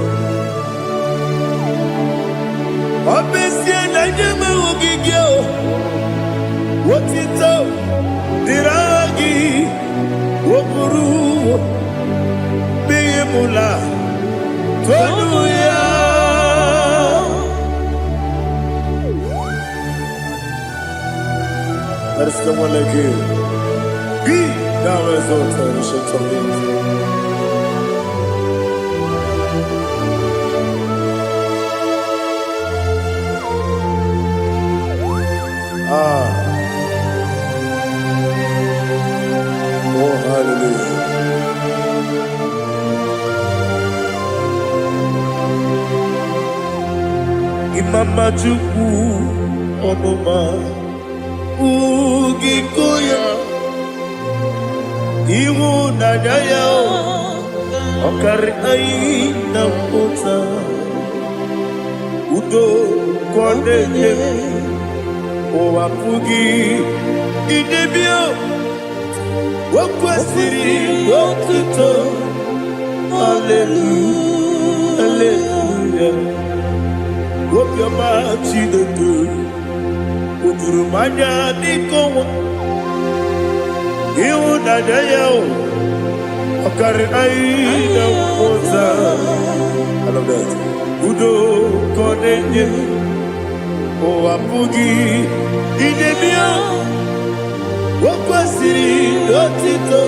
Obesia na jeme ogigio, wotito diragi. Wokuru Biyemula Tonuya. Let us come on like you. Be thou exalted, we shall talk it. Oh, hallelujah. Imama Chukwu Onuma Ugikoya Iwu Nadaya Okari Aina Mota Udo Kondeye Owapugi Idebio Wakwasiri Wakito Hallelujah Hallelujah Wapyama Chidetu Udurumanya Nikowa Iwu Nadaya Okari Aina Mota I love that Udo Kondeye Owapugi Idebio Wakwasiri Otito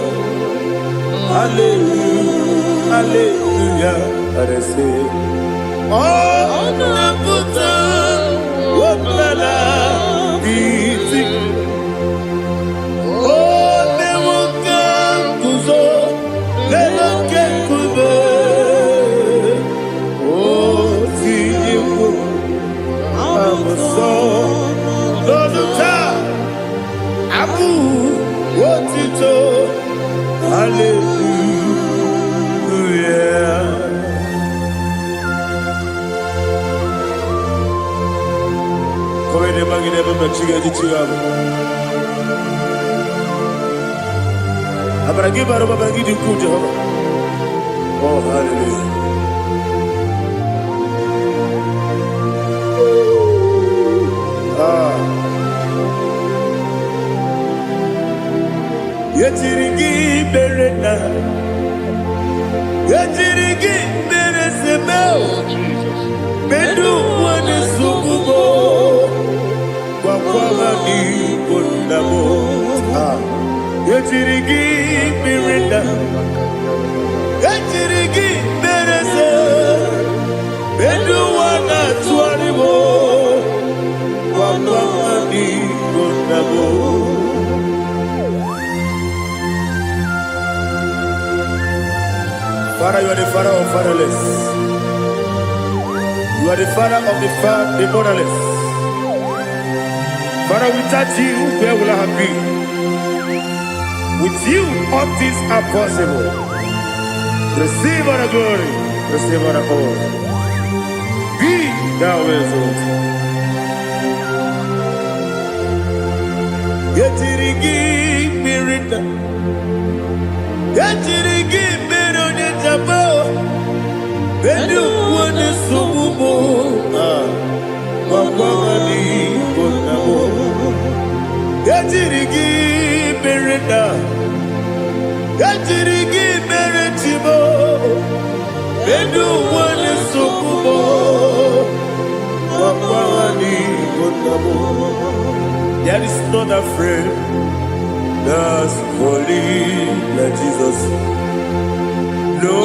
Hallelujah Hallelujah I say Oh Nabuta Wapala Iti Oh Nemuka Kuzo Leloke Kube Oh Tiyimu Amason Loduta Abu Otito Hallelujah Come ne magine per chiga di chigabu Abragi baro babagi di ku Jehovah Oh hallelujah Yetirigi berena Yetirigi beresemeo Bedu wane sukubo Wakwama ni kondamo Yetirigi berena Yetirigi berese Bedu wana tuanibo Wakwama ni kondamo Father, you are the father of fatherless. You are the father of the motherless. Father, without you, where will I have been? With you, all things are possible. Receive all the glory, receive all the honor. Be thou exalted. Yetirigi mirita, yetirigi mironye jabo, bedu wane sububo, wakwamani bonamo. Yetirigi mirita, yetirigi miritimo, bedu wane sububo, wakwamani bonamo. There is not a friend that's holy like Jesus. No,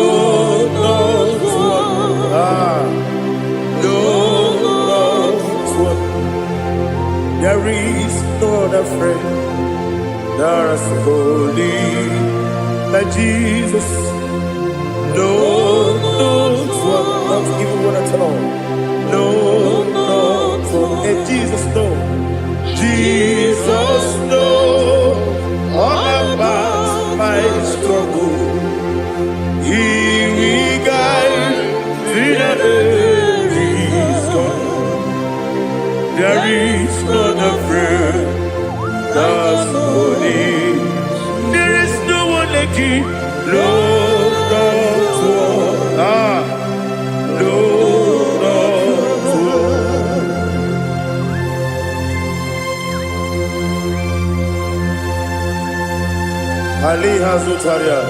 not one. No, not one. There is not a friend that's holy like Jesus. No, not one. Not even one at all. No, not one. And Jesus, no. Jesus knows all about my struggle. He will guide through the days gone. There is not a friend that's holy. There is no one like you. Lord, not one. Lord, not one. Ali Hazutaria.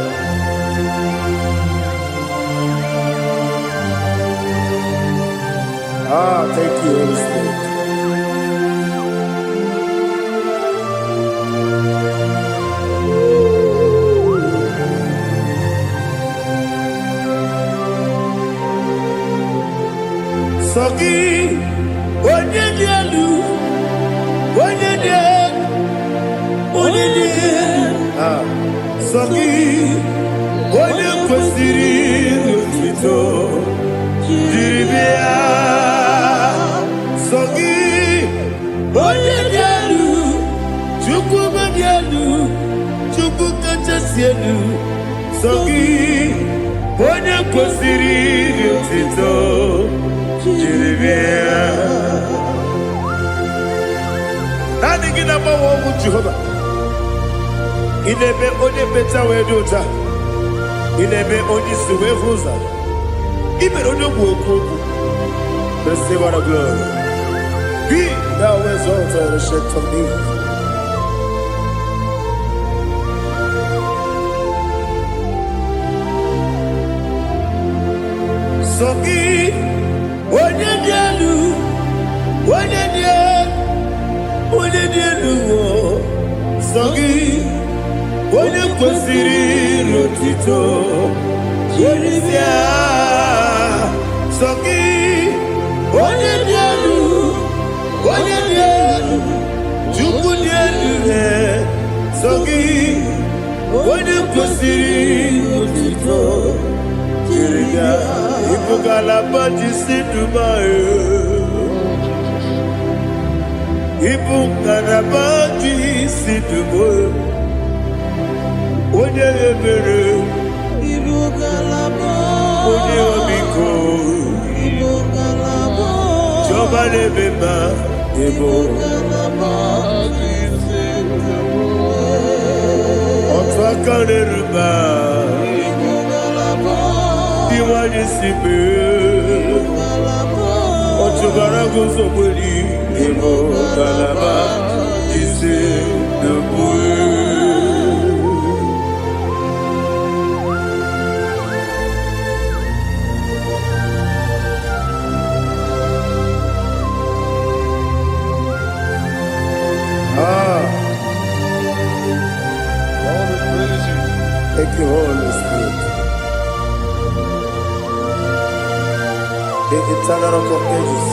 Thank you, Holy Spirit. Sogi, onye dielu, onye dielu, onye dielu. Sogi, onye kwesịrị otuto, jiri bịa. Sogi, onye dielu, Chukwu dielu, Chukwu kachasị elu. Sogi, onye kwesịrị otuto. Nani gina mawa omu Jehova. Inebe onye beta wedota. Inebe onye suwe huza. Ibe onye woku. Receive our glory. Be thou exalted and shake of me. Sogi. Onye dielu, onye dielu, Sogi, onye kwesịrị otuto, jiri bịa. Sogi, onye dielu, Chukwu dielu, Sogi, onye kwesịrị otuto, jiri bịa. Ibugalaba Dubai. Ibugalaba Dubai. Onye ebere. Ibugalaba. Onye omiko. Ibugalaba. Jọba lebeba. Ibugalaba. Ọtụ aka na-eruba. Iwanye sibe. Ochugara gozo kweli. Ibugalaba ise dubue. Thank you, Holy Spirit. The eternal rock of ages,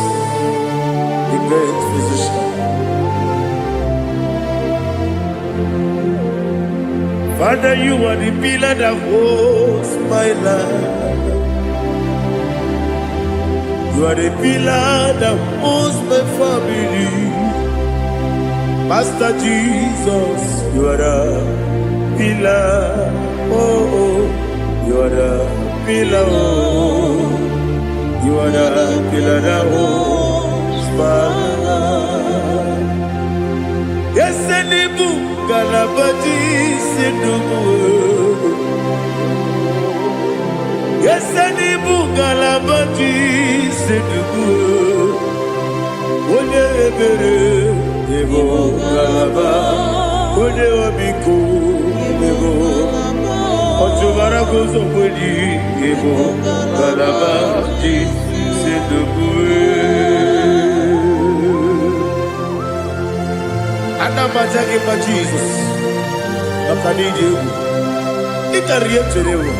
the great physician. Father, you are the pillar that holds my life. You are the pillar that holds my family. Master Jesus, you are the pillar. Oh, you are the pillar. Oh. You are the pillar that holds my life. Yes, and the book, Galabati, Sidubu. Yes, and the book, Galabati, Sidubu. One ebere, Ebo Galaba, One Obiku, Ebo. Ochubara gozo kweli, Ebo Galaba, Anamajagi ma Jesus, Nakanidi, Ikariyeterewo.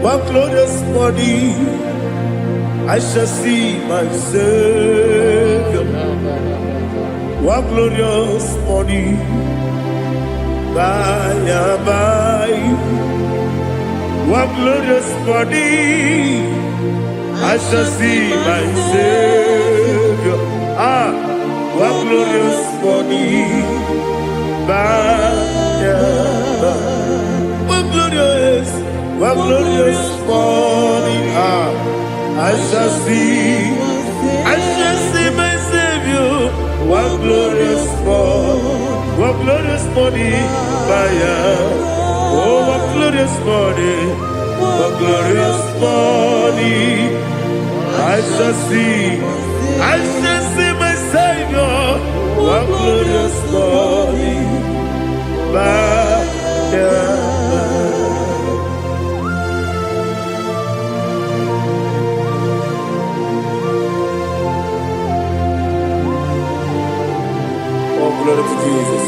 One glorious body, I shall see my Savior. One glorious body, by and by. One glorious body, I shall see my Savior. One glorious body, by and by. One glorious morning, I shall see my Savior. One glorious morning, what glorious morning, oh, what glorious morning, what glorious morning. I shall see my Savior, what glorious morning, glory to Jesus.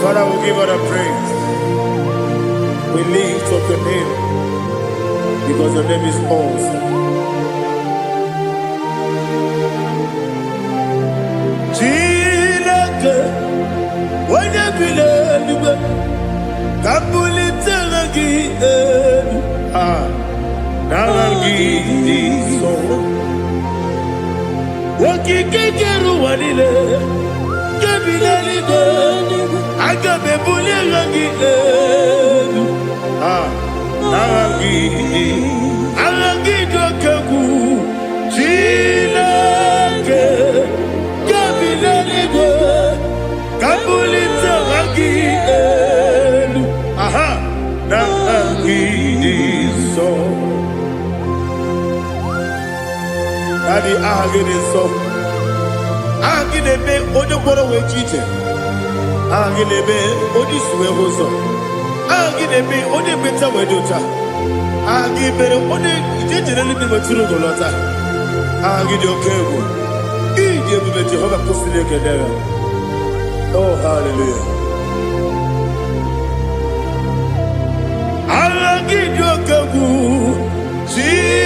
Father, we give all the praise. We lift up your name because your name is awesome. Chilake, when you believe, Kabuli Tanagi, Naragi, so. Wakikeru walile Kebilaligo Agabe bule rangi Arangi dokegu Chilake Kebilaligo Kabulita rangi Narangi so Daddy, ahagide so. Ahagide be odi boro we chiche. Ahagide be odi suwe hoso. Ahagide be odi beta we dota. Ahagide be odi ijejere libi maturu golota. Ahagide okego. Ije be Jehovah kusile kedera. Oh hallelujah. Ahagide okego. Chile.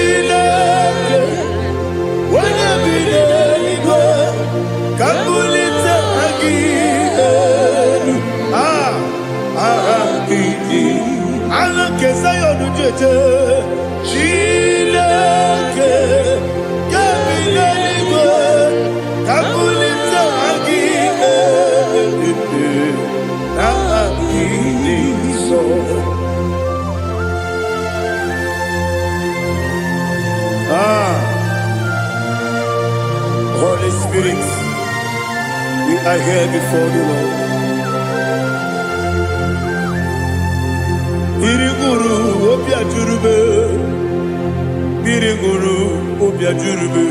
Holy Spirit, we are here before you, Lord. Biriguru obia jurube, biriguru obia jurube,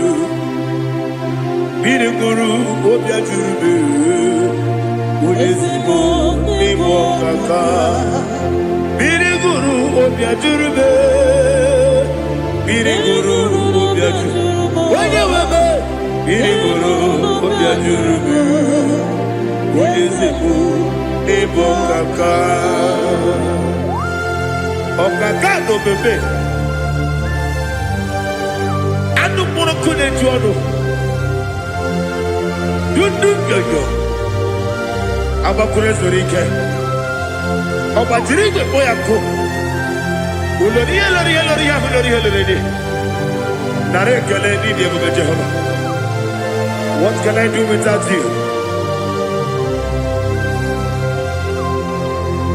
biriguru obia jurube, ulezimo nimo kaka, biriguru obia jurube, biriguru obia jurube, wanyewebe. Biriguru obia jurube, ulezimo nimo kaka. Okaka no bebe anu pono kone juono dundu yoyo abakure zorike obajiri boya ko ulori nare kele ni de go Jehovah. What can I do without you?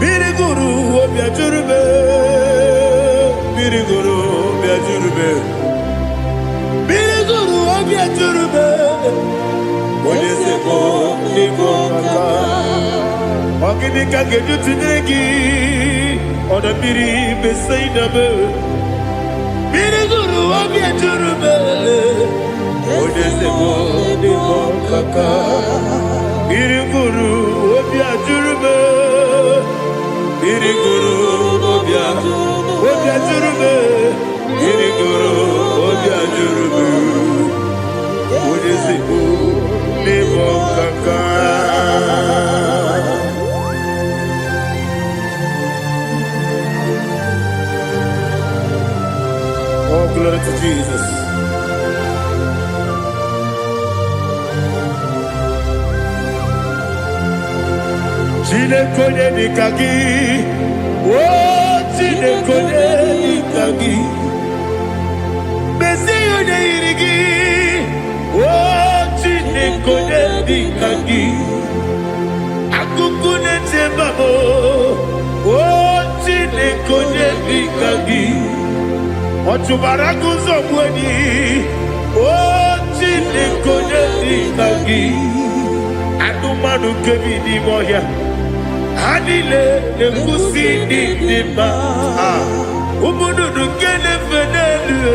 Biriguru obia jurube, biriguru obia jurube, biriguru obia jurube. Oleseko niko kaka, okini kageju tunegi, oda biri besaida be. Biriguru obia jurube, oleseko niko kaka, biriguru obia jurube. Biriguru obia jurube, biriguru obia jurube, ulezimo nimo kaka. Oh, glory to Jesus. Chile kone nikagi, oh chile kone nikagi, besi yone irigi, oh chile kone nikagi, akukune chembabo, oh chile kone nikagi, ochubaraku zomweni, oh chile konye dinagi. Anumanu kebi di moya. Anile nekusi di dima. Umudu kene fenelu.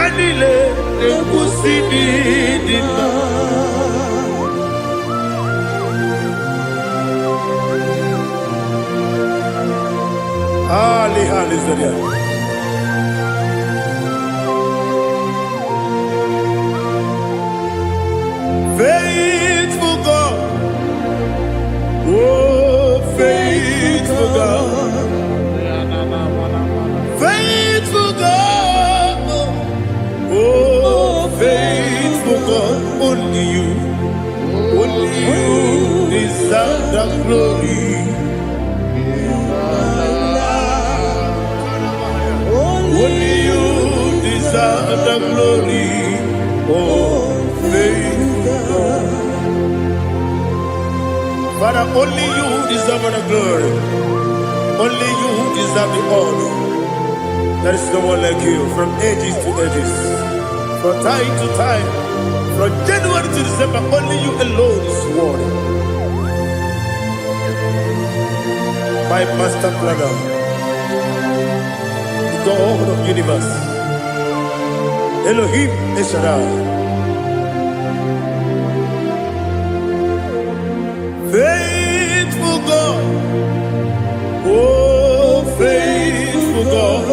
Anile nekusi di dima. Ali Zaria. Faithful God, oh faithful God, faithful God, oh faithful God, only you deserve the glory. Only you deserve the glory, oh faithful God. Father, only you deserve the glory. Only you deserve the honor. There is no one like you from ages to ages, from time to time, from January to December. Only you alone is worthy. My master planner, God of universe, Elohim Eshadai, faithful God, oh faithful God,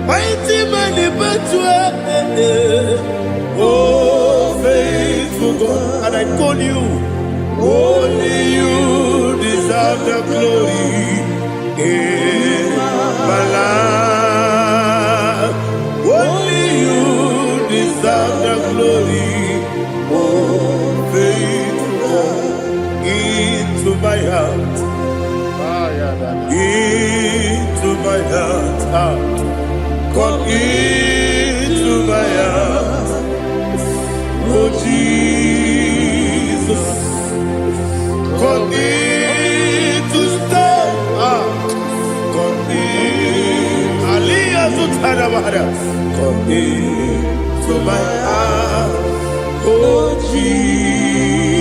mighty man in battle, oh faithful God, and I call you, only you deserve the glory. My life, only you deserve the glory. Oh, faithful, into my heart, into my heart, come into my heart. Oh Jesus, come in to stay. Come into my heart, oh Jesus.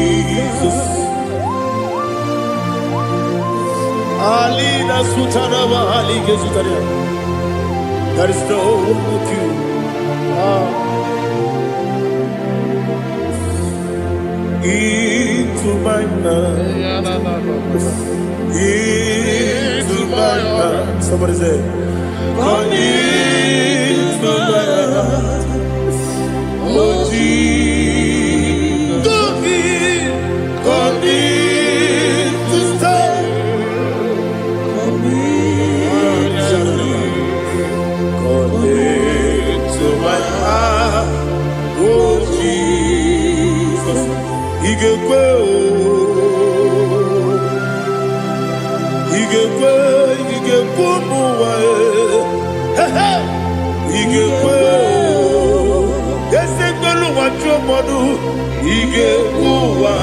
Alina Sutanaba Ali Gesutaria. There is no one like you. Into my heart, into my heart. Somebody say, come into my heart, oh Jesus, come in to stay, come into my heart, oh Jesus, Igekwe, Igekwe, Yesekolu wa chomodu, Igekwe wa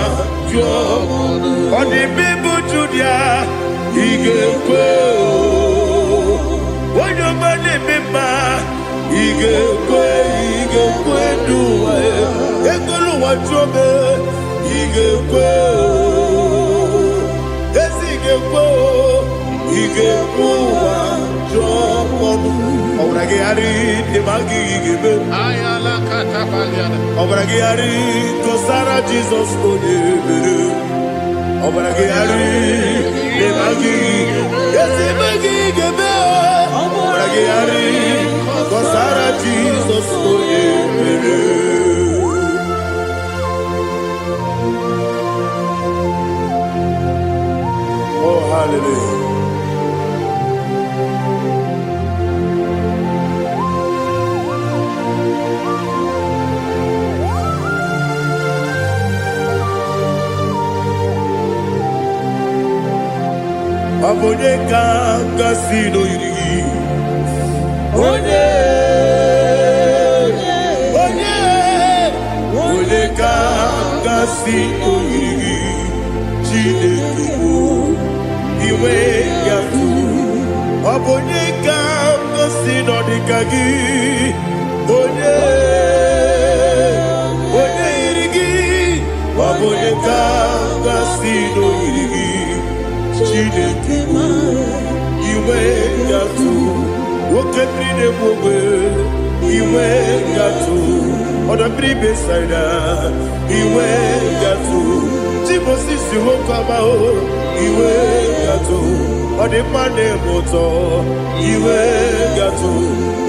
chomodu, Odi bibu judia, Igekwe, Wanyomane mima, Igekwe duwa, Ekolu wa chome, Igekwe, Yesigekwe, Igekwe wa chomodu. Obragi ari demagi gebe. Ayala katapaliana. Obragi ari kosara Jesus odebere. Obragi ari demagi demagi gebe. Obragi ari kosara Jesus odebere. Oh hallelujah. Abonye kasino yiri. Onye kasino yiri. Chineke iwe yatu. Abonye kasino dikagi. Onye ino irigi Chineke iwe gatu woke bride bogwe iwe gatu oda bribe saida iwe gatu Timosi si wokama o iwe gatu odi mane moto iwe gatu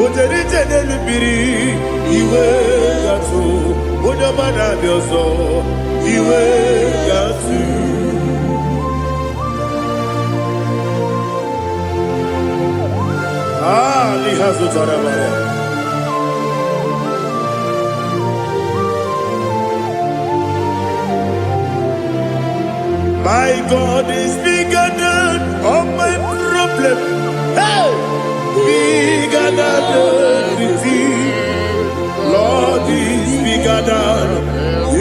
oderi tenelu biri iwe gatu oda mana bioso iwe gatu lihazu tarabara My God is bigger than all my problem. Hey! Bigger than everything. Lord is bigger than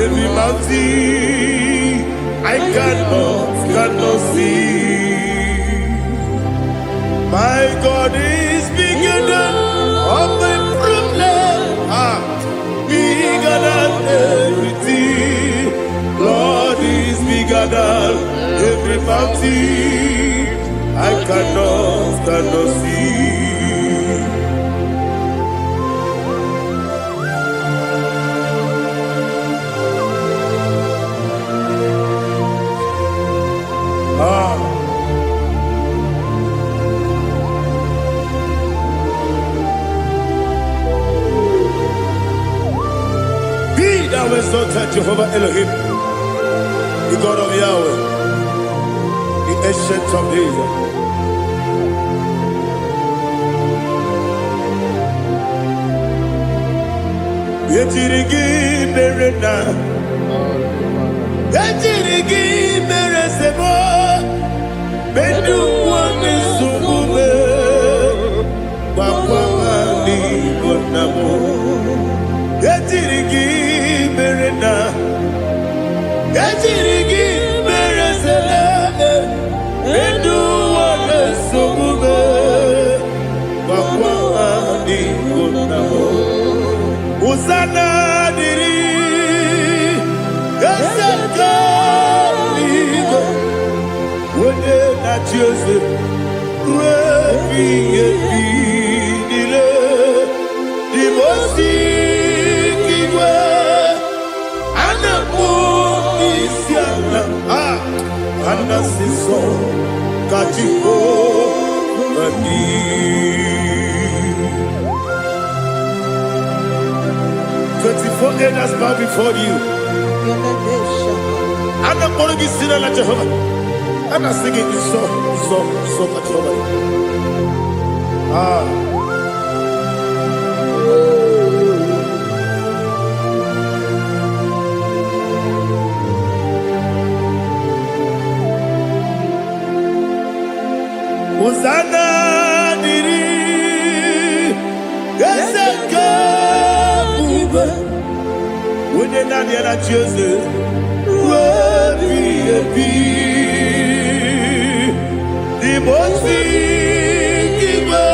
every mountain I cannot see. My God is bigger than all my problem. Bigger than everything. Lord is bigger than every mountain I cannot see. Be thou exalted, Jehovah Elohim, the God of Yahweh, the ancient of days. Yetirigi merena, yetirigi meresemo, bedu wane sumube, bakwamani bonamo. Yetirigi merena, yetirigi meresele, bedu wane sumube, bakwamani bonamo. Usana diri, esaka ligo, wone na Jose, rebi dile, dimosi kiwe, anamu isiana, anasiso kachiko bani. 24 elders bow before you. I'm not going to be singing like Jehovah. I'm not singing this song like Jehovah. Hosanna diri, Eseka. When you're not there at Jose, the most giver,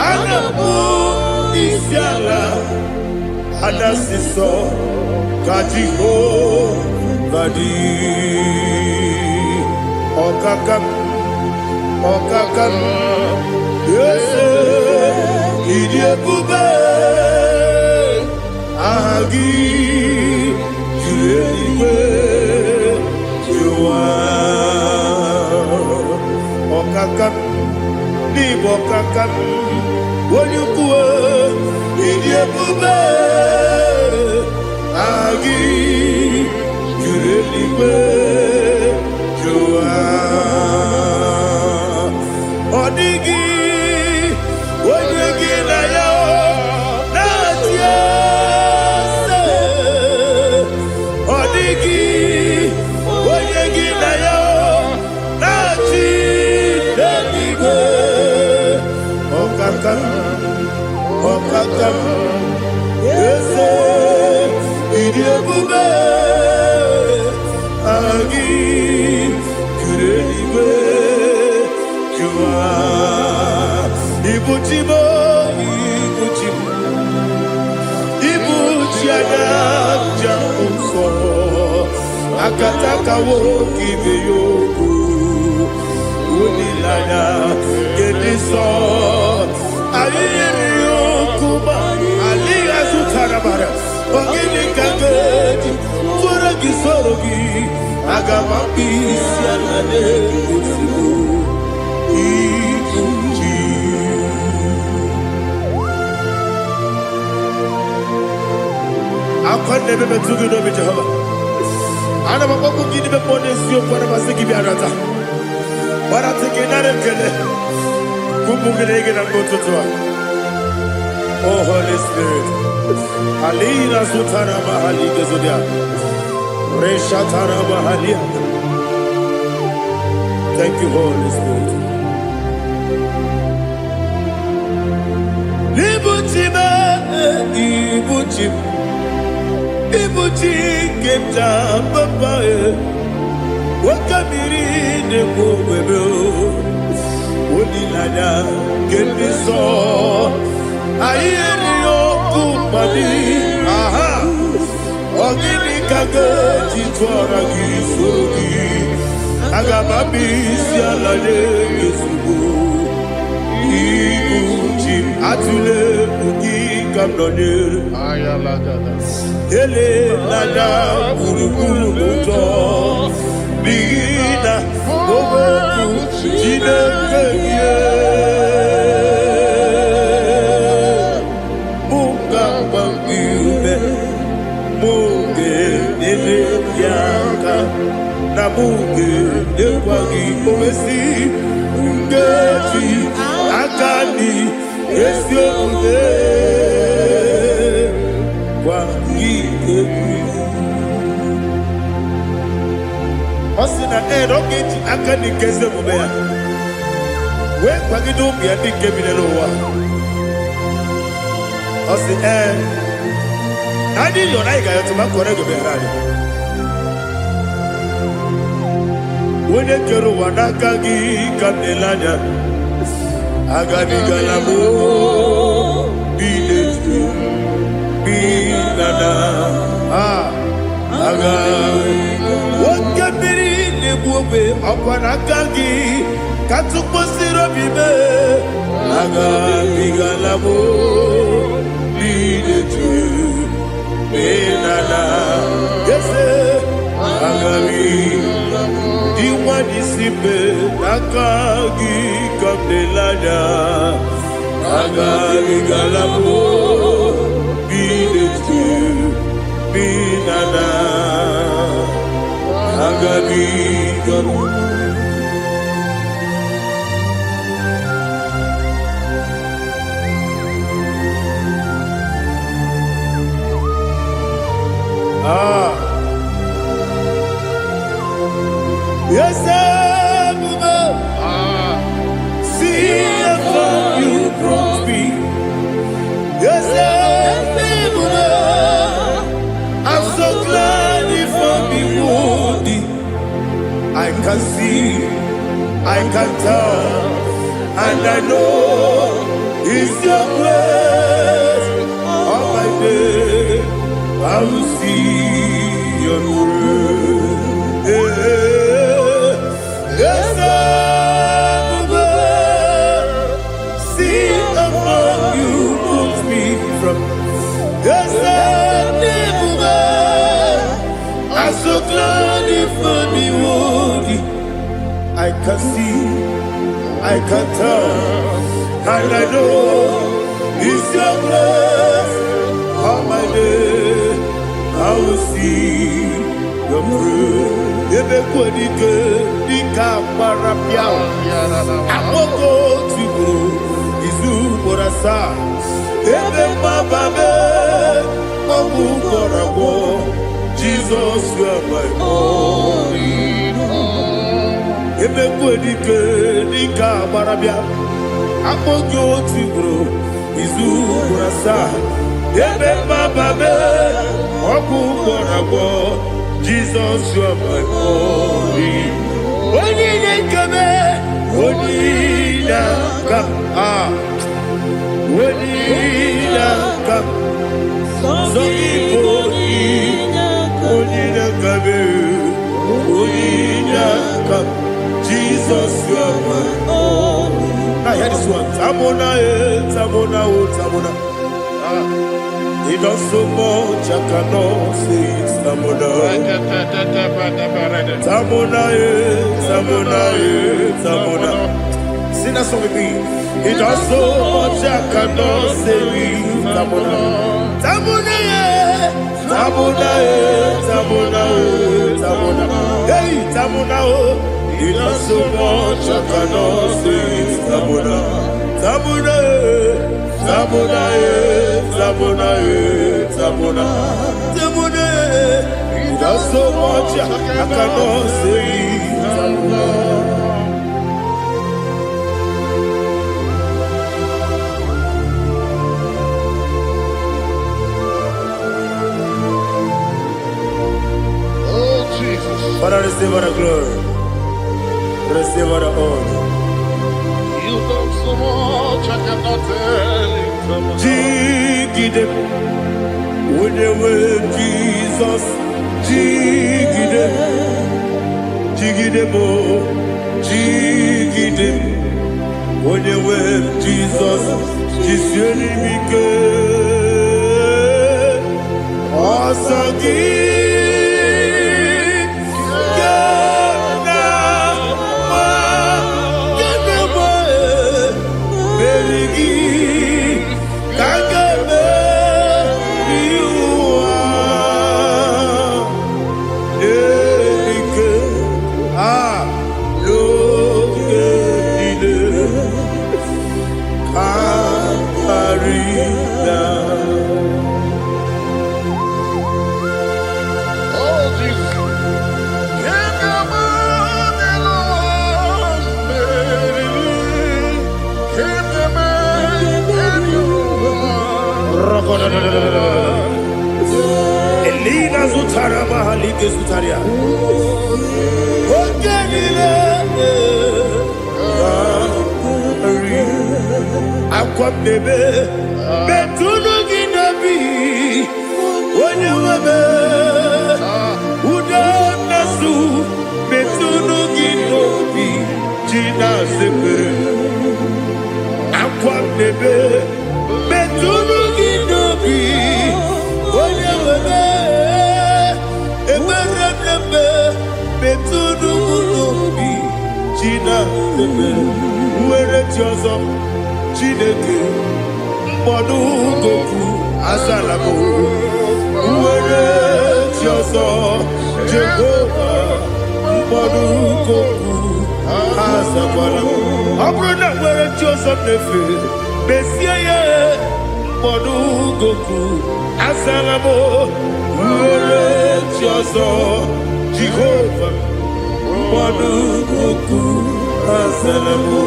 Anamu Isiala, Anasiso, Kajiho, Badi, Okakam, yes, Idiabube. Agi jueliwe juwa okakam ni bokakam wonyukwe idiebube agi jueliwe juwa odigi wonyegi na yo natia Okakam, ese idiabube, agi kureliwe, jua ibuchimo, ibuchiana jamso, Akataka wo kibe yoku Unilaya Gediso Ayiri yokuba Aliya Zutarabara Ogini kageti Furagi sorogi Agamapi Sialane Kusibu Ikunji Akwande bebe tugi no bi Jehova Ana maboko gini be pone siyo kwa na masiki bi arata Bara tiki nare kele Kumbugirege na ngotutua Oh Holy Spirit Alina sutara mahali gezudia Resha tara mahali Thank you Holy Spirit Libutime Ibutim Ibuti kemta papae Wakamiri ne mwebe Unilanya kemiso Ayeri yokumani Aha Ogini kage Jitwara gisogi Agamabi sialane Yesubu Ibuti Atule Ugi kamdonir Ayalagada. Ele lada Urukuru muto Bigina Ogoku Jine kenye Munga bangiume Munge nele yaka Na munge nekwagi Owesi Ngeji Akani Esyo ude Osina rogeji akani keze mubea We kwagido mbiadi kebile lowa Osi Nadi yona iga yotuma kore gobe harari Wene kero wanakagi kamnelanya Agani galamo Binetu Binana Aga Wakabiri nebuwe Akwanakagi Katupo sirobime Aga Bigalamo Binetu Binana Yese Agami Diwani sipe Nakagi Kamdelanya Aga Bigalamo Binetu Binana Agabi Yes, see how you brought me. Yes, I'm so glad if I'm wounded. I can see, I can tell, and I know it's your grace. On my day, I will see your grace. Yes, see among you moves me from. Yes, I'm so glad if me woody. I can see, I can tell, and I know it's your grace. On my day, I will see your praise. Ebe kwenike, nika marapia. Amoko tibu, izu morasa. Ebe mababe, mabu korabo. Jesus, you are my only home. Ebe kwenike, nika marapia. Amoko tibu, izu morasa. Ebe mababe, mabu korabo. Jesus, you are my only. Only come, only come, only come. So only come, Jesus, you are my only. Now hear this one. Tamona, Tamona, oh Tamona. He does so much I cannot say it. Tamona, Tamona, Tamona, Tamona. Sing that song with me. He does so much I cannot say it. Tamona, Tamona, Tamona, Tamona, Tamona. Hey, Tamona, oh. He does so much I cannot say it. Tamona, Tamona, Tamona, Tamona, Tamona, Tamona. He does so much I cannot say it. Tamona. Father, receive all the glory. Receive all the honor. You done so much I cannot tell it. Jigidem, when you were Jesus, Jigidem, Jigidem, oh, Jigidem, when you were Jesus, Jisyenimike, Asagi. Elina Zutara Mahalike Zutaria. Aqua bebe, Betuno Ginabi, when you were Uda Nasu, Betuno Ginobi, Gina Zebe, Aqua bebe, Betuno Ginobi, when you were Betuno Ginobi, Gina Zebe, where it was Chineke, Mbọdụ Goku, Azalamo, Uwere Chioso, Jehovah, Mbọdụ Goku, Azalamo. Ọ bụrụ na were Chioso nefe, besie ya, Mbọdụ Goku, Azalamo, Uwere Chioso, Jehovah, Mbọdụ Goku, Azalamo.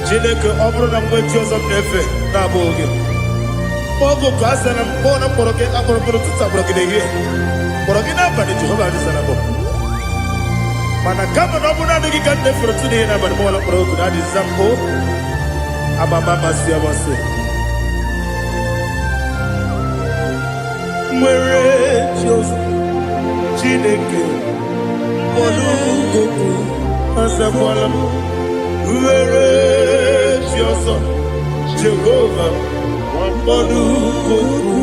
Chineke ọ bụrụ na mgbe chi ọzọ na-efe na-abụ oge ogo ka a sara mkpọ na mkpọrọ gị akpọrọ mkpọrọ tutu akpọrọ gị n'ehihie mkpọrọ gị n'abalị Jehova adịsara bụ mana kama na ọ bụrụ naanị gị ka nne fere tu n'ihe n'abalị mọọla mkpọrọ ogu na adịza mpụ amama amasị amasị nwere chi ọzọ Chineke mkpọrọ ogu asakwala m Uwere Chioso, Jehovah, Mbọdụ Goku,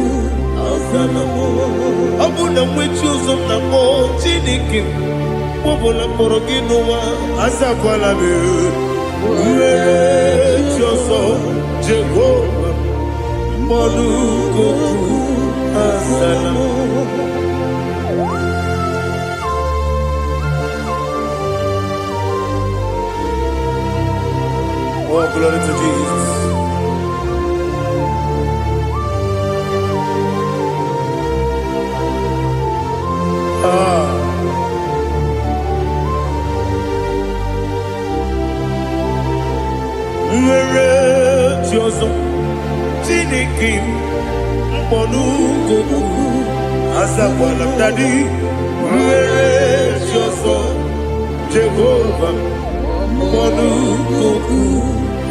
Azalamo. Ọ bụ na mgbe Chioso na mbọ Chineke, mkpọbụla mkpọrọ gị n'ụwa, azakwala m. Uwere Chioso, Jehovah, Mbọdụ Goku, Azalamo. Oh, glory to Jesus. Nwere Chioso, Chineke, Mbọdụ Goku, azakwala m dadi. Nwere Chioso, Jehovah, Mbọdụ Goku,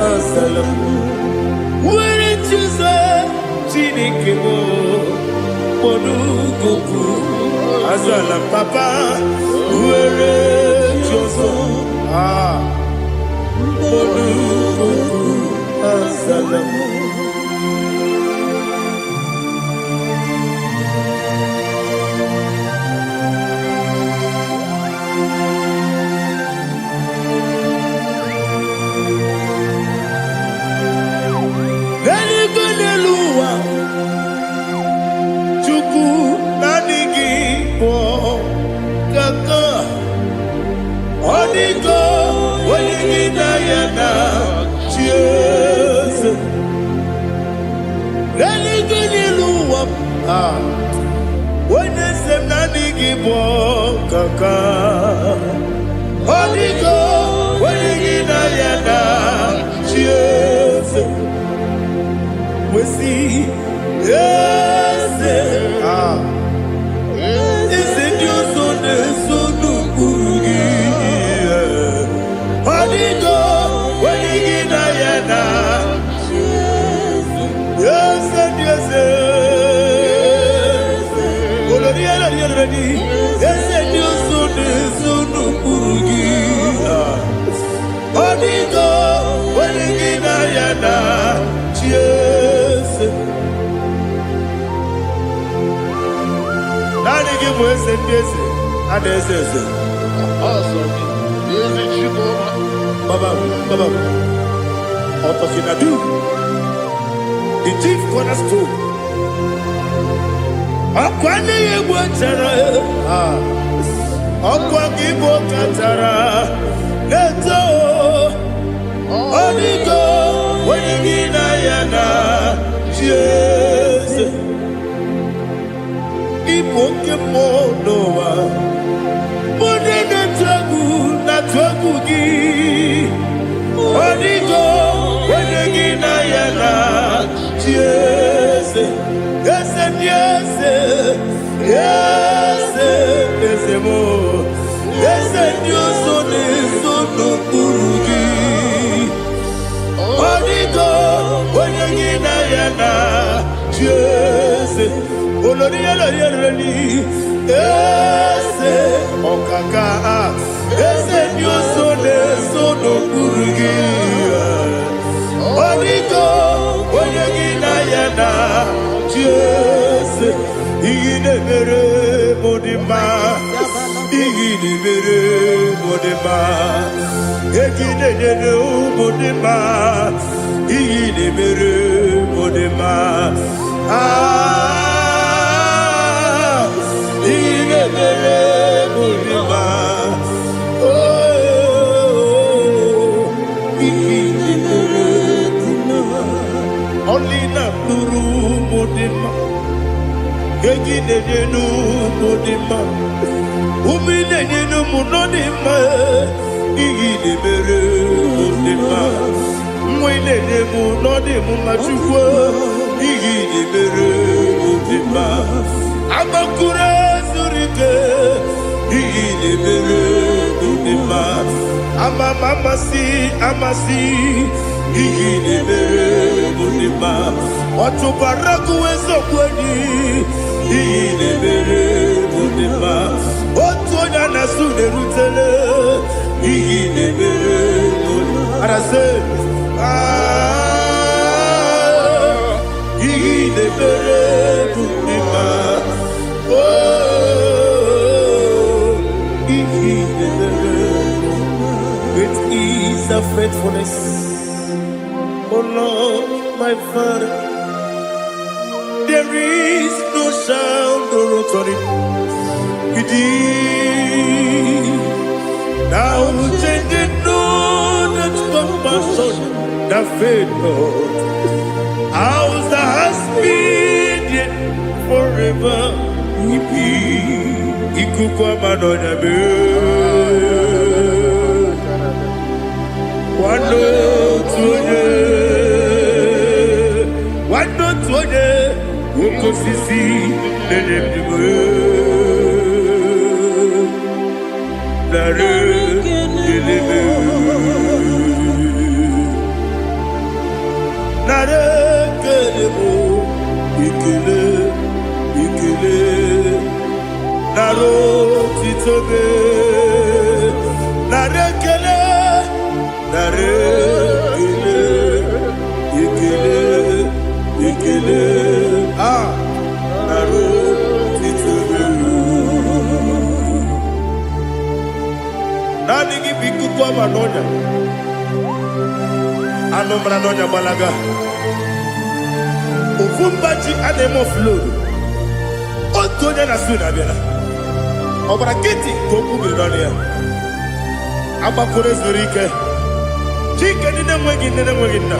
Azalamo. Nwere Chioso, Chineke, Mbọdụ Goku, Azala papa, uere choso. Olukuku azala. Kaka Odigo Wenigina Yana Cheers We see Yes Is it your son Kurugi Odigo Wenigina Yana Yes Yes Yes Odigo, Wenigina Yana, cheers. Nani give us a kiss, and this is it. Awesome. Is it you, Baba, Otokinadu, the chief cornerstone. Akwani Yewatara, Akwakibo Katara. Leto Odigo Wenigina Yana Cheers Ipoke Monoa Modena Tagu Natwagu Gi Odigo Wenigina Yana Cheers Yes and yes Yes Yes more Yes and yes Kurugi Odigo Wenigina Yana Cheers Olori Ese Okaka Ese Nyosone Sono Kurugi Odigo Wenigina Yana Cheers Igine Mere Modima Igine Mere Modima Egine Nene Modima Igine Mere Modima Igine Mere Modima Igine Mere Modima Only na Nuru Modima Egine Nene Modima Umine Nene Modima Igine Mere Modima Mwine Nemu Nodimu Machukwa Igine Mere Modima Amakure Zurike Igine Mere Modima Amasi Igine Mere Modima Otubaraku Ezokweni Igine Mere Modima Otonya Nasune Rutele Igine Mere Modima Arase Igine Mere Modima Igine Mere Great is the faithfulness, oh Lord, my Father. There is no sound or authority. Now changing no that compassion, the faith, Lord. How's the husband yet forever? Ikukwa manonya be. Wano tuone, uko sisi nene mdiwe. Nare kelebe, nare kelebo, ikele, naro nare ekele ekele nare titubelu nani gị bụ ikuku ọma n'ọnya anụ mara n'ọnya gbalaga ofu mgbaji a na-eme ofload otu onye na-asụ na-abịara ọbara kịtị ka okwu biri n'ọnụ ya agbakọrọ ezuru ike chike ndị na-enweghị nne na-enweghị nna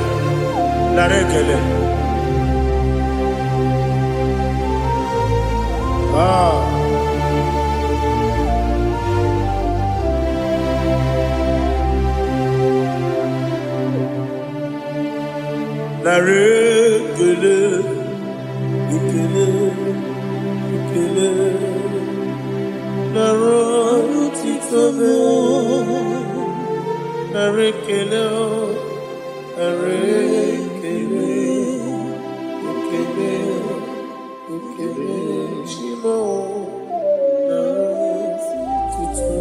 nara ekele nara ekele ekele ekele nara otito nara ekele nara ekele ekele ekele chimo nara otito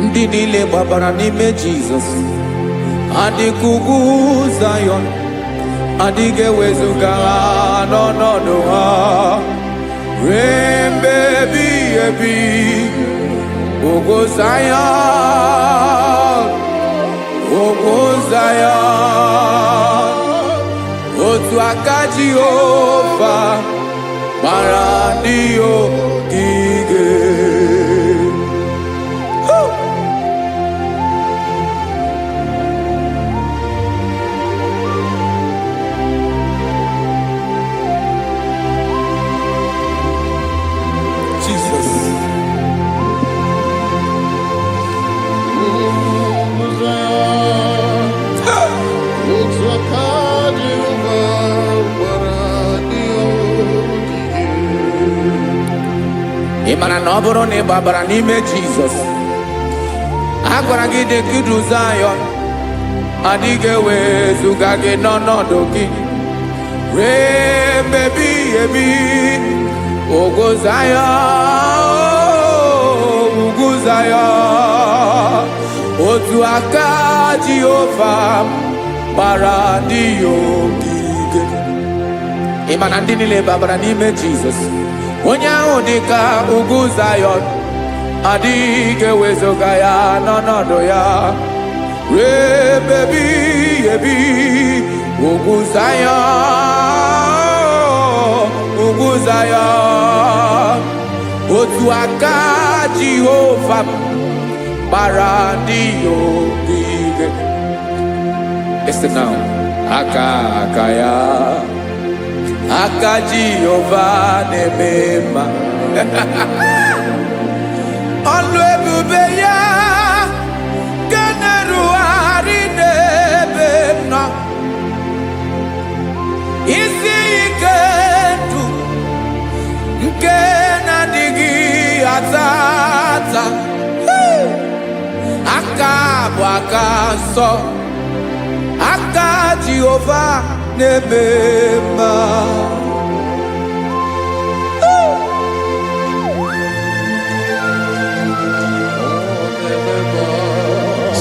ndị niile gbabara n'ime Jizọs adịghị ugwu Zayọn adịghị ewezuga ha n'ọnọdụ ha ruo mgbe ebighị ebi. Ugwu Zayọn, ugwu Zayọn, otu aka Jehova gbara ndị ogige. Ị mara na ọ bụrụ na ị gbabara n'ime Jizọs, a gwara gị dị ka Zayọn adịghị ewezuga gị n'ọnọdụ gị ruo mgbe ebighị ebi. Ugwu Zayọn, ugwu Zayọn, otu aka Jehova gbara ndị ogige. Ị ma na ndị niile gbabara n'ime Jizọs, onye ahụ dị ka ugwu Zayọn adịghị ewezuga ya n'ọnọdụ ya ruo mgbe ebighị ebi. Ugwu Zayọn, ugwu Zayọn, otu aka Jehova gbara ndị ogige. Listen now, aka ya, aka Jehova na-eme mma. Ọlụ ebube ya ga na-erugharị n'ebe m nọ. Isi ike ndụ nke na-adịghị ata ata. Aka bụ aka nsọ, aka Jehova na-eme mma.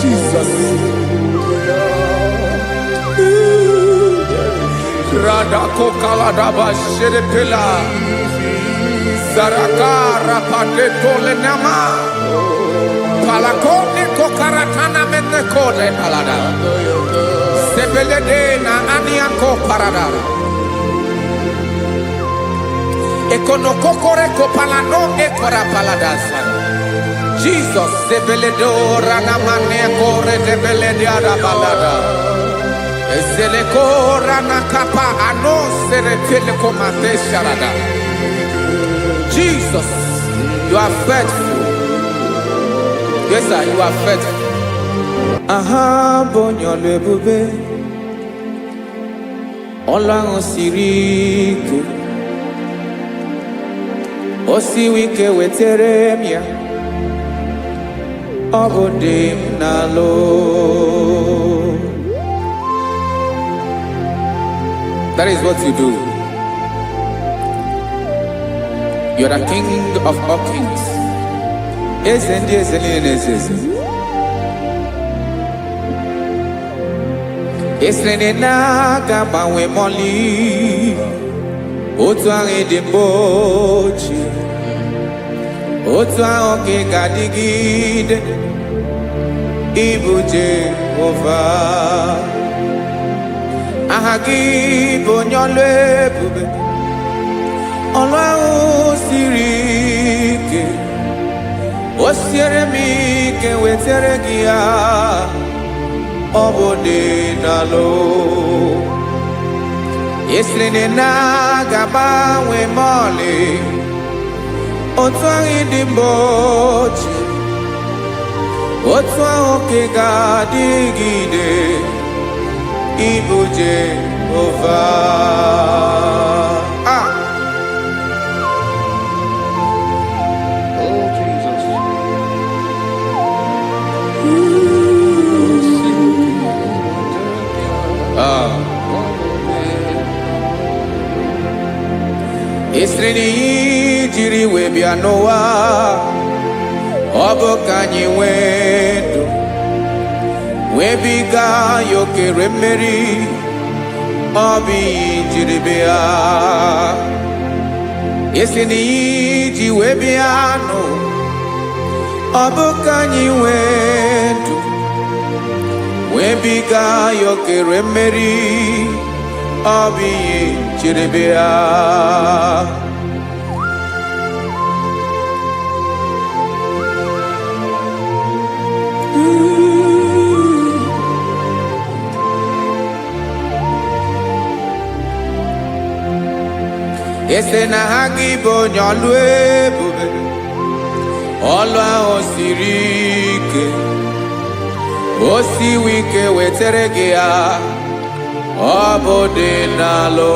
Jesus. Radako kaladaba sherepela Zarakara patole nama Palakone kokaratana mene kole palada Sebelede na aniako parada Ekono kokore kopalano ekora paladasa Jesus sebeledo rana mane kore debelede ada balada Ezele kora na kapa ano serepele komate sharada. Jesus, you are faithful. Yes, sir, you are faithful. Aha, bonyo lebube. Ola osiriku. Osi wike weteremia. Obodim nalo. That is what you do. You are the King of all kings. eze ndị eze niile na-eze eze. Esere na-agagbanwe mọlị otu ahụ dị mgbe ochie, otu ahụ ka ị ga-adịgide ịbụ Jehova. Aha gị bụ onye ọlụ ebube, ọlụ ahụ siri ike. O siere m ike wetara gị ya, ọ bụ dị n'alụ. Esiri na-agagbanwe mọlị otu ahụ dị mgbe ochie, otu ahụ ka ị ga-adịgide ịbụ Jehova. Oh, Jesus. Esiri na ihe jiri wee bịa n'ụwa, ọ bụ ka anyị nwee ndụ, wee biga ya okere mmeri. Ọ bụ ihe jiri bịa. Esiri na ihe ji wee bịa nụ, ọ bụ ka anyị nwee ndụ, wee biga ya okere mmeri. Ọ bụ ihe jiri bịa. Ese na ha gị bụ onye ọlụ ebube, ọlụ ahụ siri ike. O siwe ike wetara gị ya, ọ bụ dị n'alụ.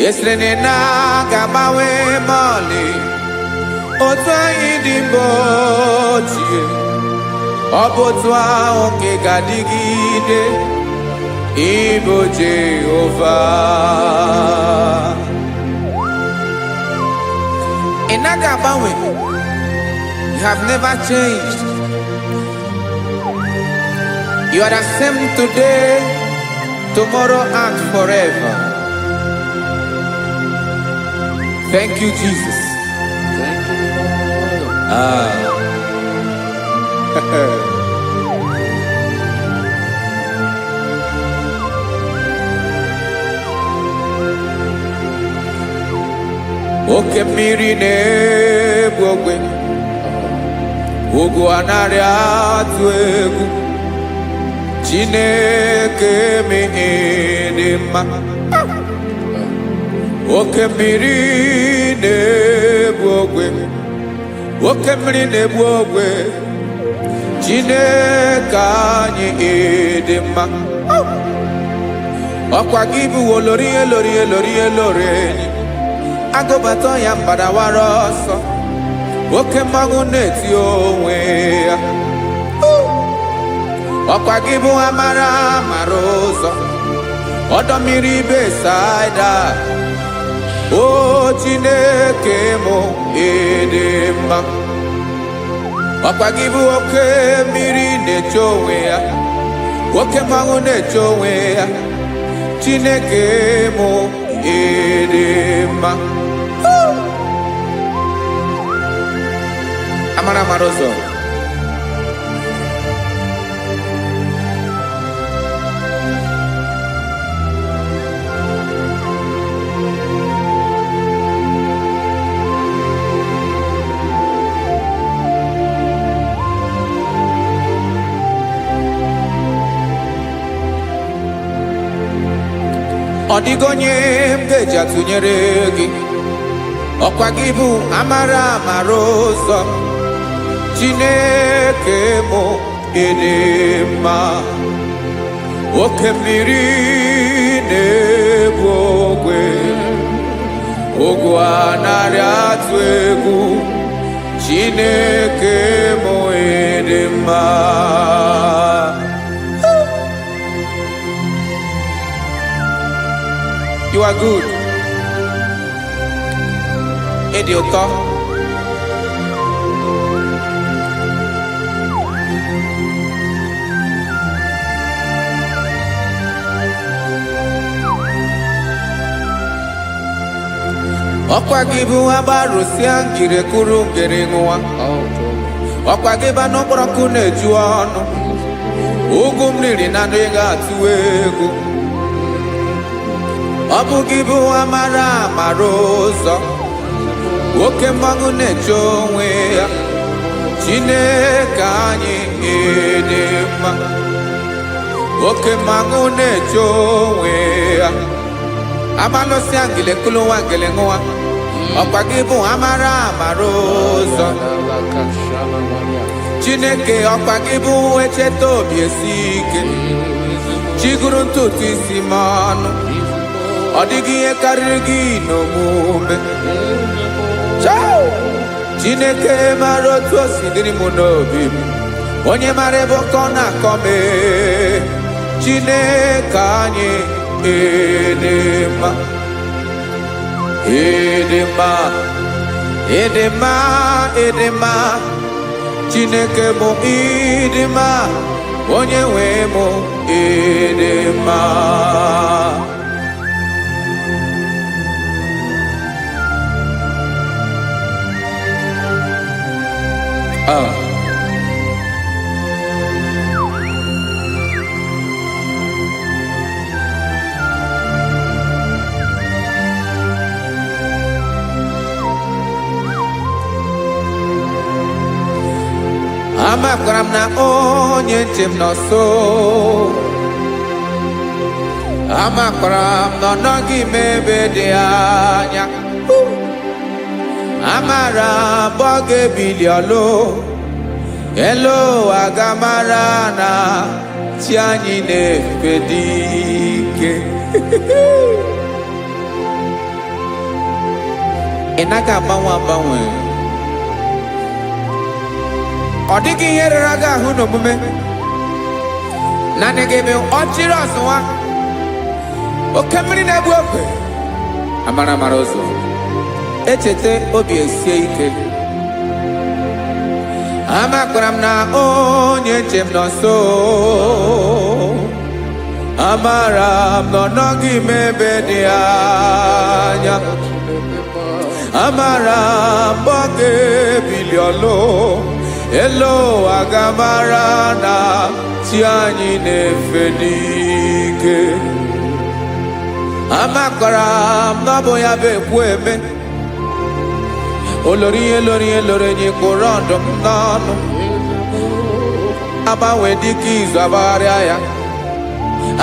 Esere na na-agagbanwe mọlị otu anyị dị mgbe ochie, ọ bụ otu ahụ ka ị ga-adịgide ịbụ Jehova. Ị naghị agbanwe. You have never changed. You are the same today, tomorrow, and forever. Thank you, Jesus. Thank you, Lord. Oke mmiri na-egbu ogwe, ugwu anaghị atụ egwu. Chineke mee dị mma. Oke mmiri na-egbu ogwe, oke mmiri na-egbu ogwe. Chineke anyị dị mma. Ọkwa gị bụ olori elori elori elori enyi, agụbata ya mgbadawara ọsọ. Oke mmanwụ na-eti onwe ya. Ọkwa gị bụ amara amara ụzọ, ọdọ mmiri Besaida. O Chineke mụ ịdị mma. Ọkwa gị bụ oke mmiri na-eche onwe ya, oke mmanwụ na-eche onwe ya. Chineke mụ ịdị mma. Amara amara ụzọ. Ọ dịghị onye m ga-eji atụnyere gị. Ọkwa gị bụ amara amara ụzọ. Chineke mụ ịdị mma. Oke mmiri na-egbu ogwe, ogwu anaghị atụ egwu. Chineke mụ ịdị mma. You are good. Ịdị ụtọ. Ọkwa gị bụ agbarụsịa ngire kụrụ ngere nwa. Ọkwa gị ba n'ụkpọrọkụ na-eju ọnụ. Ugwu mmiri na ndị ga-atụ egwu. Ọ bụ gị bụ amara amara ụzọ. Oke mmanwụ na-eche onwe ya. Chineke anyị dị mma. Oke mmanwụ na-eche onwe ya. Abalụsịa ngile kụrụ nwa ngele nwa. Ọkwa gị bụ amara amara ụzọ. Chineke ọkwa gị bụ echeta obi esi ike. Chiguru ntutu isi m ọnụ. Ọ dịghị ihe karịrị gị n'omume. Chineke mara otu o si dịrị m n'obi m. Onye mara ebe ọkọ na-akọ m. Chineke anyị dị mma. Ịdị mma, ịdị mma, ịdị mma. Chineke mụ ịdị mma. Onye nwe mụ ịdị mma. Amakwara m na onye nche m nọ nso. Amakwara m na ọ nọghị m ebe dị anya. Amara m ọ ga-ebili ọlụ. Elu aga mara na chi anyị na-efe dị ike. Ị naghị agbanwe agbanwe. Ọ dịghị ihe rere gị ahụ n'omume. Naanị gị bụ ọchịrị ọsụwa. Oke mmiri na-egbu ogwe. Amara amara ụzọ. Echeta obi esie ike. Amakwara m na onye nche m nọ nso. Amara m na ọ nọghị m ebe dị anya. Amara m ọ ga-ebili ọlụ. Elu aga mara na chi anyị na-efe n'ike. Amakwara m na ọ bụ ya bụ ekwu eme. Olori ihe lori ihe lori enyi kwụrụ ọdụm n'ọnụ. Agbanwe dịka izu agbagharịa ya.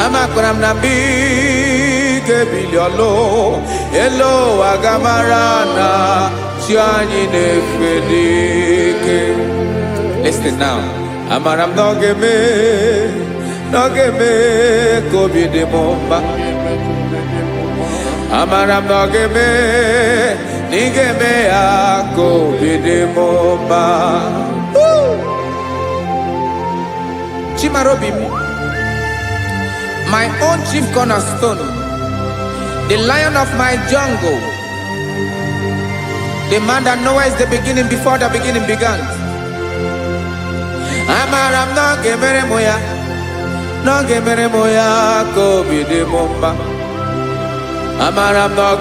Amakwara m na mgbe ị ga-ebili ọlụ. Elu aga mara na chi anyị na-efe n'ike. Listen now. Amara m na ọ ga-eme ka obi dị m mma. Amara m na ọ ga-eme na ị ga-eme ya ka obi dị m mma. Chimarobi m, my own chief cornerstone, the lion of my jungle, the man that knows the beginning before the beginning began. Amara m na ọ ga-emere m ya, na ọ ga-emere m ya ka obi dị m mma. Amara m na ọ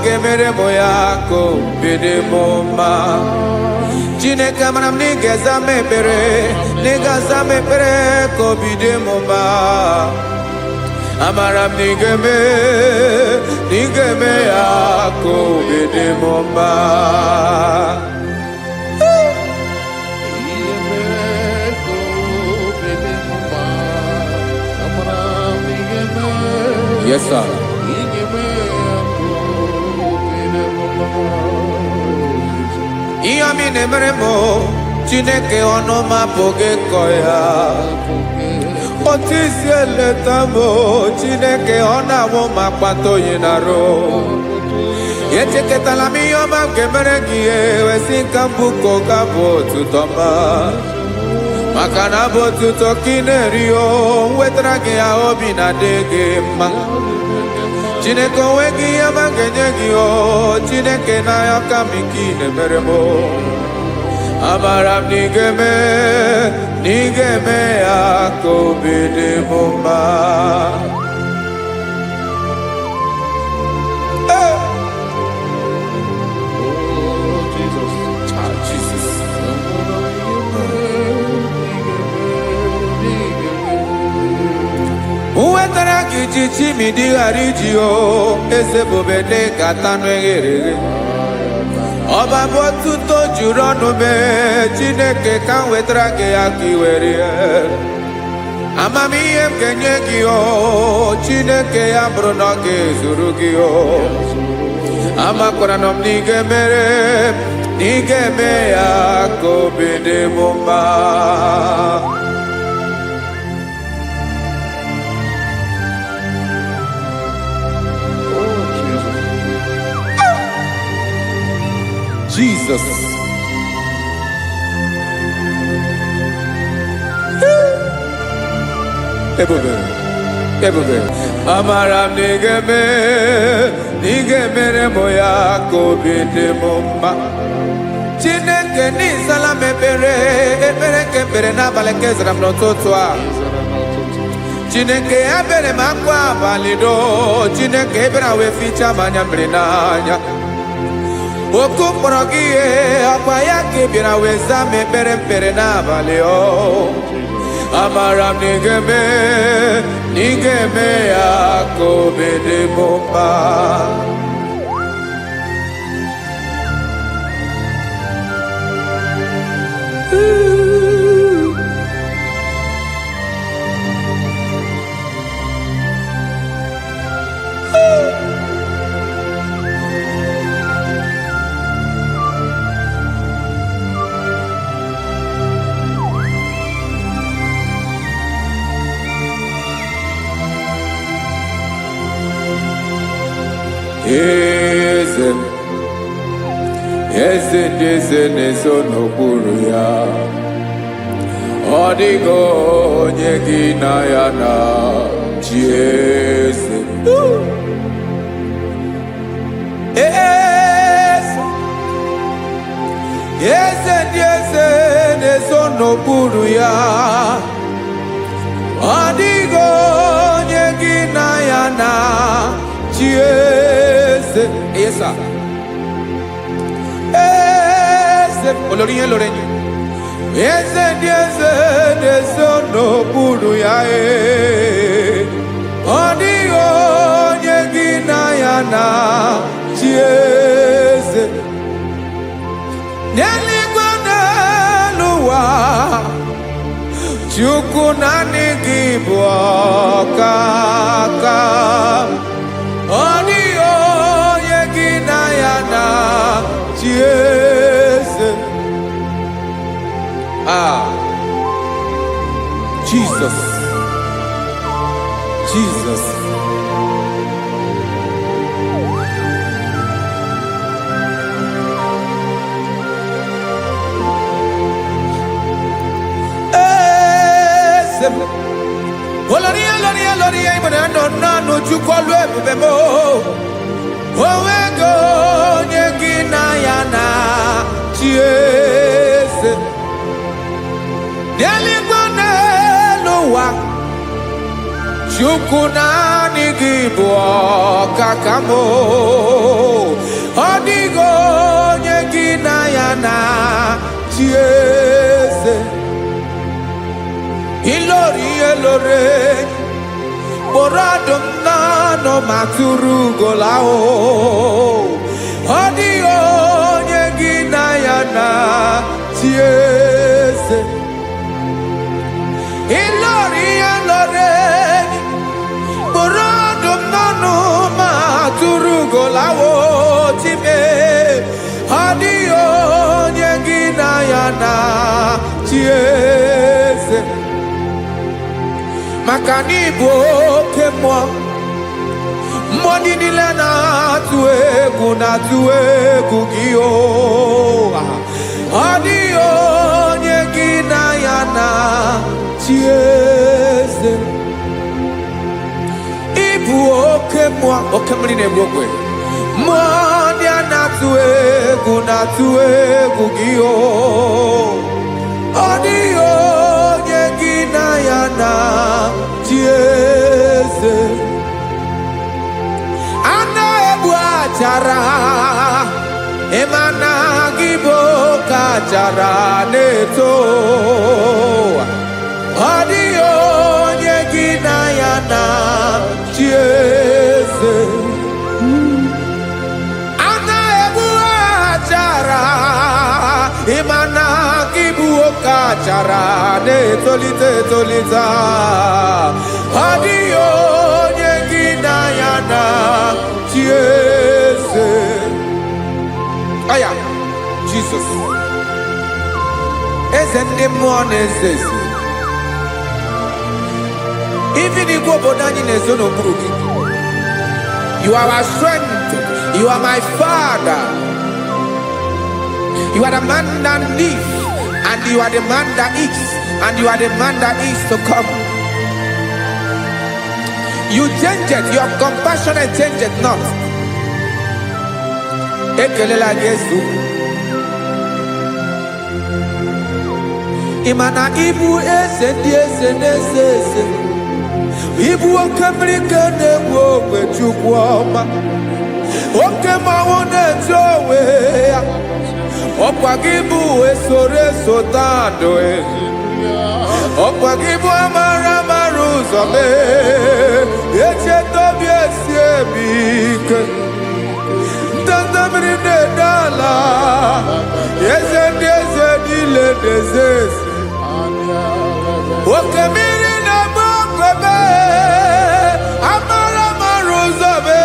ga-emere m ya ka obi dị m mma. Chineke amara m na ị ga-aza m ekpere, na ị ga-aza m ekpere ka obi dị m mma. Amara m na ị ga-eme ya ka obi dị m mma. Yes, sir. Ihe ọmị na-emere m Chineke ọnụ m apụghị ịkọ ya. Otu isi eleta m Chineke ọ na-awụ m akpata oyi n'arụ. Echeketala m ihe ọma nke mere gị ewesị nka mbụ ka ọ ga-abụ otuto ma. Maka na abụ otuto ka ị na-eri o wetara gị ya obi na-adị gị mma. Chineke onwe gị ihe ọma ga-enye gị o Chineke n'anya ka m ike ị na-emere m. Amara m na ị ga-eme ya ka obi dị m mma. Ichichi mi di harijio eze bobede katanu eghere. Ọba bụ otuto juru ọnụ mee Chineke ka m wetara gị aka iwere amamihe m ga-enye gị o Chineke ya bụrụ na ọ ga-ezuru gị o amakwara na m na ị ga-emere na ị ga-eme ya ka obi dị m mma. Jesus. Ebube. Amara m n'ige mere mo ya ka obi dị m mma. Chineke n'ịzala m ekpere nke ekpere n'abalị nke zara m n'ụtụtụ a. Chineke ya bere m akwa abalị do. Chineke ebere wee fichaa m anya mmiri n'anya. Oku kpọrọ gị ihe akwa ya ka ị bịara wee zaa m ekpere mpere n'abalị o amara m na ị ga-eme ya ka obi dị m mma. Eze ndị eze na-eso n'okpuru ya ọ dịghị onye gị na ya na chi eze eze ndị eze na-eso n'okpuru ya ọ dịghị onye gị na ya na chi eze. Yes, sir. Olórí lórenyi eze ndị eze na-eso n'okpuru ya ọ dịghị onye gị na ya na chi eze n'eluigwe n'elu ụwa Chukwu naanị gị bụ ọkaka ọ dịghị onye gị na ya na chi eze. Jesus. Olori ibone no Chukwu olu ebube mo owego onye gị na ya na chi eze n'eluigwe n'elu ụwa Chukwu naanị gị bụ ọkaka m ọ dịghị onye gị na ya na chi eze ilori kpọrọ ọdụm n'ọnụ ma tụrụ ugola ọ dịghị onye gị na ya na chi eze ilori kpọrọ ọdụm n'ọnụ ma tụrụ ugola time ọ dịghị onye gị na ya na chi eze maka na ị bụ oke mmụọ ndị niile na-atụ egwu gị ọ dịghị onye gị na ya na chi eze ị bụ oke mmiri na-egbu ogwe mmụọ ndị a na-atụ egwu gị ọ dịghị onye gị na ya na chi eze a na-egbu achara ịmana gị bụ ka achara na-eto ọ dịghị onye gị na ya na chi Imana kibu okachara de tolita Adio nyegina yana chiese Aya Jesus Ezende mwone ezezi Even if you go down in a zone of broken, you are our strength. You are my Father. You are the man that lives, and you are the man that eats, and you are the man that is to come. You change it. Your compassion and change it not. Ekelela Yesu. Imana ibu ese. Ibu okebrike newo kwechukwoma Okemawone jowe Okwagibu esore sotando Okwagibu amara maruzome Eche tobi esiebike Ndandamri nedala Yeze dile dezesi Okemiri Amara maruzabe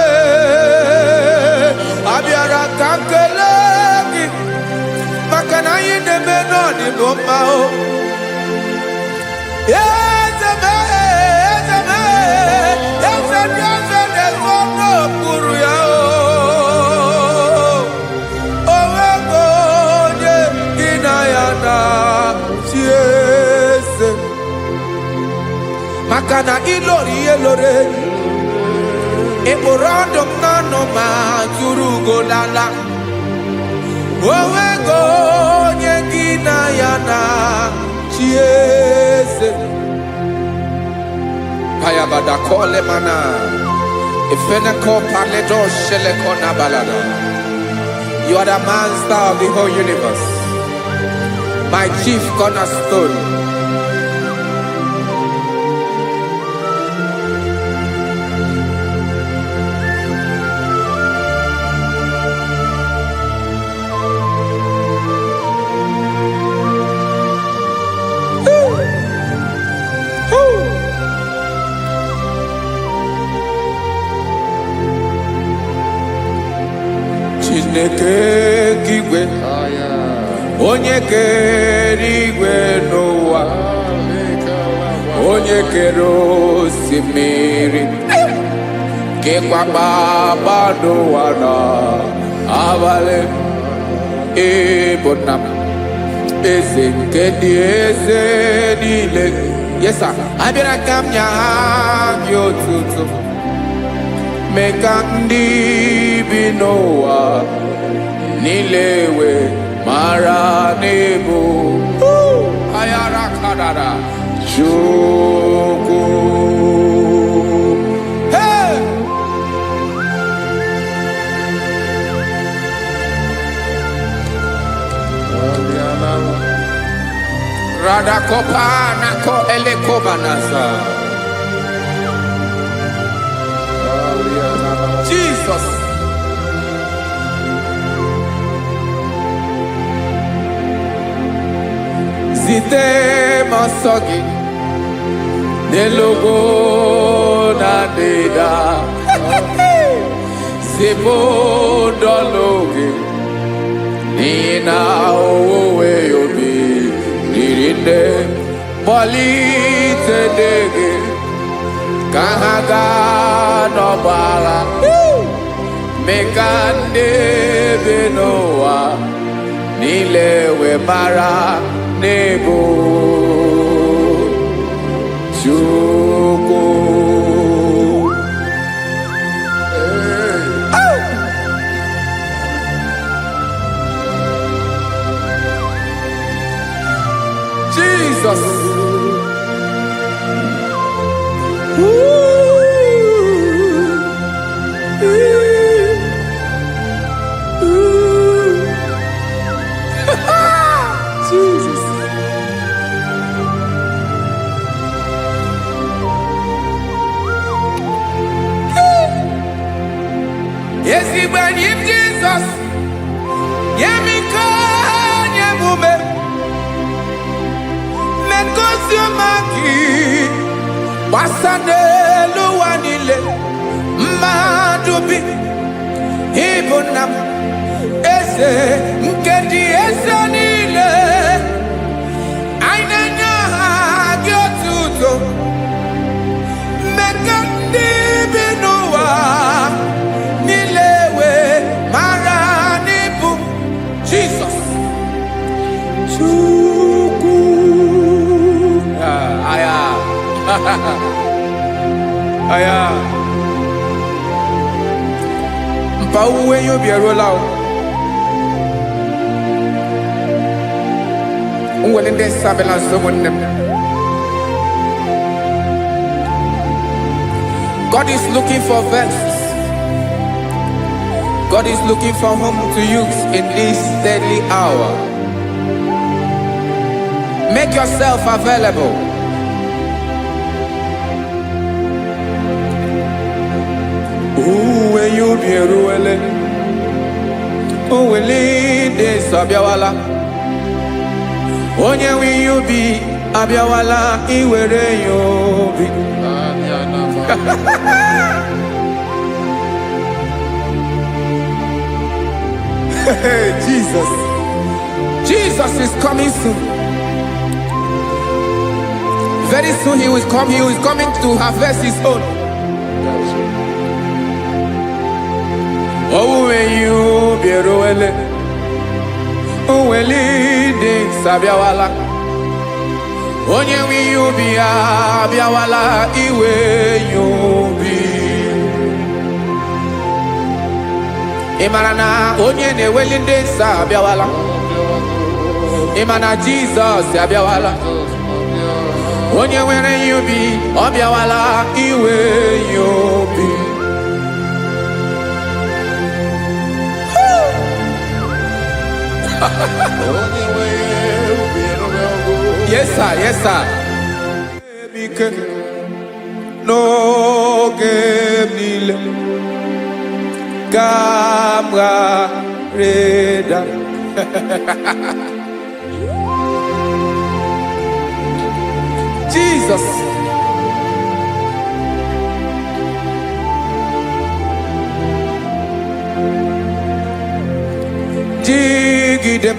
Abiara kankeleki Makana yine menoni bomao Ezeme Nezono kuru yao Owego nye Ginayana Chiese Makana ilori elore Eborando nano ma Turugo lala Owego nyegina yana Chiese Payabada kole mana Ifeneko paledo sheleko nabalada You are the master of the whole universe My chief cornerstone Chineke kigwe Onye kere igwe n'ụwa Onye kere osimiri Kekwa kpakpando ụwa n'abalị Ịbụ nna m Eze nke ndị eze niile Yes sir, abịara ka m nya gị otuto Mee ka ndị bi n'ụwa niile wee mara n'ebu Ayara kadara Chukwu Hey! Radakopa nako elekobanasa Jesus Zite masogi Nelogo na deda Zibo dologi Nina owe yobi Nirinde Molite dege Kahaga no bala Mekande benoa Nilewe mara nebo Chuko Jesus Jesus Yes, he when him Jesus Yemiko Yemume Basanelu wanile madubi ibunam eze nkedi eze nile ainenya agiotuto mekandi binuwa nilewe maranibu Jesus Chuku aya aya mpa uwe yo bierola o unwele nde sabela someone. God is looking for vessels. God is looking for whom to use in this deadly hour. Make yourself available. Uwe you be ruele. Uwe de sabiawala. Onye wi you be abiawala iwere you be. Jesus. Jesus is coming soon. Very soon he will come. He is coming to harvest his own. Oh, when you be roele, oh, when leading sabiawala, onye wi you be abiawala, iwe you be. Imana onye ne welinde sabiawala, imana Jesus sabiawala. Onye were you be, obiawala iwe you be. Yes sir, yes sir. No game nile, gamra reda. Jesus. Jigidem,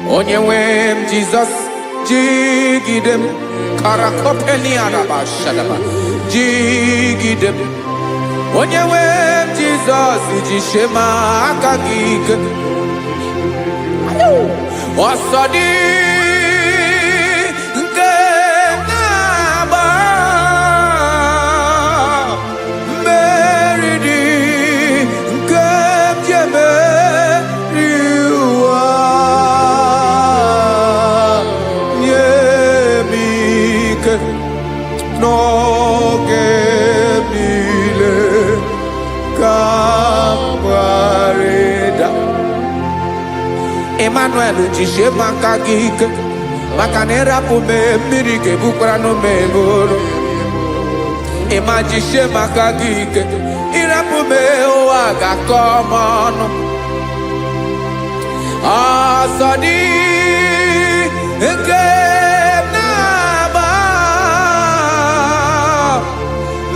onyewem Jesus, jigidem, karakopeni araba shadaba, jigidem, onyewem Jesus, jishema akagig, osodi. Emmanuel jishe makagike makanera pume mirike bukrano meboro ema jishe makagike irapume oaga komono asadi eke naba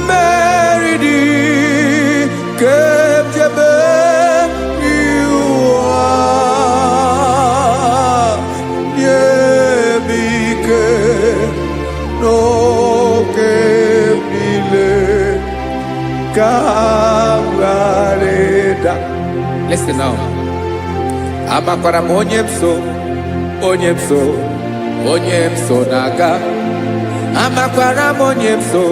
meridi kebjebe Listen now. Amakwara onyemso naga. Amakwara onyemso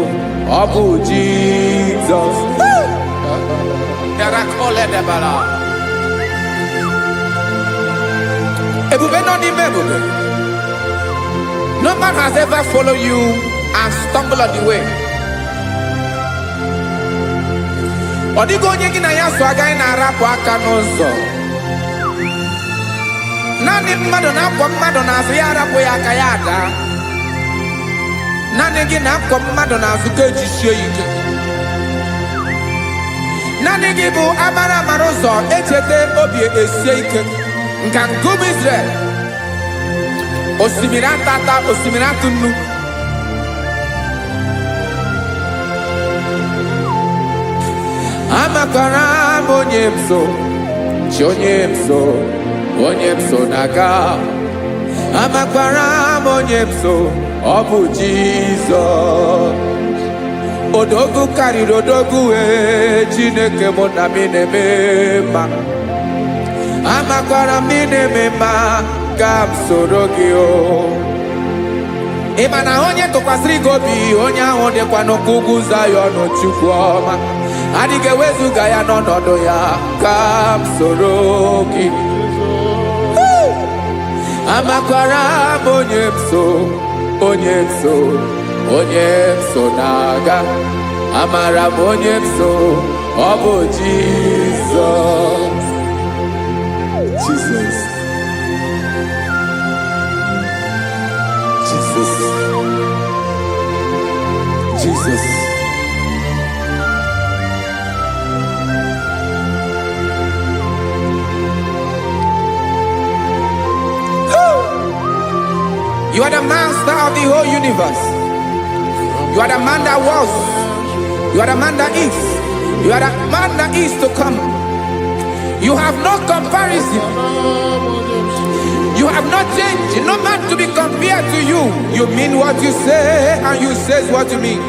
obu Jesus. Yarakole debara. Ebube no ni mebube. No man has ever followed you and stumbled on the way. Odigo onye gị na ya so agaghị na-arapụ aka n'ụzọ. Naanị mmadụ na-akwọ mmadụ n'azụ ya arapụ ya aka ya ada. Naanị gị na-akwọ mmadụ n'azụ ka ejisie ike. Naanị gị bụ amara ụzọ echete obi esie ike. Nka ngụm Israel. Osimiri atata, osimiri atụ nnu. amakwara m onye m so, chi onye m so, onye m so na-aga. Amakwara m onye m so, ọ bụ Jizọs. Odogwu karịrị odogwu, Chineke mụ na m na-eme mma. Amakwara m na-eme mma, ka m soro gị o. Ị ma na onye tụkwasịrị gị obi, onye ahụ dịkwa n'ụkwụ ugwu Zayọn, Chukwu ọma. Adịghị ewezuga ya n'ọnọdụ ya, ka m soro gị. Amakwara m onye m so, onye m so, onye m so na-aga. Amara m onye m so, ọ bụ Jizọs. Jesus. Jesus. Jesus. You are the master of the whole universe. You are the man that was. You are the man that is. You are the man that is to come. You have no comparison. You have not changed. No man to be compared to you. You mean what you say, and you say what you mean.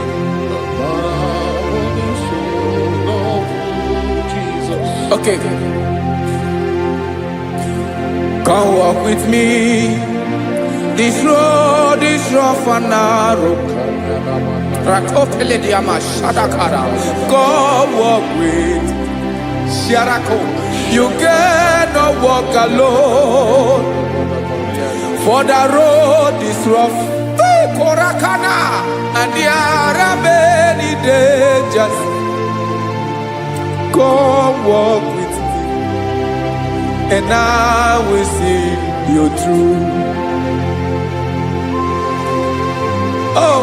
Okay. Come walk with me. This road is rough and narrow. Come walk with Sharako. You cannot walk alone. For the road is rough. Korakana. And there are many dangers. Come walk with me, and I will see you through. Oh,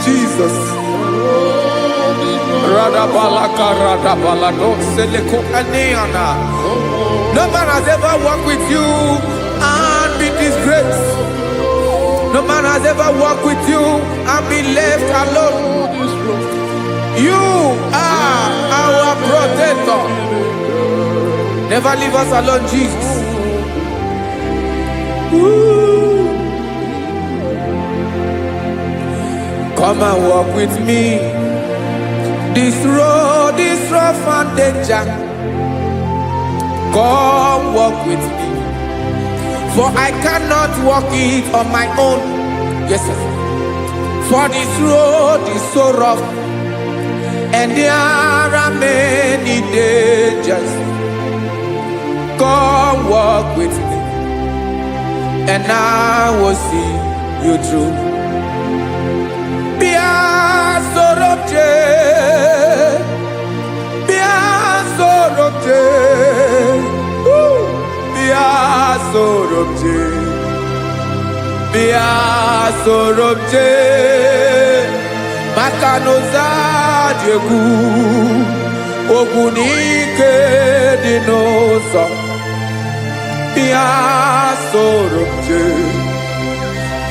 Jesus. No man has ever walked with you and been disgraced. No man has ever walked with you and been left alone. You are our protector. Never leave us alone, Jesus. Woo. Come and walk with me. This road is rough and danger. Come walk with me. For I cannot walk it on my own. Yes, sir. For this road is so rough, and there are many dangers. Come walk with me, and I will see you through. Bia sorobje, bia sorobje, bia sorobje, bia sorobje. Makanoza diegu, ogunike dinosa. Bia sorobje.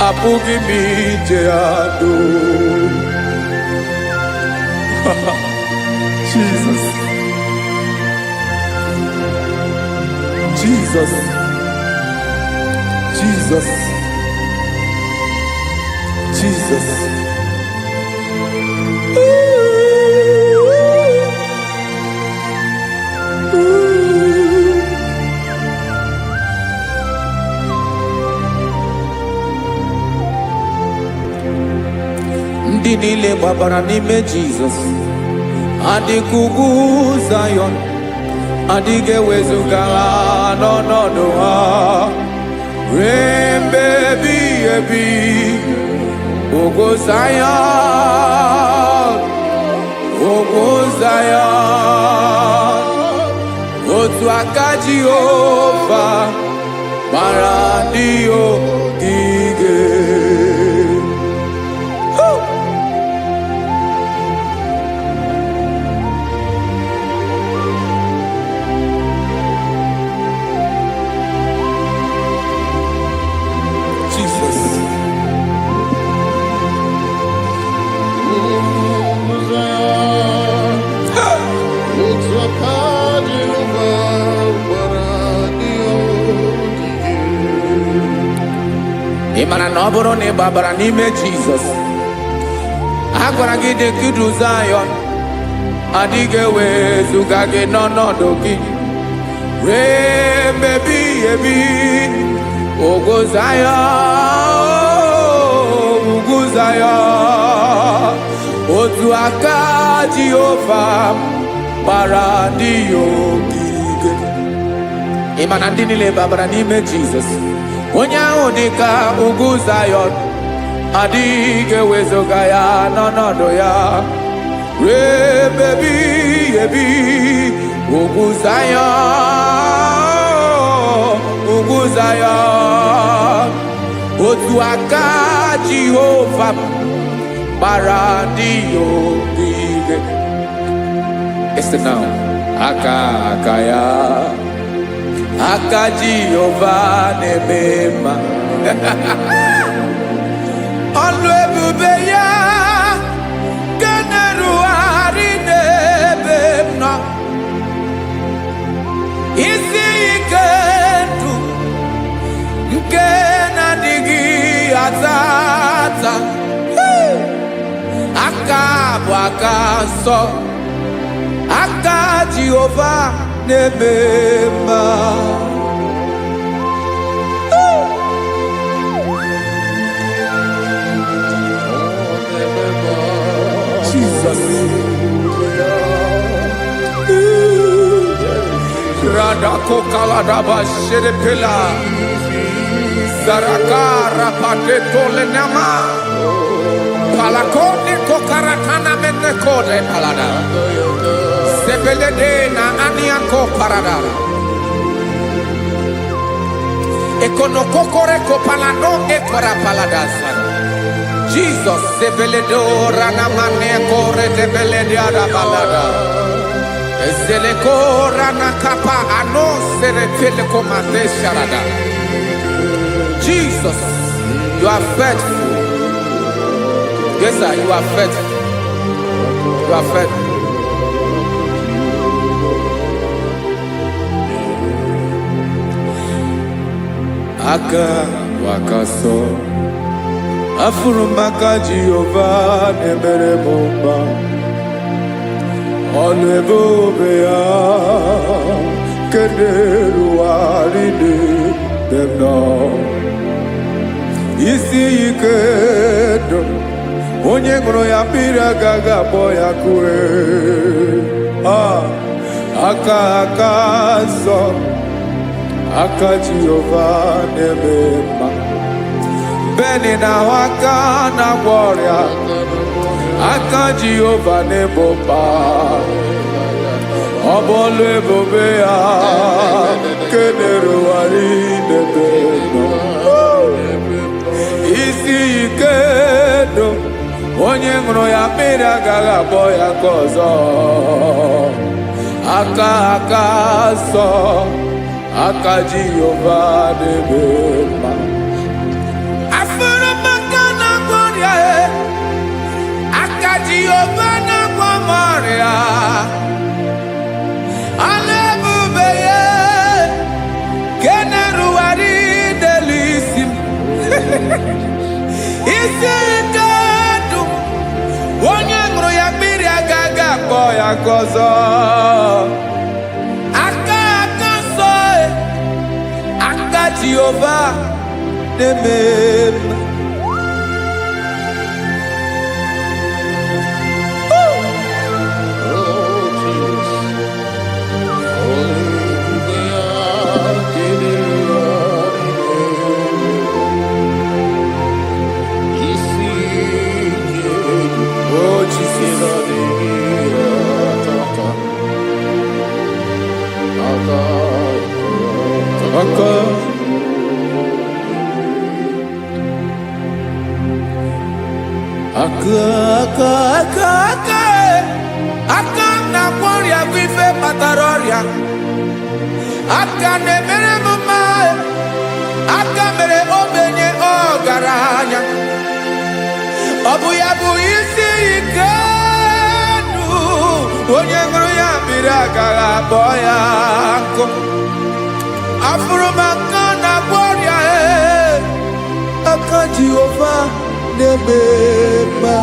Apugi mi jeado. Jesus. Jesus. Jesus. Jesus. Ndị niile gbabara n'ime Jizọs adịghị ugwu Zayọn, adịghị ewezuga ha n'ọnọdụ ha ruo mgbe ebighị ebi. Ugwu Zayọn, ugwu Zayọn, otu aka Jehova gbara ndị ogige. ị mara na ọ bụrụ na ị gbabara n'ime Jizọs, a gwara gị dị ka idu Zayọn, adịghị ewezuga gị n'ọnọdụ gị ruo mgbe ebighị ebi. Ugwu Zayọn, ugwu Zayọn, otu aka Jehova gbara ndị ya ogige. Ị ma na ndị niile gbabara n'ime Jizọs, onye ahụ dị ka ugwu Zayọn, adịghị ewezuga ya n'ọnọdụ ya ruo mgbe ebighị ebi. Ugwu Zayọn, ugwu Zayọn, otu aka Jehova gbara ndị ya ogige. Esi na aka ya, aka Jehova na-eme mma. Ọlụ ebube ya ka na-erugharị n'ebe m nọ. Isi ike ndụ nke na-adịghị ata ata. Aka bụ aka nsọ, aka Jehova na-eme mma. Jesus. Radako kaladaba sherepela, zarakara pateto lenama, palakone kokaratana menekode palada, sebelede na aniako paradara, ekonokokore kopalano ekora paladasa. Jesus, sebeledo rana maneko retebelede arabalada. Ezeleko rana kapa ano serepele komande sharada. Jesus, you are faithful. Yes, sir, you are faithful. You are faithful. Aka wakaso. Afurumaka Jehova nemere mumba. Ọlụ ebube ya keneruarị n'ebe m nọ. Isi ike ndụ, onye ṅụrụ ya mmiri agaghị akpọ ya kue. Aka nsọ, aka Jehova na-eme mma. Beni na aka na-agwọ ọrịa, aka Jehova na-ebo mba. Ọ bụ ọlụ ebube ya kenerugharị n'ebe nọ. Isi ike ndụ, onye ṅụrụ ya mmiri agaghị akpọ ya nke ọzọ. Aka nsọ, aka Jehova na-eme mma. Jehova na-agwọ m ọrịa, ọlụ ebube ya ka na-erugharị n'elu isi m. Isi ike ndụ, onye ṅụrụ ya mmiri agaghị akpọ ya nke ọzọ. Aka nsọ, aka Jehova na-eme mma. Aka na-agwọ ọrịa bụ ife kpatara ọrịa. Aka na-emere m mma, aka mere ogbenye ọgaranya. Ọ bụ ya bụ isi ike ndụ, onye ṅụrụ ya mmiri agaghị akpọ ya nkụ. Afụrụ m aka na-agwọ ọrịa, aka nebema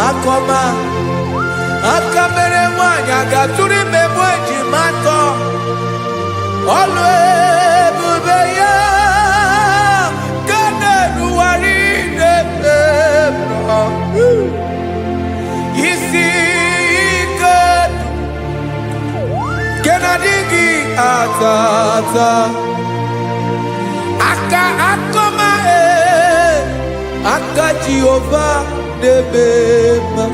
akoma mere nwanyị ga-atụrụ ime mụ ejima atọ ọlụ ebube ya ka na-eruwari nebema isi ike ke na-adịghị ata akoma aka Jehova nebema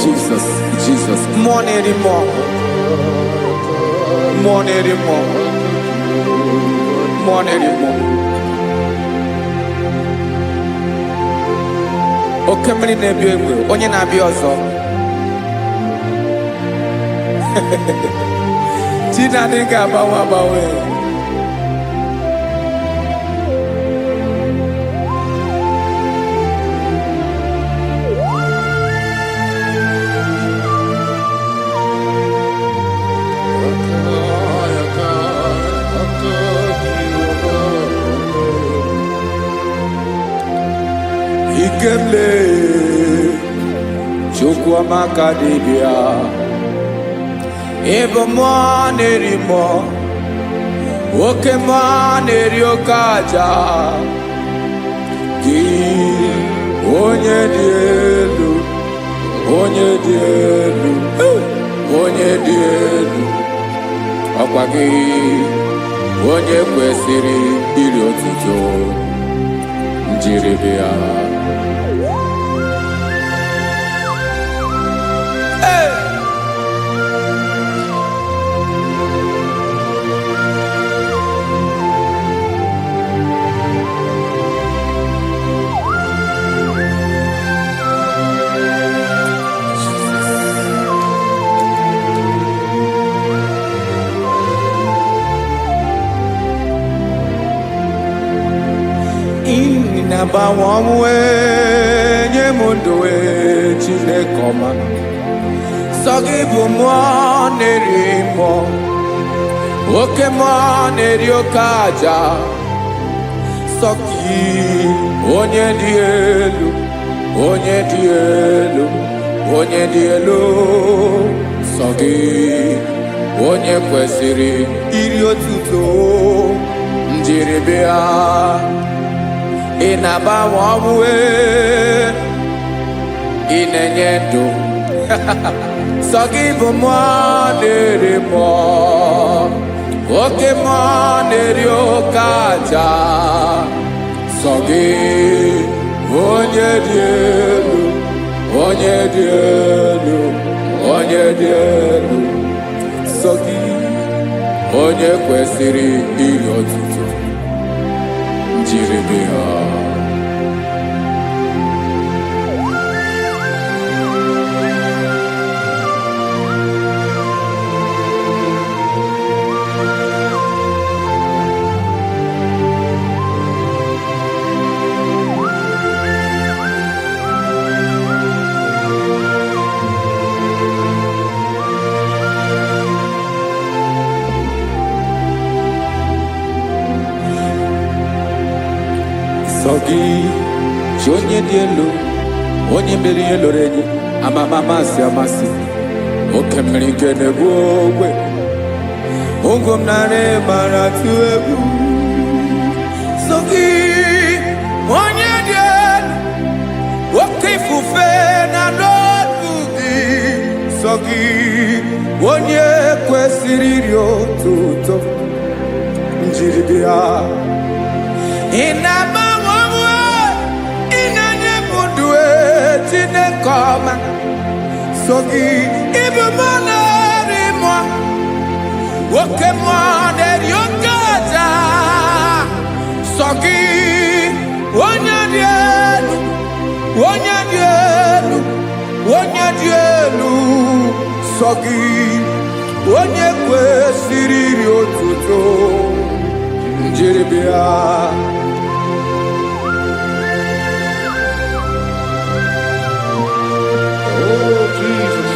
Jesus. Jesus. More anymore. Oke mmiri na-ebi egbe, onye na-abịa ọzọ. Chinadị ga-agbanwe. Ikemle Chukwamaka dibia Ebo mwanerimo Oke mwaneriokaja Ki onye dielu Ọkwa gị onye kwesịrị iri otuto njiri bịa Nabawanwe nyemundowe Chinekoma Sogibu mwanerimo Oke mwaneriokaja Sogi onye dielu Sogi onye kwesịrị iri otuto njiribia Inabawanwe inenyedo Sogibu mwanerimo Oke mwaneriokaja Sogi onye dielu Sogi onye kwesịrị iri otuto njiribia Sogi onye dielu onye mmeri eloro enyi amasi oke mmiri nke na-egbu ogwe ungom nare mara tu egwu Sogi onye dielu oke ifufe na n'ọdụ gị Sogi onye kwesịrị iri otuto njiribịa Chinekoma Sogi ibu mwanerimo Oke mwaneriokaja Sogi onye dielu sọ gị onye kwesịrị iri otuto njiri bịa. Oh, Jesus.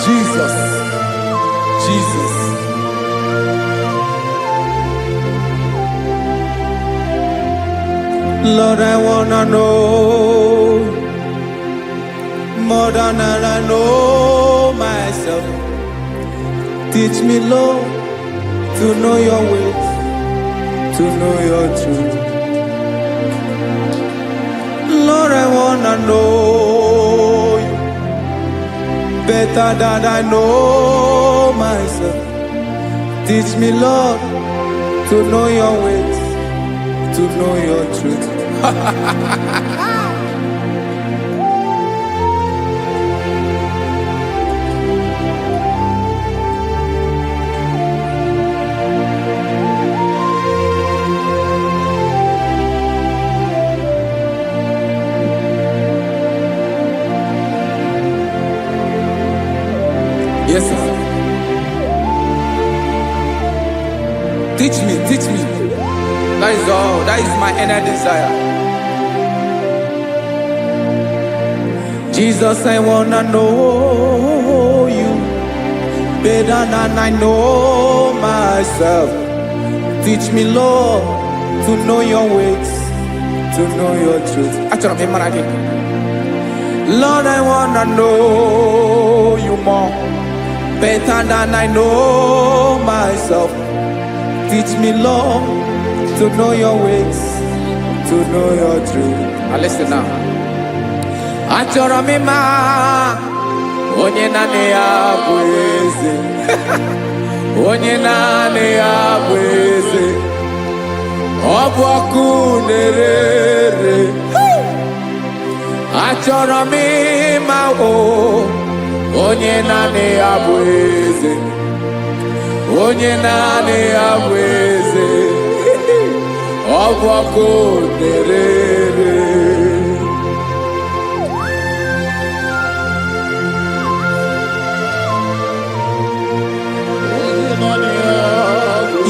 Jesus, Jesus. Lord, I wanna know more than I know myself. Teach me, Lord, to know your ways, to know your truth. Lord, I wanna know you better than I know myself. Teach me, Lord, to know your ways, to know your truth. Yes, sir. Teach me, teach me. That is all. That is my inner desire. Jesus, I wanna know you better than I know myself. Teach me, Lord, to know your ways, to know your truth. Lord, I wanna know you more better than I know myself. Teach me, Lord, to know your ways, to know your truth. Now listen now. Achọrọ m ịma onye naanị ya bụ eze. Onye naanị ya bụ eze. Ọ bụ ọkụ na-ere. Achọrọ m ịma onye naanị ya bụ eze. Onye naanị ya bụ eze. Ọ bụ ọkụ na-ere.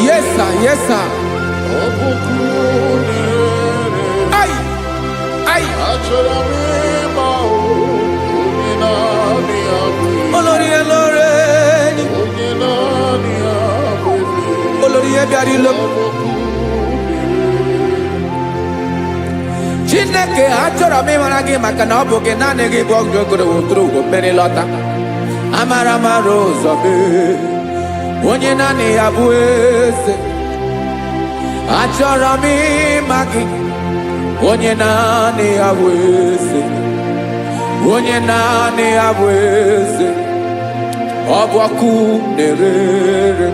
Yes, sir. Yes, sir. Ay, ay. Olórí Olórí. Olórí Ebiari lo. Chineke achọrọ m ịmara gị maka na ọ bụ gị naanị gị bụ ọgụ ogoro woturu ugwo mmeri lọta. Amara mara ụzọ mee. Onye naanị ya bụ eze. Achọrọ m ịma gị. Onye naanị ya bụ eze. Onye naanị ya bụ eze. Ọ bụ ọkụ na-ere.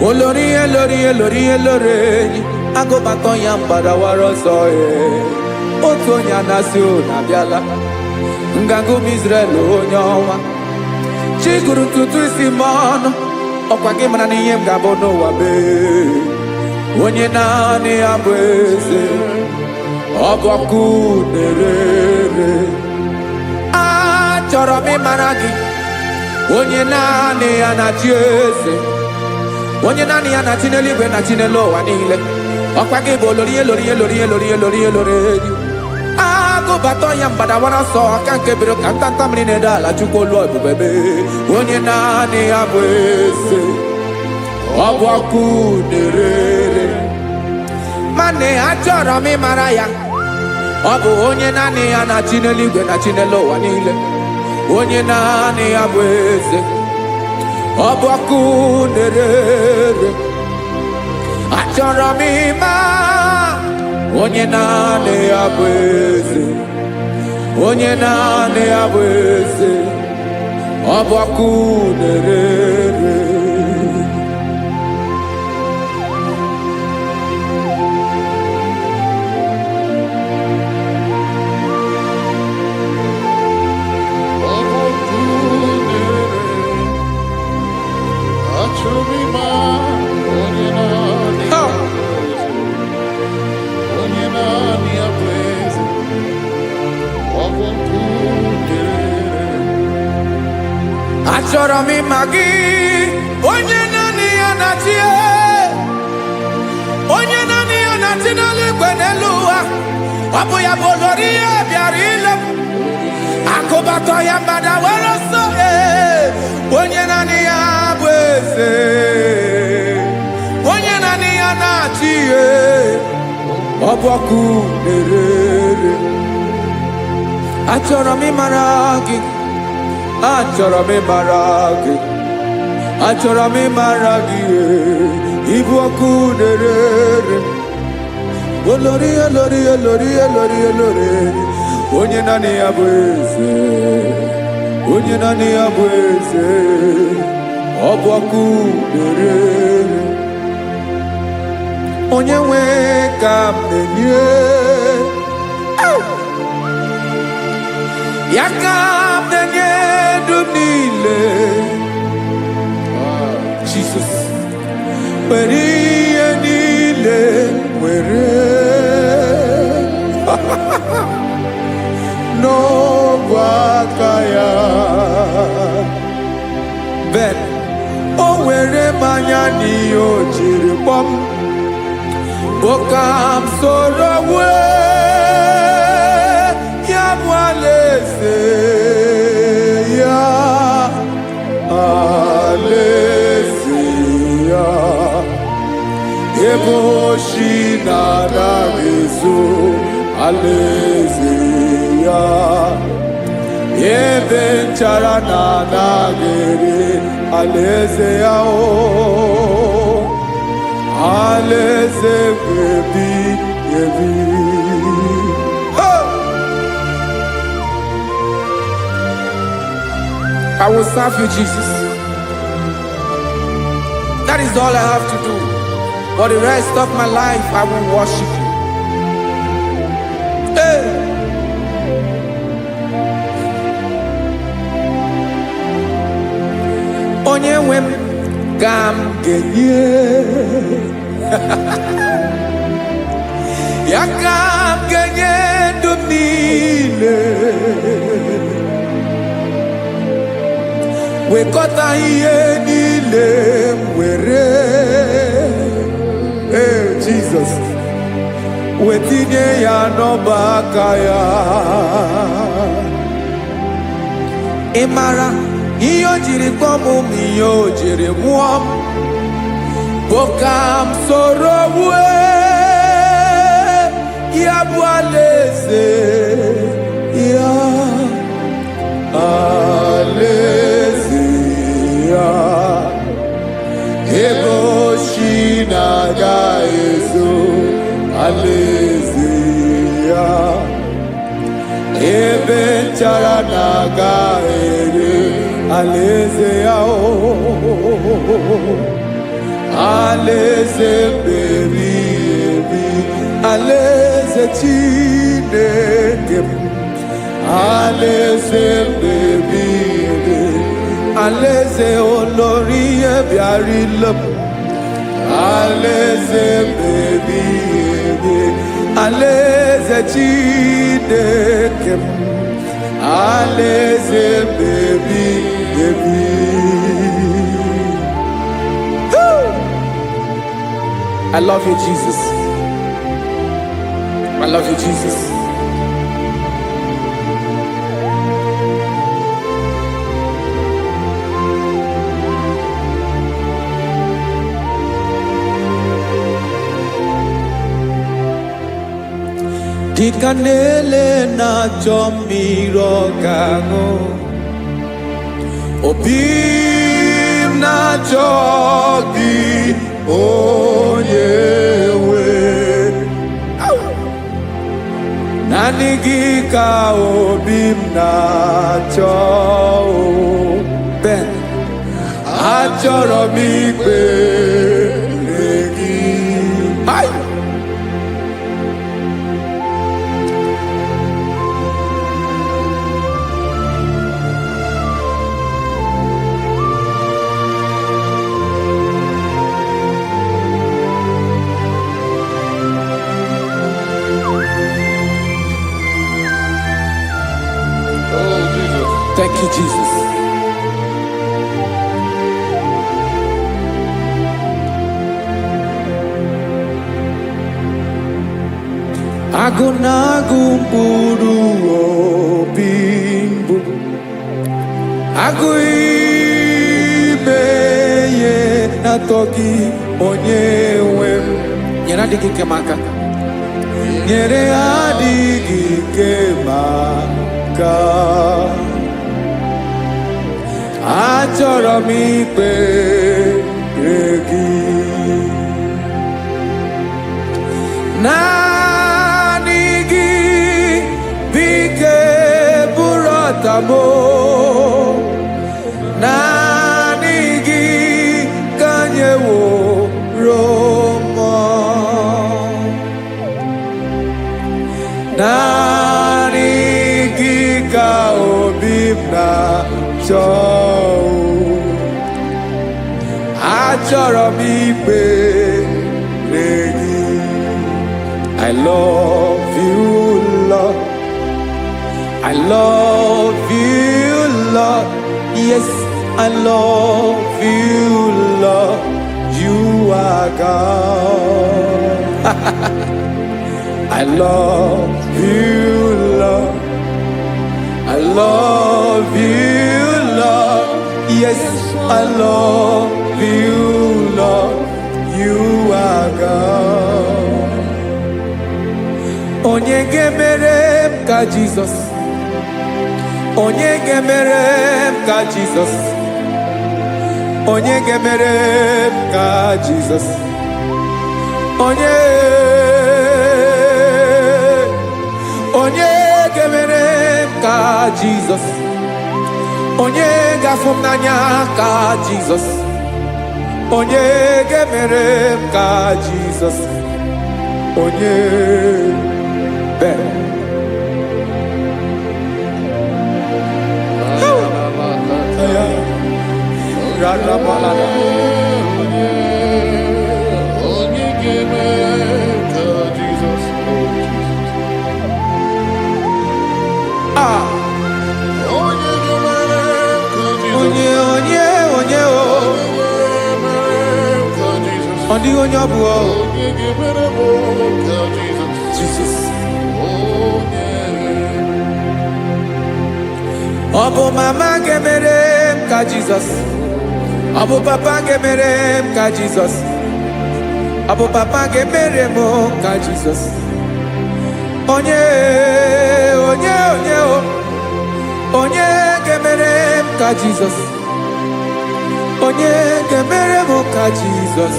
Olórí Olórí Olórí Olórí. Agụbatọ ya mgbadawara ọsọ ya. Otu onye anasị na-abịala. Nganga ụmụ Izrel onye ọnwa. Chiguru ntutu isi m ọnụ. Ọkwa gị mara na ihe m ga-abụ n'ụwa mee. Onye naanị ya bụ eze. Ọ bụ ọkụ na-ere. Achọrọ m ịmara gị. Onye naanị ya na-achị eze. Onye naanị ya na-achị n'eluigwe na-achị n'elu ụwa niile. Ọkwa gị bụ Olórí Olórí Olórí Olórí Olórí Olórí. Agụbatọ ya mgbadawara ọsọ aka nke biro ka ntanta mmiri na-ede ala Chukwu olu ebube mee. Onye naanị ya bụ eze. Ọ bụ ọkụ na-ere. Mane achọrọ m ịmara ya. Ọ bụ onye naanị ya na-achị n'eluigwe na-achị n'elu ụwa niile. Onye naanị ya bụ eze. Ọ bụ ọkụ na-ere. Achọrọ m ịma onye naanị ya bụ eze. Onye naanị ya bụ eze. Ọ bụ ọkụ na-ere. Achọrọ m ịma achọrọ m ịma gị, onye naanị ya na-achị, onye naanị ya na-achị n'eluigwe n'elu ụwa. Ọ bụ ya bụ olori ya bịara ile m, akụbatọ ya mgbada were ọsọ, onye naanị ya bụ eze, onye naanị ya na-achị ihe. Ọ bụ ọkụ na-ere. Achọrọ m ịmara gị, achọrọ m ịmara gị, achọrọ m ịmara gị, ịbụ ọkụ na-ere. Olori, olori, olori, olori, olori, onye naanị ya bụ eze, onye naanị ya bụ eze. Ọ bụ ọkụ na-ere. Onye nwe ka m na-enye, ya ka m na-enye ndụ niile. Jesus, were ihe niile were n'ọbụ aka ya. Ben, o were mmanya n'ihe o jiri kpọọ m, boka m soro wee ya bụ alaeze ya, alaeze ya. Ebe oshi na-adaghị ezo, alaeze ya. Ebe nchara na-adaghị ere, alaeze ya. Alaeze ebi ebi. I will serve you, Jesus. That is all I have to do. For the rest of my life, I will worship you. Hey. Onye nwe m ka m ga-enye, ya ka m ga-enye ndụ m niile. Wekọta ihe niile m were, Jesus, wetinye ya n'ọba aka ya. Ị mara ihe o jiri kpọọ m, ihe o jiri mụọ m, bụ ka m soro wee ya bụ alaeze ya, alaeze ya. Ebe oshi na-agaghị ezo, alaeze ya. Ebe nchara na-agaghị ere, alaeze ya. Alaeze ebi ebi, alaeze Chineke m, alaeze ebi ebi, alaeze olori ya bịara ile m, alaeze ebi ebi, alaeze Chineke m, alaeze ebi ebi. I love you, Jesus. I love you, Jesus. Dịka na-ele na-achọ mmiri ọ ga-aṅụ, obi m na-achọ gị, onye nwe. Naanị gị ka obi m na-achọ. Ben, achọrọ m ikpere gị. Oh, Jesus. Thank you, Jesus. Agụnagụ mkpụrụ obi mbụ agụ ime ihe na-atọ gị onye nwe m nyere adịghị ike m aka nyere adịghị ike m aka achọrọ m ikpere gị naanị gị bike bụrụ ọtamo naanị gị ka nyeworo m naanị gị ka obi m na-achọ achọrọ m ikpere gị I love you, Lord. I love you, Lord. Yes, I love you, Lord. You are God. I love you, Lord. I love you, Lord. Yes, I love you, Lord. You are God. Onye ga-emere m ka Jizọs onye ga-emere m ka Jizọs onye ga-emere m ka Jizọs onye ga-emere m ka Jizọs onye ga-afụ m n'anya ka Jizọs onye ga-emere m ka Jizọs onye Jesus. Ọbụ mama ga-emere m ka Jizọs ọbụ papa ga-emere m ka Jizọs ọbụ papa ga-emere m ka Jizọs onye ga-emere m ka Jizọs onye ga-emere m ka Jizọs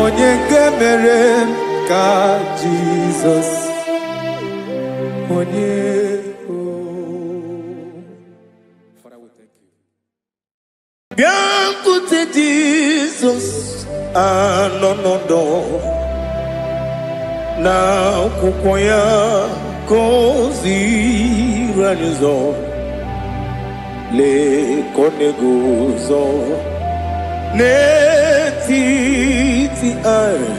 onye ga-emere m ka Jizọs onye Biancote Jesus anonodo na akwụkwọ ya gọziri anyị ụzọ lekọnego ụzọ n'etiti anyị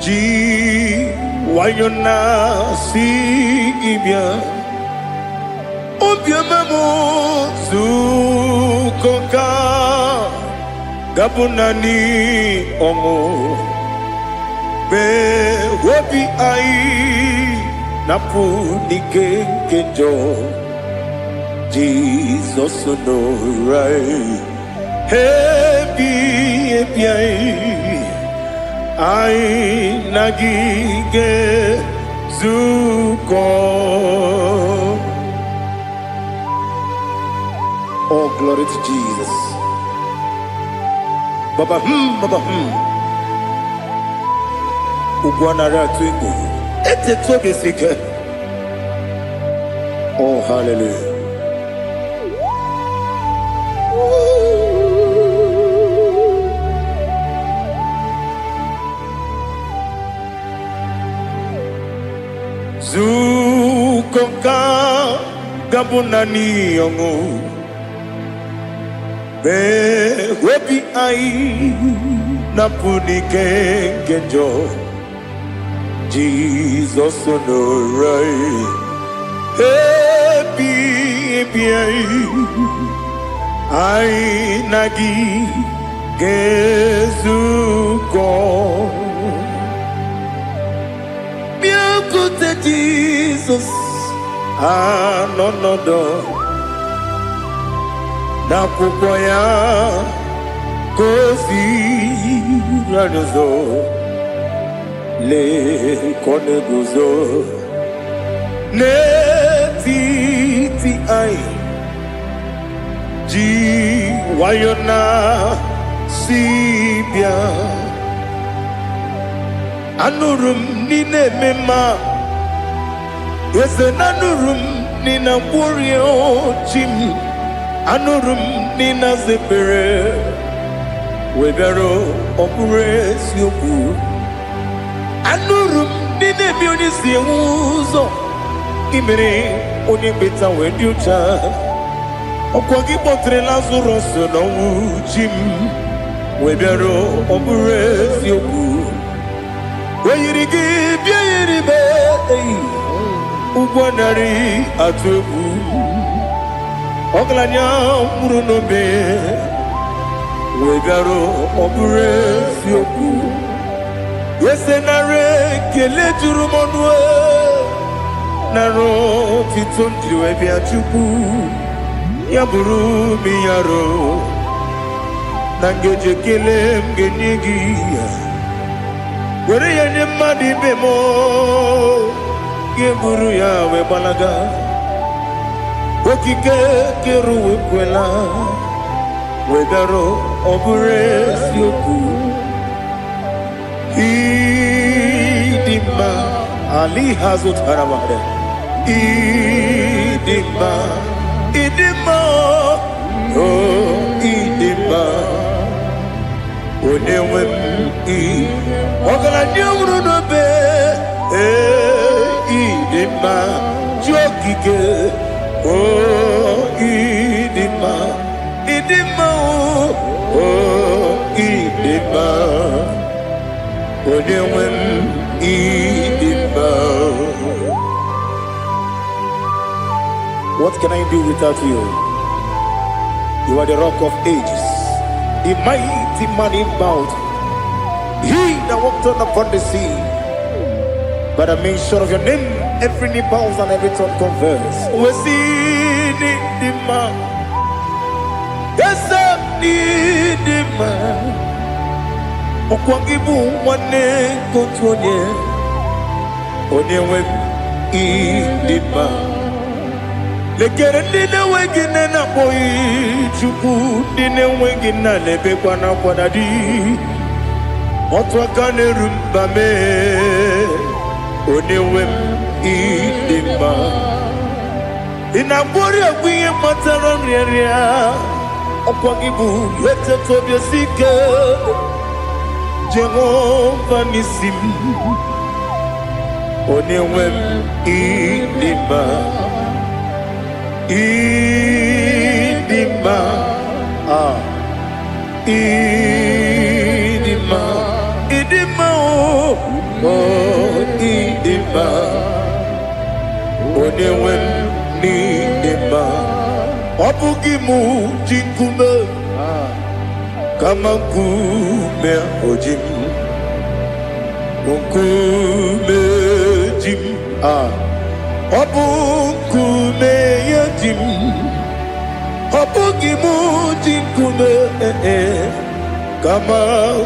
ji nwayọ na-asị gị bịa obiọma m zukọ ka gabụ naanị ọṅụ bee obi anyị napụ n'ike nke njọ Jizọs nọrọ anyị ebi anyị na gị ga-ezukọ. Oh, glory to Jesus. Baba, Baba, Ugwanara twingo. Ete tobe sike. Oh, hallelujah. Zukonka gabunani yongo. Be wepi ai napuni kenjo Jesus onorai happy ai nagi gezuko. Jesus anonodo n'akwụkwọ ya kozi ranuzo le kone guzo n'etiti anyị ji nwayọ na si bịa. Anụrụ m n'ime mma eze na anụrụ m n'ina mkpụrụ ochi m. Anụrụ m n'ina zebere webịara ọ bụrụ eziokwu. Anụrụ m n'ina ebe onye si enwe ụzọ imere onye kpeta wee dị ụcha. Ọkwa gị kpọtere Lazarọs n'ọnwụ chi m webịara ọ bụrụ eziokwu. Oyiri gị bịa yiri be ụgwọ narị atụ egwu. Ọgaranya mkpụrụ n'obe wee bịarụ ọ bụrụ eziokwu. Ese nara ekele juru m ọnụ nara otito ndị wee bịa Chukwu. Ya bụrụ m ya ro na ngeji ekele m ga-enye gị ya. Were ya nye mmadụ ibe m ga-eburu ya wee gbalaga. Okike kere uwe kwela wee bịarụ ọ bụrụ eziokwu. Ịdị mma Ali ha zụtara mmadụ. Ịdị mma ịdị mma ịdị mma onye nwe m ọgaranya nwụrụ n'obe ịdị mma ji okike ịdị mma ịdị mma ịdị mma onye nwe m ịdị mma. What can I do without you? You are the rock of ages, the mighty man in battle. He that walked upon the sea. By the mention of your name, every knee bows and every tongue confess. We see the man. Yes, the man. Okwangibu wane kotonye. Onyewe the man. Lekere ndine wengine na boyi Chukwu ndine wengine lebekwa na kwadadi. Otu aka na-erumba mee onyewe m ịdị mma. Ị na-agbori egwu ihe kpatara nrịarịa. Ọkwa gị bụ eteta obi esi ike Jehova n'isi m. Onyewe m ịdị mma. Ịdị mma ịdị mma ịdị mma ịdị mma onyewe m n'ịdị mma. Ọ bụghị mụ ji nkume kama nkume oji m. Nkume ji m ọ bụ nkume ya ji m. Ọ bụghị mụ ji nkume kama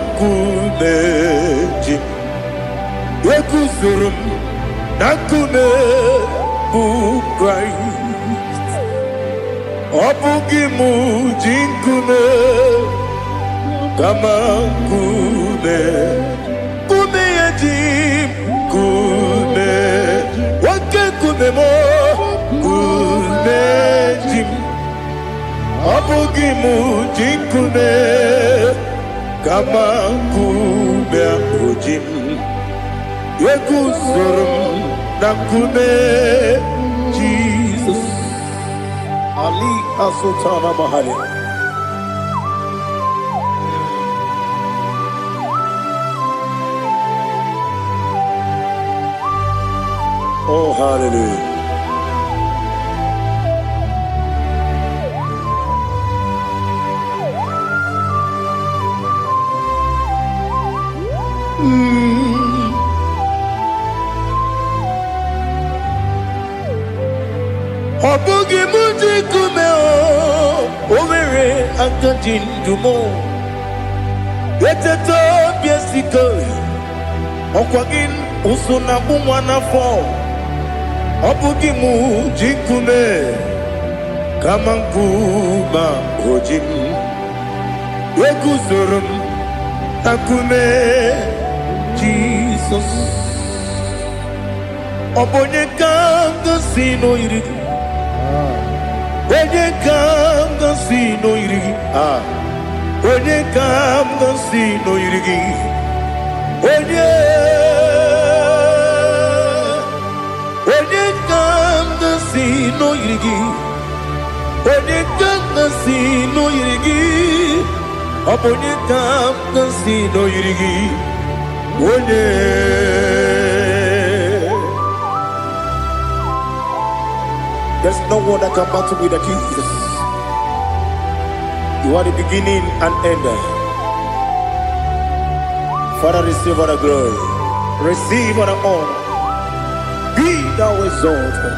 nkume ji m. Eguzoro m na nkume bụ Kraịst. Ọ bụghị mụ ji nkume kama nkume ya ji m. Nkume nwoke nkume m nkume ji m. Ọ bụghị mụ ji nkume kama nkume ahụ ji m. Eguzoro m na nkume Jizọs. Ali Asotana Mahali. Oh, hallelujah. akajindumo eteto biesiko okwagin usuna bumwana fo obugi mu jikume kama nkuma ojim yeguzorum akume Jesus obonye kanga sino irigi onye kanga sino irigi onye kanga sino irigi onye kanga sino irigi onye kanga sino irigi obonye kanga sino irigi onye. There's no one that can battle with Jesus. You are the beginning and end. Father, receive all the glory. Receive all the honor. Be thou exalted.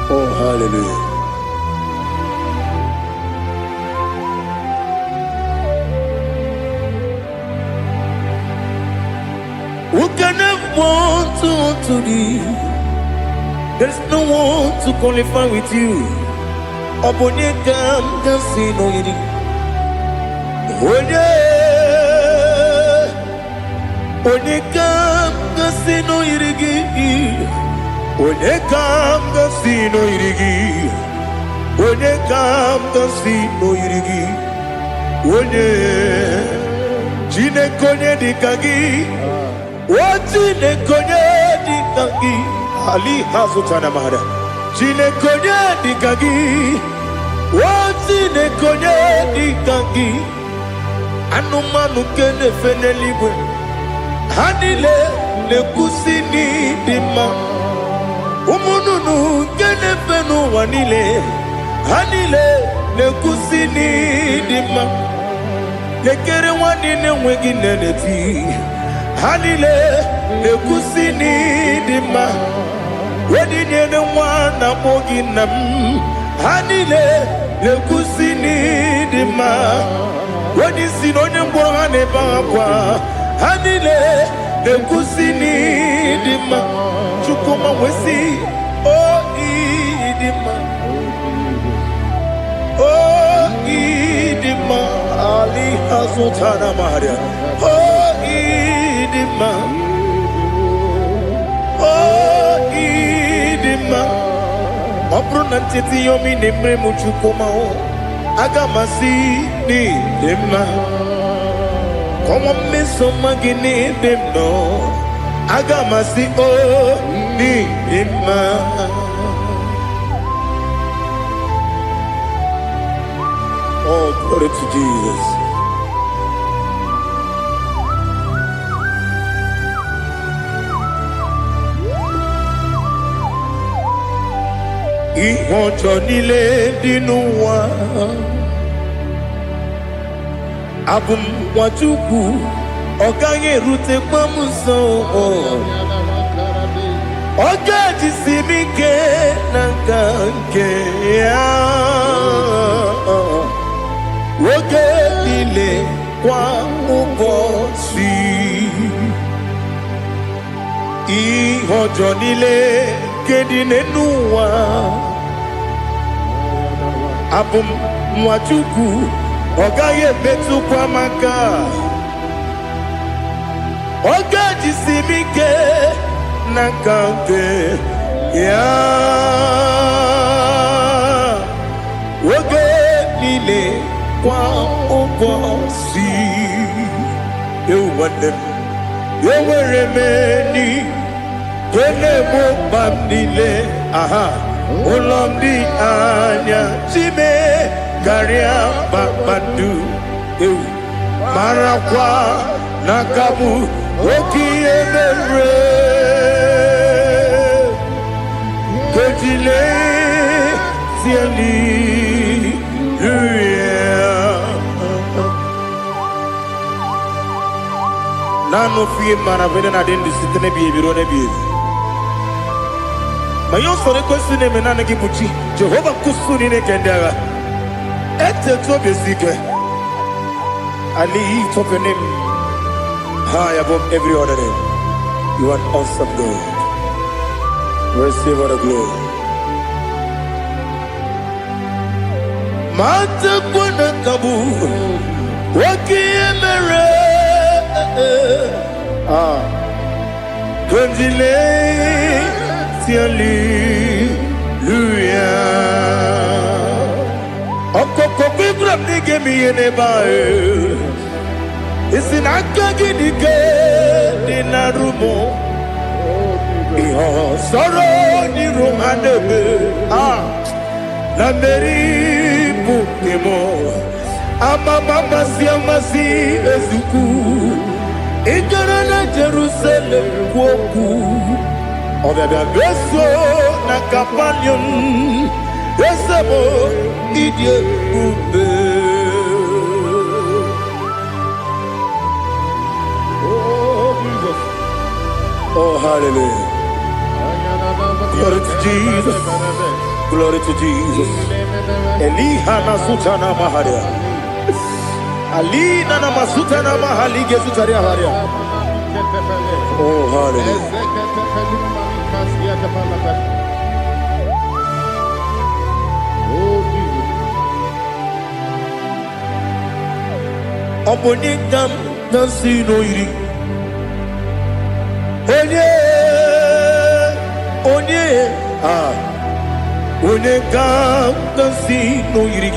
Oh, hallelujah. Who can have one to thee? There's no one to qualify with you. Obonye kanga sino yiri. Onye kanga sino yirigi. Onye kanga sino yirigi. Onye kanga sino yirigi. Onye jine konye dikagi. Wajine konye dikagi. Ali hazutana mahada. Jine konye dikagi. Wajine konye dikagi. Anumanu kene fene libwe. Hanile le kusini dima. Umununu kene fenu wanile. Hanile le kusini dima. Lekere wanine wengi neneti. Hanile le kusini dima. Wedi nyene wana mogi nam. Hanile le kusini dima. Wedi sinonye mbwangane bangwa. Hanile le kusini dima. Chukuma wesi oh idima. Oh idima. Ali hazutana maria. Oh idima. Oh idima. Obruna titi yomi nemre muchukuma o. Agamasi ni dema. Como meso magini demno. Agamasi o ni dema. Oh, glory to Jesus. Ìwọ̀njọ́ nílé nínú wa abùmwàjúkù ọ̀gá yẹ̀rùtẹ̀ pàmùsọ̀ ọ̀gá jìsì mi ké nàkà nkè ya oge nílé kwa ụbọchị ìwọ̀njọ́ nílé kedi nínú wa abùmwàjúkù ọ̀gá yẹ̀bẹ̀tùkwa maka ọ̀gá jìsì mi ké nàkà nkè ya oge nílé kwa ụbọchị ewuwadem ewere meni kene mo bamnile aha ulomdi anya chime garia babadu ewu marakwa nakabu okiye mere kejile siali nano fiye mana vene na dendi sitene biye biro ne biye mayo sore ko sune menana ki buchi Jehova kusuni ne kendaga Eteto besike. I lift up your name high above every other name. You are awesome God. Receive all the glory. Mata kuna kabu wakiemere Gondile Hallelujah. Okoko bibra nige mi enebae. Isin akagi nige dinarumo. Iho soro ni romanebe. Na meri bukemo. Ama mama si amasi ezuku. Igara na Jerusalem woku. Obeda beso na kapanion. Besamo idie ube. Oh Jesus. Oh hallelujah. Glory to Jesus. Glory to Jesus. Elihana sutana maharia. Alina na masuta na mahali gesutaria haria. Oh hallelujah. Oh Jesus. Obonikam nasino iri. Onye Onekam nasino iri.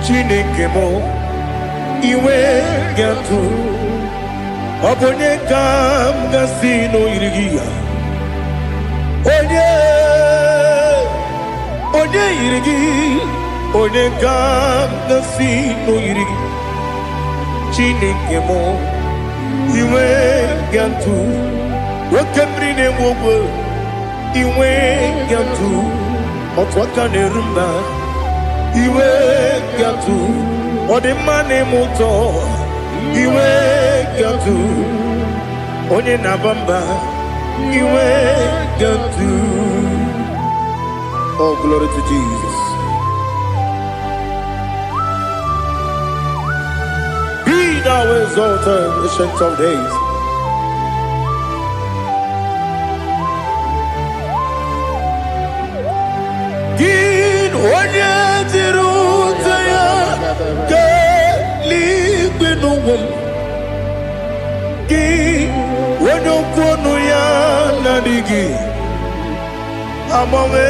Chineke mo iwe gatu. Obonekam nasino iri. Onye irigi, onekam nasino irigi. Chineke mo iwe gatu. Wakemri ne wogo iwe gatu. Otwaka ne rumba iwe gatu. Odemane moto iwe gatu. Onye nabamba iwe gatu. Oh, glory to Jesus. Be thou exalted, ancient of days. Gin onye tirutaya ke ligbinugum. Gin onye kwonu ya nadigi. Amame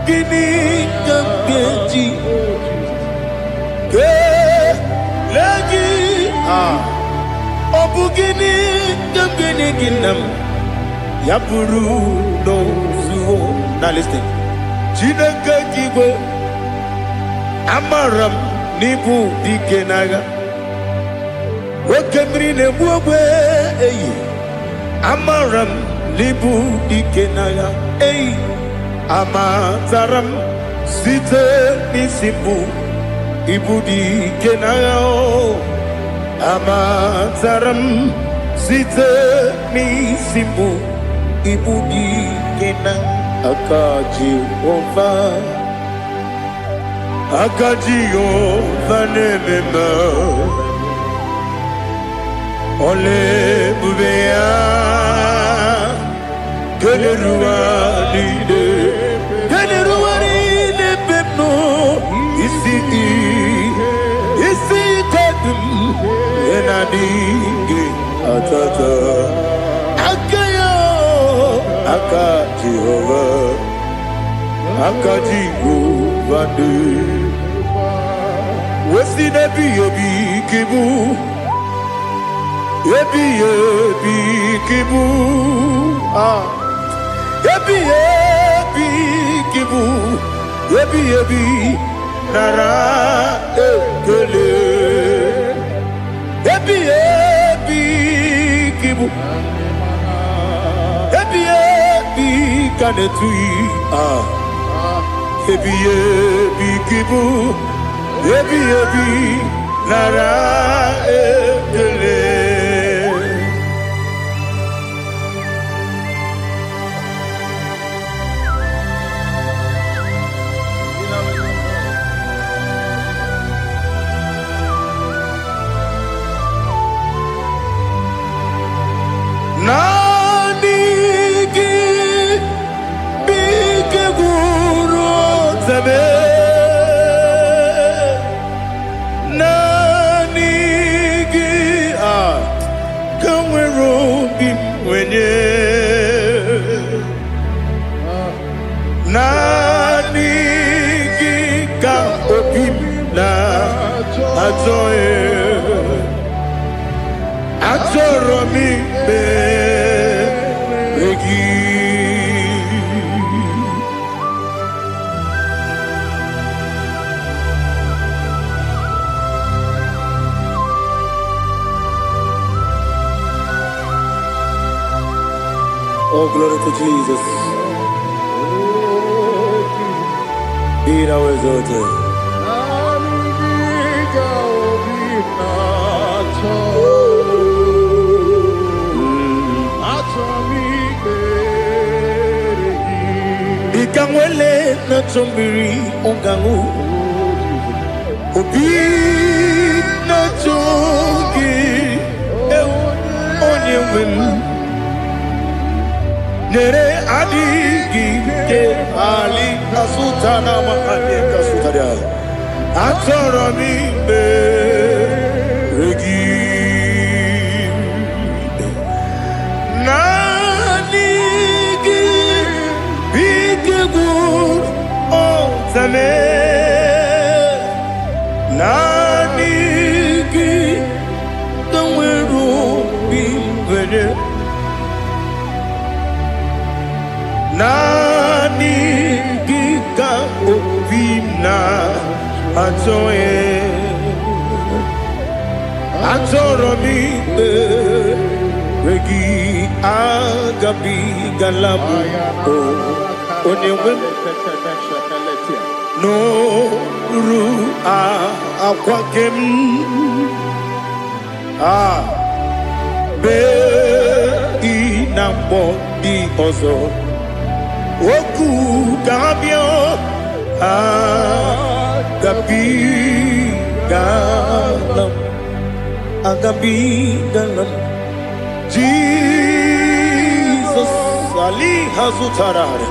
gini kambeji ke lagi obu gini kambeni ginam yapuru no zuo. Now listen. Chineke kigwe amaram nibu dikenaga wakemri ne buogwe eyi amaram libu dikenaya ei amazaram site nisimbu ibu dikenaya o amazaram site nisimbu ibu dikenaya akaji ova nemema ole bubea Keneruari pepno isi kodum enadinge atata akayo akaji vande wesi nebi ebi kibu ebi kibu Ebi kibu, ebi nara ekele. Ebi kibu, ebi kanetui. Ebi kibu, ebi nara ekele. ka obim na ajoye achoro mi be egi Oh, glory to Jesus. Be thou exalted. Ikangwele na chombiri ongangu Obi na chogi onye wim Nere adigi ke ali kasutana mahali kasutaria Atoro mi be regi Nanigi bigegu otame Nanigi kanweru bimvede Nani gika obimna ajoye Ajoro mi regi agabi galabu Onewem no ru akwakem be inambo di ozo Oku gabio agabi galam Jesus Ali Hazutarare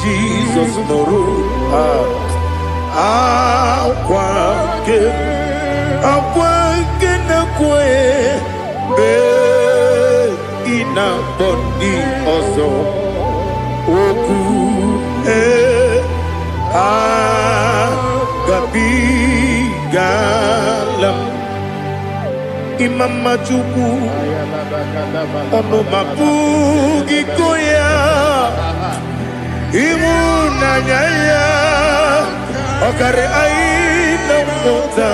Jesus Noru Aquake na kwe be ina bondi ozo oku gabi galam imama chuku ono mapugi koya imuna nyaya okare aina mota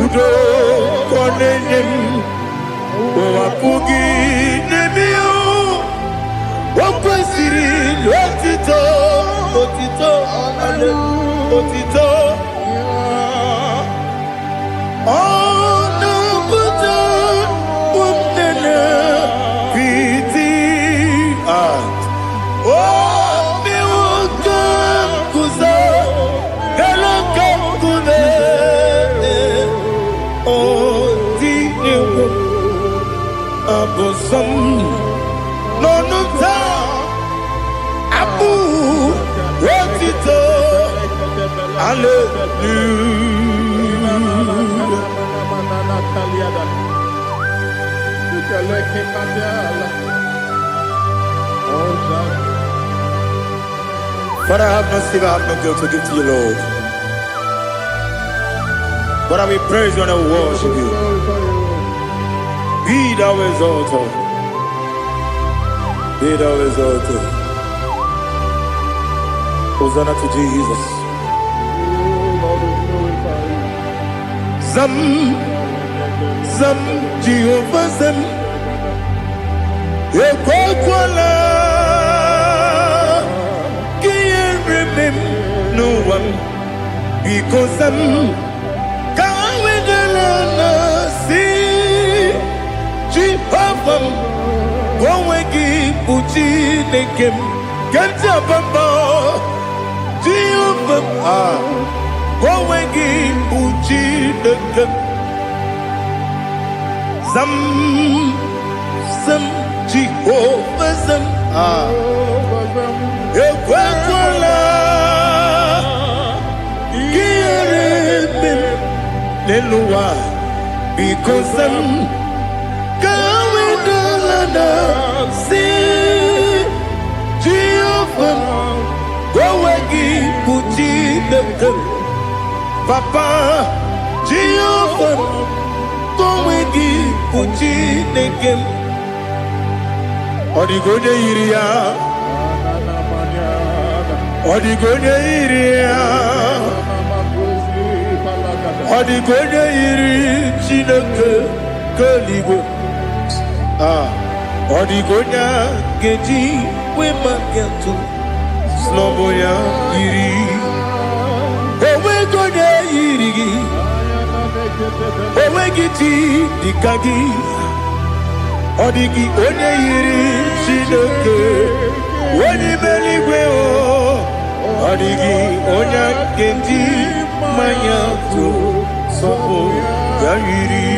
udo konenyem Wapugi nebio Wakwesiri Otito Otito Ono buta Umnene Piti Miwaka Kuza Galaka Kune Abosam Nonuta Abu Otito But I have no silver, I have no guilt to give to you, Lord. But I will praise you and I will worship you. Be thou exalted. Be thou exalted. Hosanna to Jesus. Zam Jehovah Zam Ekwakwala Can't remember no one because Zam Kawedalana see Jehovah Gwawegi Uchi Nekem Ganja Bamba Jehovah Gwawegi Uchi Nekem Zam Jehovah Zam Ekwakwala Kieremem Nelua because Zam Kawedalana see Jehovah Owegi puchi nekem. Papa, Jehovah, Owegi puchi nekem. Odigonye iria, Odigonye iria, Odigonye iri chineke keligo. Odigonya geji wema gentu sloboya iri. Owegonya iri, owegiti dikagi. Odigi onye iri chineke, onye meligwe o. Odigi onya geji manya tu sloboya iri.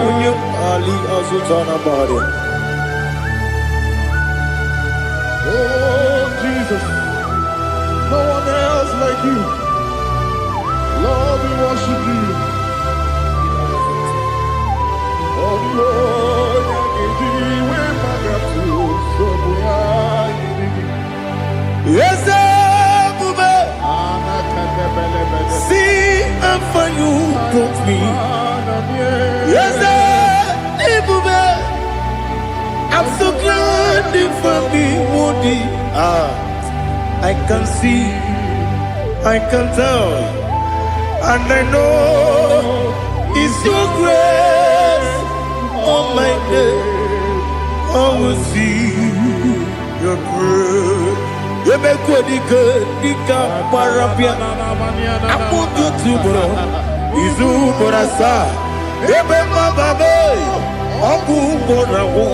Onye ali azutana bari. Oh, Jesus, no one else like you. Lord, we worship you. Oh, Lord, yes, see and for you brought me. Yes, I'm so glad for me, Woody. I can see, I can tell, and I know it's your grace on my day. I will see your grace. You make good, Dika Parapia. I put you to bro. Izu Borasa. You make my baby. Abu Borawo.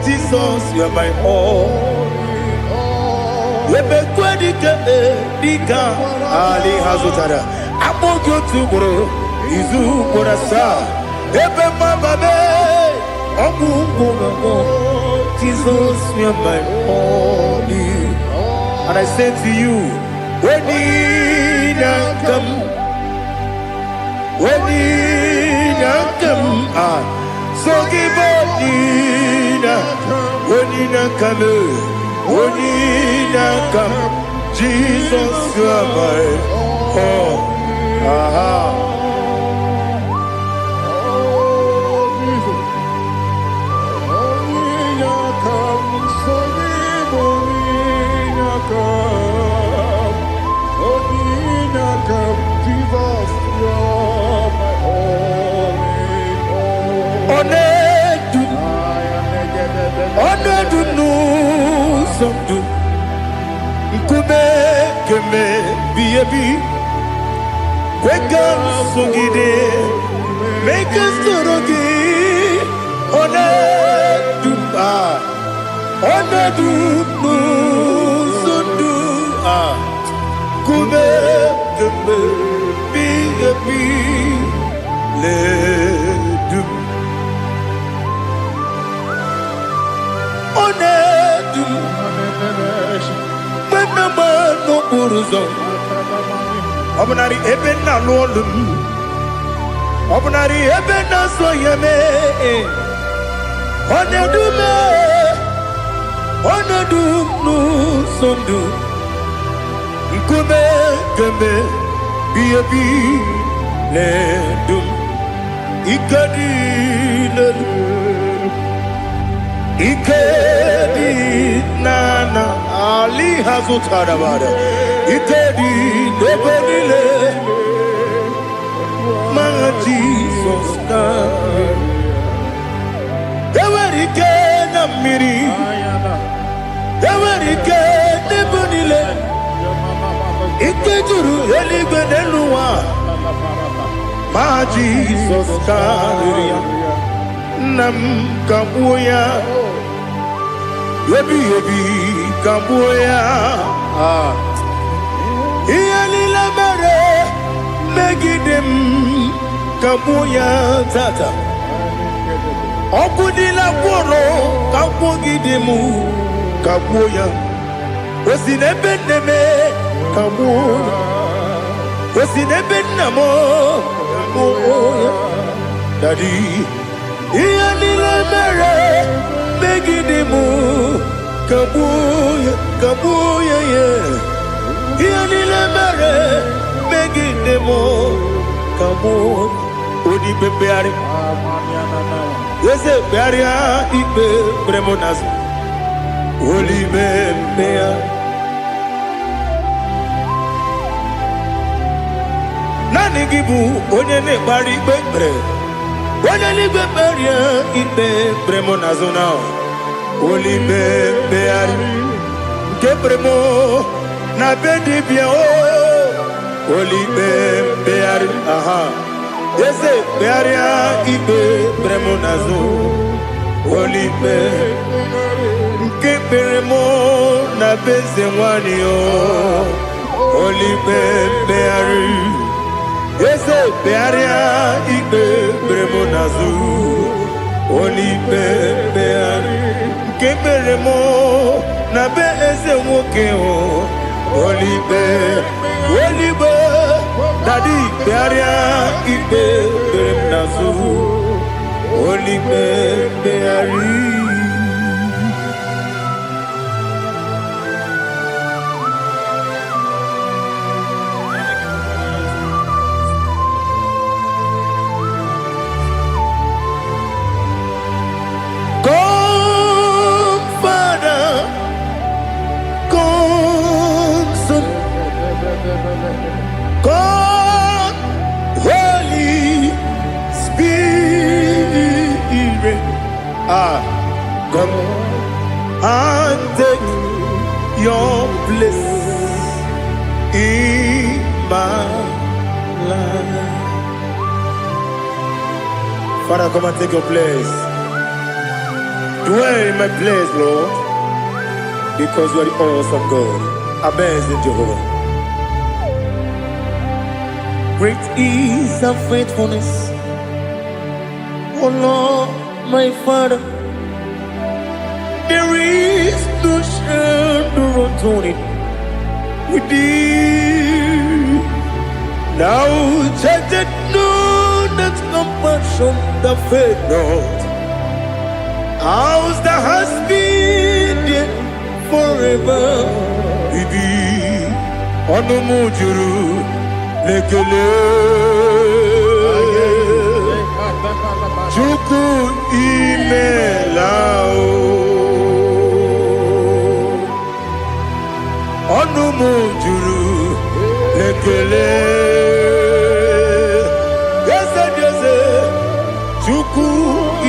Jesus, you are my all. You make good, Dika Ali Hazutara. I put you to bro. Izu Borasa. You make my baby. Abu Borawo. Jesus, you are my all. And I say to you, when he come, so give up when he come, Jesus, you are my all. Wake up, Sugide, make us Turugi, Sundu, Kube, Ledu, Onedu, Menama no Uruzo. Obnari ebena lolum, Obnari ebena soyeme, Onedu no sundu, Nkume keme biyabi ledum, Ikedi nana Ali Hazutara bada. Ikedi nebonile Manga Jesus na Ewerike na miri Ewerike nebonile Ikejuru eligwe neluwa Ma Jesus na Nam kabuya Yebi kabuya Iyalila mere megidem kabuya tata Okudila kworo kabugidemu kabuya Osinebendeme kabuya Osinebenamo kabuya Daddy Iyalila mere megidemu kabuya yeah Yanile mere megide mo kamo odi bebeari. Yese bearia ibe bremonas. Oli bebea. Nani gibu onye ne bari bebre. Onye ni beberia ibe bremonas now. Oli bebeari. Kebremo na bedi bia o oli beari aha ese bearia ibe bremo nazo oli be kebremo na beze wani o oli beari ese bearia ibe bremo nazo oli beari kebremo na be eze nwoke o olibe dadi bearia ibe berem nazo olibe beari God, Holy Spirit, come and take your place in my life. Father, come and take your place. Dwell in my place, Lord, because you are the awesome God. Amazing Jehovah. Great is thy faithfulness, O Lord, my Father. There is no shadow on it with thee. Now judged know that compassion that faith not. Ours that has been there forever with thee. Onomujuru. Lekele Chuku imelao Onumujuru Lekele Yese Chuku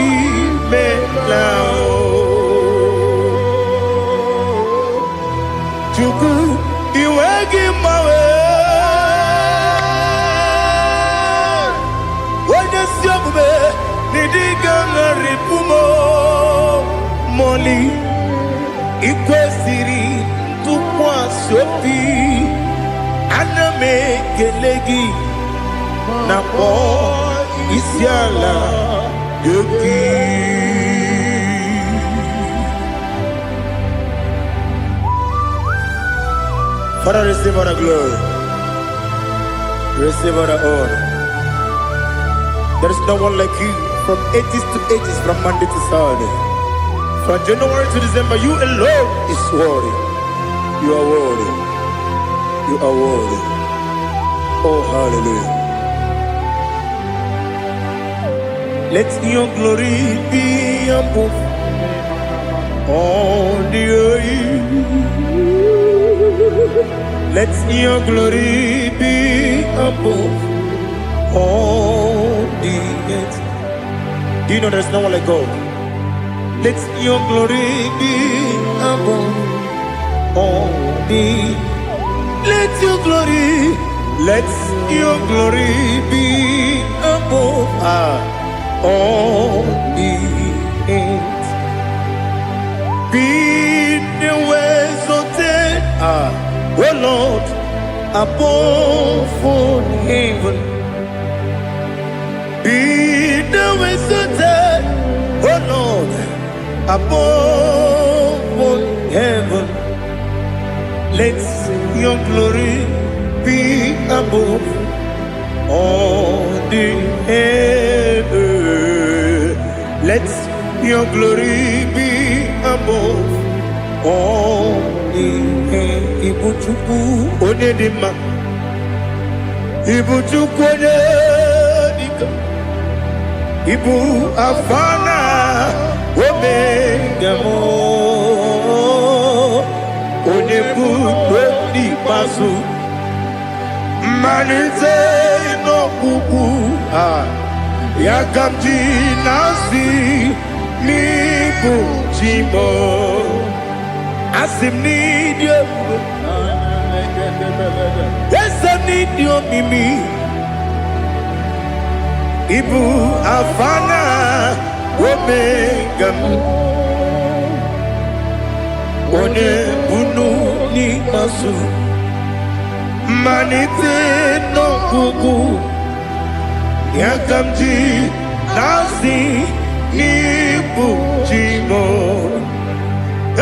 imelao Chuku iwegi mawe Moli ikwesiri tukwa sopi aname kelegi na po isiala yoki. Father, receive all the glory, receive all the honor. There is no one like you. From ages to ages, from Monday to Saturday, from January to December, you alone is worthy. You are worthy. You are worthy. Oh, hallelujah. Let your glory be above all the earth. Let your glory be above all the earth. Do you know there's no one like God? Let your glory be above all the. Let your glory be above all the earth. Be the ways of death, oh Lord, above all heaven. Be the ways of death, oh Lord, above all heaven. Let your glory be above all the heaven. Let your glory be above all the heaven. Ibu Chukwu onye dị mma. Ibu Chukwu onye dịka. Ibu Alfa na Omega m. Onye bụ n'ikpeazụ. Mmalite n'ọgwụgwụ ya ka m ji na-asị n'ịbụ chi m. Asị m n'ịdị ebube, eze m n'ịdị omimi. Ịbụ Alfa na Omega m. Onye bụ n'ikpeazụ. Mmalite n'ọgwụgwụ ya ka m ji na-asị n'ịbụ chi m.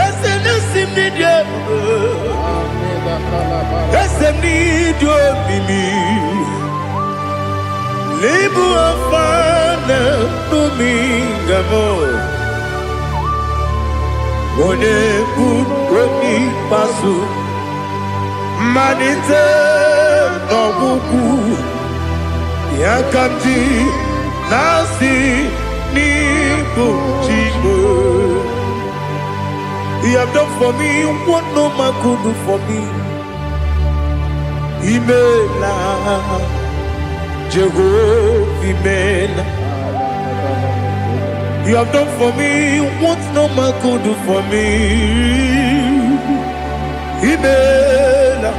Ese n'isi m n'ịdị ebube, ese m n'ịdị omimi. N'ịbụ Alfa na Omega m. Onye bụ n'ikpeazụ. Mmalite n'ọgwụgwụ ya ka m ji na-asị n'ịbụ chi m. You have done for me what no man could do for me. Imela, Jehovah, Imela. You have done for me what no man could do for me. Imela,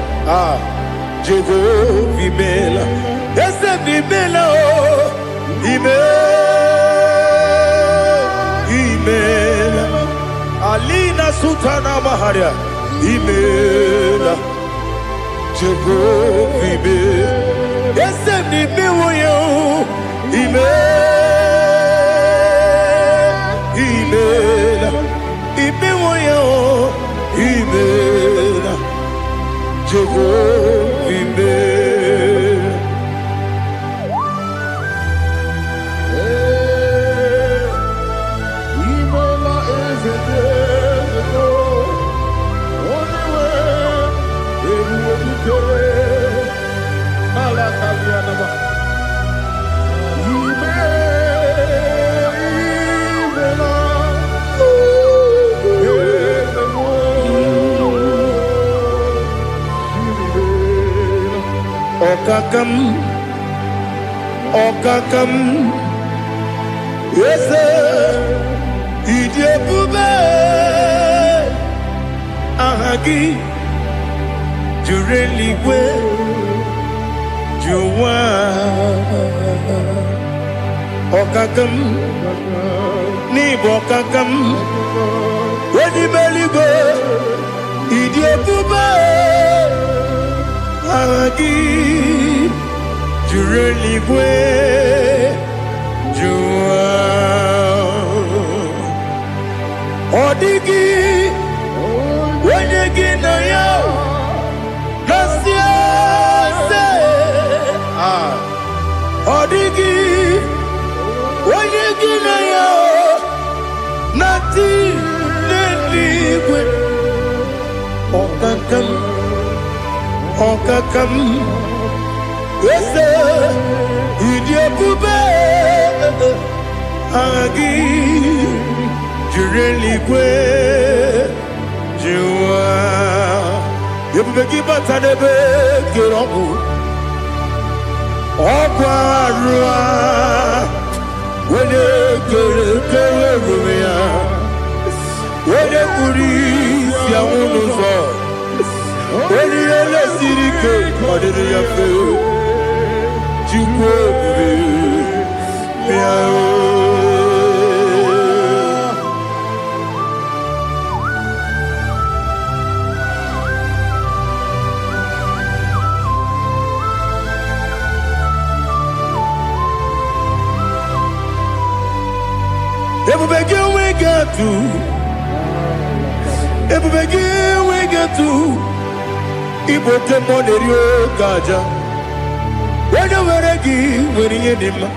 Jehovah, Imela. Yes, Imela, Imela. Alina Sutana Maharia, Imela, Jehovah, Imela. Yes, Imela, Imela, Imela, Jehovah, Imela. Okakam, yes, Idi ebube, ahagi, jureligwe, juwa. Okakam, ni bokakam, wedi beligwe, Idi ebube, ahagi. Jureligwe, Jua Odigi, Wenyegi na ya, Nasia se. Odigi, Wenyegi na ya, Nati neligwe. Okakam, Okakam. Ese Idi ebube agi jureligwe juwa ebube gị bata n'ebe kere ọgwụ arụa onye kere emume ya onye kpụrụ isi anwụ n'ụzọ onye ihe siri ike ọ dịrị ya mfe. Chukwu ebube bịa ebube gị enweghị atụ, ebube gị enweghị atụ. Igbo oke mmụọ na-eri oke aja. Onye nwere gị nwere ihe dị mma.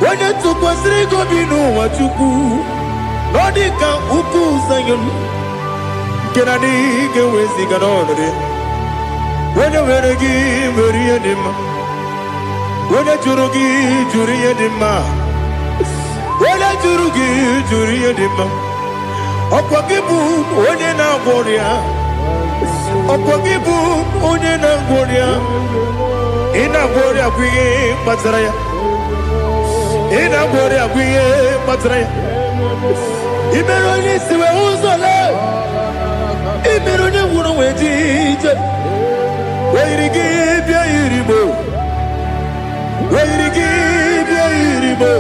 Onye tụkwasịrị gị obi n'ụwa Chukwu, na ọ dị ka ukwu Zayọn Kenani ke wezi kanonre. When you were a give very edema. When a jurugi juri edema. When a jurugi juri edema. Okwagibu onye na warrior. Okwagibu onye na warrior. Ina warrior kwiye matraya. Ina warrior kwiye matraya. Imeroni siwe uzole. Imeroni wunu wejije. Weirigi bia iribo. Weirigi bia iribo.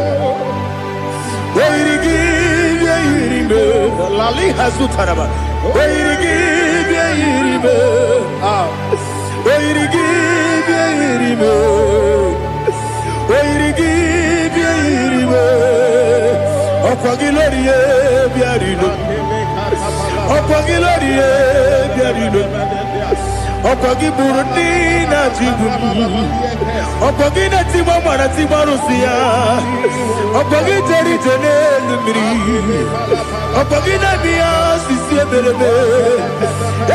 Weirigi bia iribo. Lali hazutaraba. Weirigi bia iribo. Weirigi bia iribo. Weirigi bia iribo. Okwagilorie bia iribo. Okwagilorie bia iribo. Okwagi Burundi na Jibuti. Okwagi na Timama na Timarusia. Okwagi Jeri Jene Lumiri. Okwagi na Mia Sisi Eberebe.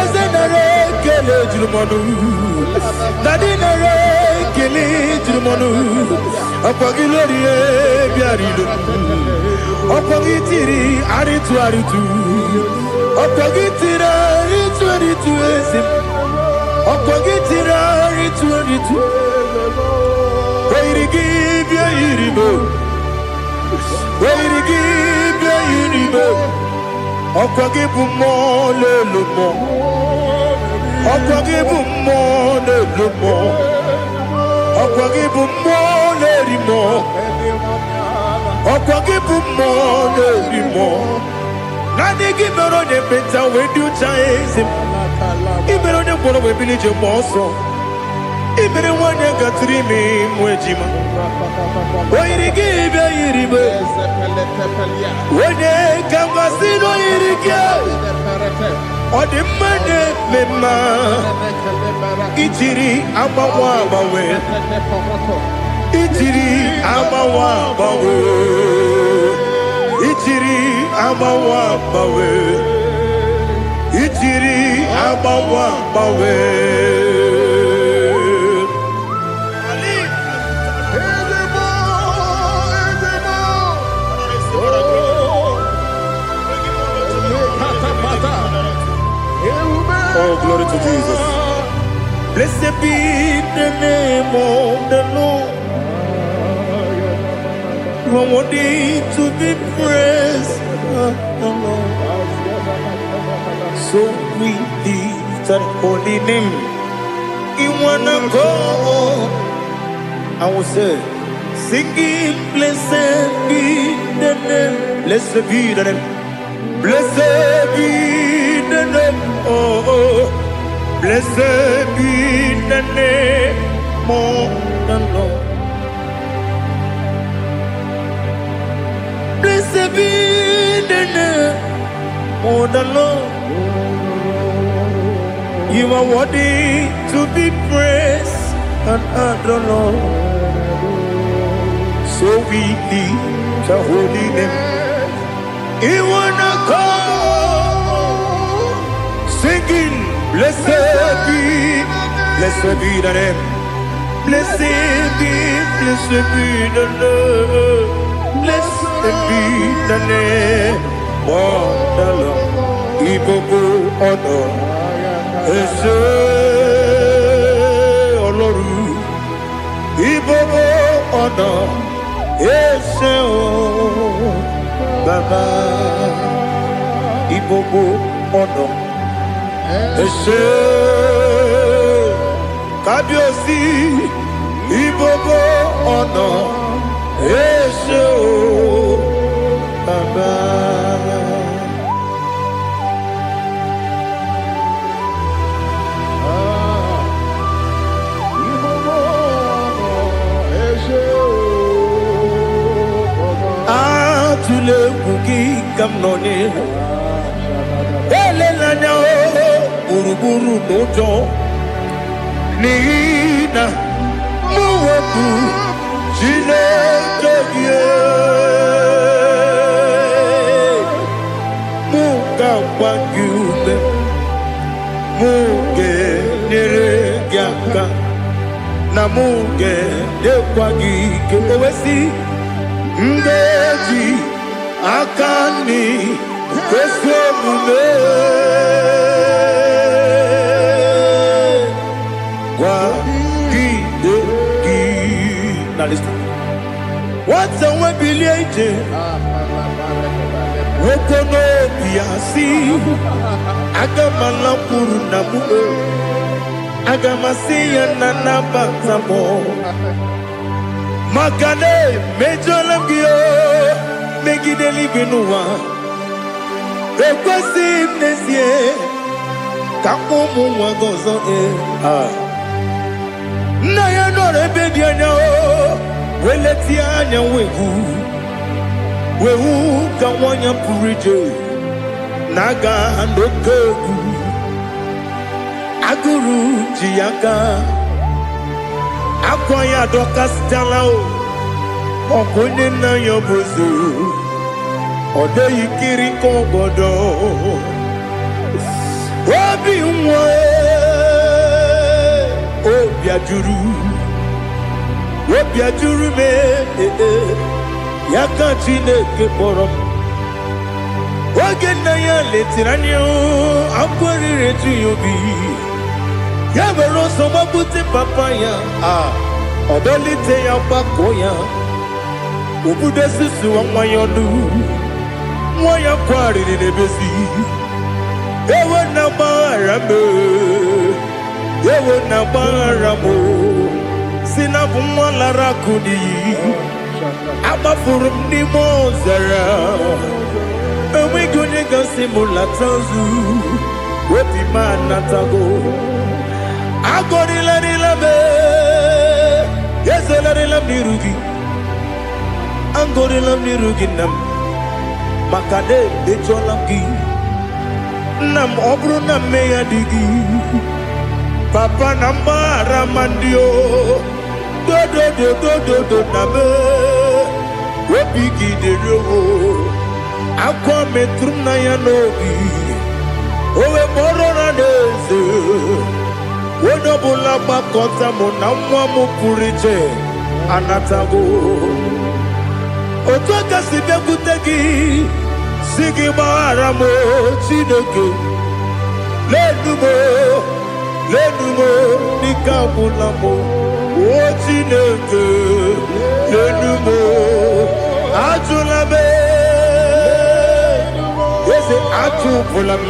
Ezenare Kele Jirumonu. Nadinare Kele Jirumonu. Okwagi Lorie Biarido. Okwagi Tiri Aritu Aritu. Okwagi Tira Aritu Aritu Esim. Okwagitira ritu Weirigi bia iribo. Weirigi bia iribo. Okwagibu mo lelumo. Okwagibu mo lelumo. Okwagibu mo lerimo. Okwagibu mo lerimo. Nani gibero de beta wedu chaizim. Ibero ne kono we bilije moso. Ibere wanya gatrimi mwejima. Oirigi bia iribe. Wene kambasino irige. Odimane mema. Itiri amawa bawe. Itiri amawa bawe. Itiri amawa bawe. Itiri amawa bawe. Oh, glory to Jesus. Blessed be the name of the Lord. You are worthy to be praised, the Lord. So we lift that holy name. You wanna go? I will say, singing, blessed be the name. Blessed be the name. Blessed be the name. Oh, blessed be the name of the Lord. Blessed be the name of the Lord. You are worthy to be praised and adored, Lord. So we lift the holy name. You wanna call, singing, blessed be the name. Blessed be the Lord. Blessed be the name of the Lord. Ibobo honor. Ese Oloru. Ibobo honor. Ese o Baba. Ibobo honor. Ese Kabiosi. Ibobo honor. Ese o Baba. Tule kuki kamnoni. Ele lanya o buruburu nojo. Nina muwetu chile kege. Muka wangyume muge neregiaka na muge dekwagi ke owesi ndeji akani kweswe mume kwa gidegi. Now listen. What's a webileje? Wokono biasi. Agamala kuruna mume. Agamasiya nanabatamo. Makane mejolamgiyo. Megideli benuwa. Ekwesi mnesie. Kakumu wagozo na ya nore bedi anya o weleti anya wehu ka wanya purije naga ndokogu aguru jiaka akwa ya doka stala o okonye na yobozu ode yikiri ko godo obi nwa obiajuru me yaka Chineke kpọrọ m oge nna ya letiri anya akwarịrị eju ya obi ya were ọsọ gbapute papa ya ọdọlite ya gbakọ ya obodo susuwa nwa ya ọnụ nwa ya kwarịrị n'ebezi ewe na gbaghara me ewe na gbaghara mo si na bụ nwa lara kudi agbafuru m n'ime ọzara enweghị onye gasị m lata ozu obi m anatago agọrịlarịla m ezelarịla m n'iru gị agọrịla m n'iru gị nna m maka na emejọla m gị nna m ọ bụrụ na mme ya dị gị papa na mbaghara ma ndị o dodododododo na me obi gị dịrị o akwa metụrụ m na ya n'obi owe mọrọ na n'eze onye ọbụla gbakọta mụ na nwa m pụrụ iche anatago otu aka si bịakwute gị si gị gbaghara m Chineke lenumo dịka agwụla m o Chineke lenumo ajụla m eze ajụpụla m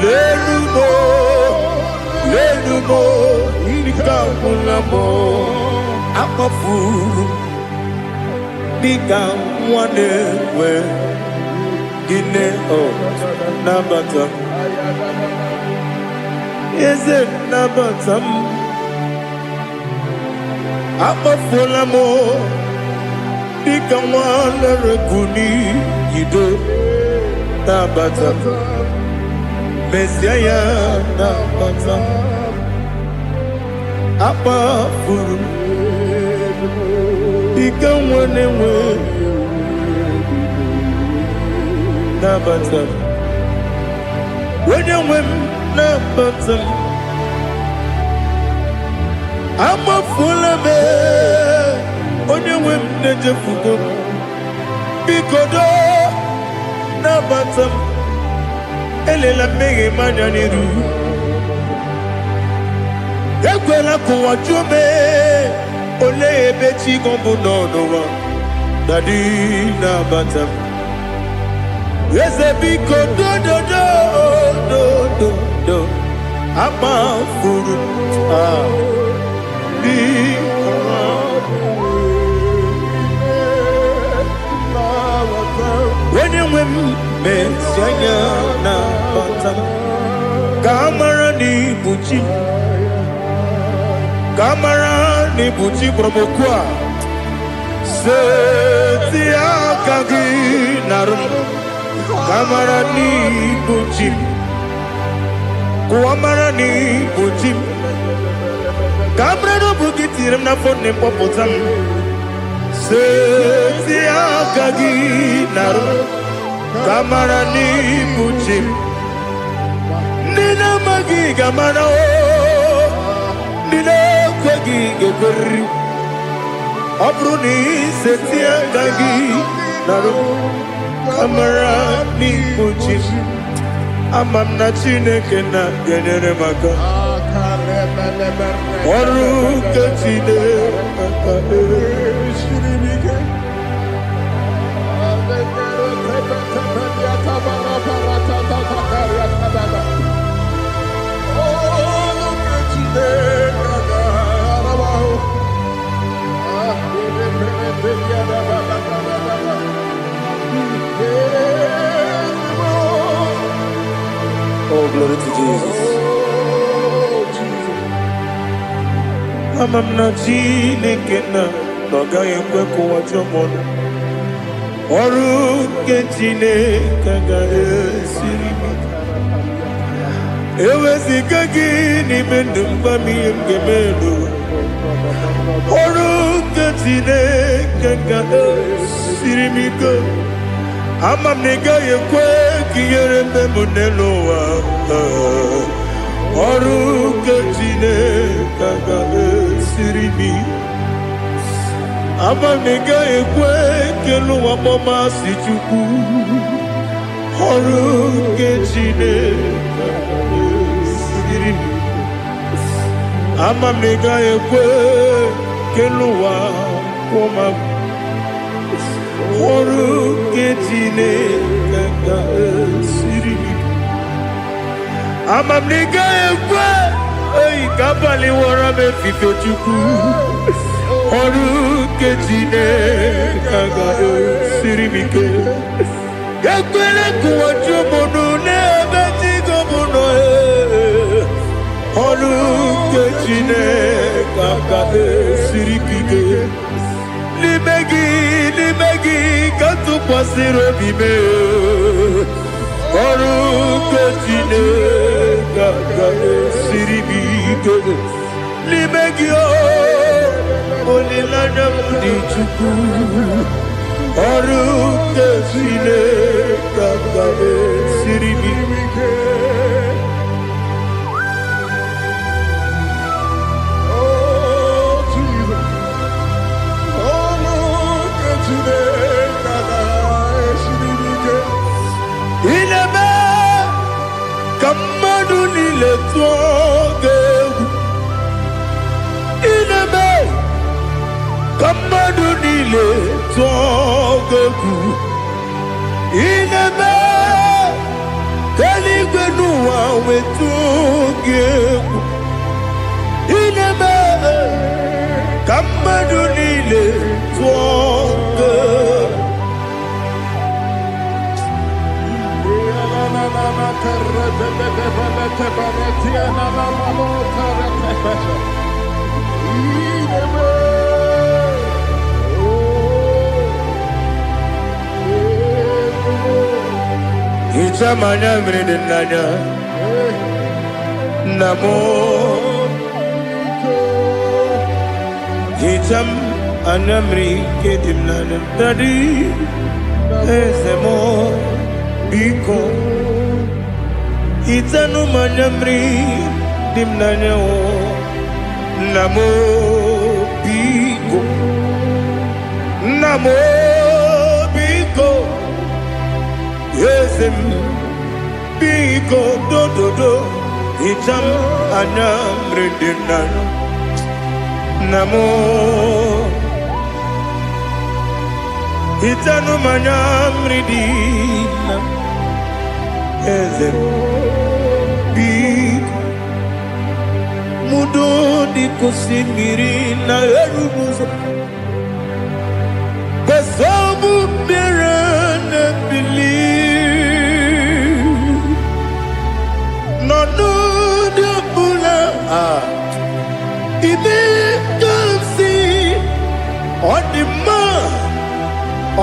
lenumo dịka agwụla m akpafuru dịka nwa na-enwe gịnị nabata eze nabata m akpafuola m dịka nwa na-erekuni yido nabata mesia ya nabata akpafuru dịka nwa na-enwe nabata onye nwe m nabata m amafuola m onye nwe m na-ejefugo m biko do nabata m elela mmehie m anya n'iru ekwela ka ụwa jụọ m olee ebe chi gọ bụ n'ụwa dadi nabata m eze biko do amafuru onye nwe m mesi anya na bata ka amara n'ibu chi ka amara n'ibu chi gwara m okwu a seti aka gị narụ kamara n'ibu chi kuamara n'ibu chi kamara n'obu gị tiri m n'afọ na mkpọpụta m seti aka gị narụ kamara n'ibu chi Nina magiga mana o Nina kwagiga kuri Abruni setia gagi Naro kamara ni kuchim Amam na chineke na genere maka Oru kachine kakade Shirimike Oh, glory to Jesus. Amam na chineke na Noga yekwe kuwa chomono Oru kachine kakade Shirimike Ewezi kagi ni mendumba miyemgemelo Oru katine kanga sirimiko Amam nega yekwe kiyerembe muneloa Oru katine kanga sirimi Amam nega yekwe keluwa mama sichuku Oru katine Ama mega ekwe keluwa koma Oru ketine kaka siri Ama mega ekwe Ei kabali wara me fife chuku Oru ketine kaka siri mike Yakwele kuwa chomono nebe tigo mono Oru ketine kaka sirikike Limegi katu pasiro bime Oru ketine kaka sirikike Limegi olilanya mudi chuku Oru ketine kaka sirikike Kamadu nile togeku Inebe Kaligwenu wawe togeku Inebe Kamadu nile togeku Itamanya mridinanya Namo Itam anamri kedimnana Tadi Ezemo Biko Itanu manamri dimnanya o Namo Biko Namo Biko Yesem Biko do do do Itam anamri dimnanya Namo Itanu manamri dimnanya Ezem Biko Mudo di kusimiri na erumuzo Besobu mirane believe No no de bula Ibe kansi Odima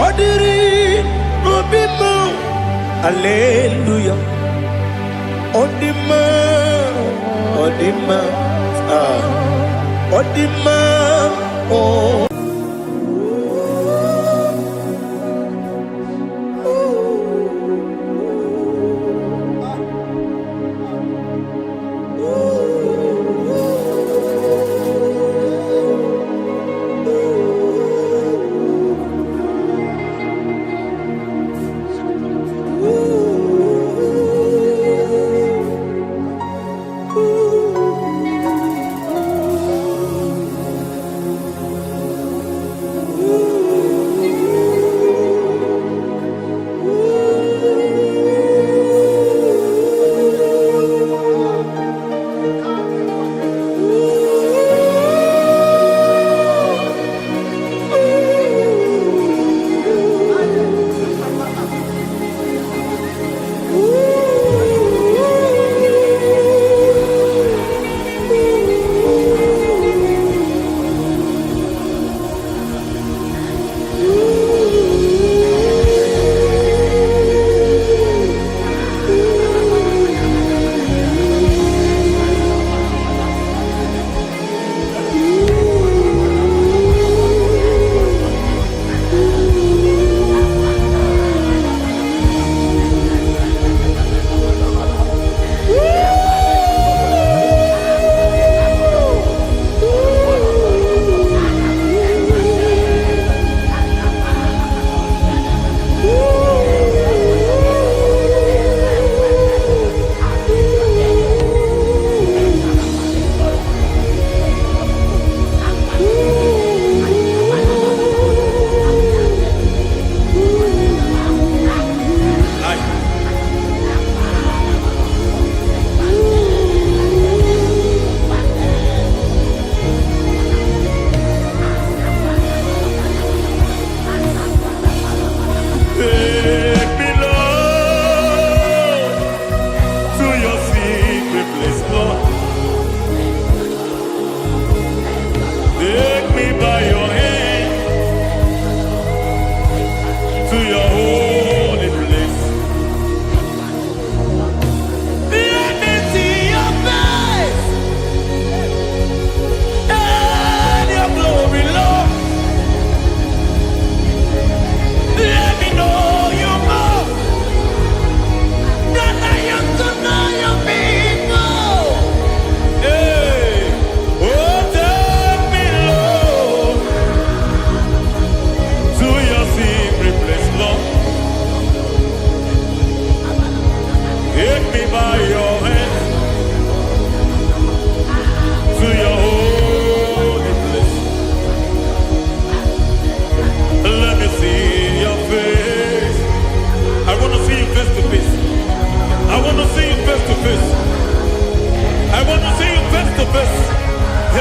Odiri Obima Hallelujah Odima Odima Odima oh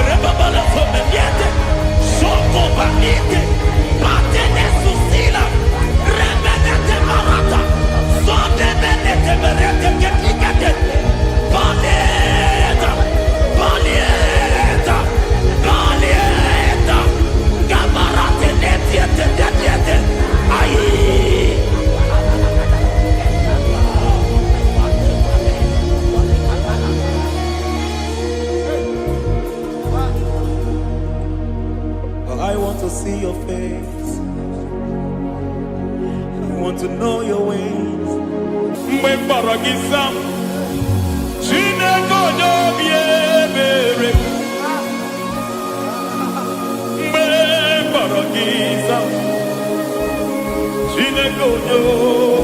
Rebabala Someniete, Soko Banite, Patene Susila, Rebenete Marata, Sonde Benete Berete Ketikate, Palieta, Palieta, Palieta, Gabarate Netiete, Aye. I want to see your face. I want to know your ways. Mwe paragisa, Chine kono biebere. Mwe paragisa, Chine kono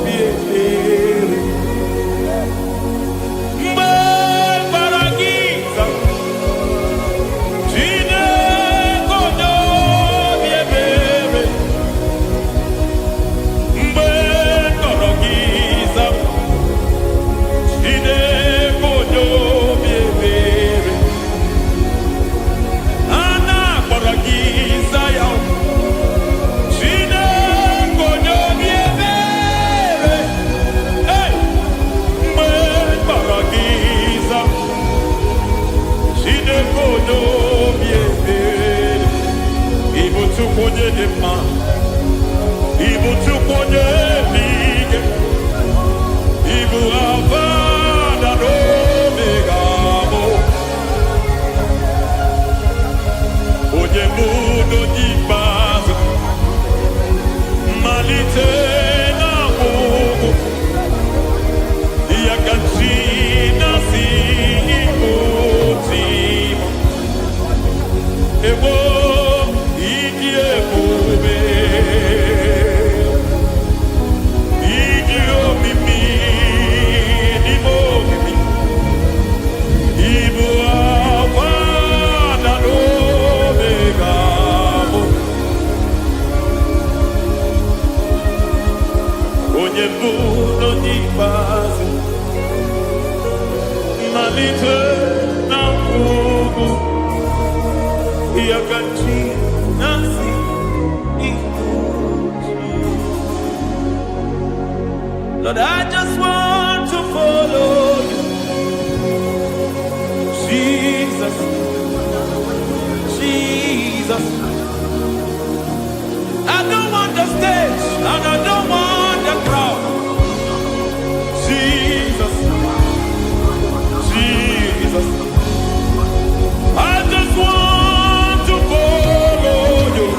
biebere. Mwe paragisa, Chine kono biebere. Mwe paragisa, Chine kono biebere. Ana paragisa yao, Chine kono biebere. Hey, mwe paragisa, Chine kono biebere. Ibu tukonye dema, Ibu tukonye lige, Ibu avada no megamo. Oye mundo di base, malite na mugu, ya canchina si imutimo. Ewo iki ebube, iki omimi, imo mimi, ibu avana no megamo. Onye mundo di base, malite na mugu, ya canchina si imutimo. Lord, I just want to follow you, Jesus, Jesus. I don't want the stage and I don't want the crowd. Jesus, Jesus. I just want to follow you,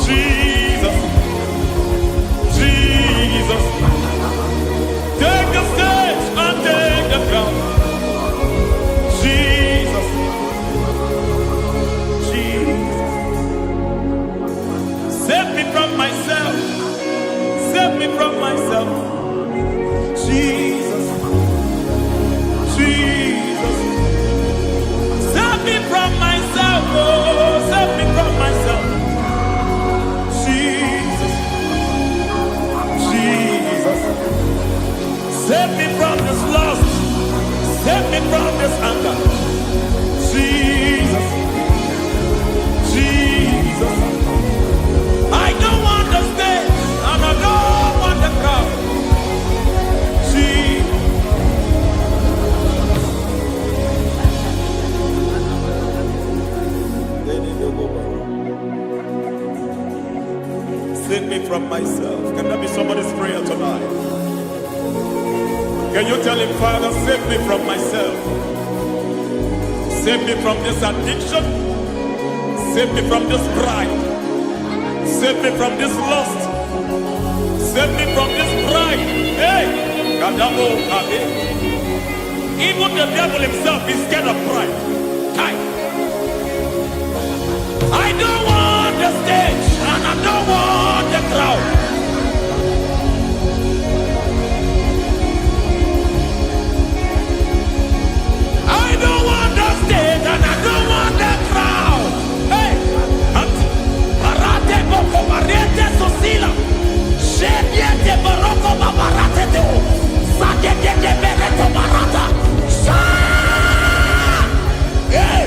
Jesus, Jesus. Take the stage and take the crown. Jesus, Jesus. Save me from myself. Save me from myself. Jesus, Jesus. Save me from myself. Oh, save me from myself. Jesus, Jesus. Save me from this lust. Save me from this anger. Jesus, Jesus. I don't want the stage and I don't want the crowd. Jesus. Save me from myself. Can that be somebody's prayer tonight? Can you tell him, Father, save me from myself? Save me from this addiction. Save me from this pride. Save me from this lust. Save me from this pride. Hey! Kadamo Kabe. Even the devil himself is scared of pride. Time. I don't want the stage and I don't want the crowd. I don't want the stage and I don't want the crowd. Hey! Parate boko mariete sosila. Shediete baroko babarate teo. Sadete bereto barata. Hey!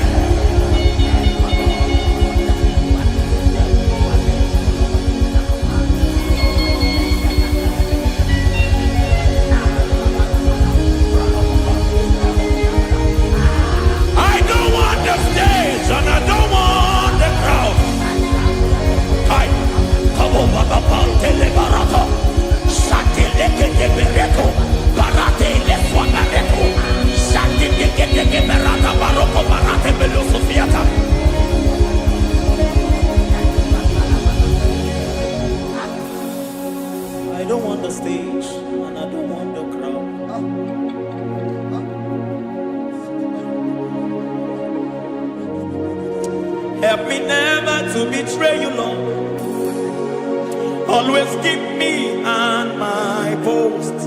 the stage and I don't want the crowd. Help me never to betray you, Lord. Always keep me on my post.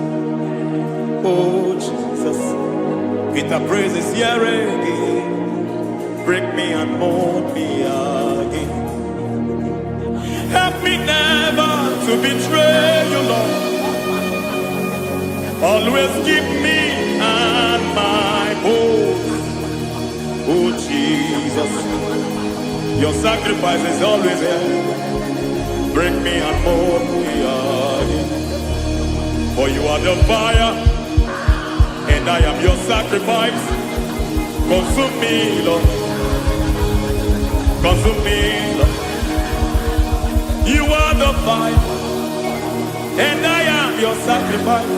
Oh Jesus, with the praises here again, break me and mold me again. Help me never to betray you, Lord. Always keep me on my post. Oh Jesus, your sacrifice is always here. Break me and mold me again. For you are the fire, and I am your sacrifice. Consume me, Lord. Consume me, Lord. You are the fire, and I am your sacrifice.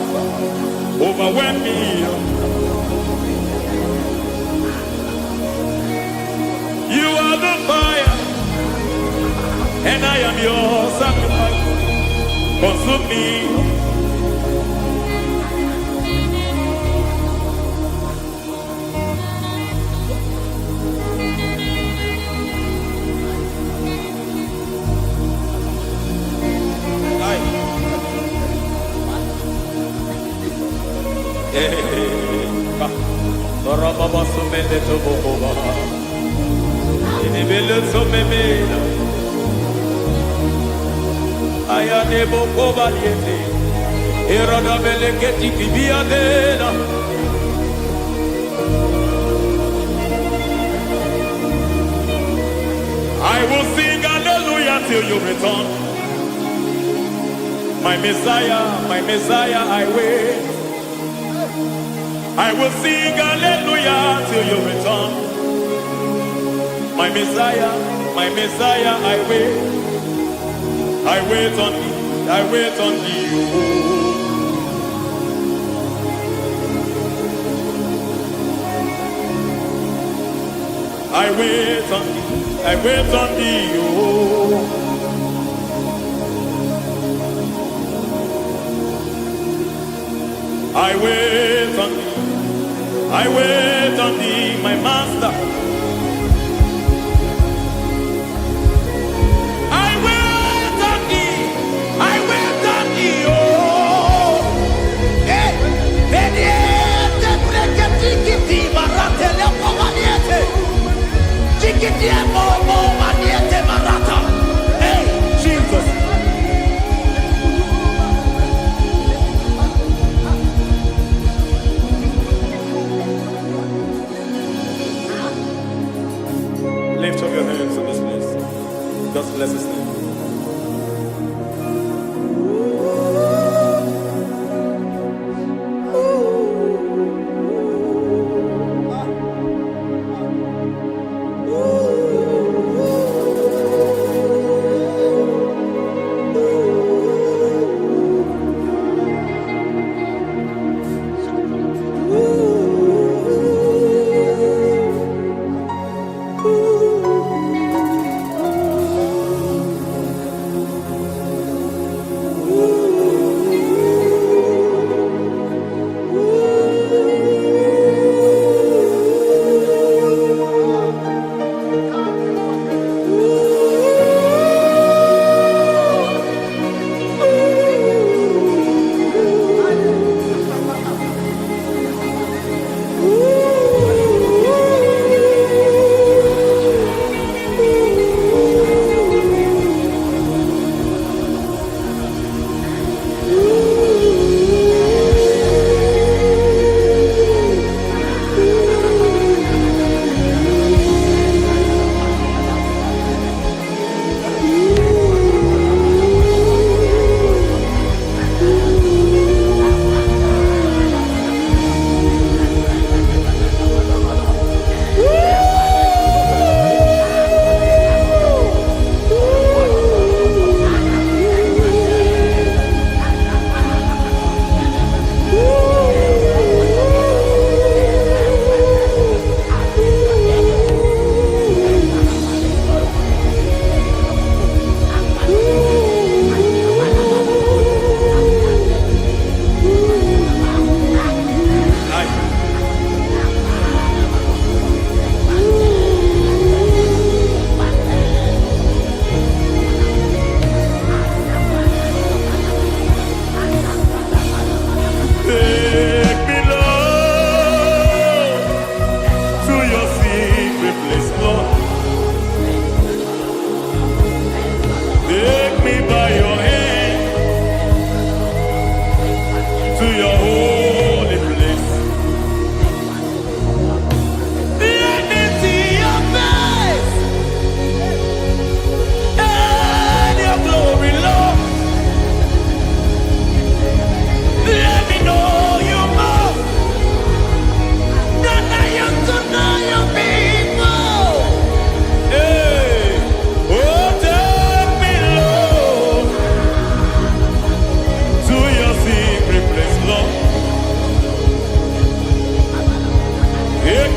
Overwhelm me, Lord. You are the fire, and I am your sacrifice. Consume me. Baba sumende to boba. Ini belu sumemela. Aya ne boko baliete. Erada beleketi kibiadena. I will sing hallelujah till you return. My Messiah, I wait. I will sing hallelujah till you return. My Messiah, I wait. I wait on thee, I wait on thee. I wait on thee, I wait on thee. I wait on thee. I wait on thee, my master. I wait on thee. I wait on thee, oh. Hey, veniete, pregheticiti, marate le povaniete. Cicitiemo, povaniete, marata. Hey, Jesus. Lift up your hands in this place. Just bless his name.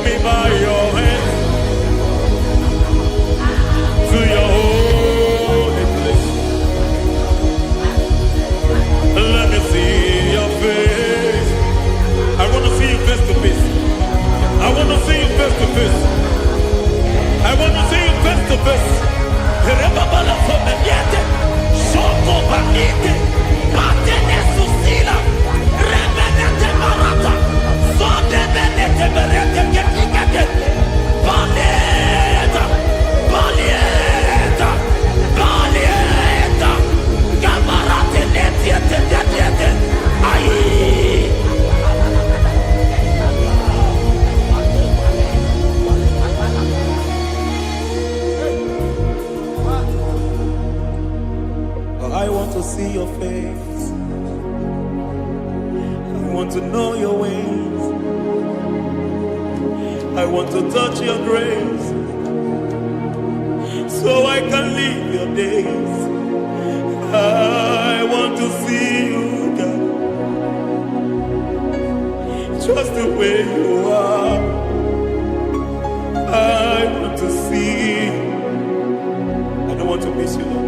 me by your hand to your holy place. Let me see your face. I want to see you face to face. I want to see you face to face. I want to see you face to face. Rebabala fomeniete, soko banite, patene susila, rebenete marata, sonde benete berete ketikete, balieta, balieta, balieta, kamarate netiete netiete, aye. I want to see your face. I want to know your ways. I want to touch your grace, so I can live your days. I want to see you, God, just the way you are. I want to see you. I don't want to miss you, Lord.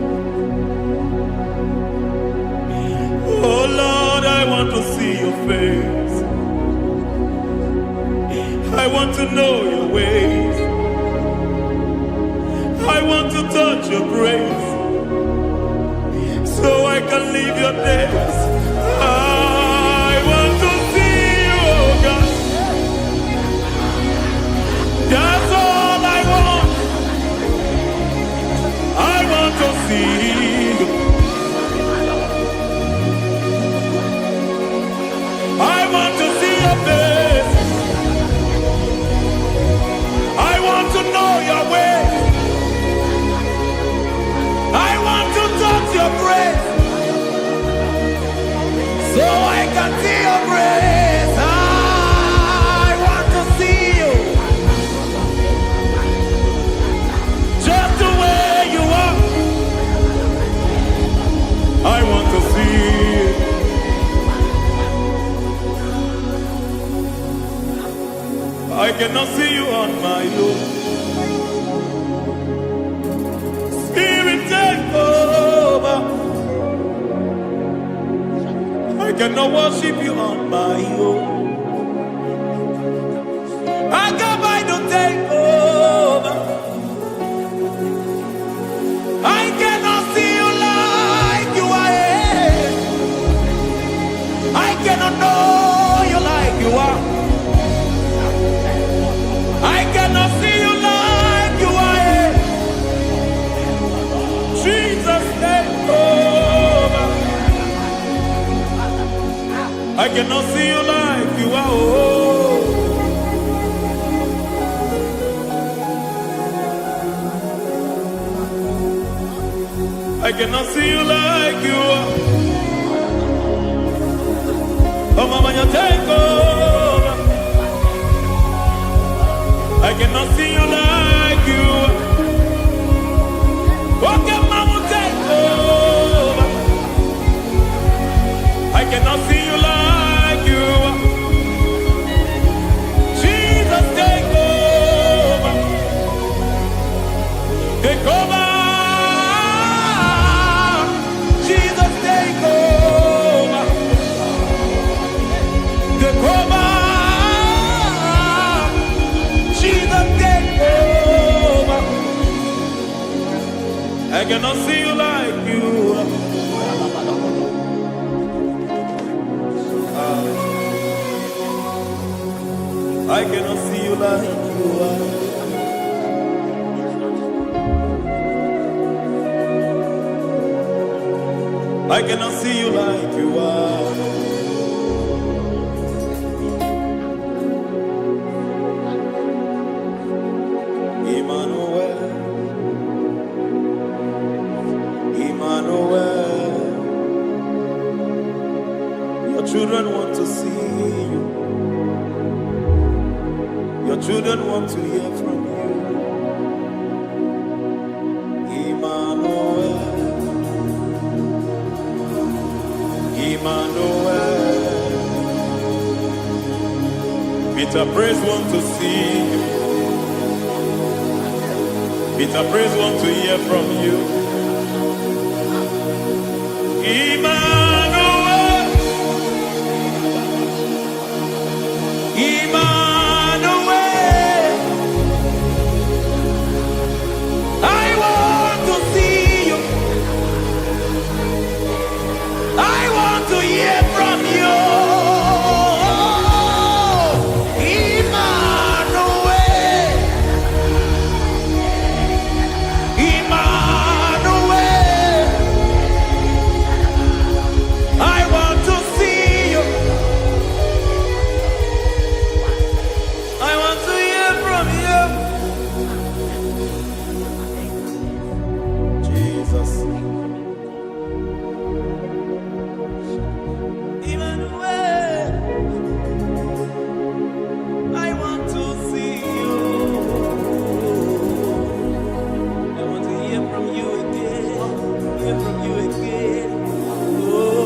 Oh Lord, I want to see your face. I want to know your ways. I want to touch your grace, so I can live your days. I want to see you, oh God. That's all I want. I want to see you. I want to see your face. I want to know your way. I want to touch your grace, so I can see your grace. I want to see you, just the way you are. I want to see you. I cannot see you on my own. Spirit, take over. I cannot worship you on my own. I come by to take over. I cannot see you like you are. I cannot know you like you are. I cannot see you like you are. Jesus, take over. I cannot see you like you are. Oh. I cannot see you like you are. Oh, Mama, you take over. I cannot see you like you. Okay, Mama, take over. I cannot see you like you. Jesus, take over. Take over. Jesus, take over. Take over. I cannot see you like you. I cannot see you like you are. I cannot see you like you are. Emmanuel, Emmanuel, your children want to see you. Your children want to hear from you. Emmanuel, Emmanuel, be Peter praise want to see you. Peter praise want to hear from you. Emmanuel.